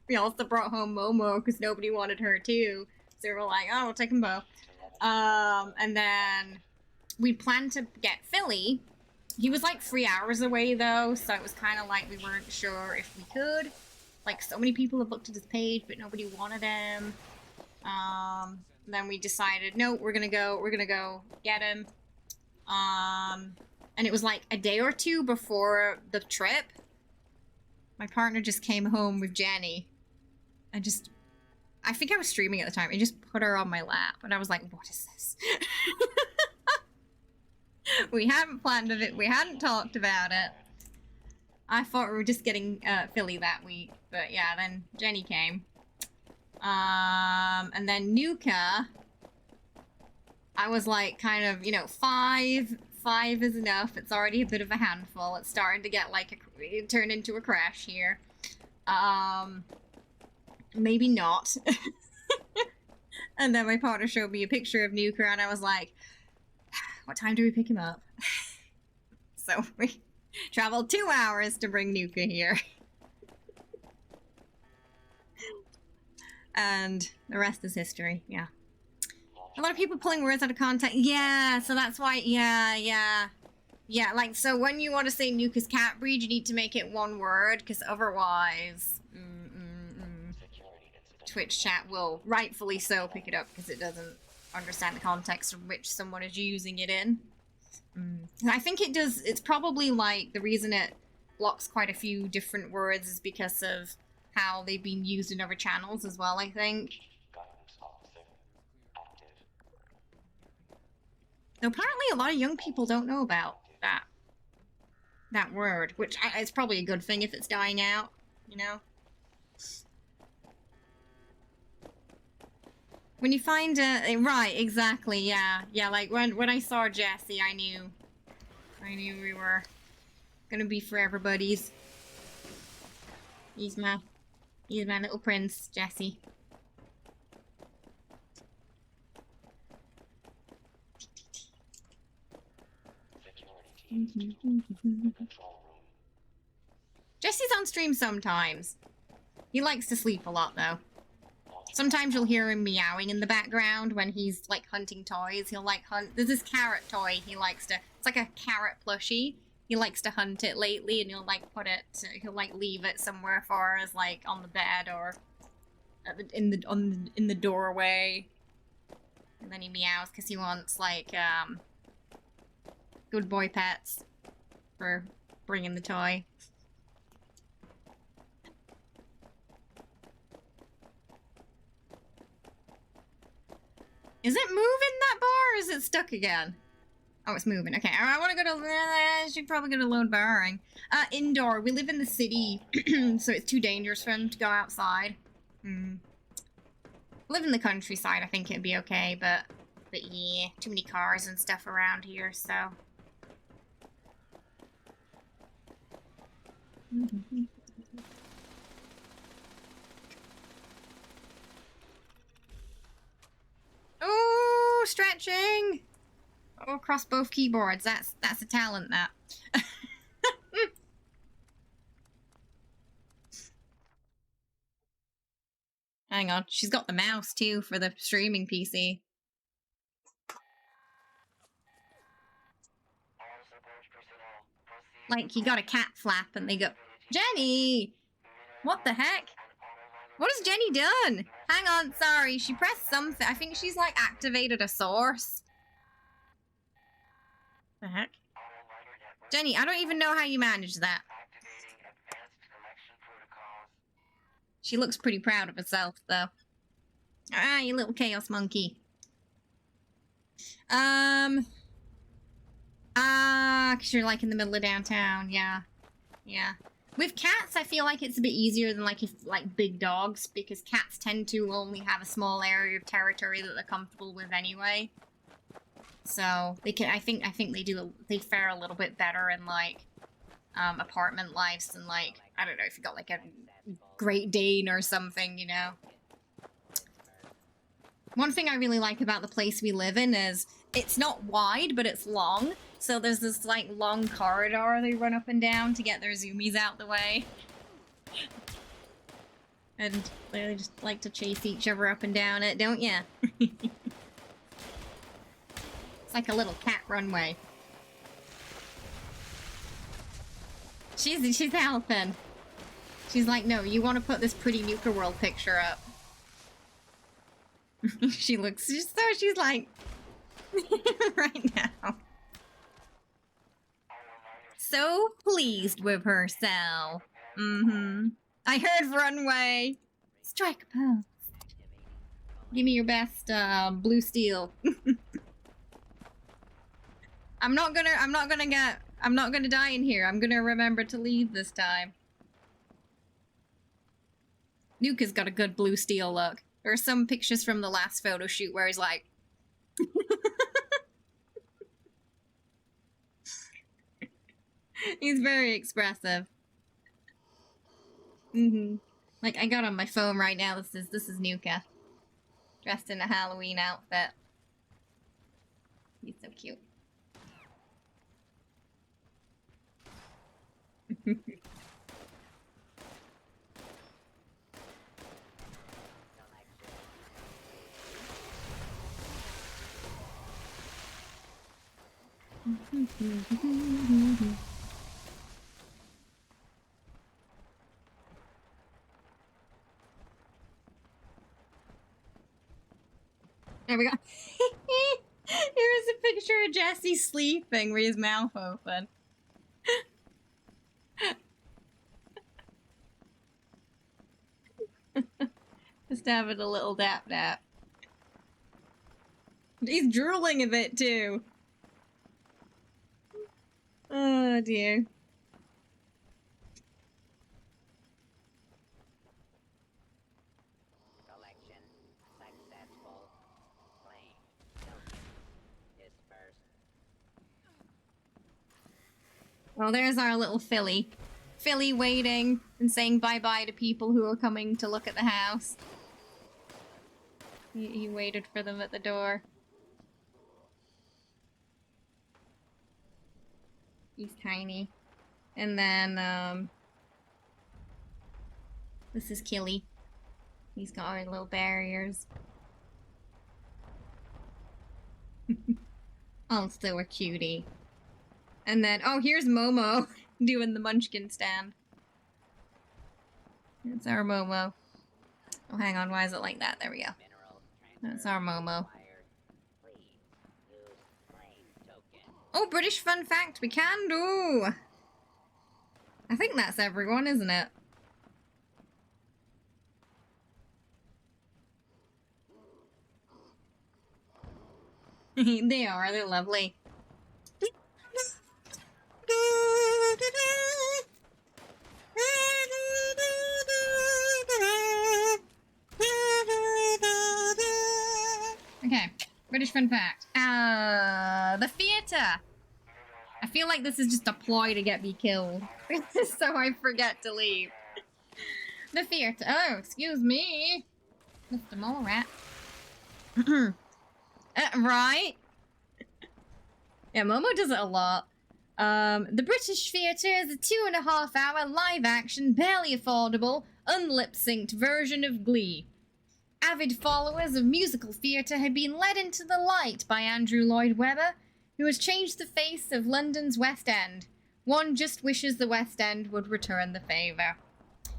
A: we also brought home Momo, because nobody wanted her too. So we were like, oh, we'll take them both. And then we planned to get Philly. He was like 3 hours away though, so it was kind of like we weren't sure if we could. Like, so many people have looked at his page, but nobody wanted him. Then we decided, no, we're gonna go get him. And it was like a day or 2 before the trip. My partner just came home with Jenny. And just, I think I was streaming at the time, and just put her on my lap. And I was like, what is this? We hadn't planned it, we hadn't talked about it. I thought we were just getting Philly that week, but yeah, then Jenny came. And then Nuka, I was like, kind of, you know, 5 is enough. It's already a bit of a handful. It's starting to get like, it turned into a crash here. Maybe not. And then my partner showed me a picture of Nuka, and I was like, what time do we pick him up? So we traveled 2 hours to bring Nuka here. And the rest is history, yeah. A lot of people pulling words out of context. Yeah, so that's why, yeah, like, so when you want to say Nuka's cat breed, you need to make it 1 word, because otherwise... Twitch chat will rightfully so pick it up because it doesn't understand the context of which someone is using it in. I think it does. It's probably like the reason it blocks quite a few different words is because of how they've been used in other channels as well, I think. Though apparently a lot of young people don't know about that word, which it's probably a good thing if it's dying out, you know? When you find right, exactly, yeah. Yeah, like when I saw Jesse, I knew we were gonna be forever buddies. He's my little prince, Jesse. Jesse's on stream sometimes. He likes to sleep a lot, though. Sometimes you'll hear him meowing in the background when he's, like, hunting toys. He'll, like, hunt... There's this carrot toy he likes to... It's like a carrot plushie. He likes to hunt it lately, and he'll, like, put it... He'll, like, leave it somewhere for us, like, on the bed or... in the doorway. And then he meows because he wants, like, good boy pets for bringing the toy. Is it moving, that bar, or is it stuck again? Oh, it's moving. Okay, I want to go to... I should probably go to load barring. Indoor. We live in the city, so it's too dangerous for him to go outside. Live in the countryside, I think it'd be okay, but yeah, too many cars and stuff around here, so... Oh, stretching! Oh, across both keyboards. That's a talent, that. Hang on, she's got the mouse too for the streaming PC. Like, you got a cat flap and they go, Jenny! What the heck? What has Jenny done? Hang on, sorry, she pressed something. I think she's, like, activated a source. The heck? Jenny, I don't even know how you managed that. She looks pretty proud of herself, though. Ah, you little chaos monkey. Cause you're, like, in the middle of downtown, yeah. Yeah. With cats, I feel like it's a bit easier than, like, if, like, big dogs, because cats tend to only have a small area of territory that they're comfortable with anyway. So, they can, I think they fare a little bit better in, like, apartment lives than, like, I don't know, if you got, like, a Great Dane or something, you know? One thing I really like about the place we live in is it's not wide, but it's long. So there's this, like, long corridor they run up and down to get their zoomies out the way. And they just like to chase each other up and down it, don't ya? It's like a little cat runway. She's helping. She's like, no, you want to put this pretty Nuka World picture up. She looks, she's like, right now. So pleased with herself. I heard runway. Strike a pose. Give me your best, blue steel. I'm not gonna die in here. I'm gonna remember to leave this time. Nuka's got a good blue steel look. There are some pictures from the last photo shoot where he's like... He's very expressive. Like, I got on my phone right now. This is Nuka. Dressed in a Halloween outfit. He's so cute. There we go. Here's a picture of Jesse sleeping with his mouth open. Just having a little dap dap. He's drooling a bit too. Oh dear.
B: Collection successful. Claim token dispersed.
A: Well, there's our little filly. Filly waiting and saying bye-bye to people who are coming to look at the house. He waited for them at the door. He's tiny. And then, this is Killy. He's got our little barriers. Oh, still a cutie. And then, oh, here's Momo doing the Munchkin stand. That's our Momo. Oh, hang on, why is it like that? There we go. That's our Momo. Oh, British fun fact, we can do! I think that's everyone, isn't it? They are, they're lovely. Okay, British fun fact. The theatre! I feel like this is just a ploy to get me killed. So I forget to leave. The theatre. Oh, excuse me. Mr. Mole Rat. Right? Yeah, Momo does it a lot. The British Theatre is a 2.5-hour live-action, barely affordable, unlip-synced version of Glee. Avid followers of musical theatre have been led into the light by Andrew Lloyd Webber, who has changed the face of London's West End. One just wishes the West End would return the favour.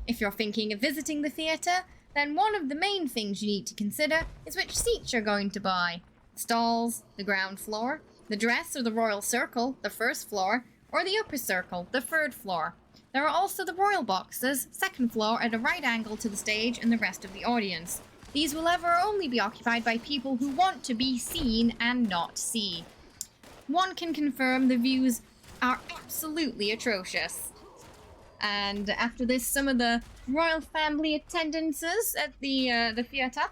A: If you're thinking of visiting the theatre, then one of the main things you need to consider is which seats you're going to buy. Stalls, the ground floor, the dress or the royal circle, the first floor, or the upper circle, the third floor. There are also the royal boxes, second floor at a right angle to the stage and the rest of the audience. These will ever only be occupied by people who want to be seen and not see. One can confirm the views are absolutely atrocious. And after this, some of the royal family attendances at the theatre.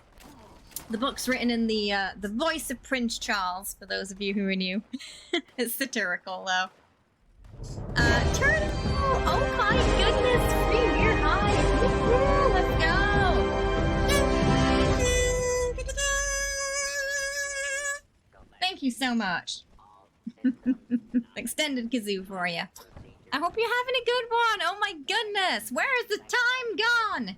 A: The book's written in the voice of Prince Charles, for those of you who are new. It's satirical, though. Turtle! Oh my goodness! Free beer high! Woo-hoo, let's go! Thank you so much. Extended kazoo for you. I hope you're having a good one! Oh my goodness! Where has the time gone?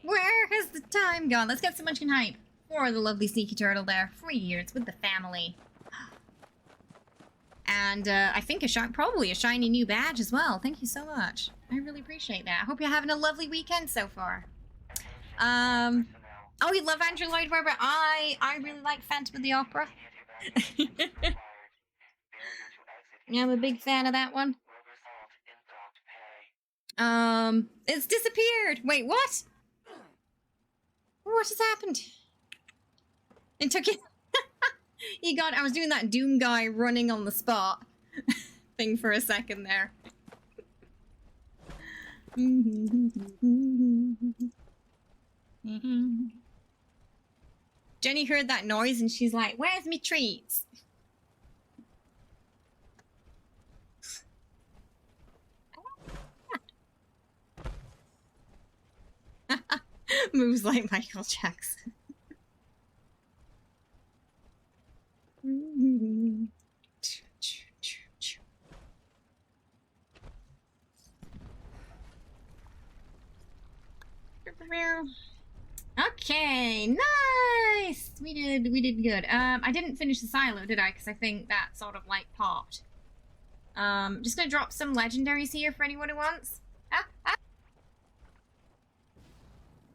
A: Where has the time gone? Let's get some Munchkin hype for the lovely Sneaky Turtle there. 3 years with the family. And I think probably a shiny new badge as well. Thank you so much. I really appreciate that. I hope you're having a lovely weekend so far. Oh, you love Andrew Lloyd Webber? I really like Phantom of the Opera. Yeah, I'm a big fan of that one. It's disappeared. Wait, what? What has happened? It took it. You got. I was doing that Doom guy running on the spot thing for a second there. Jenny heard that noise and she's like, "Where's me treats?" Moves like Michael Jackson. Okay, nice. We did good. I didn't finish the silo, did I? Because I think that sort of like popped. Just gonna drop some legendaries here for anyone who wants.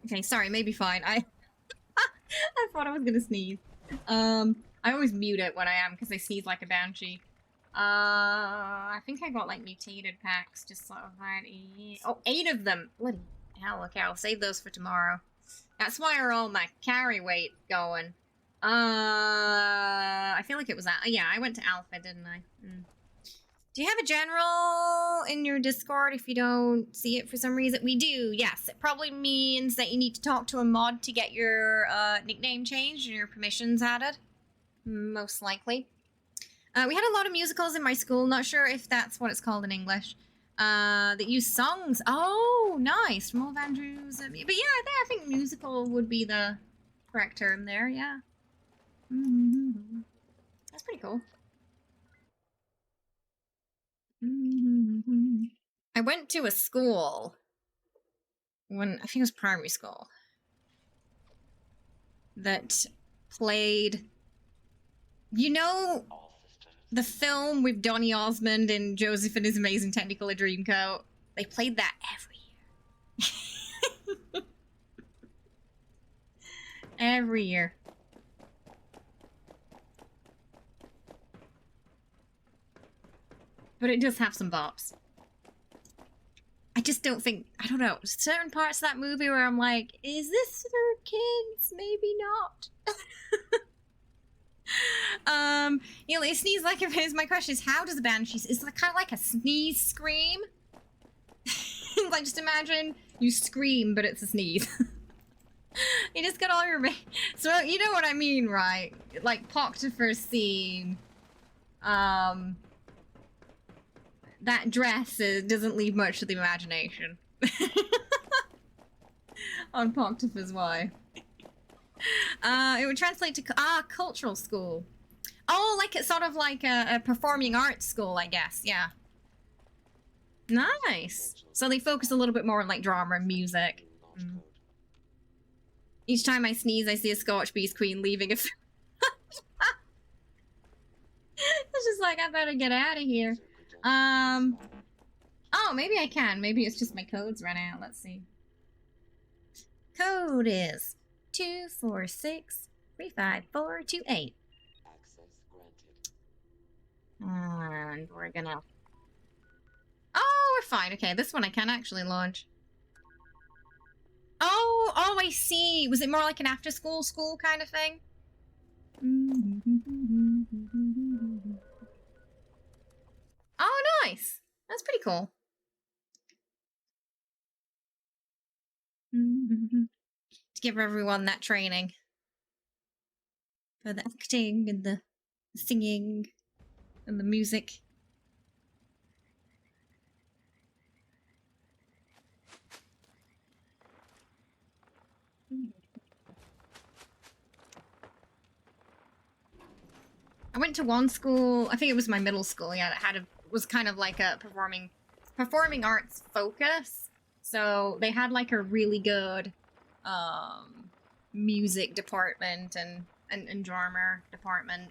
A: Okay, sorry, maybe fine. I thought I was gonna sneeze. I always mute it when I am because I sneeze like a banshee. I think I got like mutated packs just so that. Oh, 8 of them. Bloody hell! Okay, I'll save those for tomorrow. That's why are all my carry weight going. I feel like it was that. Yeah, I went to Alpha, didn't I? Do you have a general in your Discord if you don't see it for some reason? We do, yes. It probably means that you need to talk to a mod to get your nickname changed and your permissions added. Most likely. We had a lot of musicals in my school. Not sure if that's what it's called in English. That use songs. Oh, nice. From Olive Andrews. But yeah, I think musical would be the correct term there, yeah. That's pretty cool. I went to a school when I think it was primary school that played, you know, the film with Donny Osmond and Joseph and His Amazing Technicolor Dreamcoat. They played that every year. Every year. But it does have some bops. I just don't think, I don't know, certain parts of that movie where I'm like, is this for kids? Maybe not. You know, it sneeze like a is my question is how does a banshee, it's like kind of like a sneeze scream. Like just imagine you scream, but it's a sneeze. You just got all your, so you know what I mean, right? Like Poctifer's scene, that dress doesn't leave much to the imagination. On Poctifer's wife. It would translate to cultural school. Oh, like it's sort of like a performing arts school, I guess. Yeah. Nice. So they focus a little bit more on like drama and music. Each time I sneeze, I see a Scotch Beast Queen leaving a. It's just like I better get out of here. Oh, maybe I can. Maybe it's just my codes run out. Let's see. Code is 246-35428.
E: Access granted.
A: And we're gonna... Oh, we're fine. Okay, this one I can actually launch. Oh, I see. Was it more like an after-school kind of thing? Oh, nice. That's pretty cool. To give everyone that training. For the acting and the singing and the music. I went to one school, I think it was my middle school, yeah, that had was kind of like a performing arts focus. So they had like a really good music department and drama department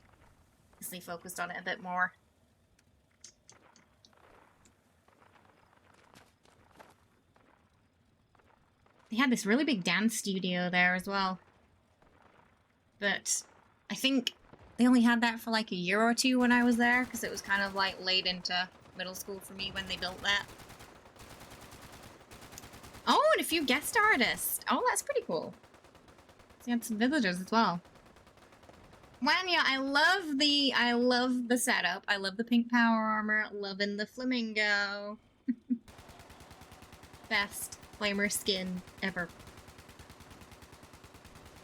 A: because they focused on it a bit more. They had this really big dance studio there as well. But I think they only had that for like a year or two when I was there because it was kind of like late into middle school for me when they built that. Oh, and a few guest artists. Oh, that's pretty cool. So you had some villagers as well. Wanya, I love the setup. I love the pink power armor. Loving the flamingo. Best flamer skin ever.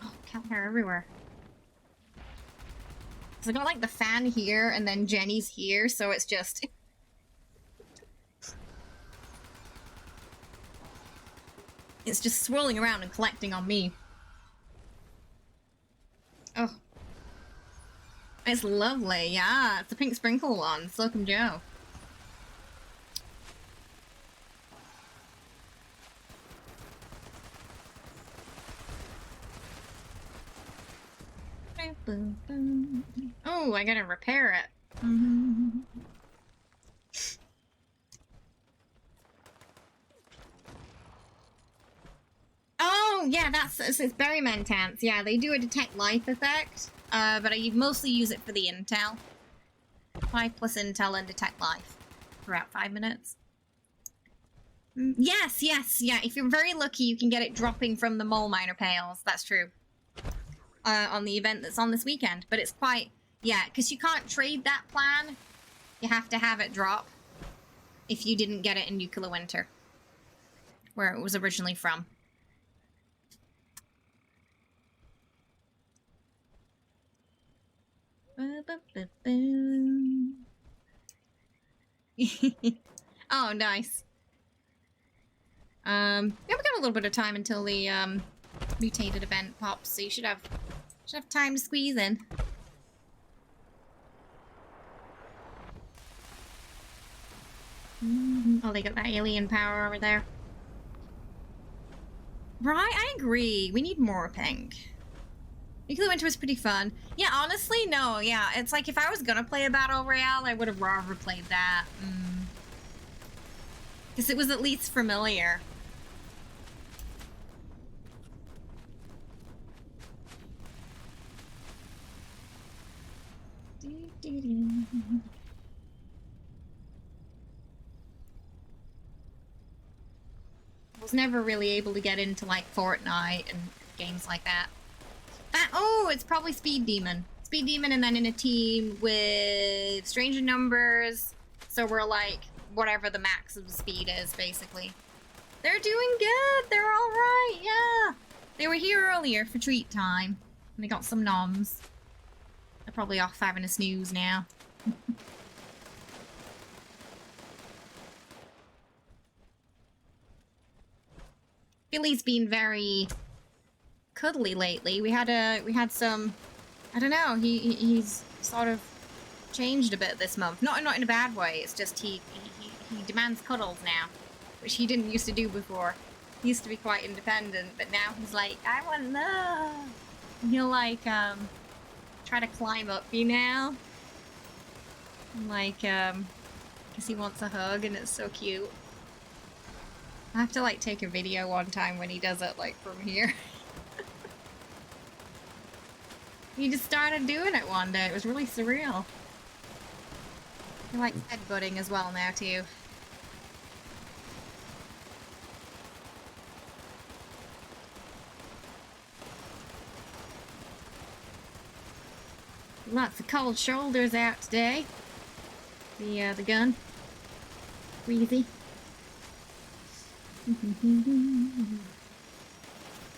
A: Oh, cat hair everywhere. So I got like the fan here and then Jenny's here, so it's just... It's just swirling around and collecting on me. Oh. It's lovely, yeah. It's the pink sprinkle one. Slocum Joe. Oh, I gotta repair it. Oh, yeah, it's Berryman Tants. Yeah, they do a detect life effect. but I mostly use it for the intel. 5 plus intel and detect life for about 5 minutes. Yes, yeah. If you're very lucky, you can get it dropping from the mole miner pails. That's true. On the event that's on this weekend. But it's quite... Yeah, because you can't trade that plan. You have to have it drop if you didn't get it in Nuclear Winter, where it was originally from. Oh, nice. Yeah, we got a little bit of time until the mutated event pops, so you should have time to squeeze in. Oh, they got that alien power over there. Right, I agree. We need more pink. Nuclear Winter was pretty fun. Yeah, honestly, no, yeah. It's like if I was gonna play a Battle Royale, I would have rather played that. Because it was at least familiar. Was never really able to get into like Fortnite and games like that. Oh, it's probably Speed Demon. Speed Demon, and then in a team with Stranger Numbers. So we're like whatever the max of the speed is, basically. They're doing good. They're all right. Yeah, they were here earlier for treat time, and they got some noms. They're probably off having a snooze now. Billy's been very cuddly lately. We had some, I don't know, he's sort of changed a bit this month. Not in a bad way. It's just he demands cuddles now, which he didn't used to do before. He used to be quite independent, but now he's like, I want love. And he'll like try to climb up you now. Like because he wants a hug, and it's so cute. I have to like take a video one time when he does it like from here. He just started doing it one day. It was really surreal. He likes headbutting as well now too. Lots of cold shoulders out today. The gun. Breezy.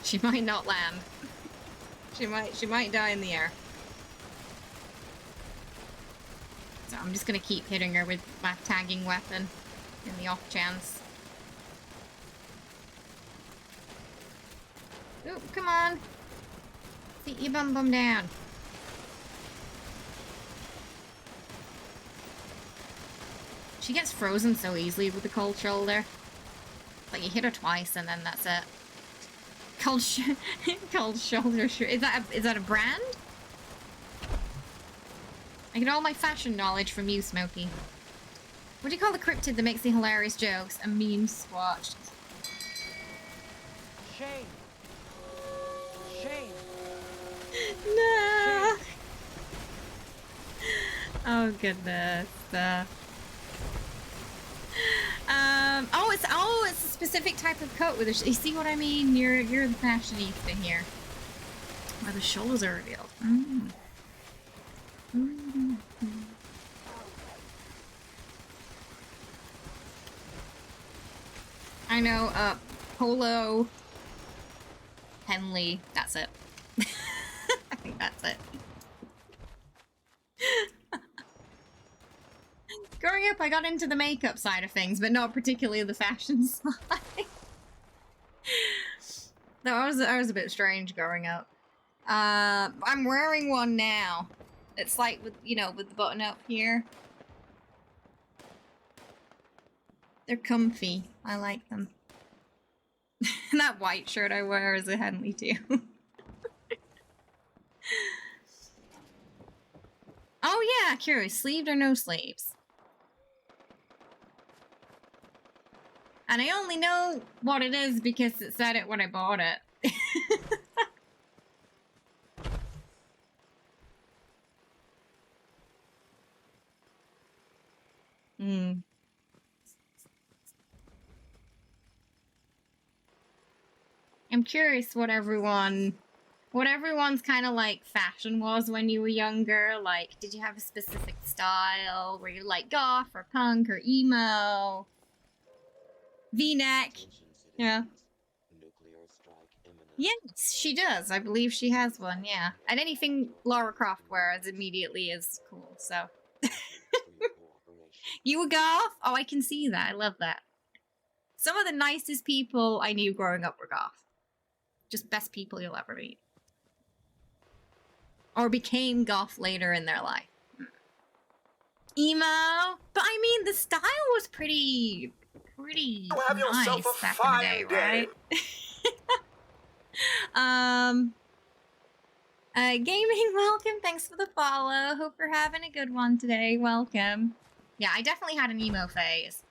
A: She might not land. She might die in the air. So I'm just gonna keep hitting her with my tagging weapon in the off chance. Oh, come on. Sit your bum down. She gets frozen so easily with the cold shoulder. Like you hit her twice and then that's it. Cold shoulder shirt. Is that a brand? I get all my fashion knowledge from you, Smokey. What do you call the cryptid that makes the hilarious jokes? A meme squatched.
H: Shame. Shame.
A: No. Oh goodness. Oh, it's a specific type of coat with a. You see what I mean? You're the fashionista here. Where the shoulders are revealed. I know. Polo. Henley. That's it. I think that's it. Growing up, I got into the makeup side of things, but not particularly the fashion side. No, I was a bit strange growing up. I'm wearing one now. It's like with, you know, with the button up here. They're comfy. I like them. And that white shirt I wear is a Henley too. Oh yeah, curious. Sleeved or no sleeves? And I only know what it is because it said it when I bought it. I'm curious what everyone's kind of like fashion was when you were younger. Like, did you have a specific style? Were you like goth or punk or emo? V-neck? Yeah.
E: Nuclear strike imminent.
A: Yes, she does. I believe she has one, yeah. And anything Lara Croft wears immediately is cool, so. You a goth? Oh, I can see that. I love that. Some of the nicest people I knew growing up were goth. Just best people you'll ever meet. Or became goth later in their life. Emo? But I mean, the style was pretty
C: have
A: nice
C: yourself a
A: back
C: fine
A: in the day,
C: day.
A: right? Gaming, welcome. Thanks for the follow. Hope you're having a good one today. Welcome. Yeah, I definitely had an emo phase.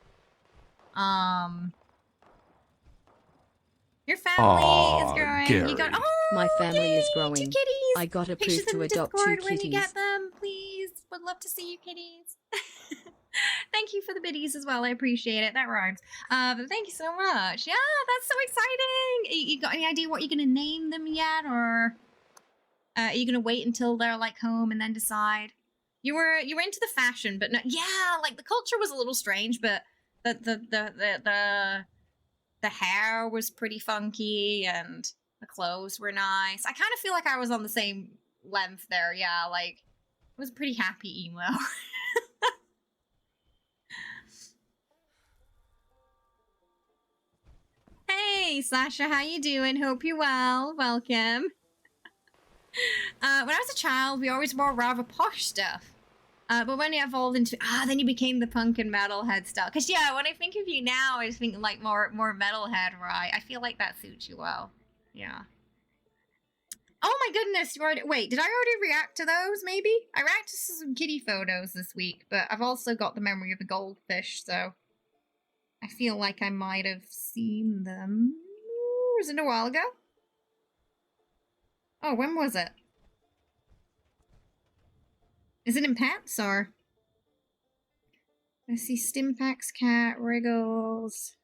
A: Your family is growing.
C: Gary.
A: You got
D: My family is
A: yay,
D: growing.
A: 2 kitties.
D: I got
A: Pictures
D: approved
A: in
D: to
A: the
D: adopt 2
A: Discord when you
D: kitties.
A: get them, please. Would love to see you kitties. Thank you for the biddies as well. I appreciate it. That rhymes. But thank you so much. Yeah, that's so exciting. You got any idea what you're gonna name them yet, or are you gonna wait until they're like home and then decide? You were into the fashion, but no, yeah, like the culture was a little strange, but the hair was pretty funky and the clothes were nice. I kind of feel like I was on the same length there. Yeah, like it was a pretty happy emo. Hey, Sasha, how you doing? Hope you're well. Welcome. When I was a child, we always wore rather posh stuff. But when it evolved into then you became the punk and metalhead style. Cause yeah, when I think of you now, I just think like more metalhead, right? I feel like that suits you well. Yeah. Oh my goodness, you already wait, did I already react to those, maybe? I reacted to some kitty photos this week, but I've also got the memory of a goldfish, so I feel like I might have seen them. Was it a while ago? Oh, when was it? Is it in pets, or? I see Stimpax, Cat, Wriggles,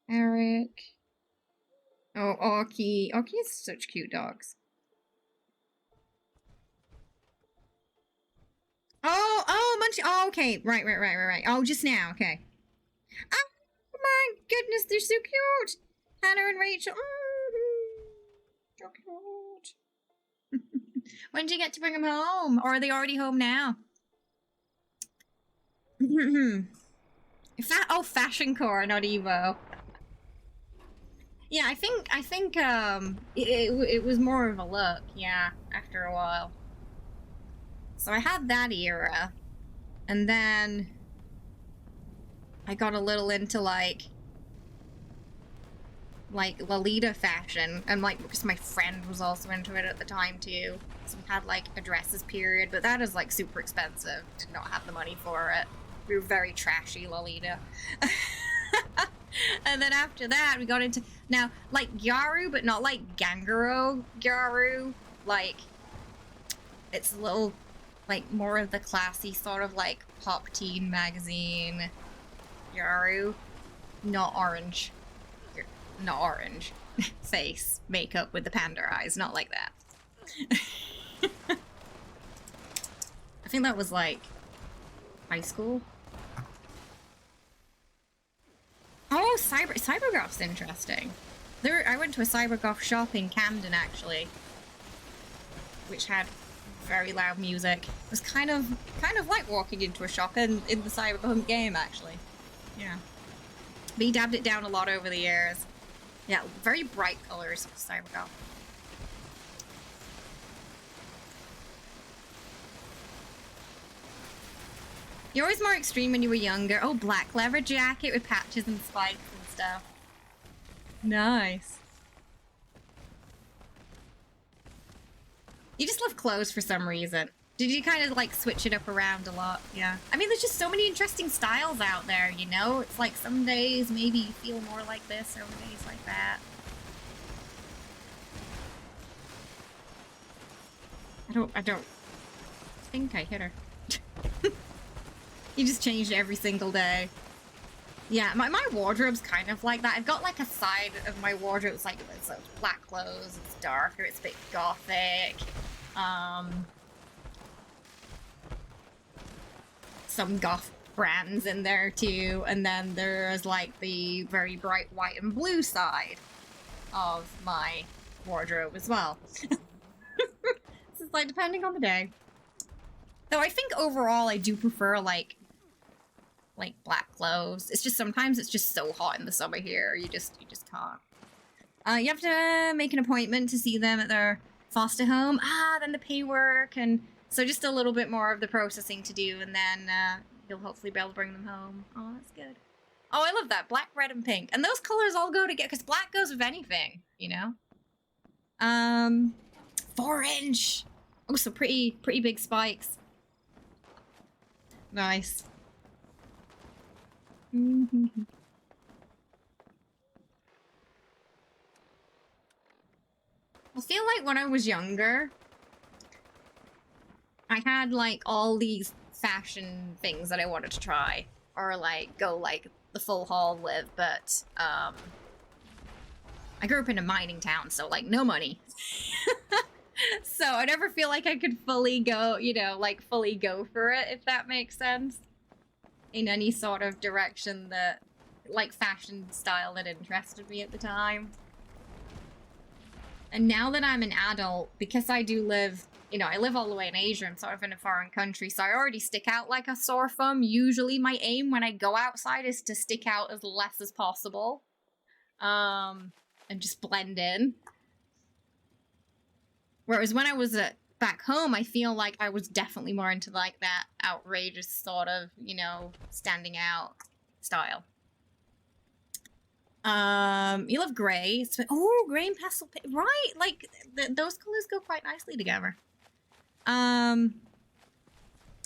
A: Eric. Oh, Orky. Orky is such cute dogs. Oh, Munchie. Oh, okay. Right. Oh, just now. Okay. Oh my goodness, they're so cute. Hannah and Rachel. So cute. When do you get to bring them home? Or are they already home now? Fashion core, not Evo. Yeah, I think it was more of a look, yeah, after a while. So I had that era, and then I got a little into like Lolita fashion, and like because my friend was also into it at the time too. So we had like a dresses period, but that is like super expensive. Did not have the money for it. We were very trashy Lolita. And then after that, we got into now like Gyaru, but not like Ganguro Gyaru. Like it's a little like more of the classy sort of like pop teen magazine Gyaru, not orange. Not orange. Face makeup with the panda eyes, not like that. I think that was like high school. Oh, Cybergoth's interesting. I went to a Cybergoth shop in Camden actually, which had very loud music. It was kind of like walking into a shop in the Cyberpunk game actually. Yeah. But he dabbed it down a lot over the years. Yeah, very bright colors of Cybergoth. You're always more extreme when you were younger. Oh, black leather jacket with patches and spikes and stuff. Nice. You just love clothes for some reason. Did you kind of like switch it up around a lot? Yeah. I mean, there's just so many interesting styles out there, you know? It's like some days maybe you feel more like this, some days like that. I don't think I hit her. You just changed every single day. Yeah, my wardrobe's kind of like that. I've got like a side of my wardrobe that's like it's black clothes, it's darker, it's a bit gothic. Some goth brands in there too, and then there's like the very bright white and blue side of my wardrobe as well. This is like depending on the day. Though I think overall I do prefer like black clothes. It's just sometimes it's just so hot in the summer here. You just can't. You have to make an appointment to see them at their foster home. Then the pay work, and so just a little bit more of the processing to do, and then you'll hopefully be able to bring them home. Oh, that's good. Oh, I love that. Black, red, and pink. And those colors all go together, because black goes with anything, you know? 4-inch! Oh, so pretty big spikes. Nice. I feel like when I was younger, I had like all these fashion things that I wanted to try or like go like the full haul with, but I grew up in a mining town, so like no money. So I never feel like I could fully go, you know, like fully go for it, if that makes sense, in any sort of direction that like fashion style that interested me at the time. And now that I'm an adult, because I do live, you know, I live all the way in Asia, I'm sort of in a foreign country, so I already stick out like a sore thumb. Usually my aim when I go outside is to stick out as less as possible. And just blend in. Whereas when I was back home, I feel like I was definitely more into like that outrageous sort of, you know, standing out style. You love gray. Oh, gray and pastel pink. Right, like those colors go quite nicely together. Oh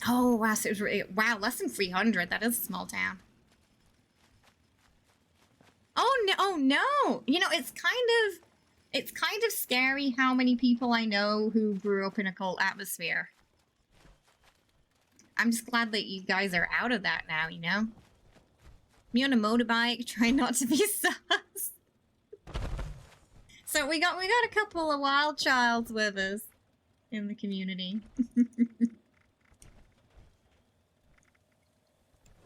A: wow, so it was really, wow, less than 300. That is a small town. Oh no. You know, it's kind of scary how many people I know who grew up in a cult atmosphere. I'm just glad that you guys are out of that now, you know? Me on a motorbike, trying not to be sus. So we got a couple of wild childs with us in the community.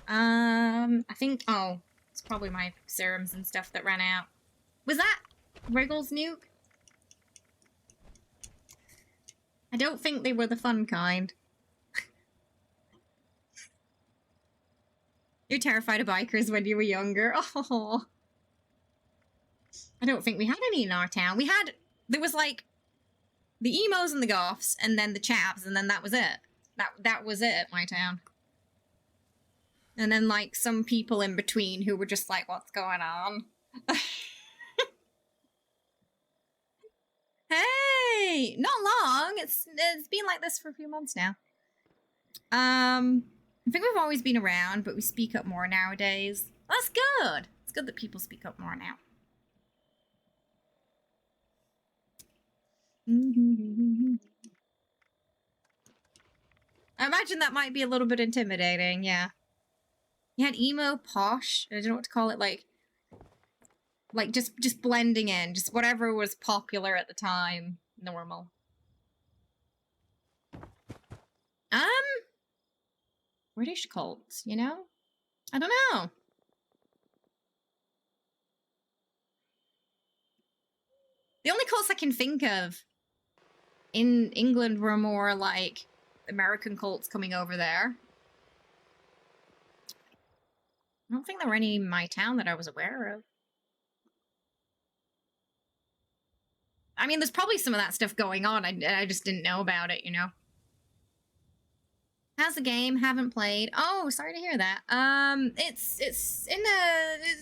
A: I think, oh, it's probably my serums and stuff that ran out. Was that Wriggle's nuke? I don't think they were the fun kind. You're terrified of bikers when you were younger. Oh. I don't think we had any in our town. There was like the emos and the goths, and then the chaps, and then that was it. That was it at my town. And then like some people in between who were just like, what's going on? Hey! Not long. It's been like this for a few months now. I think we've always been around, but we speak up more nowadays. That's good. It's good that people speak up more now. I imagine that might be a little bit intimidating, yeah. You had emo, posh, I don't know what to call it, like just blending in, just whatever was popular at the time, normal. British cults, you know? I don't know. The only cults I can think of in England were more like American cults coming over there. I don't think there were any in my town that I was aware of. I mean, there's probably some of that stuff going on. I just didn't know about it, you know? How's the game? Haven't played. Oh, sorry to hear that. It's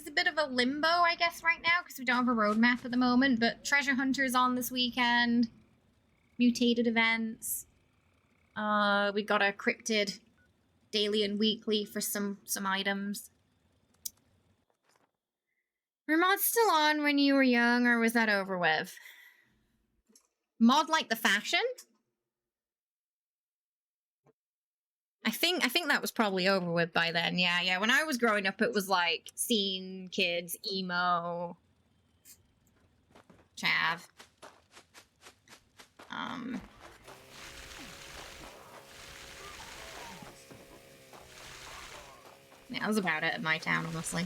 A: a bit of a limbo, I guess, right now, because we don't have a roadmap at the moment, but Treasure Hunter's on this weekend. Mutated events. We got a cryptid daily and weekly for some items. Were mods still on when you were young, or was that over with? Mod like the fashion? I think that was probably over with by then. Yeah. When I was growing up, it was like scene, kids, emo, chav. Yeah, that was about it in my town, honestly.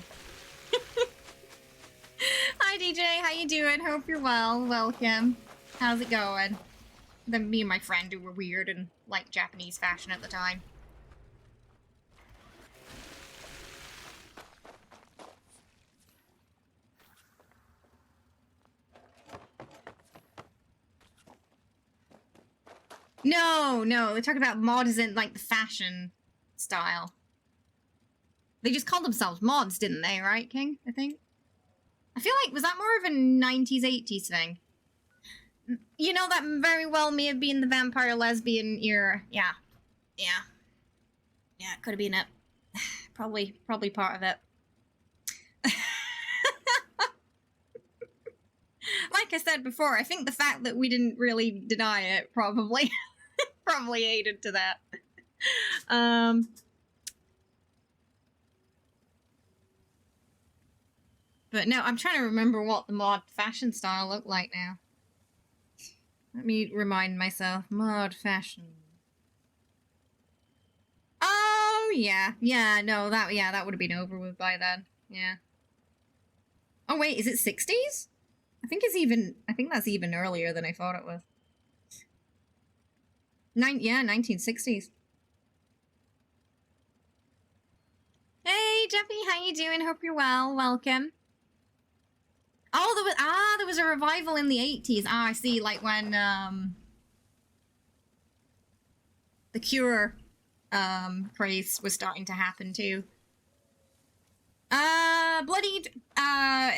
A: Hi DJ, how you doing? Hope you're well. Welcome. How's it going? Then me and my friend who were weird and liked Japanese fashion at the time. No, they're talking about mod isn't like the fashion style. They just called themselves mods, didn't they, right, King? I think. I feel like, was that more of a 90s, 80s thing? You know, that very well may have been the vampire lesbian era. Yeah, it could have been it. Probably part of it. Like I said before, I think the fact that we didn't really deny it probably aided to that. But no, I'm trying to remember what the mod fashion style looked like now. Let me remind myself. Mod fashion. Oh, yeah. No, that would have been over with by then. Yeah. Oh, wait, is it 60s? I think that's even earlier than I thought it was. 1960s. Hey, Jeffy, how you doing? Hope you're well. Welcome. Oh, there was a revival in the 80s. Ah, I see. Like when the Cure craze was starting to happen too. Bloodied power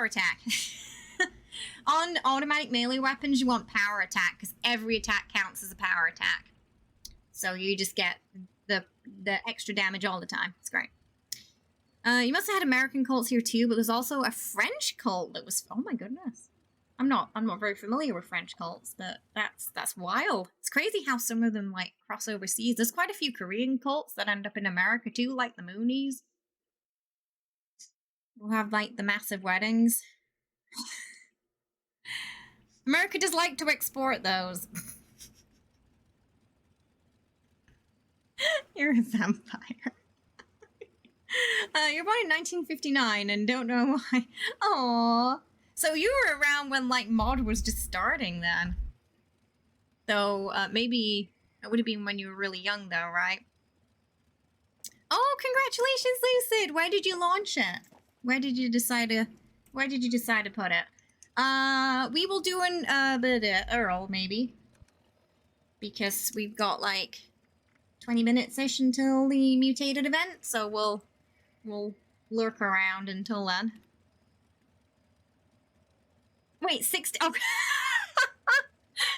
A: attack. On automatic melee weapons, you want power attack because every attack counts as a power attack. So you just get the extra damage all the time. It's great. You must have had American cults here too, but there's also a French cult that was. Oh my goodness, I'm not very familiar with French cults, but that's wild. It's crazy how some of them like cross overseas. There's quite a few Korean cults that end up in America too, like the Moonies. We'll have like the massive weddings. America does like to export those. You're a vampire. You're born in 1959 and don't know why. Aww. So you were around when, like, mod was just starting then. So, maybe it would have been when you were really young, though, right? Oh, congratulations, Lucid! Why did you launch it? Where did you decide to put it? We will do an, Earl, maybe. Because we've got, like, 20 minutes-ish until the mutated event, so we'll lurk around until then. Wait, 60. Oh.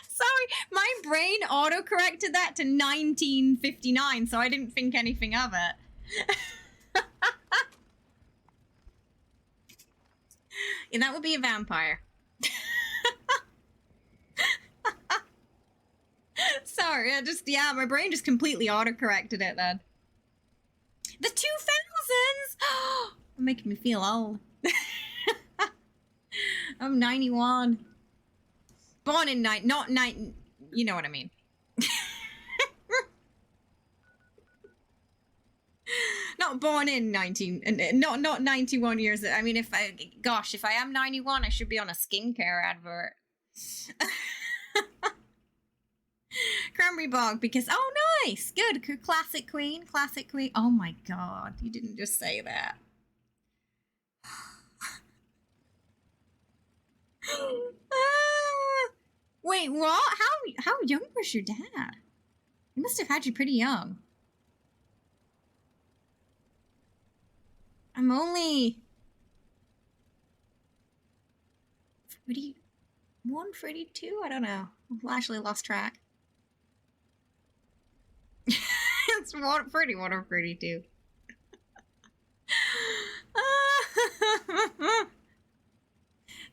A: Sorry, my brain auto-corrected that to 1959, so I didn't think anything of it. Yeah, that would be a vampire. Sorry, my brain just completely auto-corrected it then. The 2000s! You're making me feel old. I'm 91. Born in not 9, you know what I mean. Not born in 19, not 91 years. I mean, if I am 91, I should be on a skincare advert. Cranberry Bog, because, oh, nice, good, classic queen. Oh my god, you didn't just say that. Wait, what? How young was your dad? He must have had you pretty young. I'm only 31, 32? I don't know. I've actually lost track. It's 31 or 32.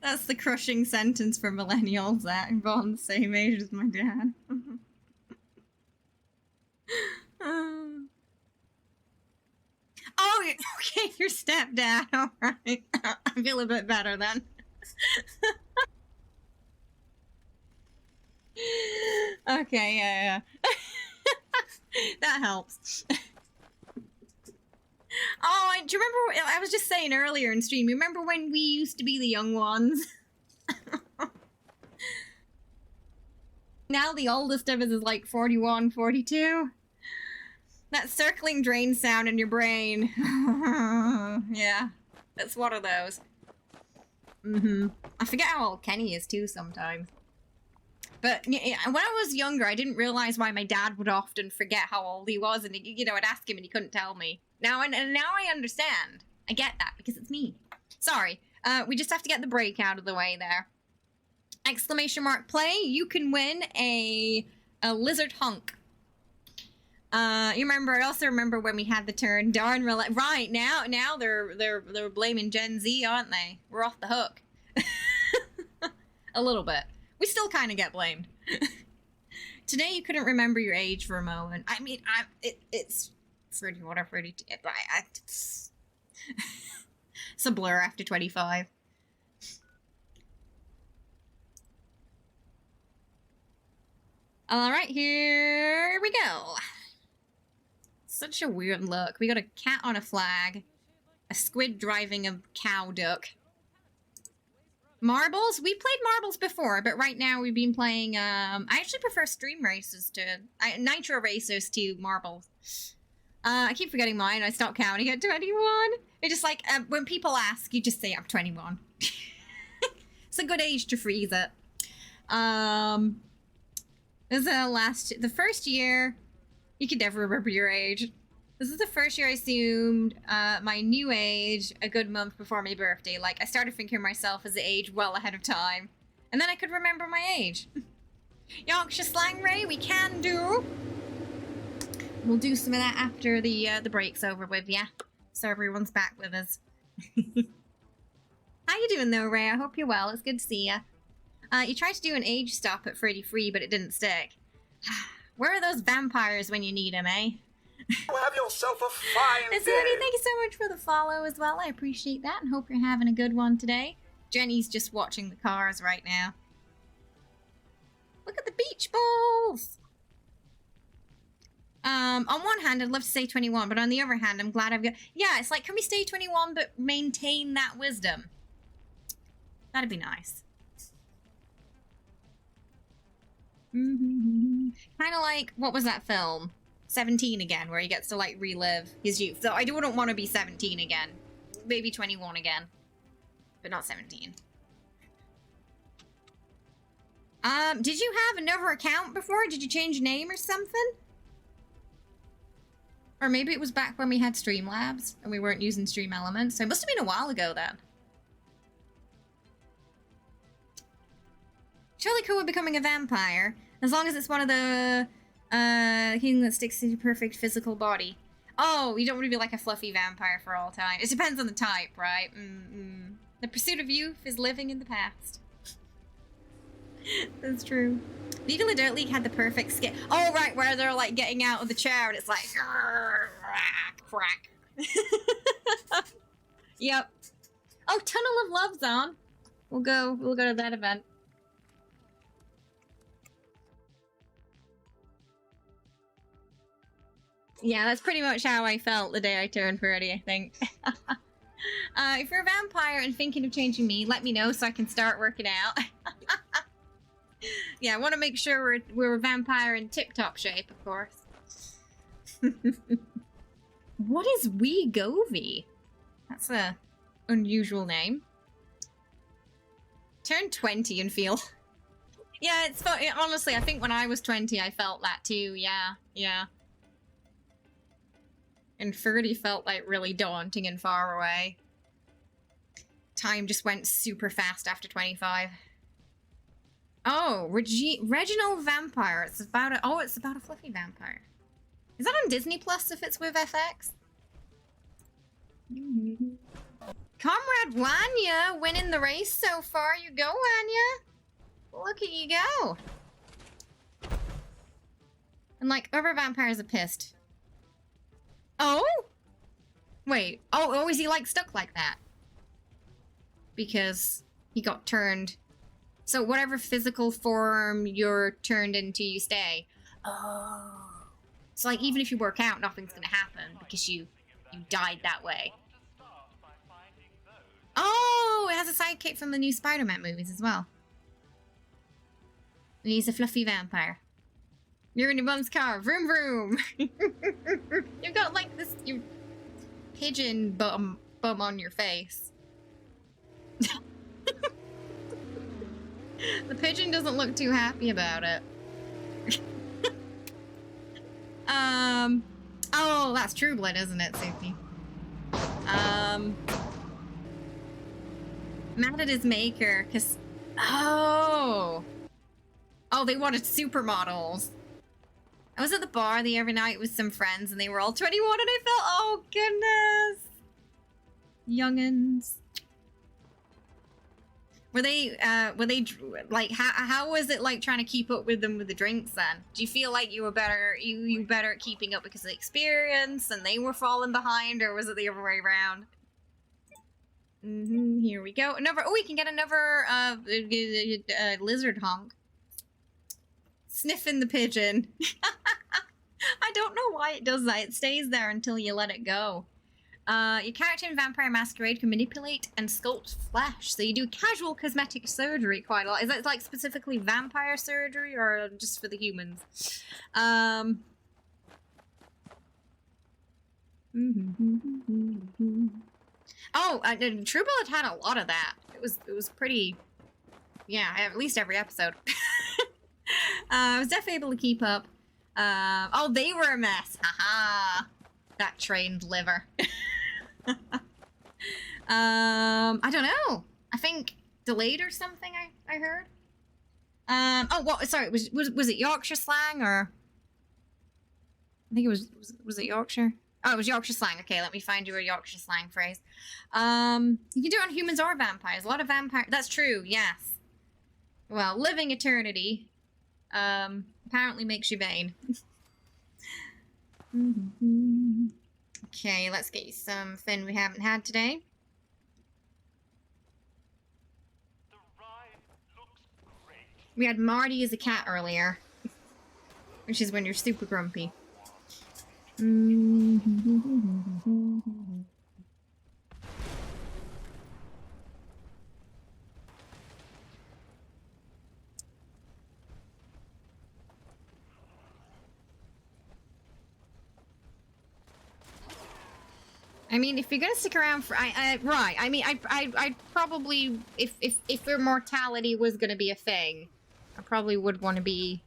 A: That's the crushing sentence for millennials that I'm born the same age as my dad. right. Okay, your stepdad. All right. I feel a bit better then. Okay, yeah. That helps. Oh, do you remember? I was just saying earlier in stream. Remember when we used to be the young ones? Now the oldest of us is like 41, 42. That circling drain sound in your brain. Yeah, that's one of those. I forget how old Kenny is too sometimes. But yeah, when I was younger, I didn't realize why my dad would often forget how old he was, and you know, I'd ask him and he couldn't tell me. Now I understand. I get that because it's me. Sorry. We just have to get the break out of the way there. Exclamation mark play. You can win a lizard hunk. You remember? I also remember when we had the turn. Darn, right now they're blaming Gen Z, aren't they? We're off the hook. A little bit. We still kind of get blamed. Today you couldn't remember your age for a moment. I mean, it's 31 or 32. It's a blur after 25. All right, here we go. Such a weird look. We got a cat on a flag, a squid driving a cow duck. Marbles? We played marbles before, but right now we've been playing, I actually prefer stream races to, nitro racers to marbles. I keep forgetting mine. I stopped counting at 21. It's just like, when people ask, you just say, I'm 21. It's a good age to freeze it. This is the first year, you could never remember your age. This is the first year I assumed my new age a good month before my birthday. Like, I started thinking of myself as the age well ahead of time. And then I could remember my age. Yorkshire slang, Ray, we can do. We'll do some of that after the break's over with, yeah. So everyone's back with us. How you doing though, Ray? I hope you're well. It's good to see ya. You tried to do an age stop at 33, but it didn't stick. Where are those vampires when you need them, eh?
C: Have yourself a fine
A: day. Thank you so much for the follow as well. I appreciate that and hope you're having a good one today. Jenny's just watching the cars right now. Look at the beach balls! On one hand, I'd love to say 21, but on the other hand, I'm glad I've got... Yeah, it's like, can we stay 21 but maintain that wisdom? That'd be nice. Kind of like, what was that film? 17 again, where he gets to like relive his youth. So I wouldn't want to be 17 again. Maybe 21 again. But not 17. Did you have another account before? Did you change name or something? Or maybe it was back when we had Streamlabs and we weren't using Stream Elements. So it must have been a while ago then. Surely cool with becoming a vampire. As long as it's one of the thing that sticks to your perfect physical body. Oh, you don't want to be like a fluffy vampire for all time. It depends on the type, right? The pursuit of youth is living in the past. That's true. Legal Adult League had the perfect skin. Oh, right, where they're like getting out of the chair and it's like crack. Yep. Oh, Tunnel of Love's on. We'll go to that event. Yeah, that's pretty much how I felt the day I turned 30, I think. If you're a vampire and thinking of changing me, let me know so I can start working out. Yeah, I want to make sure we're a vampire in tip-top shape, of course. What is Wee Govy? That's a unusual name. Turn 20 and feel... Yeah, it's fun. Honestly, I think when I was 20, I felt that too. Yeah. And 30 felt like really daunting and far away. Time just went super fast after 25. Oh, Reginald Vampire. It's about a fluffy vampire. Is that on Disney Plus if it's with FX? Comrade Wanya winning the race so far. You go, Wanya. Look at you go. And like, other vampires are pissed. Oh? Wait. Oh, is he like stuck like that? Because he got turned. So whatever physical form you're turned into, you stay. Oh. So like even if you work out, nothing's gonna happen because you died that way. Oh, it has a sidekick from the new Spider-Man movies as well. And he's a fluffy vampire. You're in your mum's car. Vroom vroom. You've got like this your pigeon bum on your face. The pigeon doesn't look too happy about it. Oh, that's True Blood, isn't it, Suki? Mad at his maker, cause oh, they wanted supermodels. I was at the bar the other night with some friends, and they were all 21, and I felt, oh goodness, youngins. Were they like, how was it like trying to keep up with them with the drinks then? Do you feel like you were better, you better at keeping up because of the experience and they were falling behind, or was it the other way around? Here we go. Another, oh, we can get another, lizard honk. Sniffing the pigeon. I don't know why it does that. It stays there until you let it go. Your character in Vampire Masquerade can manipulate and sculpt flesh, so you do casual cosmetic surgery quite a lot. Is that like specifically vampire surgery or just for the humans? Oh, True Blood had a lot of that. It was pretty, yeah, at least every episode. I was definitely able to keep up. Oh, they were a mess. Haha. That trained liver. I don't know. I think delayed or something. I heard. Oh, what? Sorry. Was it Yorkshire slang or? I think it was it Yorkshire? Oh, it was Yorkshire slang. Okay, let me find you a Yorkshire slang phrase. You can do it on humans or vampires. A lot of vampire. That's true. Yes. Well, living eternity. Apparently makes you vain. Okay, let's get you something we haven't had today.
G: The ride looks great.
A: We had Marty as a cat earlier, which is when you're super grumpy. I mean, if you're gonna stick around for, right. I mean, I'd probably, if immortality was gonna be a thing, I probably would want to be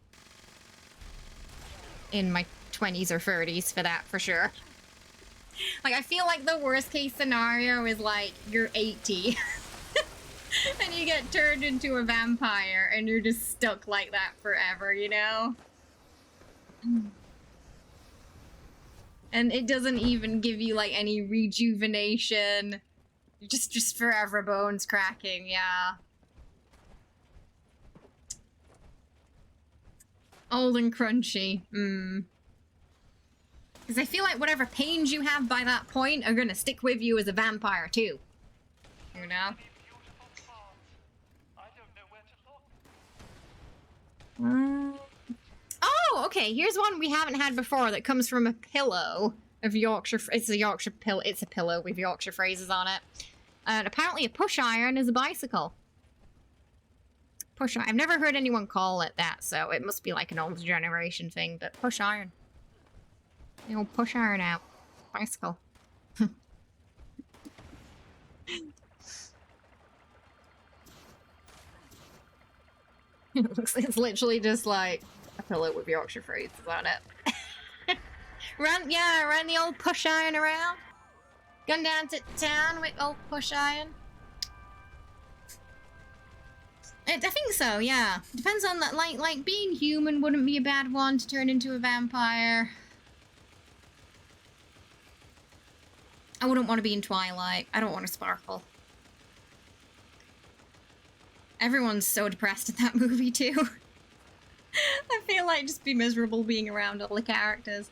A: in my 20s or 30s for that, for sure. Like, I feel like the worst case scenario is like you're 80 and you get turned into a vampire and you're just stuck like that forever, you know? And it doesn't even give you, like, any rejuvenation. Just forever bones cracking, yeah. Old and crunchy, Because I feel like whatever pains you have by that point are gonna stick with you as a vampire, too. You know?
G: I don't know where to look.
A: Oh, okay, here's one we haven't had before that comes from a pillow of Yorkshire. It's a Yorkshire pillow. It's a pillow with Yorkshire phrases on it. And apparently a push iron is a bicycle. Push iron. I've never heard anyone call it that, so it must be like an old generation thing, but push iron. The old push iron out. Bicycle. It's literally just like a pillow with Yorkshire phrases on it. run the old push iron around. Gone down to town with old push iron. I think so, yeah. Depends on that, like being human wouldn't be a bad one to turn into a vampire. I wouldn't want to be in Twilight. I don't want to sparkle. Everyone's so depressed in that movie too. I feel like just be miserable being around all the characters.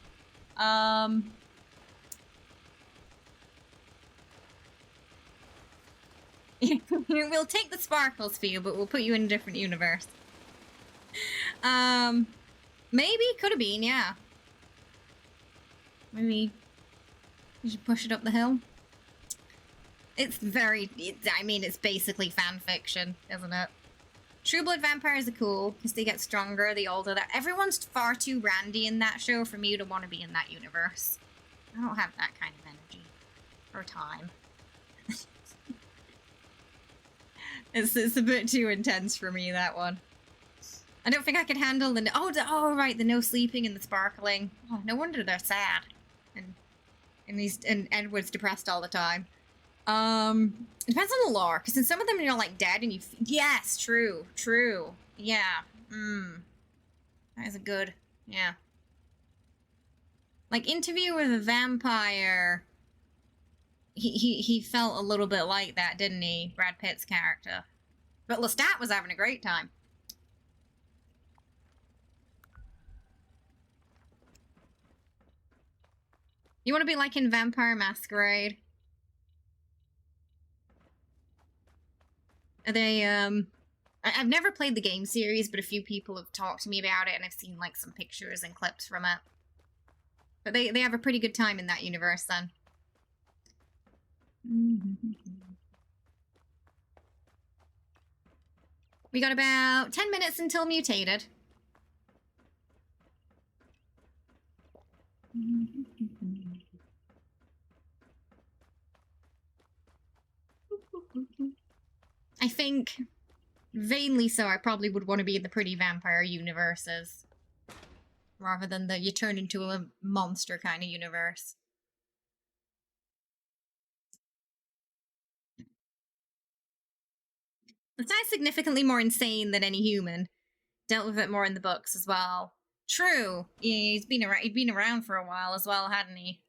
A: We'll take the sparkles for you, but we'll put you in a different universe. Maybe, could have been, yeah. Maybe you should push it up the hill. It's I mean, it's basically fan fiction, isn't it? True Blood vampires are cool, because they get stronger the older that. Everyone's far too randy in that show for me to want to be in that universe. I don't have that kind of energy. Or time. It's a bit too intense for me, that one. I don't think I could handle the... Oh, right, the no sleeping and the sparkling. Oh, no wonder they're sad. And Edward's depressed all the time. It depends on the lore, because in some of them you're, like, dead and you... Yes, true. Yeah. That is a good... Yeah. Like, Interview with a Vampire... He felt a little bit like that, didn't he? Brad Pitt's character. But Lestat was having a great time. You want to be like in Vampire Masquerade? Are they, I've never played the game series, but a few people have talked to me about it, and I've seen, like, some pictures and clips from it. But they have a pretty good time in that universe, then. We got about 10 minutes until mutated. I think, vainly so, I probably would want to be in the pretty vampire universes. Rather than the you turn into a monster kind of universe. It's not significantly more insane than any human. Dealt with it more in the books as well. True. Yeah, he'd been around for a while as well, hadn't he?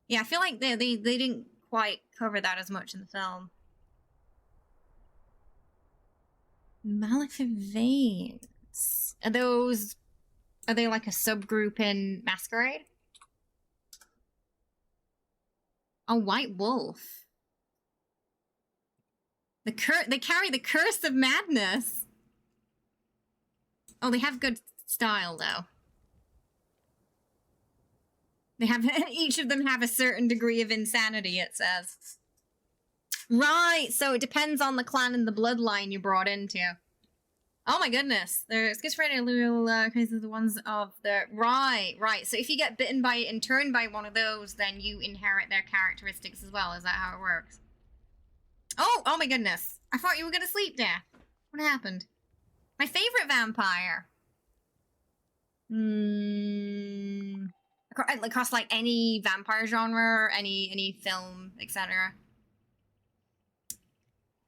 A: Yeah, I feel like they didn't quite cover that as much in the film. Malefic Veins. Are they like a subgroup in Masquerade? A white wolf. They carry the curse of madness. Oh, they have good style though. They have each of them have a certain degree of insanity, it says. Right, so it depends on the clan and the bloodline you brought into. Oh my goodness. There's schizophrenia cases the ones of the right. So if you get bitten by it and turned by one of those, then you inherit their characteristics as well. Is that how it works? Oh my goodness. I thought you were gonna sleep there. What happened? My favorite vampire. Across like any vampire genre, any film, etc.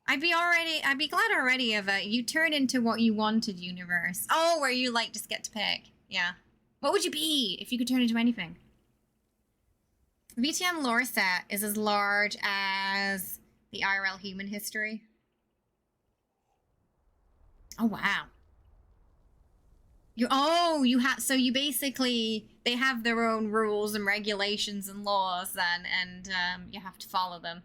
A: I'd be glad already of a you turn into what you wanted universe. Oh, where you like just get to pick. Yeah. What would you be if you could turn into anything? VTM lore set is as large as the IRL human history. Oh wow. So you basically, they have their own rules and regulations and laws then, and you have to follow them.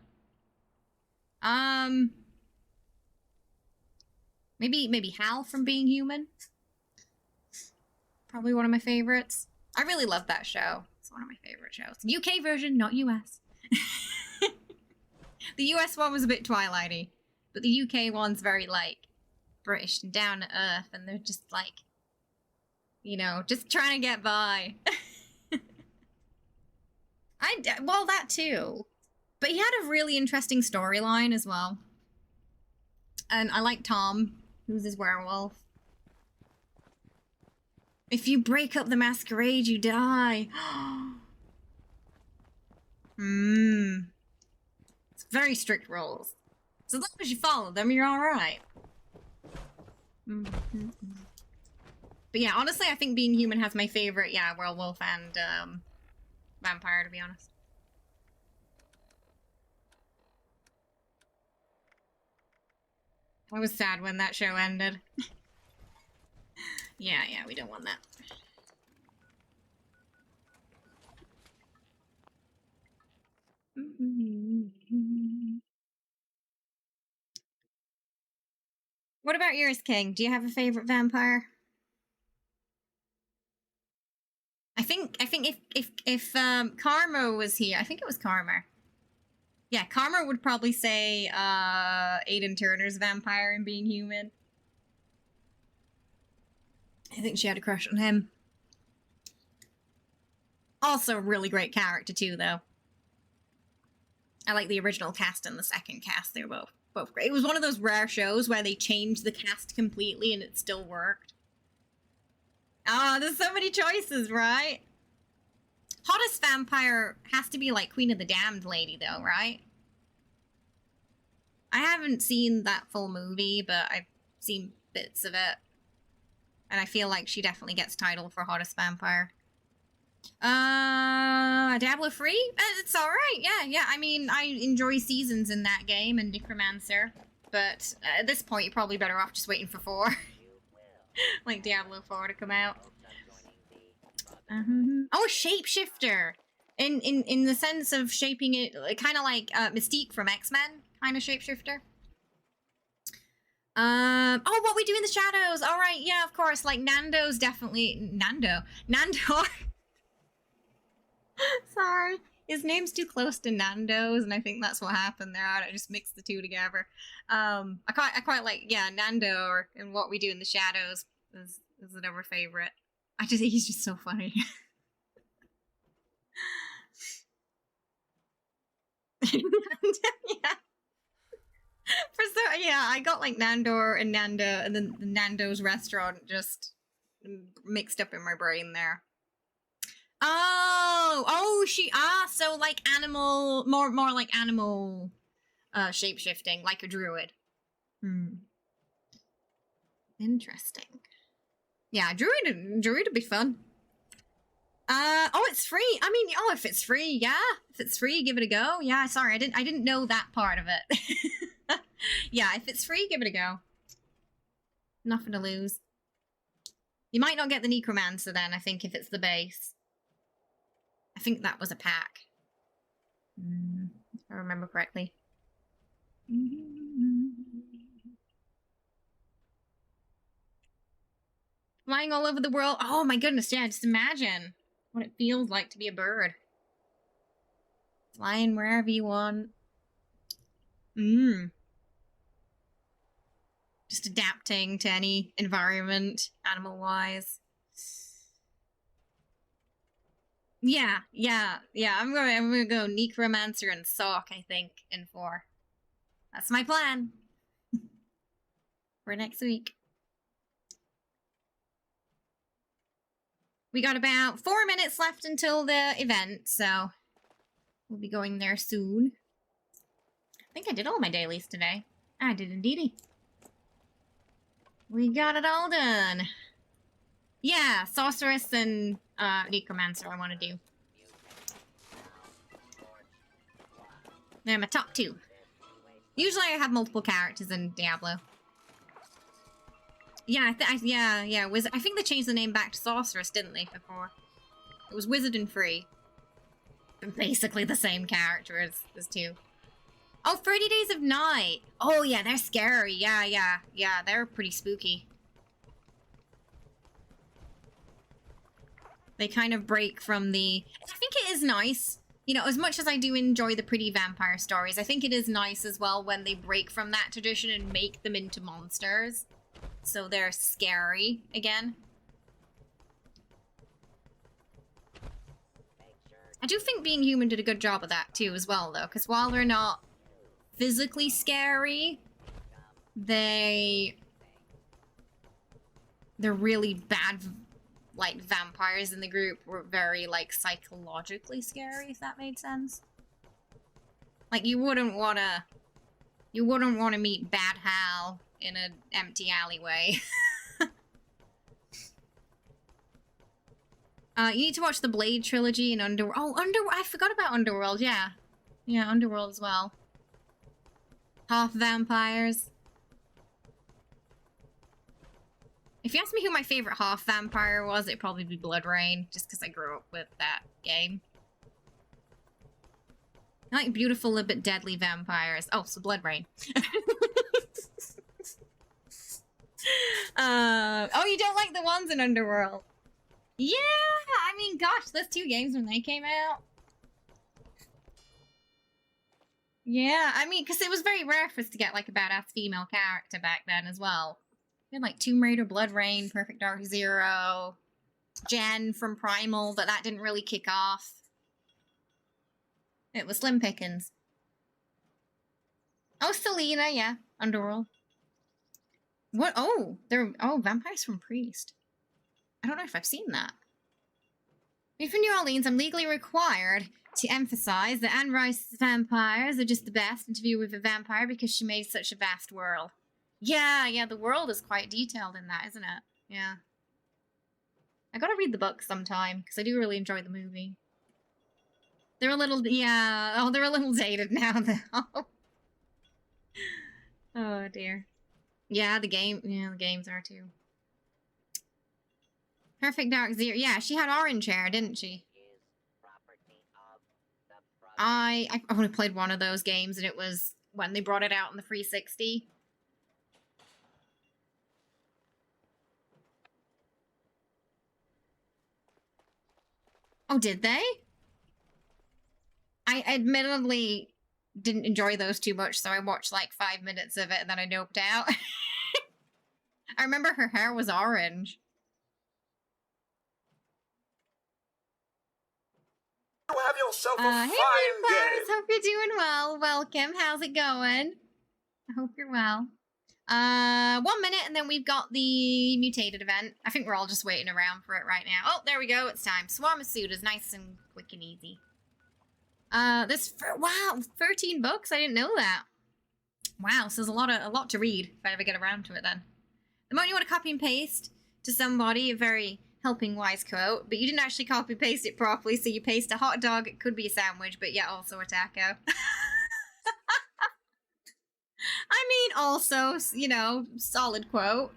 A: Maybe Hal from Being Human. Probably one of my favorites. I really love that show. It's one of my favorite shows. UK version, not US. The US one was a bit Twilighty, but the UK one's very, like, British and down to earth, and they're just, like, you know, just trying to get by. Well, that too. But he had a really interesting storyline as well. And I like Tom, who's his werewolf. If you break up the masquerade, you die. It's very strict rules. So as long as you follow them, you're alright. But yeah, honestly, I think Being Human has my favorite, werewolf and vampire, to be honest. I was sad when that show ended. Yeah, we don't want that. What about yours, King? Do you have a favorite vampire? I think if Karma was here, I think it was Karma. Yeah, Karma would probably say Aiden Turner's vampire and Being Human. I think she had a crush on him. Also a really great character too, though. I like the original cast and the second cast. They were both great. It was one of those rare shows where they changed the cast completely and it still worked. Ah, there's so many choices, right? Hottest vampire has to be like Queen of the Damned lady, though, right? I haven't seen that full movie, but I've seen bits of it. And I feel like she definitely gets title for hottest vampire. Diablo 3? It's alright, yeah. I mean, I enjoy Seasons in that game and Necromancer. But at this point, you're probably better off just waiting for 4. Like Diablo 4 to come out. Oh, Shapeshifter! In the sense of shaping it, kind of like Mystique from X-Men, kind of shapeshifter. Oh, What We Do in the Shadows! Alright, yeah, of course, like Nando's definitely... Nandor. Sorry. His name's too close to Nando's, and I think that's what happened there. I just mixed the two together. I quite like, yeah, Nandor and What We Do in the Shadows is another favorite. I just think he's just so funny. Yeah. Yeah, I got like Nandor and Nando, and then the Nando's restaurant just mixed up in my brain there. Oh, so like animal, more like animal shape-shifting, like a druid. Interesting. Yeah, druid would be fun. Oh, it's free. I mean, oh, if it's free, yeah. If it's free, give it a go. Yeah, sorry, I didn't know that part of it. Yeah, if it's free, give it a go. Nothing to lose. You might not get the Necromancer then, I think, if it's the base. I think that was a pack. If I remember correctly. Flying all over the world. Oh my goodness, yeah, just imagine what it feels like to be a bird. Flying wherever you want. Just adapting to any environment, animal-wise. Yeah. I'm gonna go Necromancer and Sock, I think, in 4. That's my plan. For next week. We got about 4 minutes left until the event, so we'll be going there soon. I think I did all my dailies today. I did indeedy. We got it all done. Yeah, Sorceress and Necromancer I want to do. They're my top 2. Usually I have multiple characters in Diablo. Yeah, yeah, Wizard. I think they changed the name back to Sorceress, didn't they, before? It was Wizard and Free. Basically the same character as 2. Oh, 30 Days of Night! Oh yeah, they're scary. Yeah, they're pretty spooky. They kind of break from the... I think it is nice. You know, as much as I do enjoy the pretty vampire stories, I think it is nice as well when they break from that tradition and make them into monsters. So they're scary again. I do think Being Human did a good job of that too as well, though, because while they're not physically scary, they're really bad, like, vampires in the group were very, like, psychologically scary, if that made sense. Like, you wouldn't want to meet Bad Hal in an empty alleyway. You need to watch the Blade trilogy and Underworld. Oh, I forgot about Underworld, yeah. Yeah, Underworld as well. Half vampires. If you ask me who my favorite half vampire was, it'd probably be Blood Rain, just because I grew up with that game. I like beautiful but deadly vampires. Oh, so Blood Rain. Oh, you don't like the ones in Underworld? Yeah, I mean, gosh, those 2 games when they came out. Yeah, I mean, because it was very rare for us to get, like, a badass female character back then as well. We had, like, Tomb Raider, Blood Rain, Perfect Dark Zero, Jen from Primal, but that didn't really kick off. It was slim pickings. Oh, Selena, yeah, Underworld. What? Oh, Vampires from Priest. I don't know if I've seen that. Being from New Orleans, I'm legally required to emphasize that Anne Rice's vampires are just the best interview with a vampire because she made such a vast world. Yeah, the world is quite detailed in that, isn't it? Yeah. I gotta read the book sometime, because I do really enjoy the movie. They're a little, yeah, they're a little dated now, though. Oh, dear. Yeah, the games are, too. Perfect Dark Zero. Yeah, she had orange hair, didn't she? I only played one of those games, and it was when they brought it out on the 360. Oh, did they? I admittedly didn't enjoy those too much, so I watched like 5 minutes of it, and then I noped out. I remember her hair was orange.
C: Have yourself a
A: Hey,
C: fine
A: Buzz!
C: day.
A: Hope you're doing well. Welcome. How's it going? I hope you're well. 1 minute, and then we've got the mutated event. I think we're all just waiting around for it right now. Oh, there we go. It's time. Swarm of Suit is nice and quick and easy. Wow, 13 books. I didn't know that. Wow, so there's a lot to read if I ever get around to it. Then the moment you want to copy and paste to somebody, a very helping wise quote, but you didn't actually copy and paste it properly, so you paste a hot dog. It could be a sandwich, but yeah, also a taco. I mean, also, you know, solid quote.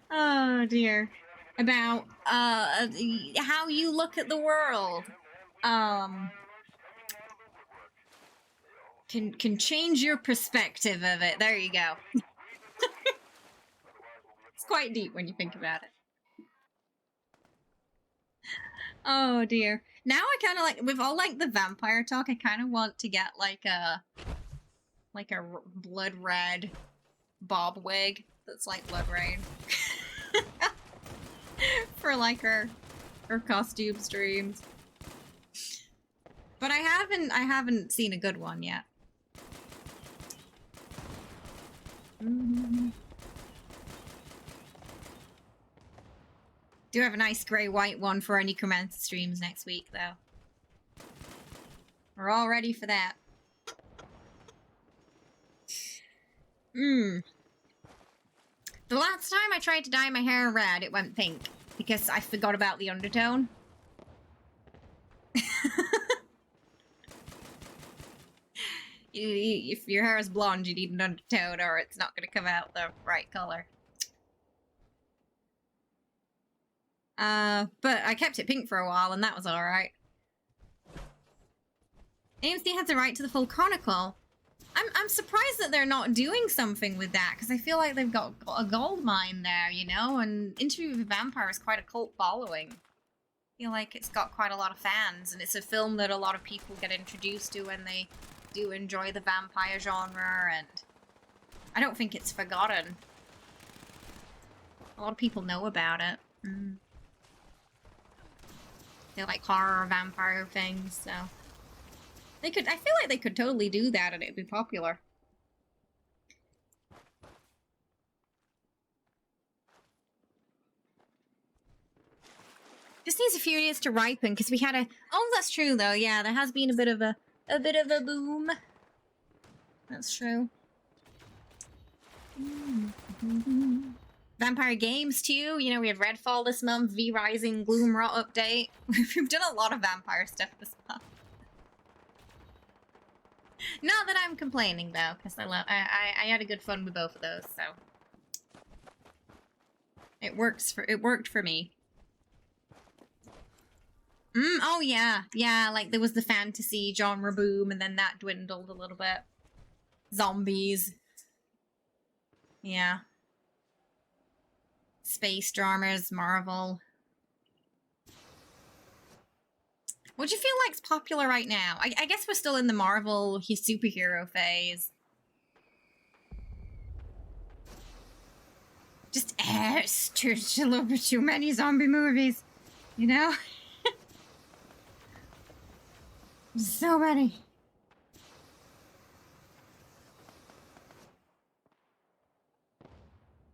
A: Oh dear. About how you look at the world. Can change your perspective of it. There you go. It's quite deep when you think about it. Oh dear. Now I kind of like, with all like the vampire talk, I kind of want to get like a blood red bob wig that's like Blood Rain. For like her costume streams. But I haven't seen a good one yet. Do have a nice grey-white one for our Necromancer streams next week, though. We're all ready for that. The last time I tried to dye my hair red, it went pink. Because I forgot about the undertone. If your hair is blonde, you need an undertone or it's not going to come out the right color. But I kept it pink for a while, and that was alright. AMC has the right to the full chronicle. I'm surprised that they're not doing something with that, because I feel like they've got a gold mine there, you know? And Interview with a Vampire is quite a cult following. I feel like it's got quite a lot of fans, and it's a film that a lot of people get introduced to when they do enjoy the vampire genre, and I don't think it's forgotten. A lot of people know about it. They like horror or vampire things, so I feel like they could totally do that and it'd be popular. Just needs a few years to ripen because we had a. Oh, that's true though. Yeah, there has been a bit of a boom. That's true. Vampire games too. You know, we have Redfall this month, V Rising, Gloomrot update. We've done a lot of vampire stuff this month. Not that I'm complaining though, because I had a good fun with both of those, so it worked for me. Oh yeah, yeah, like there was the fantasy genre boom and then that dwindled a little bit. Zombies. Yeah. Space dramas, Marvel. What do you feel like's popular right now? I guess we're still in the Marvel superhero phase. Just it's too a little bit too many zombie movies, you know? So many.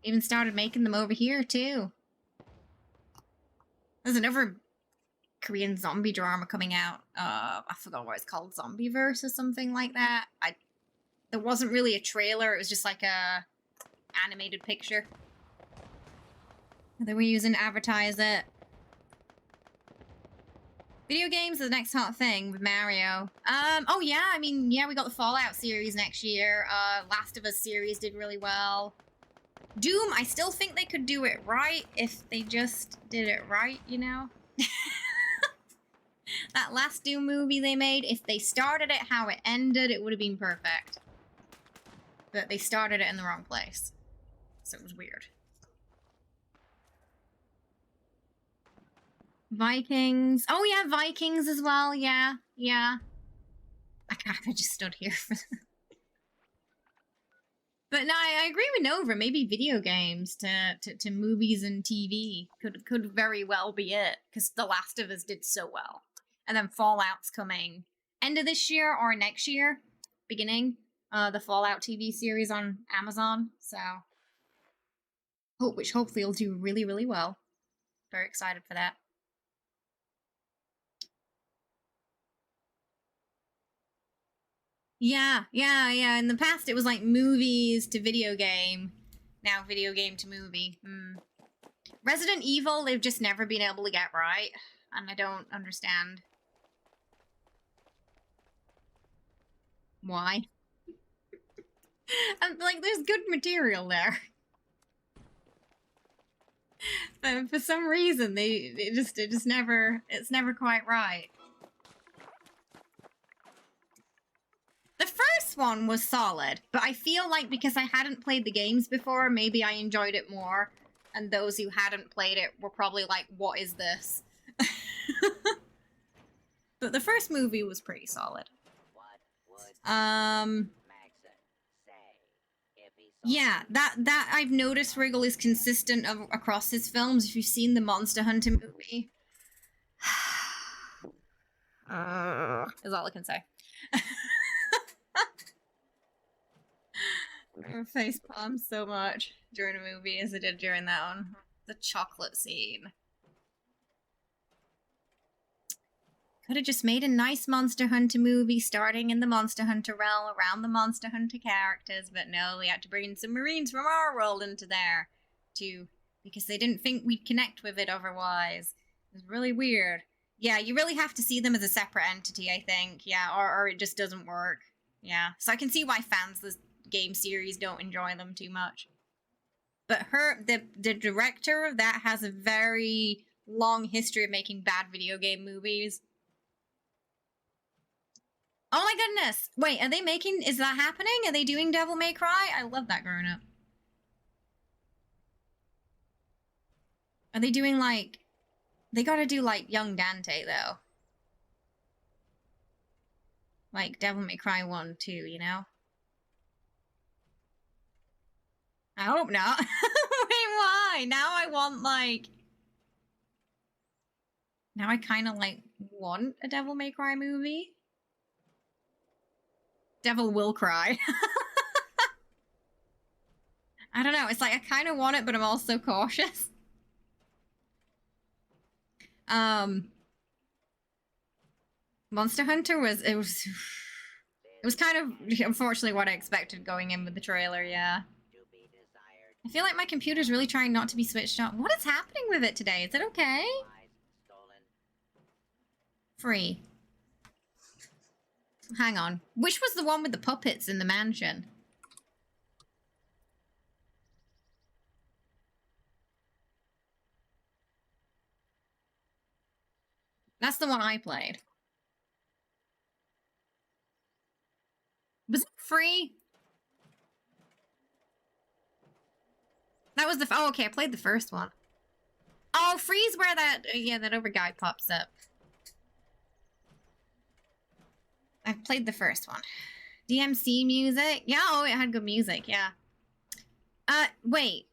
A: Even started making them over here too. There's another Korean zombie drama coming out. I forgot what it's called, Zombieverse or something like that. There wasn't really a trailer, it was just like a animated picture that we use to advertise it. Video games are the next hot thing with Mario. Oh yeah, I mean, yeah, we got the Fallout series next year. Last of Us series did really well. Doom, I still think they could do it right if they just did it right, you know? That last Doom movie they made, if they started it how it ended, it would have been perfect. But they started it in the wrong place. So it was weird. Vikings. Oh yeah, Vikings as well, yeah. Yeah. I kind of just stood here for But no, I agree with Nova. Maybe video games to movies and TV could very well be it. Because The Last of Us did so well. And then Fallout's coming end of this year or next year. Beginning. The Fallout TV series on Amazon. So, which hopefully will do really, really well. Very excited for that. Yeah. In the past, it was like movies to video game. Now video game to movie. Resident Evil, they've just never been able to get right. And I don't understand why. And, like, there's good material there. But for some reason, it's never quite right. The first one was solid, but I feel like because I hadn't played the games before, maybe I enjoyed it more, and those who hadn't played it were probably like, what is this? But the first movie was pretty solid. Yeah, that I've noticed Wriggle is consistent across his films. If you've seen the Monster Hunter movie. Is all I can say. I face palm so much during a movie as I did during that one. The chocolate scene. Could have just made a nice Monster Hunter movie starting in the Monster Hunter realm around the Monster Hunter characters, but no, we had to bring in some Marines from our world into there too, because they didn't think we'd connect with it otherwise. It was really weird. Yeah, you really have to see them as a separate entity, I think. Yeah, or it just doesn't work. Yeah, so I can see why fans of this game series don't enjoy them too much. But the director of that has a very long history of making bad video game movies. Oh my goodness! Wait, are they making... Is that happening? Are they doing Devil May Cry? I love that growing up. Are they doing, like... They gotta do, like, Young Dante, though. Like, Devil May Cry 1, 2, you know? I hope not. Wait, why? Now I want, like... Now I kind of, like, want a Devil May Cry movie. Devil will cry. I don't know. It's like I kind of want it, but I'm also cautious. Monster Hunter was kind of unfortunately what I expected going in with the trailer. Yeah. I feel like my computer's really trying not to be switched on. What is happening with it today? Is it okay? Free. Hang on. Which was the one with the puppets in the mansion? That's the one I played. Was it free? That was the... Oh, okay, I played the first one. Oh, free's where that... yeah, that other guy pops up. I've played the first one. DMC music? Yeah, oh, it had good music, yeah. Wait.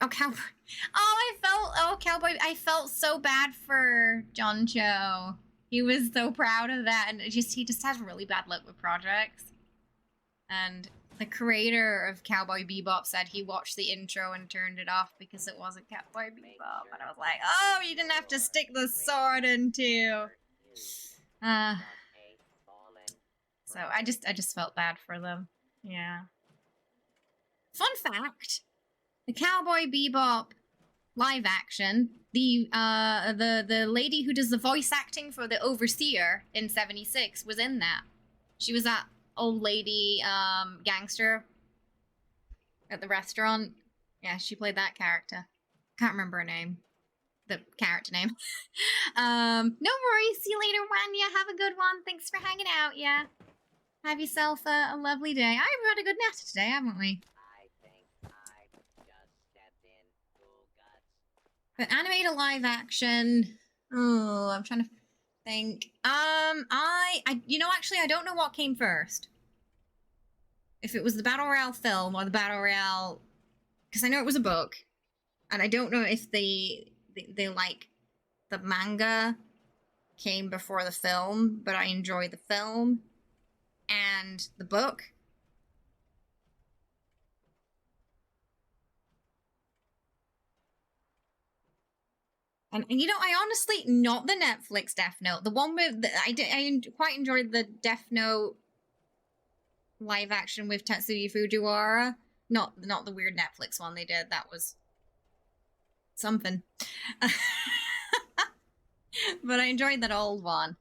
A: Oh, Cowboy... Cowboy... I felt so bad for John Cho. He was so proud of that, and he just has really bad luck with projects. And the creator of Cowboy Bebop said he watched the intro and turned it off because it wasn't Cowboy Bebop. And I was like, oh, you didn't have to stick the sword into. So I just felt bad for them. Yeah. Fun fact: the Cowboy Bebop live action, the lady who does the voice acting for the Overseer in '76 was in that. She was that old lady gangster at the restaurant. Yeah, she played that character. Can't remember her name. The character name. No worries. See you later, Wanya. Have a good one. Thanks for hanging out, yeah. Have yourself a lovely day. I've had a good nap today, haven't we?
B: I think I just stepped in full guts.
A: But animated live action. Oh, I'm trying to think. You know, actually, I don't know what came first. If it was the Battle Royale film or the Battle Royale, because I know it was a book, and I don't know if they like the manga came before the film, but I enjoy the film and the book. And you know, I honestly, not the Netflix Death Note, the one with I quite enjoyed the Death Note live action with Tetsuya Fujiwara, not the weird Netflix one they did. That was something. But I enjoyed that old one.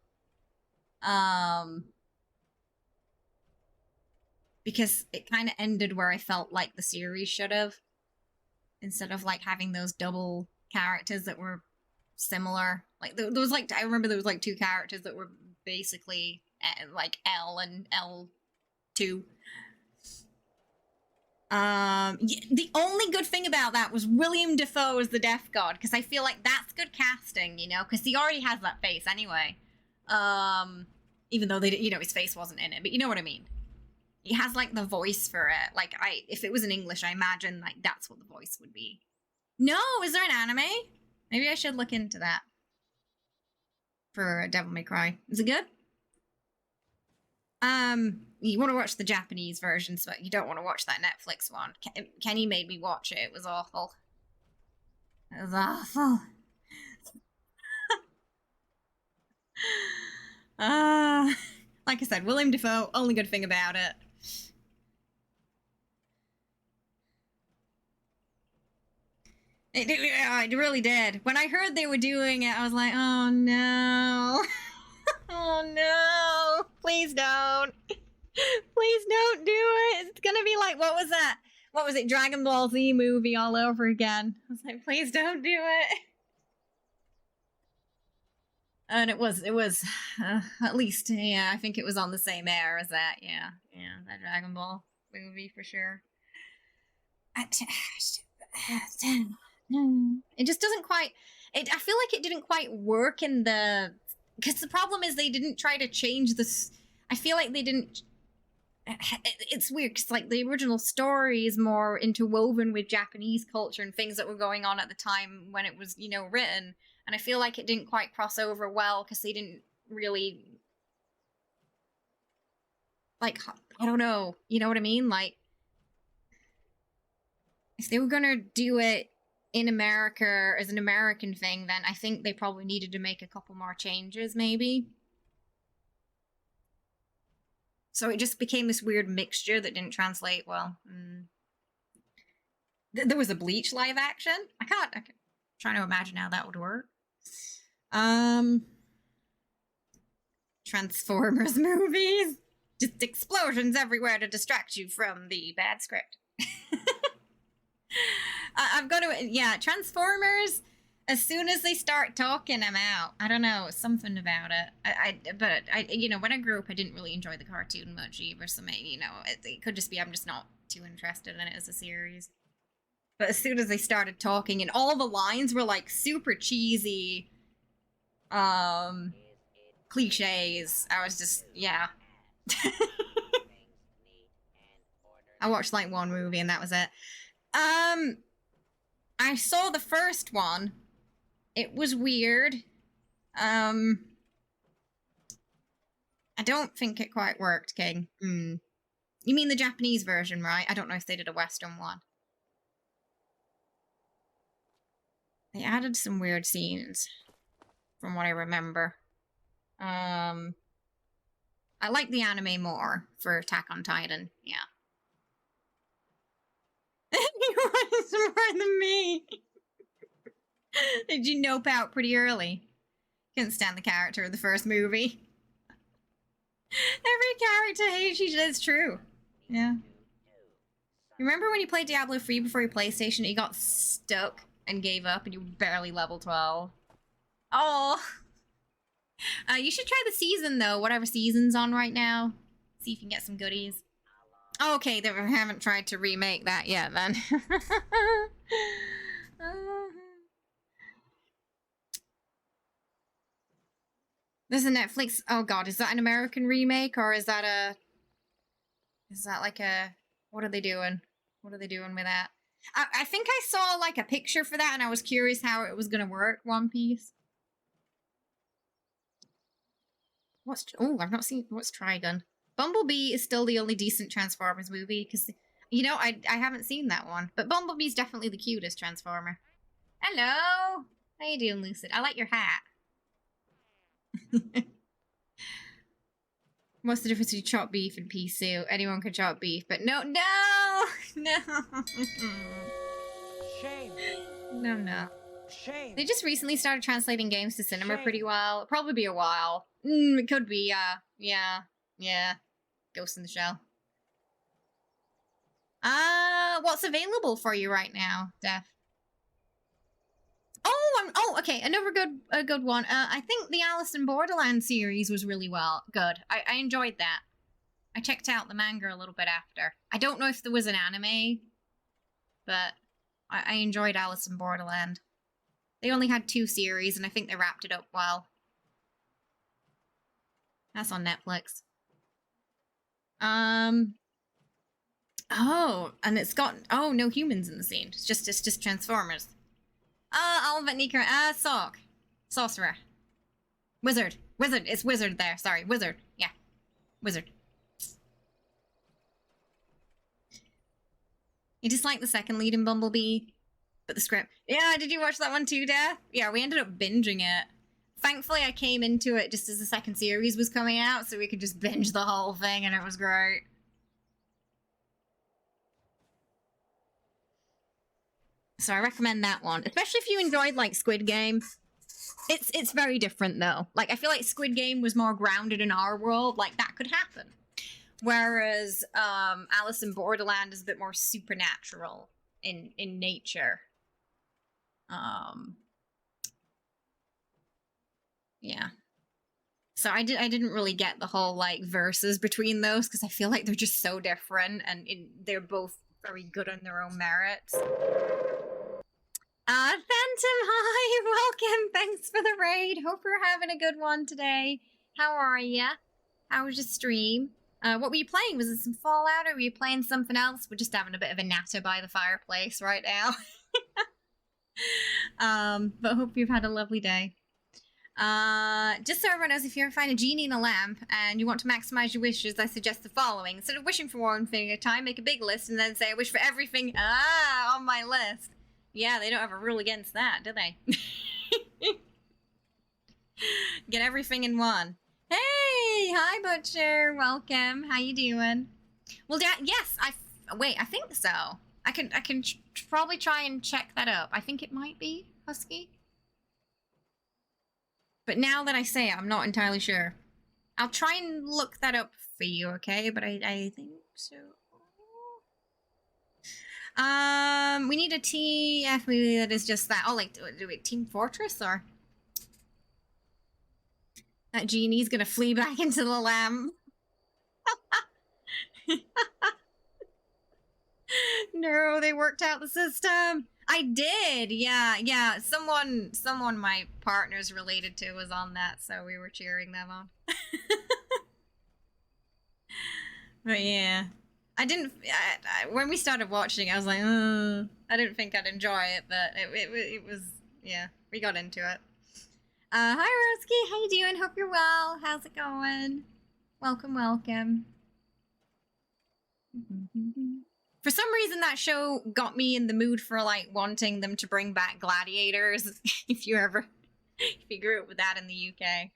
A: Because it kind of ended where I felt like the series should have, instead of like having those double characters that were similar. Like there was like, I remember there was like two characters that were basically like L and L2. The only good thing about that was William Dafoe as the Death God, because I feel like that's good casting, you know, because he already has that face anyway. Even though they, you know, his face wasn't in it, but you know what I mean. He has like the voice for it. Like if it was in English, I imagine like that's what the voice would be. No, is there an anime? Maybe I should look into that for Devil May Cry. Is it good? You want to watch the Japanese versions, but you don't want to watch that Netflix one. Kenny made me watch it. It was awful. It was awful. Like I said, William Dafoe, only good thing about it. It really did. When I heard they were doing it, I was like, oh no. Oh no. Please don't. Please don't do it. It's gonna be like, what was that? What was it? Dragon Ball Z movie all over again. I was like, please don't do it. And it was at least, yeah, I think it was on the same air as that. Yeah, that Dragon Ball movie for sure. It just doesn't quite, I feel like it didn't quite work in the, because the problem is they didn't try to change this. I feel like they didn't, it's weird because like the original story is more interwoven with Japanese culture and things that were going on at the time when it was, you know, written. And I feel like it didn't quite cross over well because they didn't really, like, I don't know, you know what I mean? Like, if they were gonna do it in America as an American thing, then I think they probably needed to make a couple more changes, maybe. So it just became this weird mixture that didn't translate well. There was a Bleach live action. I'm trying to imagine how that would work. Transformers movies. Just explosions everywhere to distract you from the bad script. I've got to, yeah, Transformers. As soon as they start talking, I'm out. I don't know, something about it. But you know, when I grew up, I didn't really enjoy the cartoon much either. So maybe, you know, it could just be I'm just not too interested in it as a series. But as soon as they started talking, and all the lines were like super cheesy, cliches, I was just, yeah. I watched like one movie and that was it. I saw the first one. It was weird. I don't think it quite worked, King. You mean the Japanese version, right? I don't know if they did a Western one. They added some weird scenes, from what I remember. I like the anime more for Attack on Titan, yeah. You want more than me. Did you nope out pretty early? Couldn't stand the character in the first movie. Every character hates each other, it's true. Yeah. You remember when you played Diablo 3 before your PlayStation and you got stuck and gave up and you were barely level 12? Oh. You should try the season though, whatever season's on right now. See if you can get some goodies. Okay, they haven't tried to remake that yet then. There's a Netflix. Oh god, is that an American remake or is that a? Is that like a? What are they doing? What are they doing with that? I think I saw like a picture for that, and I was curious how it was gonna work. One Piece. What's? Oh, I've not seen. What's Trigun? Bumblebee is still the only decent Transformers movie because, you know, I haven't seen that one. But Bumblebee's definitely the cutest Transformer. Hello, how you doing, Lucid? I like your hat. What's the difference between chopped beef and pea soup? Anyone can chop beef, but no.
H: Shame.
A: No.
H: Shame.
A: They just recently started translating games to cinema pretty well. It'll probably be a while. It could be, yeah. Ghost in the Shell. What's available for you right now, Def? Oh, okay, another good one. I think the Alice in Borderland series was really good. I enjoyed that. I checked out the manga a little bit after. I don't know if there was an anime, but I enjoyed Alice in Borderland. They only had 2 series, and I think they wrapped it up well. That's on Netflix. Oh, and it's got no humans in the scene. It's just Transformers. Olivet Nika, Sock. Sorcerer. Wizard. It's wizard there. Sorry, wizard. Yeah. Wizard. You dislike the second lead in Bumblebee, but the script. Yeah, did you watch that one too, Death? Yeah, we ended up binging it. Thankfully, I came into it just as the second series was coming out, so we could just binge the whole thing, and it was great. So I recommend that one, especially if you enjoyed like Squid Game. It's very different though. Like I feel like Squid Game was more grounded in our world, like that could happen. Whereas Alice in Borderland is a bit more supernatural in nature. Yeah. So I didn't really get the whole like verses between those because I feel like they're just so different and they're both very good on their own merits. Phantom, hi, welcome, thanks for the raid. Hope you're having a good one today. How are ya? How was your stream? What were you playing? Was it some Fallout or were you playing something else? We're just having a bit of a natter by the fireplace right now. But hope you've had a lovely day. Just so everyone knows, if you ever find a genie in a lamp and you want to maximize your wishes, I suggest the following. Instead of wishing for one thing at a time, make a big list and then say, I wish for everything on my list. Yeah, they don't have a rule against that, do they? Get everything in one. Hey, hi Butcher, welcome. How you doing? Well, yes, I think so. I can probably try and check that up. I think it might be Husky. But now that I say it, I'm not entirely sure. I'll try and look that up for you, okay? But I think so. We need a TF movie that is just that. Oh, like, do we Team Fortress or? That genie's gonna flee back into the lamp. No, they worked out the system. I did, yeah. Someone my partner's related to was on that, so we were cheering them on. But yeah, when we started watching, I was like, I didn't think I'd enjoy it, but it was, yeah, we got into it. Hi Roski, how you doing? Hope you're well. How's it going? Welcome. For some reason, that show got me in the mood for like wanting them to bring back gladiators. If you grew up with that in the UK.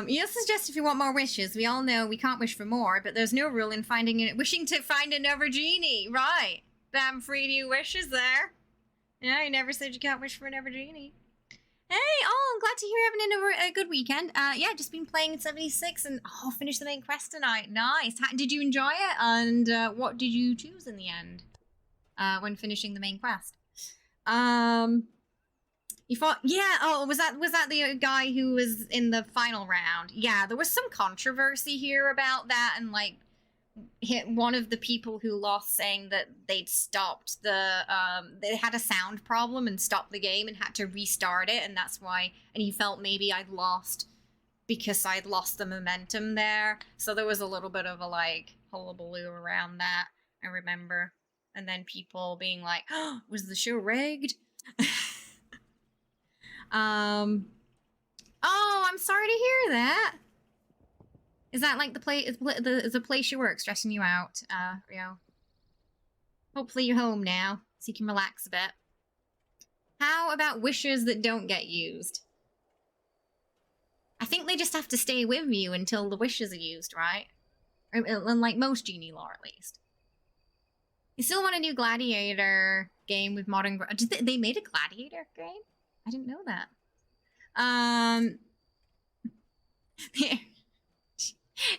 A: You suggest if you want more wishes. We all know we can't wish for more, but there's no rule in wishing to find another genie. Right. Damn free new wishes there. Yeah, I never said you can't wish for another genie. Hey, I'm glad to hear you're having a good weekend. Yeah, just been playing 76 and finished the main quest tonight. Nice. Did you enjoy it? And what did you choose in the end? When finishing the main quest? You fought? Yeah. Oh, was that the guy who was in the final round? Yeah, there was some controversy here about that, and like, one of the people who lost saying that they'd stopped they had a sound problem and stopped the game and had to restart it, and that's why, and he felt maybe I'd lost because I'd lost the momentum there. So there was a little bit of a like hullabaloo around that, I remember. And then people being like, oh, was the show rigged? Oh, I'm sorry to hear that. Is that like is the place you work stressing you out, Rio? Hopefully you're home now, so you can relax a bit. How about wishes that don't get used? I think they just have to stay with you until the wishes are used, right? Or, like most genie lore, at least. You still want a new Gladiator game with modern... They made a Gladiator game? I didn't know that.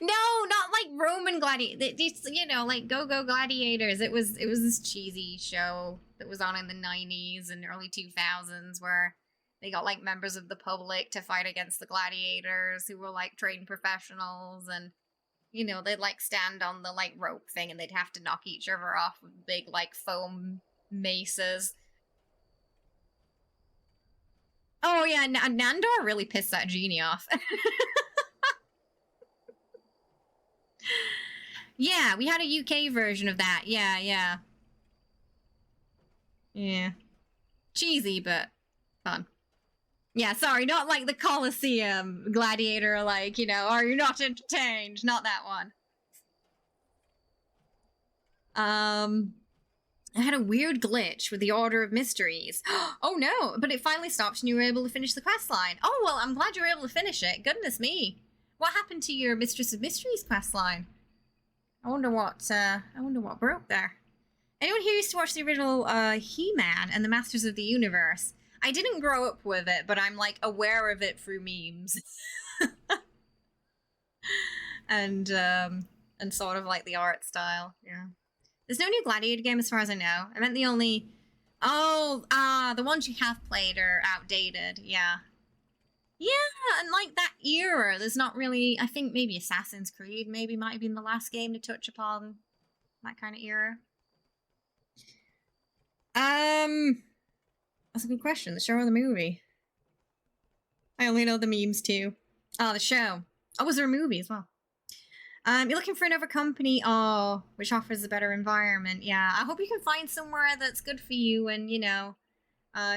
A: No, not like Roman gladiators. You know, like Go Gladiators. It was this cheesy show that was on in the 90s and early 2000s where they got like members of the public to fight against the gladiators who were like trained professionals, and you know, they'd like stand on the like rope thing and they'd have to knock each other off with big like foam maces. Oh yeah, Nandor really pissed that genie off. Yeah, we had a UK version of that. Yeah. Cheesy, but fun. Yeah, sorry, not like the Colosseum Gladiator, like, you know, are you not entertained? Not that one. I had a weird glitch with the Order of Mysteries. Oh no, but it finally stopped and you were able to finish the quest line. Oh, well, I'm glad you were able to finish it. Goodness me. What happened to your Mistress of Mysteries quest line? I wonder what broke there. Anyone here used to watch the original He-Man and the Masters of the Universe? I didn't grow up with it, but I'm like aware of it through memes. and sort of like the art style. Yeah. There's no new Gladiator game as far as I know. I meant the only... Oh, the ones you have played are outdated. Yeah. Yeah, and like that era, there's not really... I think maybe Assassin's Creed maybe might have been the last game to touch upon that kind of era. That's a good question. The show or the movie? I only know the memes too. Oh, the show. Oh, was there a movie as well? You're looking for another company, which offers a better environment. Yeah, I hope you can find somewhere that's good for you and, you know,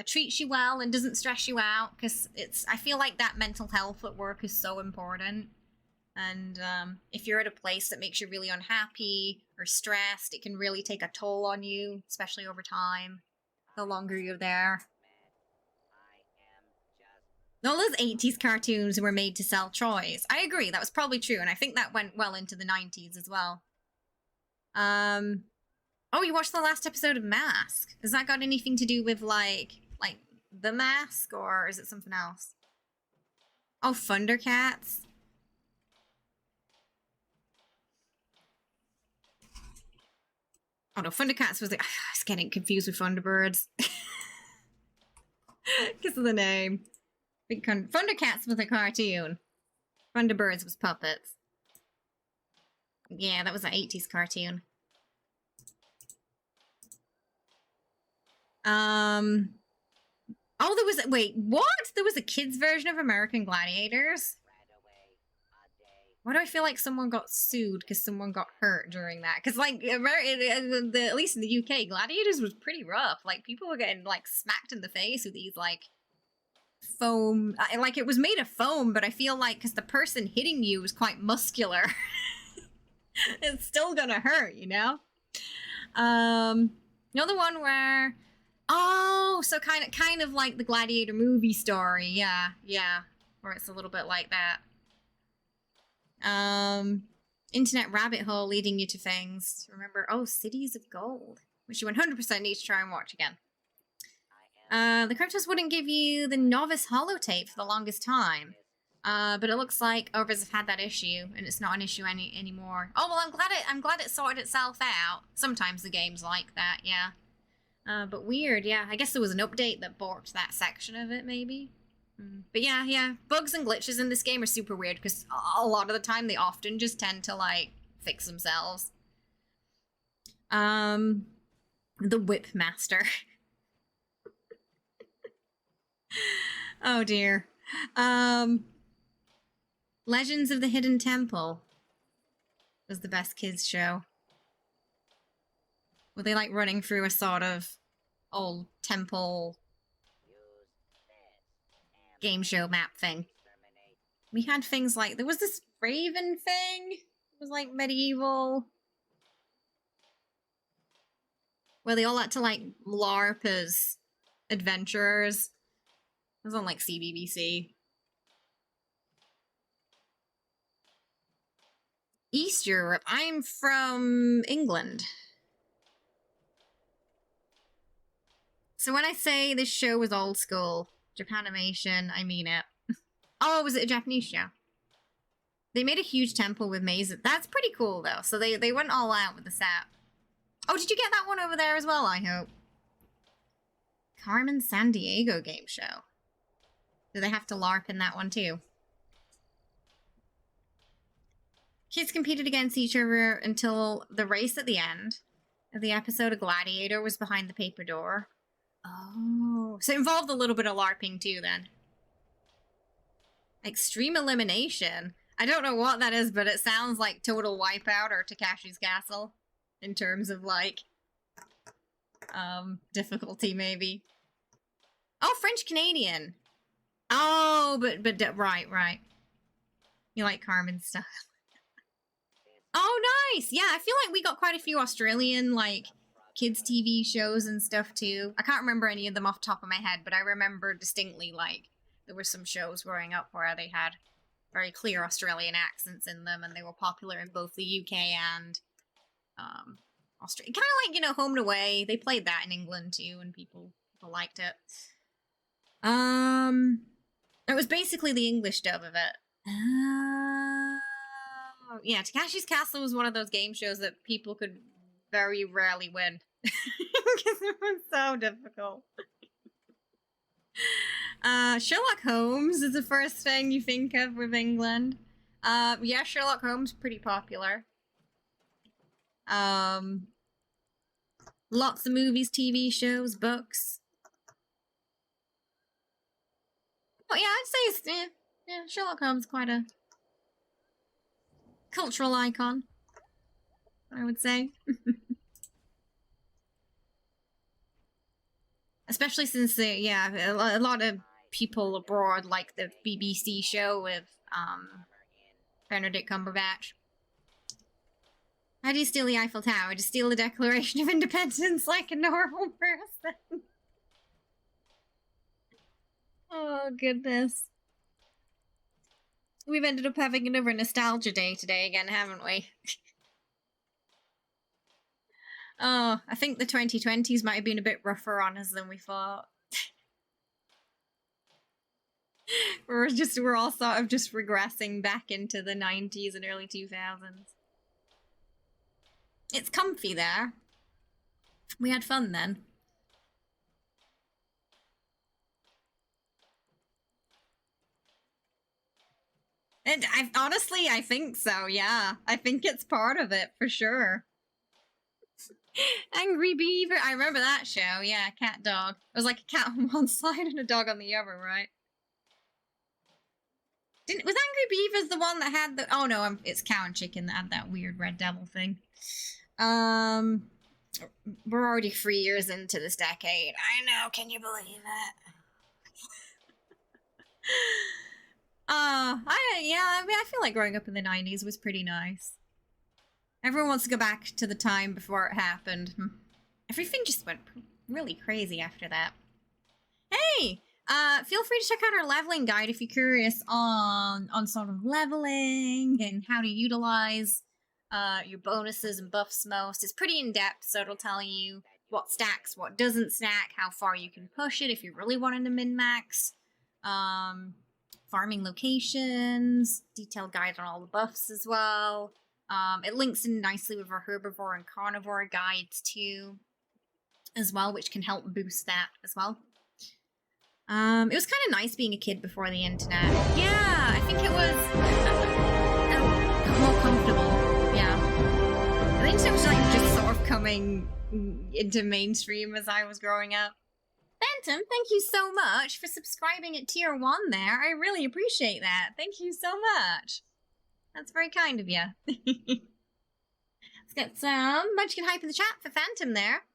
A: treats you well and doesn't stress you out, because I feel like that mental health at work is so important. And if you're at a place that makes you really unhappy or stressed, it can really take a toll on you, especially over time, the longer you're there. All those 80s cartoons were made to sell toys. I agree, that was probably true, and I think that went well into the 90s as well. Oh, you watched the last episode of Mask? Has that got anything to do with, like The Mask, or is it something else? Oh, Thundercats? Oh no, Thundercats was I was getting confused with Thunderbirds. Because of the name. Thundercats was a cartoon. Thunderbirds was puppets. Yeah, that was an 80s cartoon. Oh, there was wait, what? There was a kids version of American Gladiators? Why do I feel like someone got sued because someone got hurt during that? Because, like, at least in the UK, Gladiators was pretty rough. Like, people were getting, like, smacked in the face with these, like, foam. Like, it was made of foam, but I feel like because the person hitting you was quite muscular, it's still gonna hurt, you know? Another one where... Oh, so kind of like the Gladiator movie story. Yeah, yeah. Where it's a little bit like that. Internet rabbit hole leading you to things. Remember, oh, Cities of Gold, which you 100% need to try and watch again. The cryptos wouldn't give you the novice holotape for the longest time. But it looks like others have had that issue, and it's not an issue anymore. Oh well, I'm glad it sorted itself out. Sometimes the game's like that, yeah. But weird, yeah. I guess there was an update that borked that section of it, maybe. But yeah. Bugs and glitches in this game are super weird because a lot of the time they often just tend to, like, fix themselves. The Whip Master. Oh dear. Legends of the Hidden Temple was the best kids show. Were they like running through a sort of old temple game show map thing? We had things like, there was this raven thing. It was like medieval. Where they all had to like LARP as adventurers. It was on like CBBC. East Europe. I'm from England. So when I say this show was old school, Japanimation, I mean it. Oh, was it a Japanese show? They made a huge temple with mazes. That's pretty cool, though. So they went all out with the set. Oh, did you get that one over there as well, I hope? Carmen Sandiego game show. Do they have to LARP in that one, too? Kids competed against each other until the race at the end of the episode of Gladiator was behind the paper door. Oh, so it involved a little bit of LARPing too then. Extreme Elimination. I don't know what that is, but it sounds like Total Wipeout or Takashi's Castle in terms of like difficulty maybe. Oh, French Canadian. Oh, but right. You like Carmen style. Oh, nice. Yeah, I feel like we got quite a few Australian like kids TV shows and stuff too. I can't remember any of them off the top of my head, but I remember distinctly like there were some shows growing up where they had very clear Australian accents in them, and they were popular in both the UK and Australia. Kind of like, you know, Home and Away. They played that in England too, and people liked it. It was basically the English dub of it. Yeah, Takashi's Castle was one of those game shows that people could very rarely win. Because it was so difficult. Sherlock Holmes is the first thing you think of with England. Yeah, Sherlock Holmes, pretty popular. Lots of movies, TV shows, books. Oh yeah, I'd say it's, yeah, Sherlock Holmes quite a cultural icon, I would say. Especially since, yeah, a lot of people abroad like the BBC show with Benedict Cumberbatch. How do you steal the Eiffel Tower? Just steal the Declaration of Independence like a normal person. Oh, goodness. We've ended up having another nostalgia day today again, haven't we? Oh, I think the 2020s might have been a bit rougher on us than we thought. We're all sort of just regressing back into the 90s and early 2000s. It's comfy there. We had fun then. And honestly, I think so, yeah. I think it's part of it, for sure. Angry Beaver. I remember that show, yeah, cat dog. It was like a cat on one side and a dog on the other, right? Was Angry Beavers the one that had the... Oh no, it's Cow and Chicken that had that weird Red Devil thing. We're already 3 years into this decade. I know, can you believe it? I feel like growing up in the 90s was pretty nice. Everyone wants to go back to the time before it happened. Everything just went really crazy after that. Hey! Feel free to check out our leveling guide if you're curious on sort of leveling and how to utilize your bonuses and buffs most. It's pretty in-depth, so it'll tell you what stacks, what doesn't stack, how far you can push it if you're really wanting to min-max. Farming locations, detailed guide on all the buffs as well. It links in nicely with our herbivore and carnivore guides too, as well, which can help boost that as well. It was kind of nice being a kid before the internet. Yeah, I think it was more comfortable. Yeah, I think it was like just sort of coming into mainstream as I was growing up. Phantom, thank you so much for subscribing at tier 1 there. I really appreciate that. Thank you so much. That's very kind of you. Let's get some Munchkin hype in the chat for Phantom there.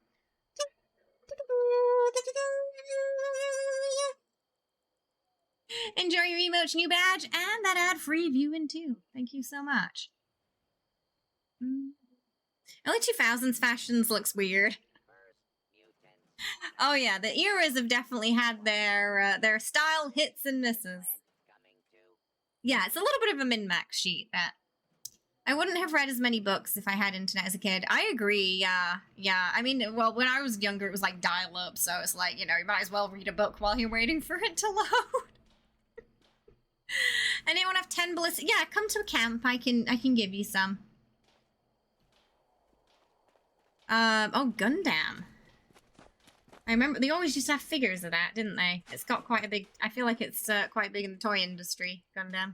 A: Enjoy your emote new badge and that ad-free viewing too. Thank you so much. Early 2000s fashions looks weird. Oh yeah, the eras have definitely had their style hits and misses. Yeah, it's a little bit of a min-max sheet that I wouldn't have read as many books if I had internet as a kid. I agree, yeah. I mean, well, when I was younger, it was like dial-up, so it's like, you know, you might as well read a book while you're waiting for it to load. Anyone have 10 ballistic? Yeah, come to a camp. I can give you some. Oh, Gundam. I remember they always used to have figures of that, didn't they? It's got quite a big... I feel like it's quite big in the toy industry, Gundam.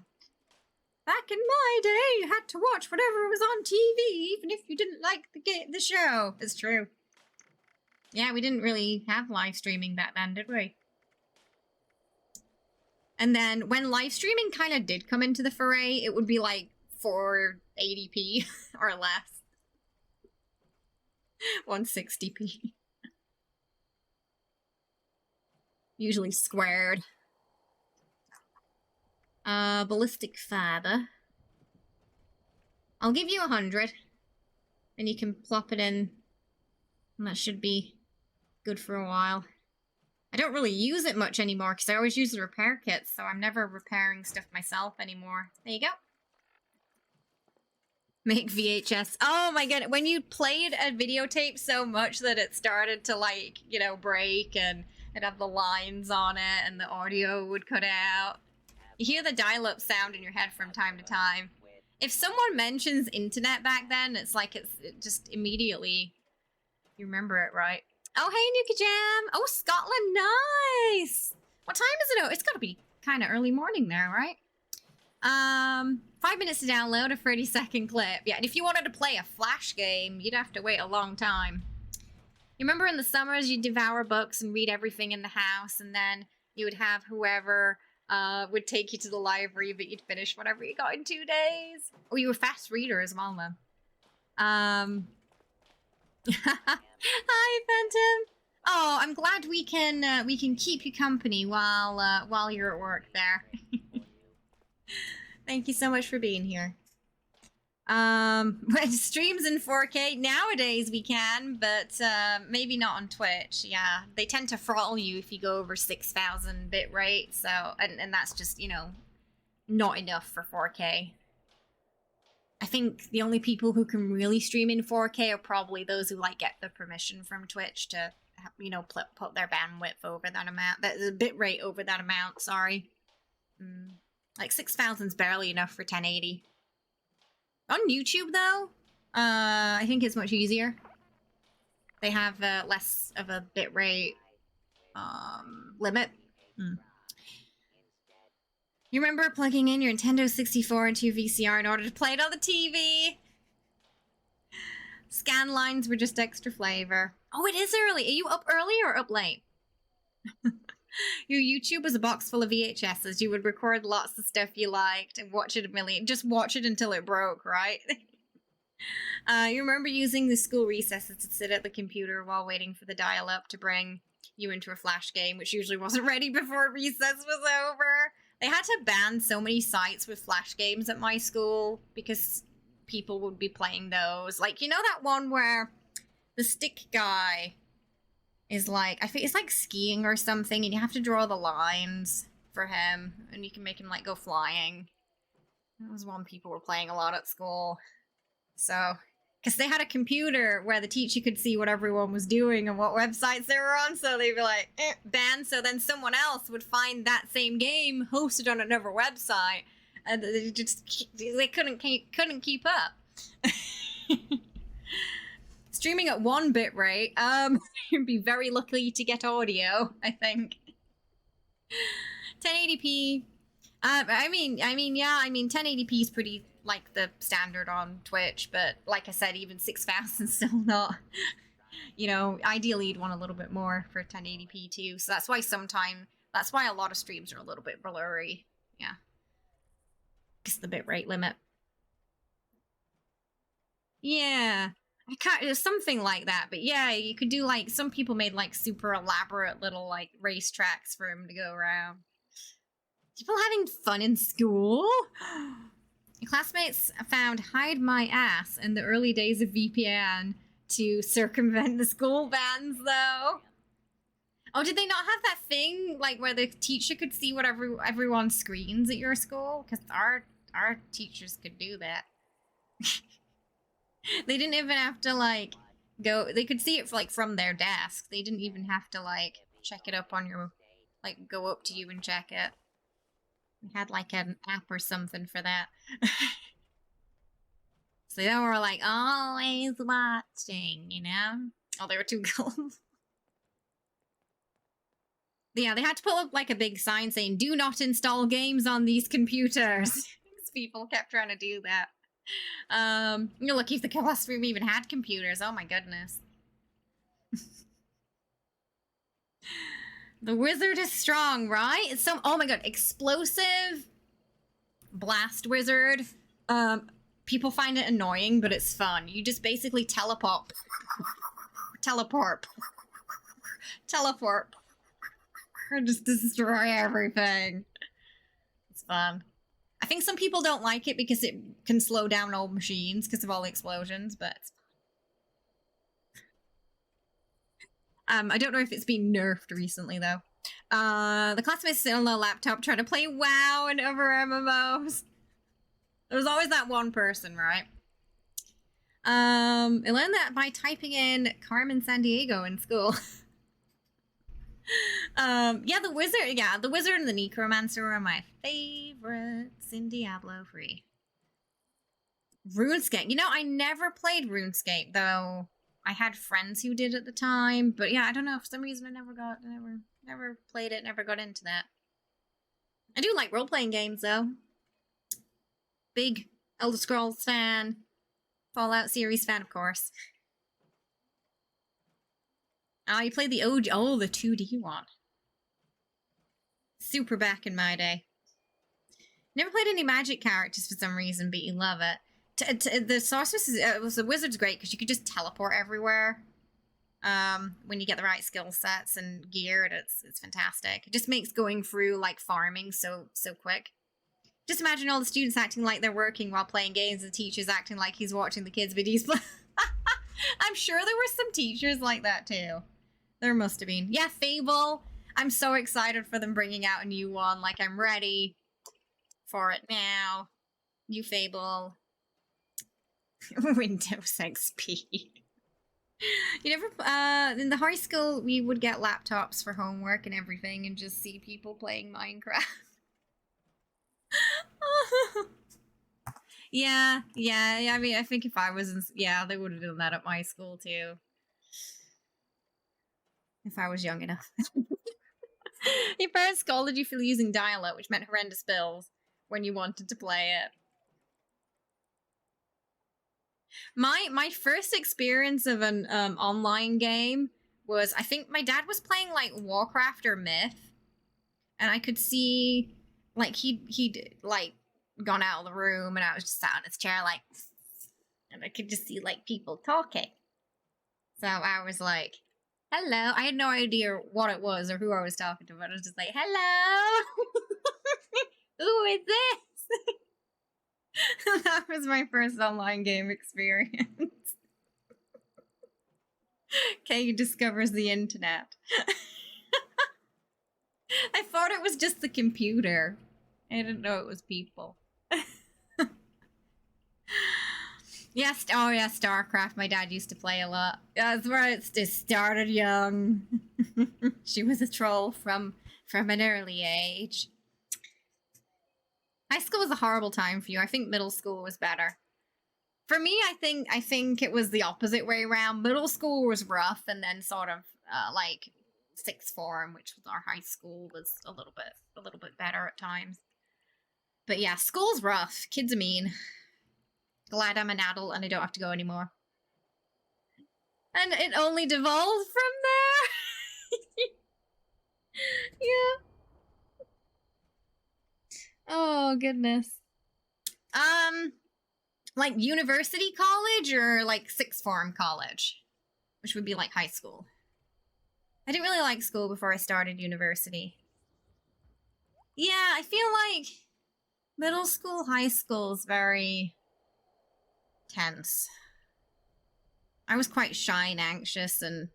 A: Back in my day, you had to watch whatever was on TV, even if you didn't like the show. It's true. Yeah, we didn't really have live streaming back then, did we? And then when live streaming kind of did come into the foray, it would be like 480p or less. 160p. Usually squared. Ballistic fiber. I'll give you 100. And you can plop it in. And that should be good for a while. I don't really use it much anymore because I always use the repair kits, so I'm never repairing stuff myself anymore. There you go. Make VHS. Oh my god, when you played a videotape so much that it started to, like, you know, break and it'd have the lines on it and the audio would cut out. You hear the dial-up sound in your head from time to time. If someone mentions internet back then, it's like it just immediately... You remember it, right? Oh, hey, Nuka Jam! Oh, Scotland, nice! What time is it? Oh, it's gotta be kind of early morning there, right? 5 minutes to download a 30-second clip. Yeah, and if you wanted to play a Flash game, you'd have to wait a long time. You remember in the summers, you'd devour books and read everything in the house, and then you would have whoever would take you to the library, but you'd finish whatever you got in 2 days. Oh, you were a fast reader as well, then. Hi, Phantom. Oh, I'm glad we can keep you company while you're at work there. Thank you so much for being here. Streams in 4K nowadays we can, but maybe not on Twitch. Yeah, they tend to throttle you if you go over 6,000 bit rate. So, and that's just, you know, not enough for 4K. I think the only people who can really stream in 4K are probably those who, like, get the permission from Twitch to, you know, put their bandwidth over that amount. The bit rate over that amount, sorry. Like, 6,000's barely enough for 1080. On YouTube, though, I think it's much easier. They have less of a bitrate limit. You remember plugging in your Nintendo 64 into your VCR in order to play it on the TV? Scan lines were just extra flavor. Oh, it is early. Are you up early or up late? Your YouTube was a box full of VHSs. You would record lots of stuff you liked and watch it a million. Just watch it until it broke, right? You remember using the school recesses to sit at the computer while waiting for the dial-up to bring you into a flash game, which usually wasn't ready before recess was over. They had to ban so many sites with flash games at my school because people would be playing those. Like, you know that one where the stick guy is like, I think it's like skiing or something, and you have to draw the lines for him, and you can make him like go flying. That was one people were playing a lot at school. So, because they had a computer where the teacher could see what everyone was doing and what websites they were on, so they'd be like, ban, so then someone else would find that same game hosted on another website, and they couldn't keep up. Streaming at 1 bitrate, you'd be very lucky to get audio, I think. 1080p. I mean, 1080p is pretty, like, the standard on Twitch, but like I said, even 6,000 is still not, you know, ideally you'd want a little bit more for 1080p too, so that's why that's why a lot of streams are a little bit blurry, yeah. Because the bitrate limit. Yeah. There's something like that, but yeah, you could do, like, some people made, like, super elaborate little, like, racetracks for him to go around. People having fun in school? Your classmates found Hide My Ass in the early days of VPN to circumvent the school bans, though. Oh, did they not have that thing, like, where the teacher could see what everyone's screens at your school? Because our teachers could do that. They didn't even have to, like, they could see it, like, from their desk. They didn't even have to, like, check it up on your, like, go up to you and check it. We had, like, an app or something for that. So they were, like, always watching, you know? Oh, they were too cool. Yeah, they had to put up, like, a big sign saying, do not install games on these computers. Because people kept trying to do that. You're lucky if the classroom even had computers. Oh my goodness. The wizard is strong, right? It's some, oh my god, explosive blast wizard. People find it annoying, but it's fun. You just basically teleport, and just destroy everything. It's fun. I think some people don't like it because it can slow down old machines because of all the explosions, but I don't know if it's been nerfed recently, though. The classmates sit on their laptop trying to play WoW and other MMOs. There's always that one person, right? I learned that by typing in Carmen Sandiego in school. Yeah, the wizard and the necromancer are my favorites in Diablo 3. RuneScape. You know, I never played RuneScape, though I had friends who did at the time, but yeah, I don't know, for some reason I never played it, never got into that. I do like role-playing games, though. Big Elder Scrolls fan. Fallout series fan, of course. Oh, you played the OG, oh, the 2D one. Super back in my day. Never played any magic characters for some reason, but you love it. The sorceress the wizard's great because you could just teleport everywhere. When you get the right skill sets and gear, it's fantastic. It just makes going through, like, farming so quick. Just imagine all the students acting like they're working while playing games, and the teachers acting like he's watching the kids' videos. I'm sure there were some teachers like that too. There must have been. Yeah, Fable. I'm so excited for them bringing out a new one. Like, I'm ready for it now. New Fable. Windows XP. You never, in the high school, we would get laptops for homework and everything and just see people playing Minecraft. Yeah, I mean, I think if I was in, yeah, they would have done that at my school too. If I was young enough. Your parents scolded you for using dial-up, which meant horrendous bills when you wanted to play it. My first experience of an online game was, I think my dad was playing like Warcraft or Myth, and I could see like he'd like gone out of the room, and I was just sat on his chair like, and I could just see like people talking. So I was like, hello. I had no idea what it was or who I was talking to, but I was just like, hello. Who is this? That was my first online game experience. Kay discovers the internet. I thought it was just the computer. I didn't know it was people. Yes, oh yeah, StarCraft. My dad used to play a lot. That's where it started young. She was a troll from an early age. High school was a horrible time for you. I think middle school was better. For me, I think it was the opposite way around. Middle school was rough, and then sort of like sixth form, which was our high school, was a little bit better at times. But yeah, school's rough. Kids are mean. Glad I'm an adult and I don't have to go anymore. And it only devolved from there. Yeah. Oh, goodness. Like university college or like sixth form college, which would be like high school. I didn't really like school before I started university. Yeah, I feel like middle school, high school is very tense. I was quite shy and anxious and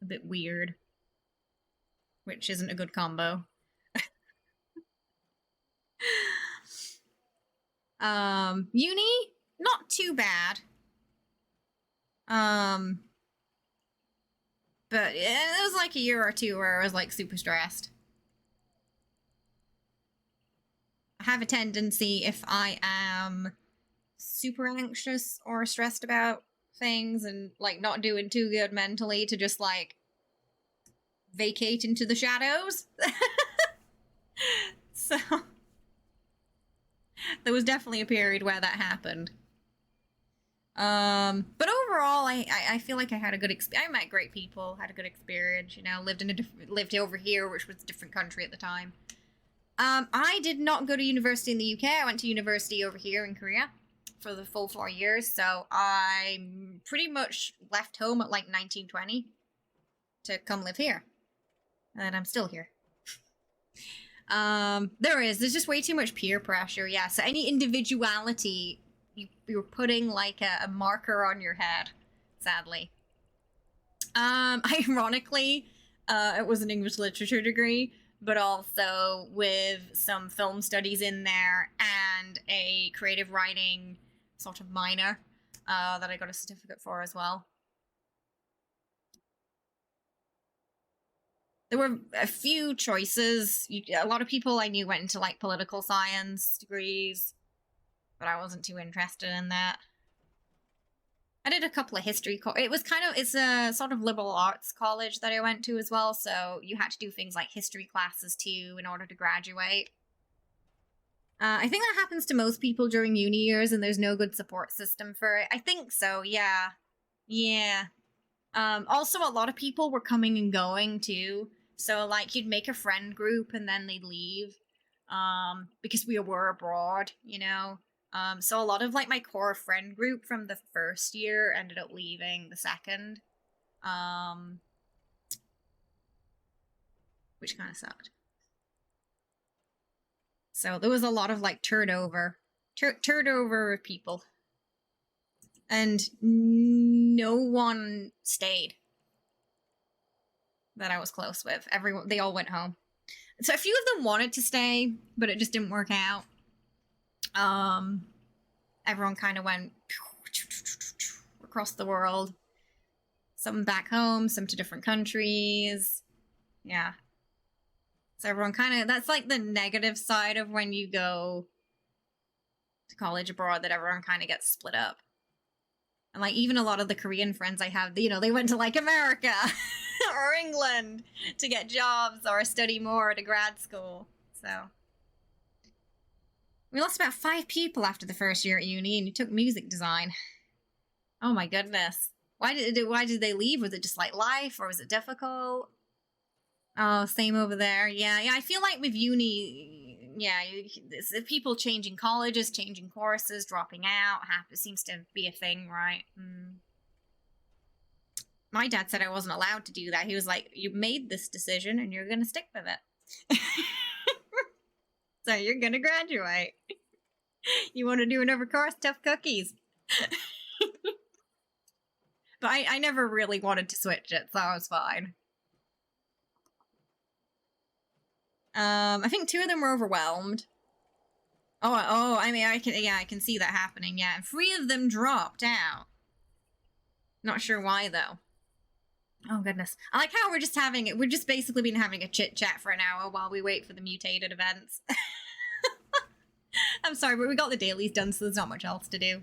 A: a bit weird, which isn't a good combo. Uni, not too bad. But it was like a year or two where I was like super stressed. I have a tendency, if I am super anxious or stressed about things and like not doing too good mentally, to just like vacate into the shadows. So there was definitely a period where that happened. But overall, I feel like I had a good experience. I met great people, had a good experience, you know, lived over here, which was a different country at the time. I did not go to university in the UK. I went to university over here in Korea for the full 4 years, so I pretty much left home at like 1920 to come live here. And I'm still here. There's just way too much peer pressure, yeah. So any individuality, you're putting like a marker on your head, sadly. Ironically, it was an English literature degree, but also with some film studies in there and a creative writing sort of minor that I got a certificate for as well. There were a few choices. A lot of people I knew went into like political science degrees, but I wasn't too interested in that. I did a couple of history. It's a sort of liberal arts college that I went to as well, so you had to do things like history classes too in order to graduate. I think that happens to most people during uni years, and there's no good support system for it. I think so, yeah. Yeah. Also, a lot of people were coming and going too. So, like, you'd make a friend group and then they'd leave. Because we were abroad, you know. So a lot of, like, my core friend group from the first year ended up leaving the second. Which kind of sucked. So there was a lot of, like, turnover of people. And no one stayed that I was close with. They all went home. So a few of them wanted to stay, but it just didn't work out. Everyone kind of went across the world. Some back home, some to different countries. Yeah. So everyone kind of, that's like the negative side of when you go to college abroad, that everyone kind of gets split up. And like even a lot of the Korean friends I have, you know, they went to like America. or England to get jobs or study more at a grad school. So we lost about 5 people after the first year at uni, and you took music design. Oh my goodness. Why did they leave? Was it just like life, or was it difficult? Oh, same over there. Yeah, I feel like with uni, yeah, it's people changing colleges, changing courses, dropping out. It seems to be a thing, right? My dad said I wasn't allowed to do that. He was like, you made this decision and you're going to stick with it. So you're going to graduate. You want to do another course? Tough cookies. But I never really wanted to switch it, so I was fine. I think 2 of them were overwhelmed. Oh, I mean, I can see that happening, yeah. And 3 of them dropped out. Not sure why, though. Oh, goodness. I like how we're just basically been having a chit-chat for an hour while we wait for the mutated events. I'm sorry, but we got the dailies done, so there's not much else to do.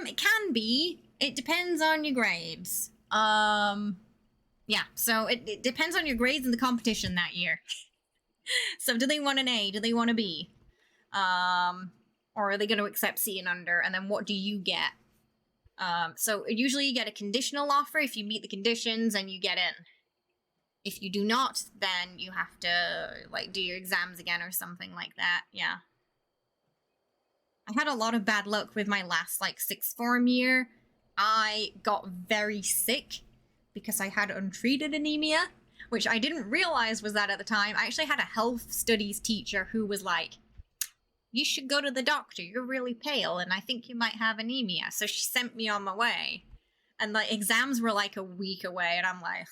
A: It can be. It depends on your grades. Yeah, so it depends on your grades in the competition that year. So do they want an A? Do they want a B? Or are they going to accept C and under? And then what do you get? So usually you get a conditional offer if you meet the conditions and you get in. If you do not, then you have to, like, do your exams again or something like that, yeah. I had a lot of bad luck with my last, like, 6th form year. I got very sick because I had untreated anemia, which I didn't realize was that at the time. I actually had a health studies teacher who was like, you should go to the doctor, you're really pale, and I think you might have anemia. So she sent me on my way. And the exams were like a week away, and I'm like,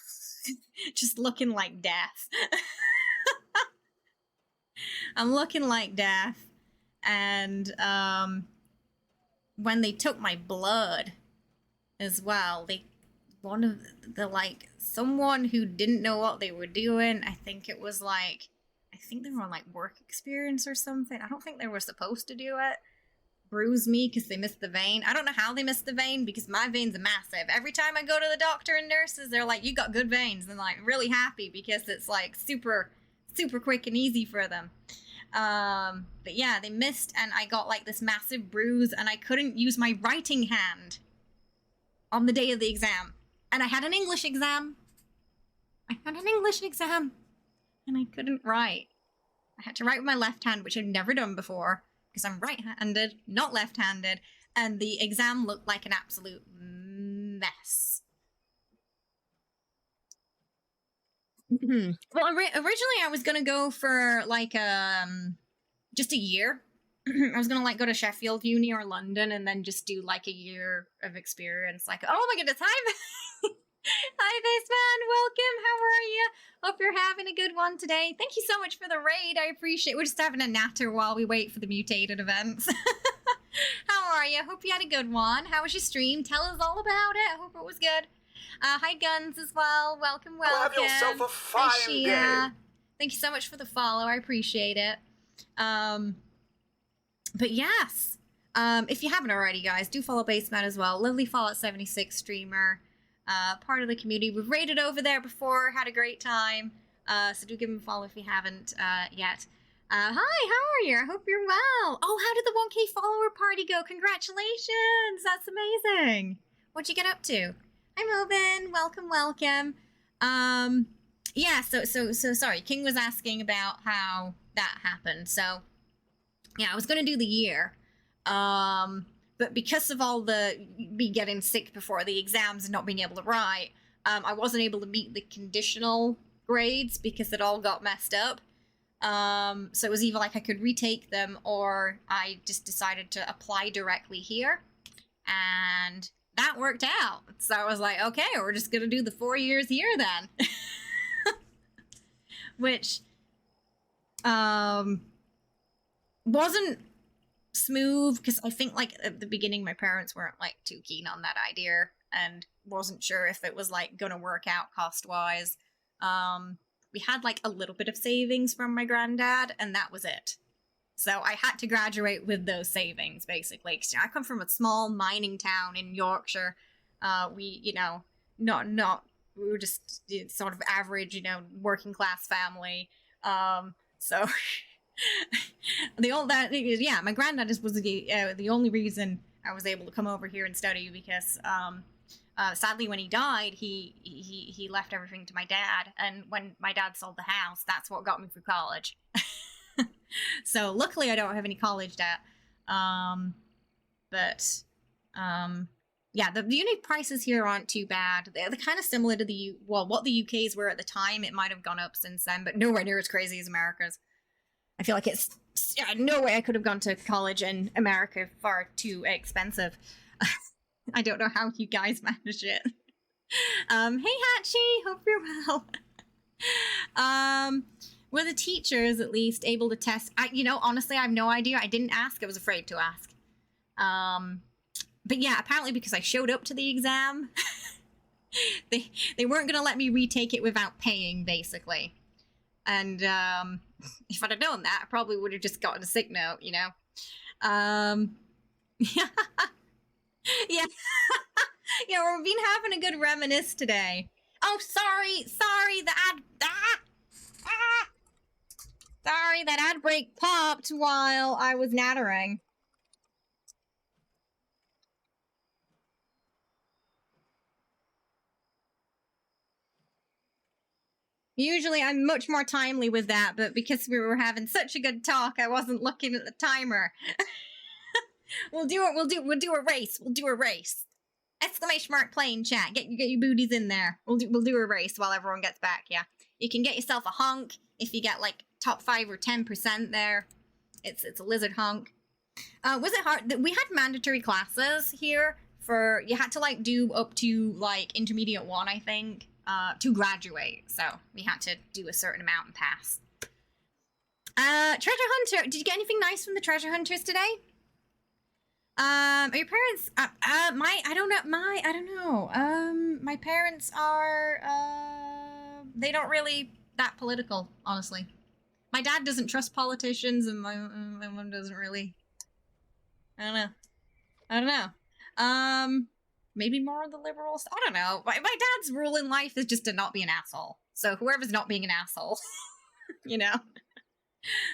A: just looking like death. I'm looking like death. And when they took my blood as well, someone who didn't know what they were doing, I think they were on like work experience or something. I don't think they were supposed to do it. Bruised me because they missed the vein. I don't know how they missed the vein because my veins are massive. Every time I go to the doctor and nurses, they're like, you got good veins. And I'm like really happy because it's like super, super quick and easy for them. But yeah, they missed and I got like this massive bruise and I couldn't use my writing hand on the day of the exam. And I had an English exam. And I couldn't write. I had to write with my left hand, which I'd never done before. Because I'm right-handed, not left-handed, and the exam looked like an absolute mess. Well, originally I was gonna go for like just a year. I was gonna like go to Sheffield Uni or London and then just do like a year of experience. Like, oh my goodness, hi, hi, Baseman, welcome. How are you? Hope you're having a good one today. Thank you so much for the raid. I appreciate it. We're just having a natter while we wait for the mutated events. How are you? Hope you had a good one. How was your stream? Tell us all about it. I hope it was good. Hi, Guns, as well. Welcome, welcome.
C: Have yourself a fine day.
A: Thank you so much for the follow. I appreciate it. But yes, if you haven't already, guys, do follow Baseman as well. Lovely Fallout 76 streamer. Part of the community. We've raided over there before, had a great time. So do give him a follow if you haven't yet. Hi, how are you? I hope you're well. Oh, how did the 1K follower party go? Congratulations! That's amazing. What'd you get up to? Hi, Mobin. Welcome, welcome. Yeah, so sorry. King was asking about how that happened. So, yeah, I was gonna do the year. But because of all me getting sick before the exams and not being able to write, I wasn't able to meet the conditional grades because it all got messed up. So it was either like I could retake them or I just decided to apply directly here. And that worked out. So I was like, okay, we're just going to do the 4 years here then. Which wasn't smooth because I think like at the beginning my parents weren't like too keen on that idea and wasn't sure if it was like gonna work out cost wise. We had like a little bit of savings from my granddad and that was it. So I had to graduate with those savings basically. 'Cause I come from a small mining town in Yorkshire. We, you know, we were just sort of average, you know, working class family. So my granddad was the only reason I was able to come over here and study, because sadly when he died, he left everything to my dad, and when my dad sold the house, that's what got me through college. So luckily I don't have any college debt. Yeah, the unit prices here aren't too bad. They're kind of similar to what the UK's were at the time. It might have gone up since then, but nowhere near as crazy as America's. I feel like it's no way I could have gone to college in America. Far too expensive. I don't know how you guys manage it. Hey Hatchie, hope you're well. Were the teachers at least able to test? Honestly, I have no idea. I didn't ask. I was afraid to ask. But yeah, apparently because I showed up to the exam, they weren't gonna let me retake it without paying, basically. And if I'd have known that, I probably would have just gotten a sick note, you know. Yeah, yeah, we've been having a good reminisce today. Oh, sorry, sorry, that ad break popped while I was nattering. Usually I'm much more timely with that, but because we were having such a good talk, I wasn't looking at the timer. We'll do a race. Exclamation mark play in chat. Get your booties in there. We'll do a race while everyone gets back, yeah. You can get yourself a hunk if you get like top 5 or 10% there. It's a lizard hunk. Was it hard? We had mandatory classes here for, you had to like do up to like intermediate 1, I think. To graduate, so we had to do a certain amount and pass. Treasure Hunter, did you get anything nice from the treasure hunters today? Are your parents, I don't know, my parents are, they don't really that political, honestly. My dad doesn't trust politicians, and my mom doesn't really, I don't know. Maybe more of the liberals? I don't know. My dad's rule in life is just to not be an asshole. So whoever's not being an asshole, you know?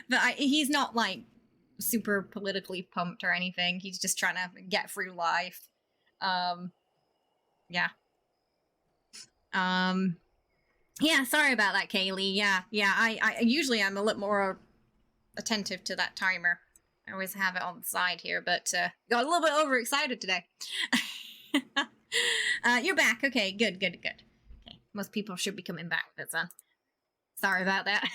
A: But he's not, like, super politically pumped or anything. He's just trying to get through life. Yeah. Yeah, sorry about that, Kaylee. Yeah, I usually I'm a little more attentive to that timer. I always have it on the side here, but got a little bit overexcited today. You're back. Okay, good. Okay, most people should be coming back with it, son. Sorry about that.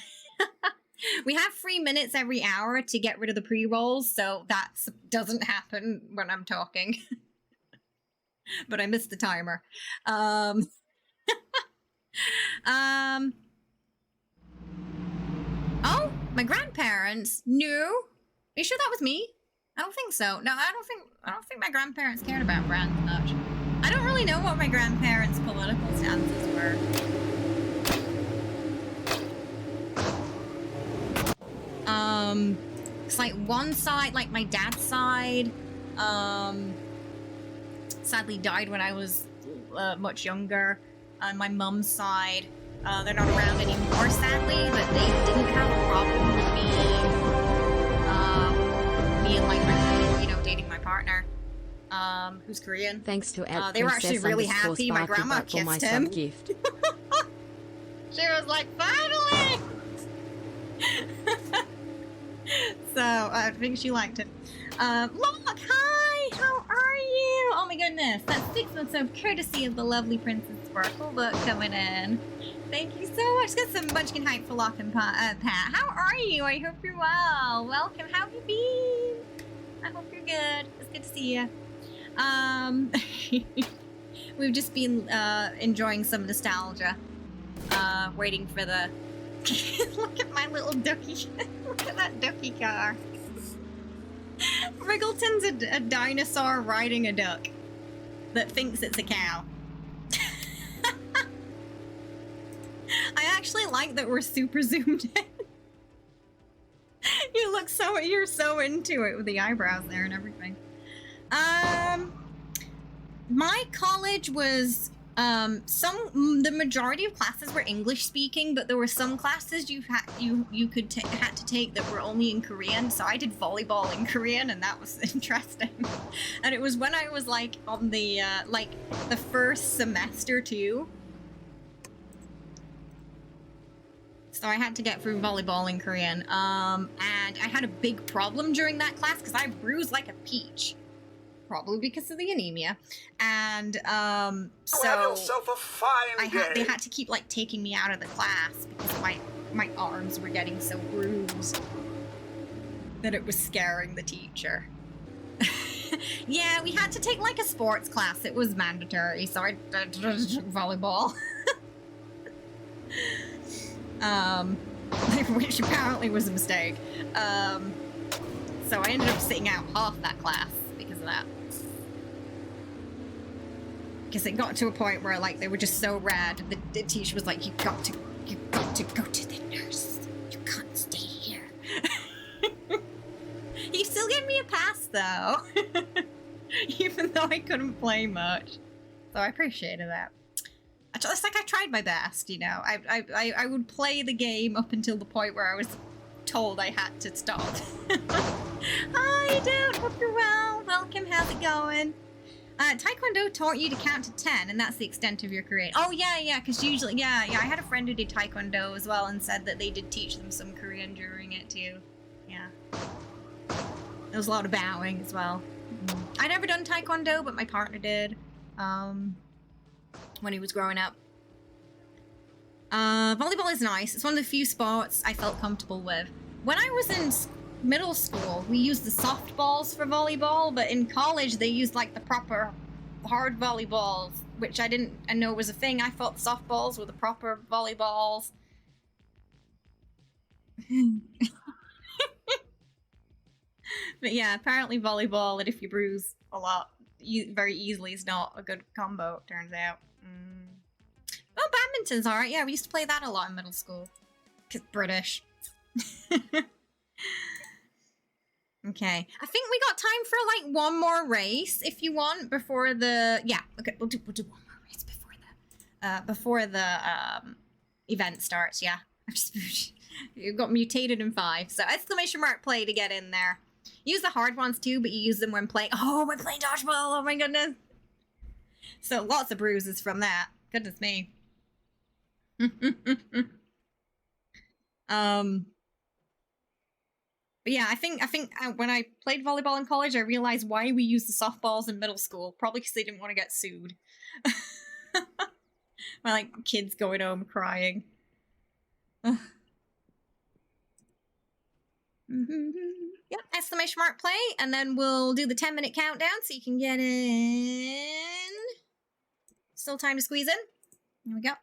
A: We have 3 minutes every hour to get rid of the pre-rolls, so that doesn't happen when I'm talking. But I missed the timer. Oh, my grandparents? No. Are you sure that was me? I don't think so. No, I don't think my grandparents cared about brands much. I don't really know what my grandparents' political stances were. It's like one side, like my dad's side, sadly died when I was much younger. On my mum's side, they're not around anymore, sadly, but they didn't have a problem with me and like, dating my partner, who's Korean.
D: Thanks to
A: they were actually really happy. My grandma kissed him.
D: Gift.
A: She was like, finally! So, I think she liked it. Look, hi! How are you? Oh my goodness, that's 6 months of courtesy of the lovely Princess Sparkle book coming in. Thank you so much. Got some Munchkin hype for Locke and Pat. How are you? I hope you're well. Welcome. How have you been? I hope you're good. It's good to see you. We've just been enjoying some nostalgia. Waiting for the... Look at my little ducky. Look at that ducky car. Wriggleton's a dinosaur riding a duck that thinks it's a cow. I actually like that we're super zoomed in. You're so into it with the eyebrows there and everything. My college was the majority of classes were English speaking, but there were some classes you had to take that were only in Korean. So I did volleyball in Korean, and that was interesting. And it was when I was like on the like the first semester too. So I had to get through volleyball in Korean. And I had a big problem during that class because I bruised like a peach. Probably because of the anemia. And so they had to keep like taking me out of the class because my arms were getting so bruised that it was scaring the teacher. Yeah, we had to take like a sports class. It was mandatory, so I took volleyball. Which apparently was a mistake. So I ended up sitting out half that class because of that. Because it got to a point where like they were just so rad. The teacher was like, you got to go to the nurse. You can't stay here. He still gave me a pass though. Even though I couldn't play much. So I appreciated that. It's like I tried my best, you know. I would play the game up until the point where I was told I had to stop. Hi, dude. Hope you're well. Welcome. How's it going? Taekwondo taught you to count to 10, and that's the extent of your Korean. Oh, yeah, because usually, yeah, I had a friend who did Taekwondo as well and said that they did teach them some Korean during it, too. Yeah. There was a lot of bowing as well. I'd never done Taekwondo, but my partner did, when he was growing up. Volleyball is nice. It's one of the few sports I felt comfortable with. When I was in middle school, we used the softballs for volleyball, but in college they used like the proper hard volleyballs, which I didn't know was a thing. I thought softballs were the proper volleyballs. But yeah, apparently volleyball, and if you bruise a lot very easily, is not a good combo, it turns out. Oh, badminton's alright. Yeah, we used to play that a lot in middle school. 'Cause British. Okay, I think we got time for like one more race if you want before the okay, we'll do one more race before the event starts. Yeah, I just you got mutated in 5, so exclamation mark play to get in there. Use the hard ones too, but you use them when playing. Oh, we're playing dodgeball. Oh my goodness. So lots of bruises from that. Goodness me. But yeah, I think when I played volleyball in college, I realized why we used the softballs in middle school. Probably because they didn't want to get sued. By like kids going home crying. Yep, exclamation mark play, and then we'll do the 10-minute countdown so you can get in. Still time to squeeze in. Here we go.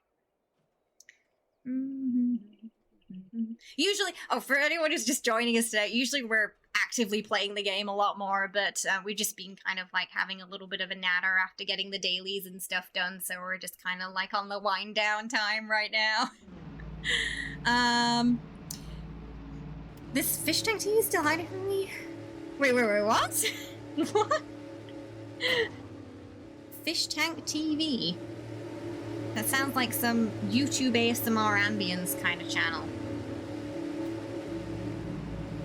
A: Usually, for anyone who's just joining us today, usually we're actively playing the game a lot more, but we've just been kind of like having a little bit of a natter after getting the dailies and stuff done, so we're just kind of like on the wind down time right now. This fish tank TV is still hiding from me? Wait, what? What? Fish tank TV? That sounds like some YouTube ASMR ambience kind of channel.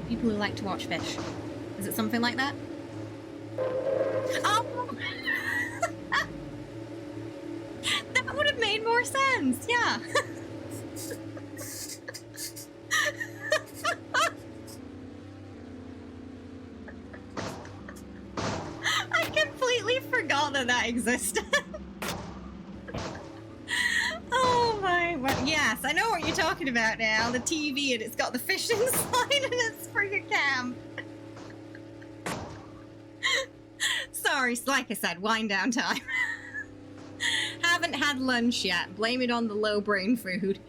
A: People who like to watch fish. Is it something like that? Oh! That would have made more sense, yeah. I completely forgot that existed. Oh my, well, yes, I know what you're talking about now. The TV, and it's got the fish inside and it's for your cam. Sorry, like I said, wind down time. Haven't had lunch yet. Blame it on the low brain food.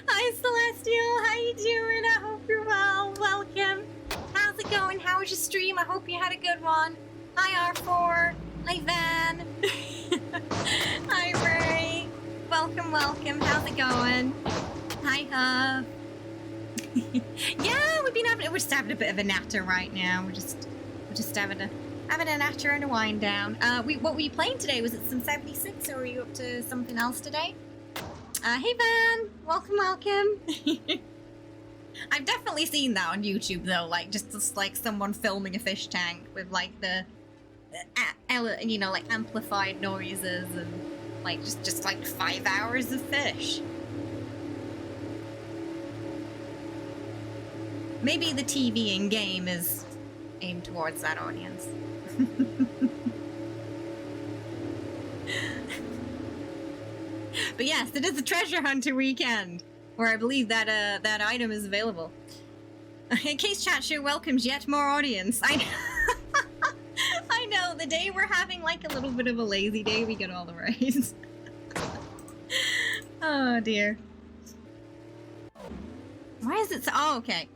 A: Hi, Celestial. How you doing? I hope you're well. Welcome. How's it going? How was your stream? I hope you had a good one. Hi, R4. Hi, Van. Hi, Ray. Welcome, welcome. How's it going? Hi, Huff. Yeah, we're just having a bit of a natter right now. We're just having a Having a natter and a wind down. What were you playing today? Was it some 76 or were you up to something else today? Hey Van! Welcome, welcome! I've definitely seen that on YouTube though, like just like someone filming a fish tank with like the, you know, like amplified noises and like just like 5 hours of fish. Maybe the TV in game is aimed towards that audience. But yes, it is a treasure hunter weekend, where I believe that that item is available. In case chat show welcomes yet more audience. I know, the day we're having like a little bit of a lazy day, we get all the raids. Oh dear. Why is it so? Oh, okay.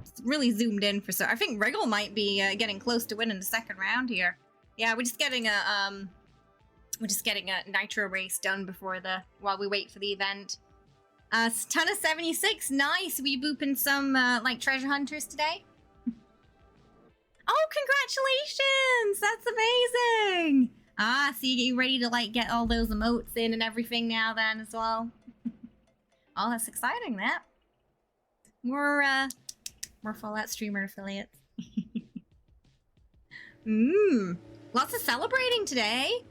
A: It's really zoomed in for so. I think Wriggle might be getting close to winning the second round here. Yeah, we're just getting a nitro race done before while we wait for the event. Ton of 76, nice. We booping some like treasure hunters today. Oh, congratulations! That's amazing. Ah, so you ready to like get all those emotes in and everything now then as well? Oh, that's exciting. That more Fallout streamer affiliates. Lots of celebrating today.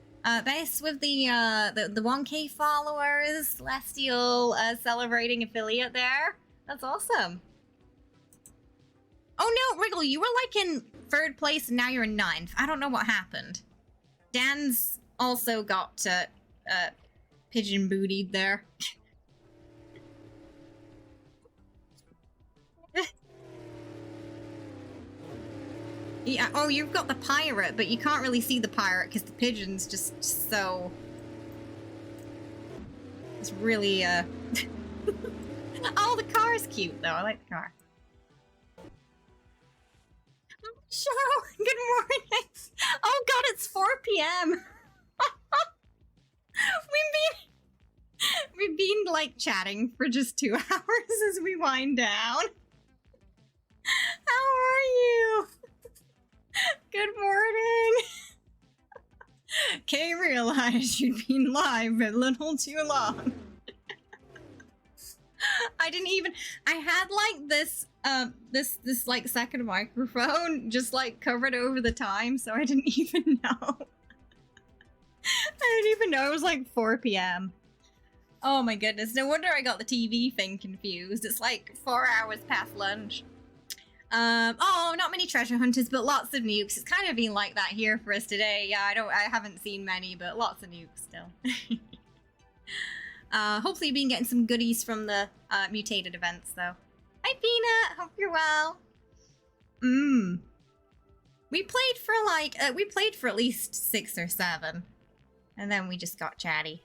A: Base with the 1K followers, Celestial celebrating affiliate there. That's awesome. Oh no, Wriggle, you were like in 3rd place and now you're in 9th. I don't know what happened. Dan's also got pigeon bootied there. Yeah, oh, you've got the pirate, but you can't really see the pirate because the pigeon's just so... It's really, Oh, the car's cute, though. I like the car. Oh, Cheryl, good morning! Oh god, it's 4 p.m. We've been, like, chatting for just 2 hours as we wind down. How are you? Good morning! Kay realized you'd been live a little too long. I didn't even... I had like this, this like second microphone just like covered over the time, so I didn't even know. I didn't even know it was like 4 p.m. Oh my goodness, no wonder I got the TV thing confused. It's like 4 hours past lunch. Oh, not many treasure hunters, but lots of nukes. It's kind of been like that here for us today. Yeah, I haven't seen many, but lots of nukes still. Hopefully you've been getting some goodies from the, mutated events, though. Hi, Peanut! Hope you're well. We played for, like, we played for at least 6 or 7. And then we just got chatty.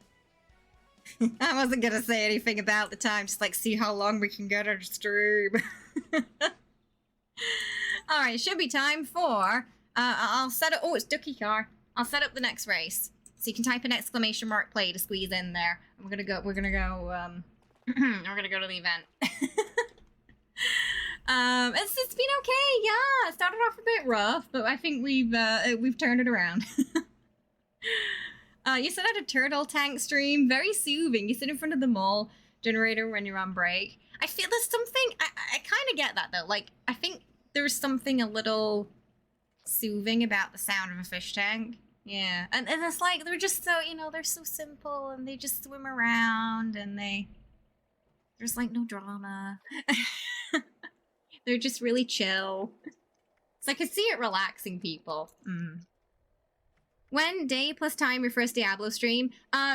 A: I wasn't gonna say anything about the time, just, like, see how long we can get our stream. Alright, it should be time for, I'll set up, oh, it's Ducky Car. I'll set up the next race. So you can type an exclamation mark play to squeeze in there. We're gonna go, we're gonna go to the event. It's been okay, yeah. It started off a bit rough, but I think we've turned it around. You said I had a turtle tank stream, very soothing. You sit in front of the mall generator when you're on break. I feel there's something, I kind of get that though. Like, I think there's something a little soothing about the sound of a fish tank. Yeah, and it's like, they're just so, you know, they're so simple and they just swim around and there's like no drama. They're just really chill. So I could see it relaxing people. When day plus time your first Diablo stream?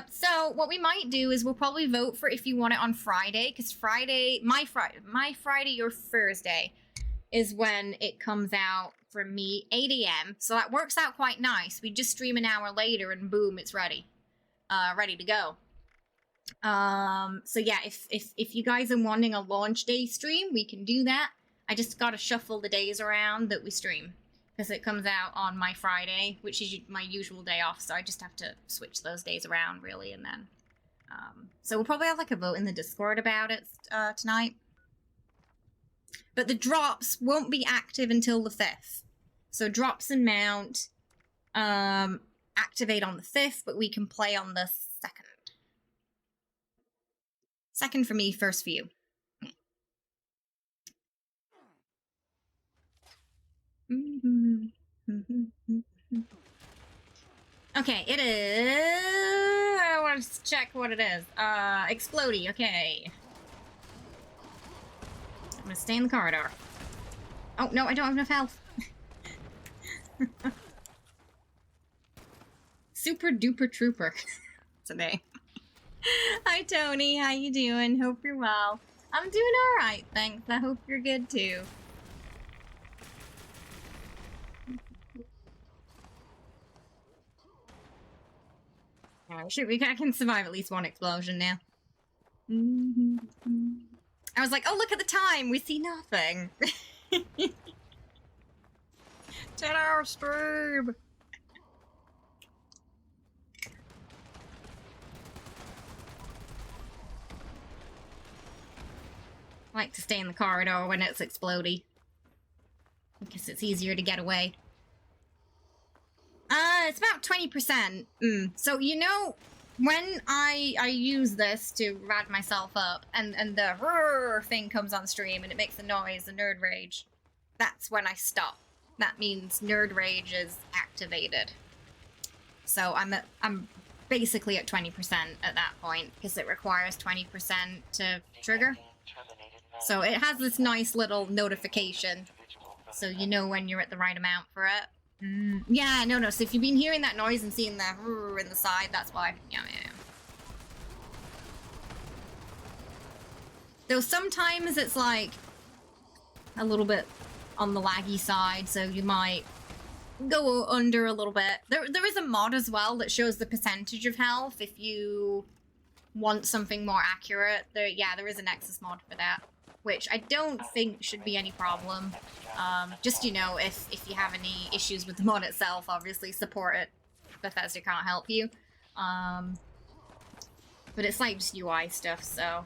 A: So what we might do is we'll probably vote for if you want it on Friday, because Friday, my Friday or Thursday is when it comes out for me, 8 AM. So that works out quite nice. We just stream an hour later and boom, it's ready. Ready to go. So yeah, if you guys are wanting a launch day stream, we can do that. I just gotta shuffle the days around that we stream, because it comes out on my Friday, which is my usual day off, so I just have to switch those days around, really, and then... so we'll probably have, like, a vote in the Discord about it tonight. But the drops won't be active until the 5th. So drops and mount, activate on the 5th, but we can play on the 2nd. 2nd for me, 1st for you. Okay, it is... I want to check what it is. Explodey, okay. I'm gonna stay in the corridor. Oh, no, I don't have enough health. Super duper trooper today. Hi, Tony. How you doing? Hope you're well. I'm doing alright, thanks. I hope you're good, too. Oh, shoot, I can survive at least one explosion now. I was like, oh, look at the time! We see nothing! 10-hour stream! I like to stay in the corridor when it's explodey. Because it's easier to get away. It's about 20%. So, you know, when I use this to rad myself up, and the rrrr thing comes on stream, and it makes the noise, the nerd rage, that's when I stop. That means nerd rage is activated. So I'm basically at 20% at that point, because it requires 20% to trigger. So it has this nice little notification, so you know when you're at the right amount for it. Yeah, no, so if you've been hearing that noise and seeing the rrrr in the side, that's why. Yeah. Though sometimes it's like a little bit on the laggy side, so you might go under a little bit. There is a mod as well that shows the percentage of health if you want something more accurate. There is a Nexus mod for that, which I don't think should be any problem. Just, you know, if you have any issues with the mod itself, obviously support it. Bethesda can't help you. But it's like just UI stuff, so...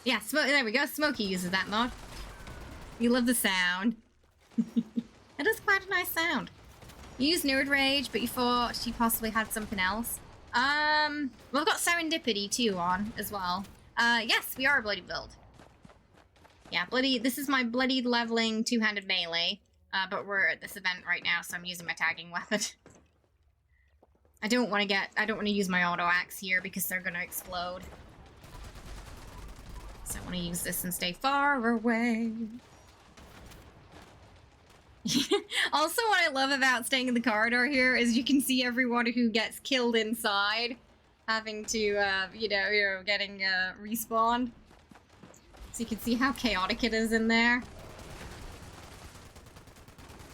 A: Yeah, there we go. Smokey uses that mod. You love the sound. It is quite a nice sound. You use Nerd Rage, but you thought she possibly had something else. Well, I've got Serendipity too on as well. Yes, we are a bloody build. Yeah, this is my bloodied leveling two-handed melee. But we're at this event right now, so I'm using my tagging weapon. I don't want to use my auto axe here because they're gonna explode. So I want to use this and stay far away. Also, what I love about staying in the corridor here is you can see everyone who gets killed inside having to, getting respawned. So you can see how chaotic it is in there.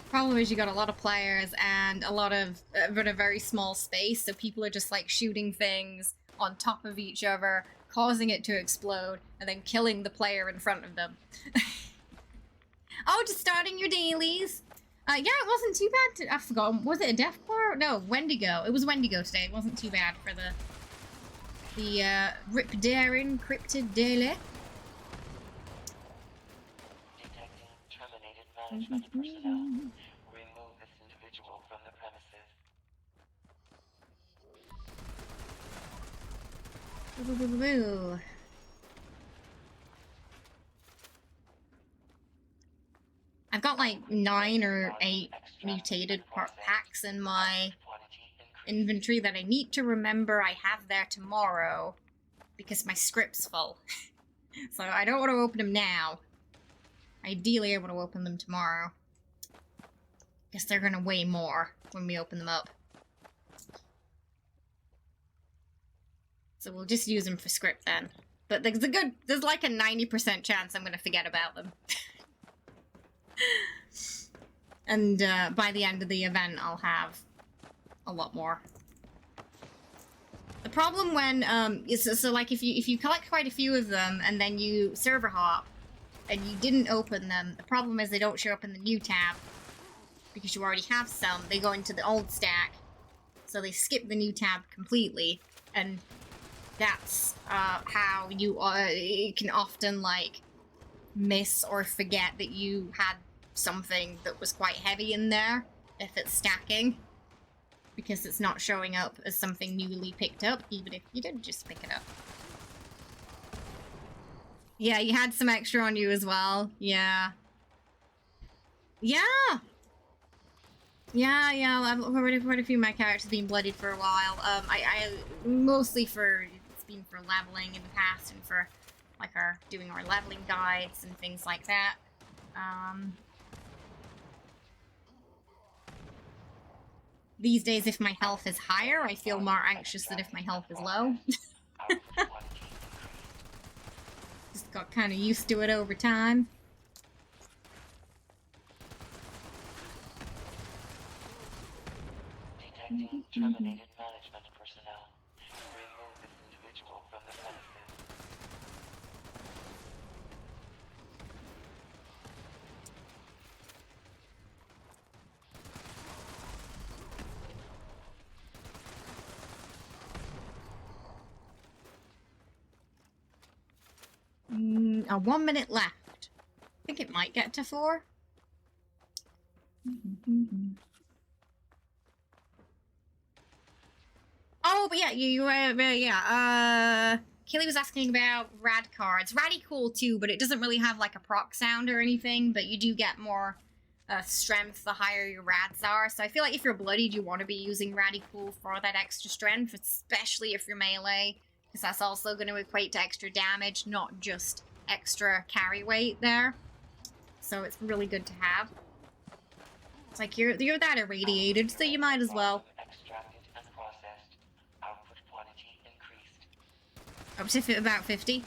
A: Problem is you got a lot of players and a lot of, but a very small space, so people are just like shooting things on top of each other, causing it to explode, and then killing the player in front of them. Oh, just starting your dailies. Yeah, it wasn't too bad. I forgot. Was it a deathcore? No, Wendigo. It was Wendigo today. It wasn't too bad for the Rip Daring Cryptid Daily.
E: Detecting terminated management personnel. Remove this individual from the premises.
A: I've got like 9 or 8 mutated packs in my inventory that I need to remember I have there tomorrow because my script's full. So I don't want to open them now. Ideally I want to open them tomorrow. Guess they're gonna weigh more when we open them up. So we'll just use them for script then. But there's like a 90% chance I'm gonna forget about them. And by the end of the event, I'll have a lot more. The problem when so like if you collect quite a few of them and then you server hop and you didn't open them, the problem is they don't show up in the new tab because you already have some. They go into the old stack, so they skip the new tab completely, and that's how you can often like miss or forget that you had something that was quite heavy in there if it's stacking, because it's not showing up as something newly picked up, even if you did just pick it up. Yeah, you had some extra on you as well. Yeah. Yeah! Yeah, I've quite a few of my characters been bloodied for a while. I mostly it's been for leveling in the past and for, like, doing our leveling guides and things like that. These days, if my health is higher, I feel more anxious than if my health is low. Just got kind of used to it over time.
J: Detecting terminated management personnel. Remove this individual from the premises.
A: A 1 minute left. I think it might get to 4. Oh, but yeah, Kaylee was asking about rad cards. Raddy cool too, but it doesn't really have like a proc sound or anything, but you do get more strength the higher your rads are. So I feel like if you're bloodied, you want to be using Raddy cool for that extra strength, especially if you're melee, because that's also going to equate to extra damage, not just extra carry weight there. So it's really good to have. It's like you're that irradiated, so you might as well.
J: Extracted and processed. Output quantity increased.
A: Up to about 50.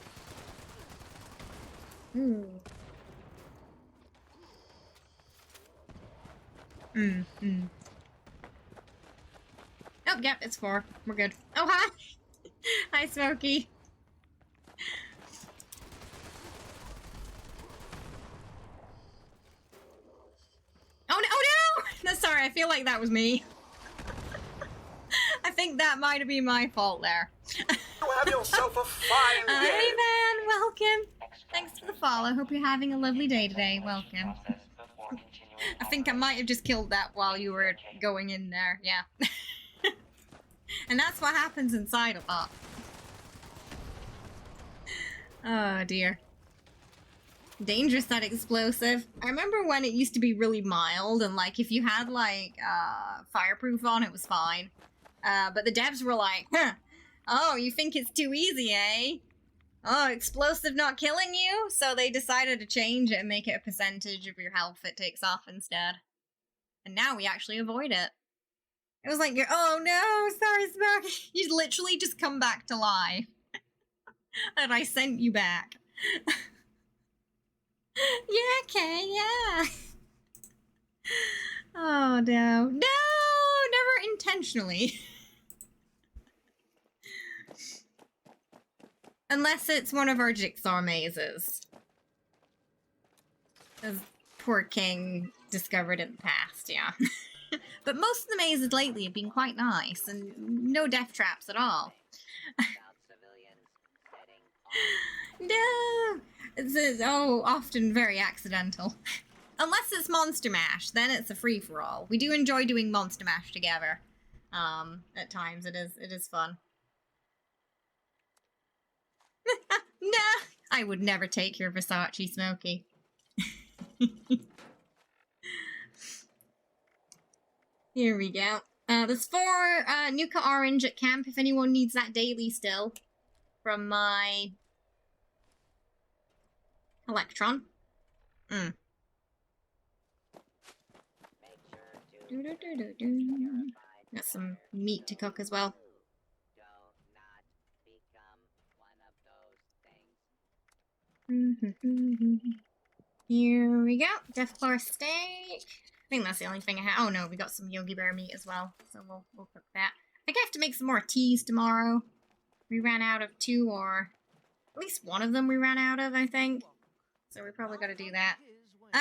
A: Ooh. Oh, yep, it's 4. We're good. Oh, hi! Hi, Smokey. Oh, no! Oh, no! No, sorry, I feel like that was me. I think that might have been my fault there.
K: Have yourself a fine day.
A: Hi, man. Welcome. Thanks for the follow. Hope you're having a lovely day today. Welcome. I think I might have just killed that while you were going in there. Yeah. And that's what happens inside a bot. Oh, dear. Dangerous, that explosive. I remember when it used to be really mild, and, like, if you had, like, fireproof on, it was fine. But the devs were like, huh, oh, you think it's too easy, eh? Oh, explosive not killing you? So they decided to change it and make it a percentage of your health it takes off instead. And now we actually avoid it. It was like, oh no, sorry, Smokey. You literally just come back to life. And I sent you back. Yeah, okay, yeah. Oh no. No! Never intentionally. Unless it's one of our jigsaw mazes. As poor King discovered in the past, yeah. But most of the mazes lately have been quite nice, and no death traps at all. No! It's often very accidental. Unless it's Monster Mash, then it's a free-for-all. We do enjoy doing Monster Mash together. At times, it is fun. No! I would never take your Versace, Smokey. Here we go. There's 4 Nuka Orange at camp if anyone needs that daily still. From my Electron. Got some meat to cook as well. Here we go. Deathclaw steak. I think that's the only thing I have. Oh no, we got some Yogi Bear meat as well, so we'll cook that. I think I have to make some more teas tomorrow. We ran out of 2, or at least one of them we ran out of, I think. So we probably got to do that.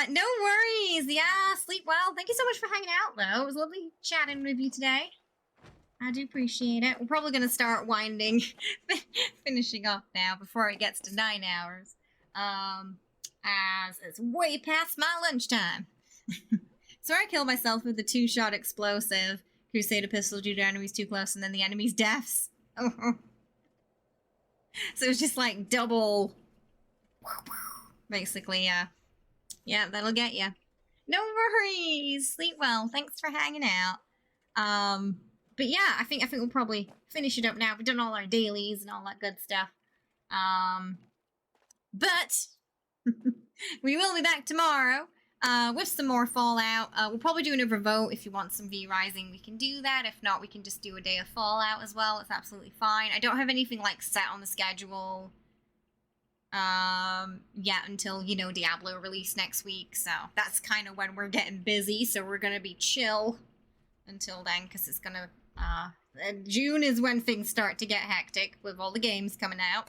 A: No worries. Yeah, sleep well. Thank you so much for hanging out, though. It was lovely chatting with you today. I do appreciate it. We're probably going to start finishing up now before it gets to 9 hours. As it's way past my lunchtime. So I killed myself with the 2-shot explosive Crusader pistol due to enemies too close, and then the enemy's deaths. So it's just like double. Basically, yeah, that'll get you. No worries. Sleep well. Thanks for hanging out. But yeah, I think we'll probably finish it up now. We've done all our dailies and all that good stuff. But we will be back tomorrow with some more Fallout. We'll probably do another vote. If you want some V-Rising, we can do that. If not, we can just do a day of Fallout as well. It's absolutely fine. I don't have anything like set on the schedule yet until, you know, Diablo release next week. So that's kind of when we're getting busy. So we're going to be chill until then, because it's going to... June is when things start to get hectic with all the games coming out.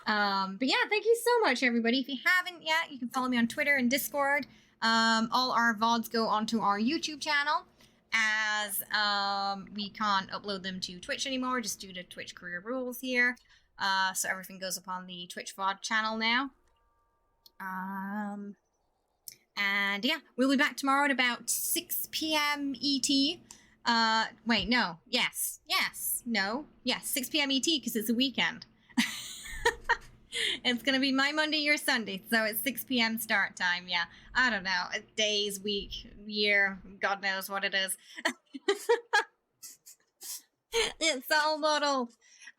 A: But yeah, thank you so much, everybody. If you haven't yet, you can follow me on Twitter and Discord. All our VODs go onto our YouTube channel, as we can't upload them to Twitch anymore, just due to Twitch career rules here. So everything goes upon the Twitch VOD channel now. And yeah, we'll be back tomorrow at about 6 p.m. ET. Wait, no. Yes, 6 p.m. ET, because it's a weekend. It's gonna be my Monday, your Sunday, so it's 6 p.m. start time, yeah. I don't know, days, week, year, God knows what it is. It's all muddled.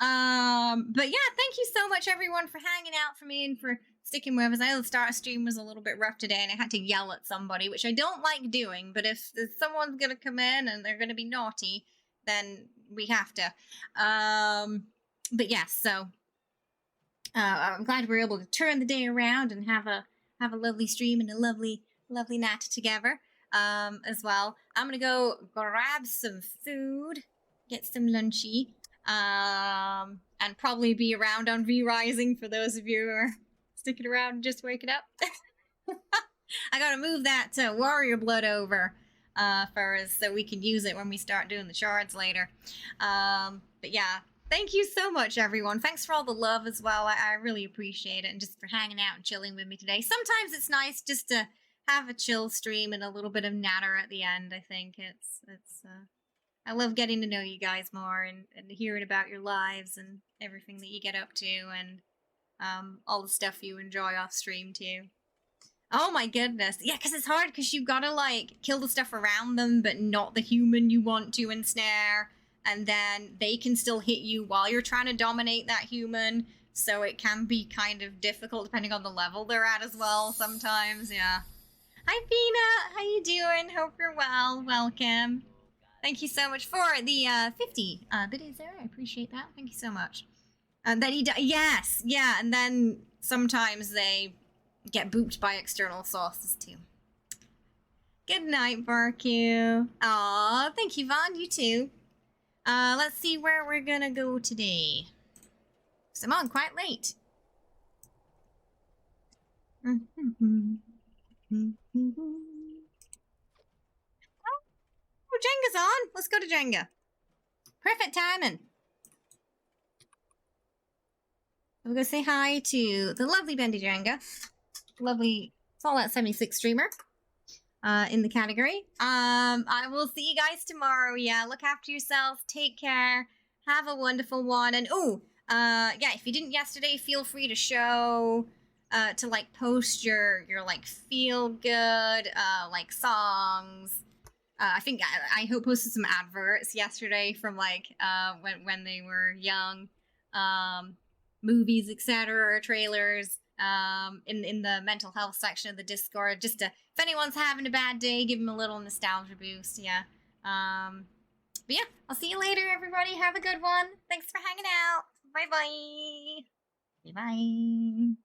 A: But yeah, thank you so much, everyone, for hanging out for me and for sticking with us. I know the start stream was a little bit rough today, and I had to yell at somebody, which I don't like doing, but if someone's gonna come in and they're gonna be naughty, then we have to. But yes, so I'm glad we were able to turn the day around and have a lovely stream and a lovely night together as well. I'm gonna go grab some food, get some lunchy, and probably be around on V-Rising for those of you who are sticking around and just waking up. I gotta move that warrior blood over for us so we can use it when we start doing the shards later. But yeah, thank you so much, everyone. Thanks for all the love as well. I really appreciate it, and just for hanging out and chilling with me today. Sometimes it's nice just to have a chill stream and a little bit of natter at the end. I think it's I love getting to know you guys more and hearing about your lives and everything that you get up to, and all the stuff you enjoy off stream too. Oh my goodness. Yeah, because it's hard because you've got to like kill the stuff around them, but not the human you want to ensnare. And then they can still hit you while you're trying to dominate that human. So it can be kind of difficult depending on the level they're at as well sometimes, yeah. Hi, Pina. How you doing? Hope you're well. Welcome. Thank you so much for the 50 biddies there. I appreciate that. Thank you so much. And then yes, yeah, and then sometimes they get booped by external sources too. Good night, Barku. Aw, thank you, Vaughn. You too. Let's see where we're gonna go today. 'Cause I'm on quite late. Oh, Jenga's on. Let's go to Jenga. Perfect timing. We're gonna say hi to the lovely Bendy Jenga, lovely Fallout 76 streamer, in the category. I will see you guys tomorrow. Yeah, look after yourselves. Take care. Have a wonderful one. And yeah, if you didn't yesterday, feel free to show, to like post your like feel good, like songs. I think I posted some adverts yesterday from like when they were young. Movies, etc., trailers, in the mental health section of the Discord, just to, if anyone's having a bad day, give them a little nostalgia boost, yeah. But yeah, I'll see you later, everybody. Have a good one. Thanks for hanging out. Bye-bye. Bye-bye.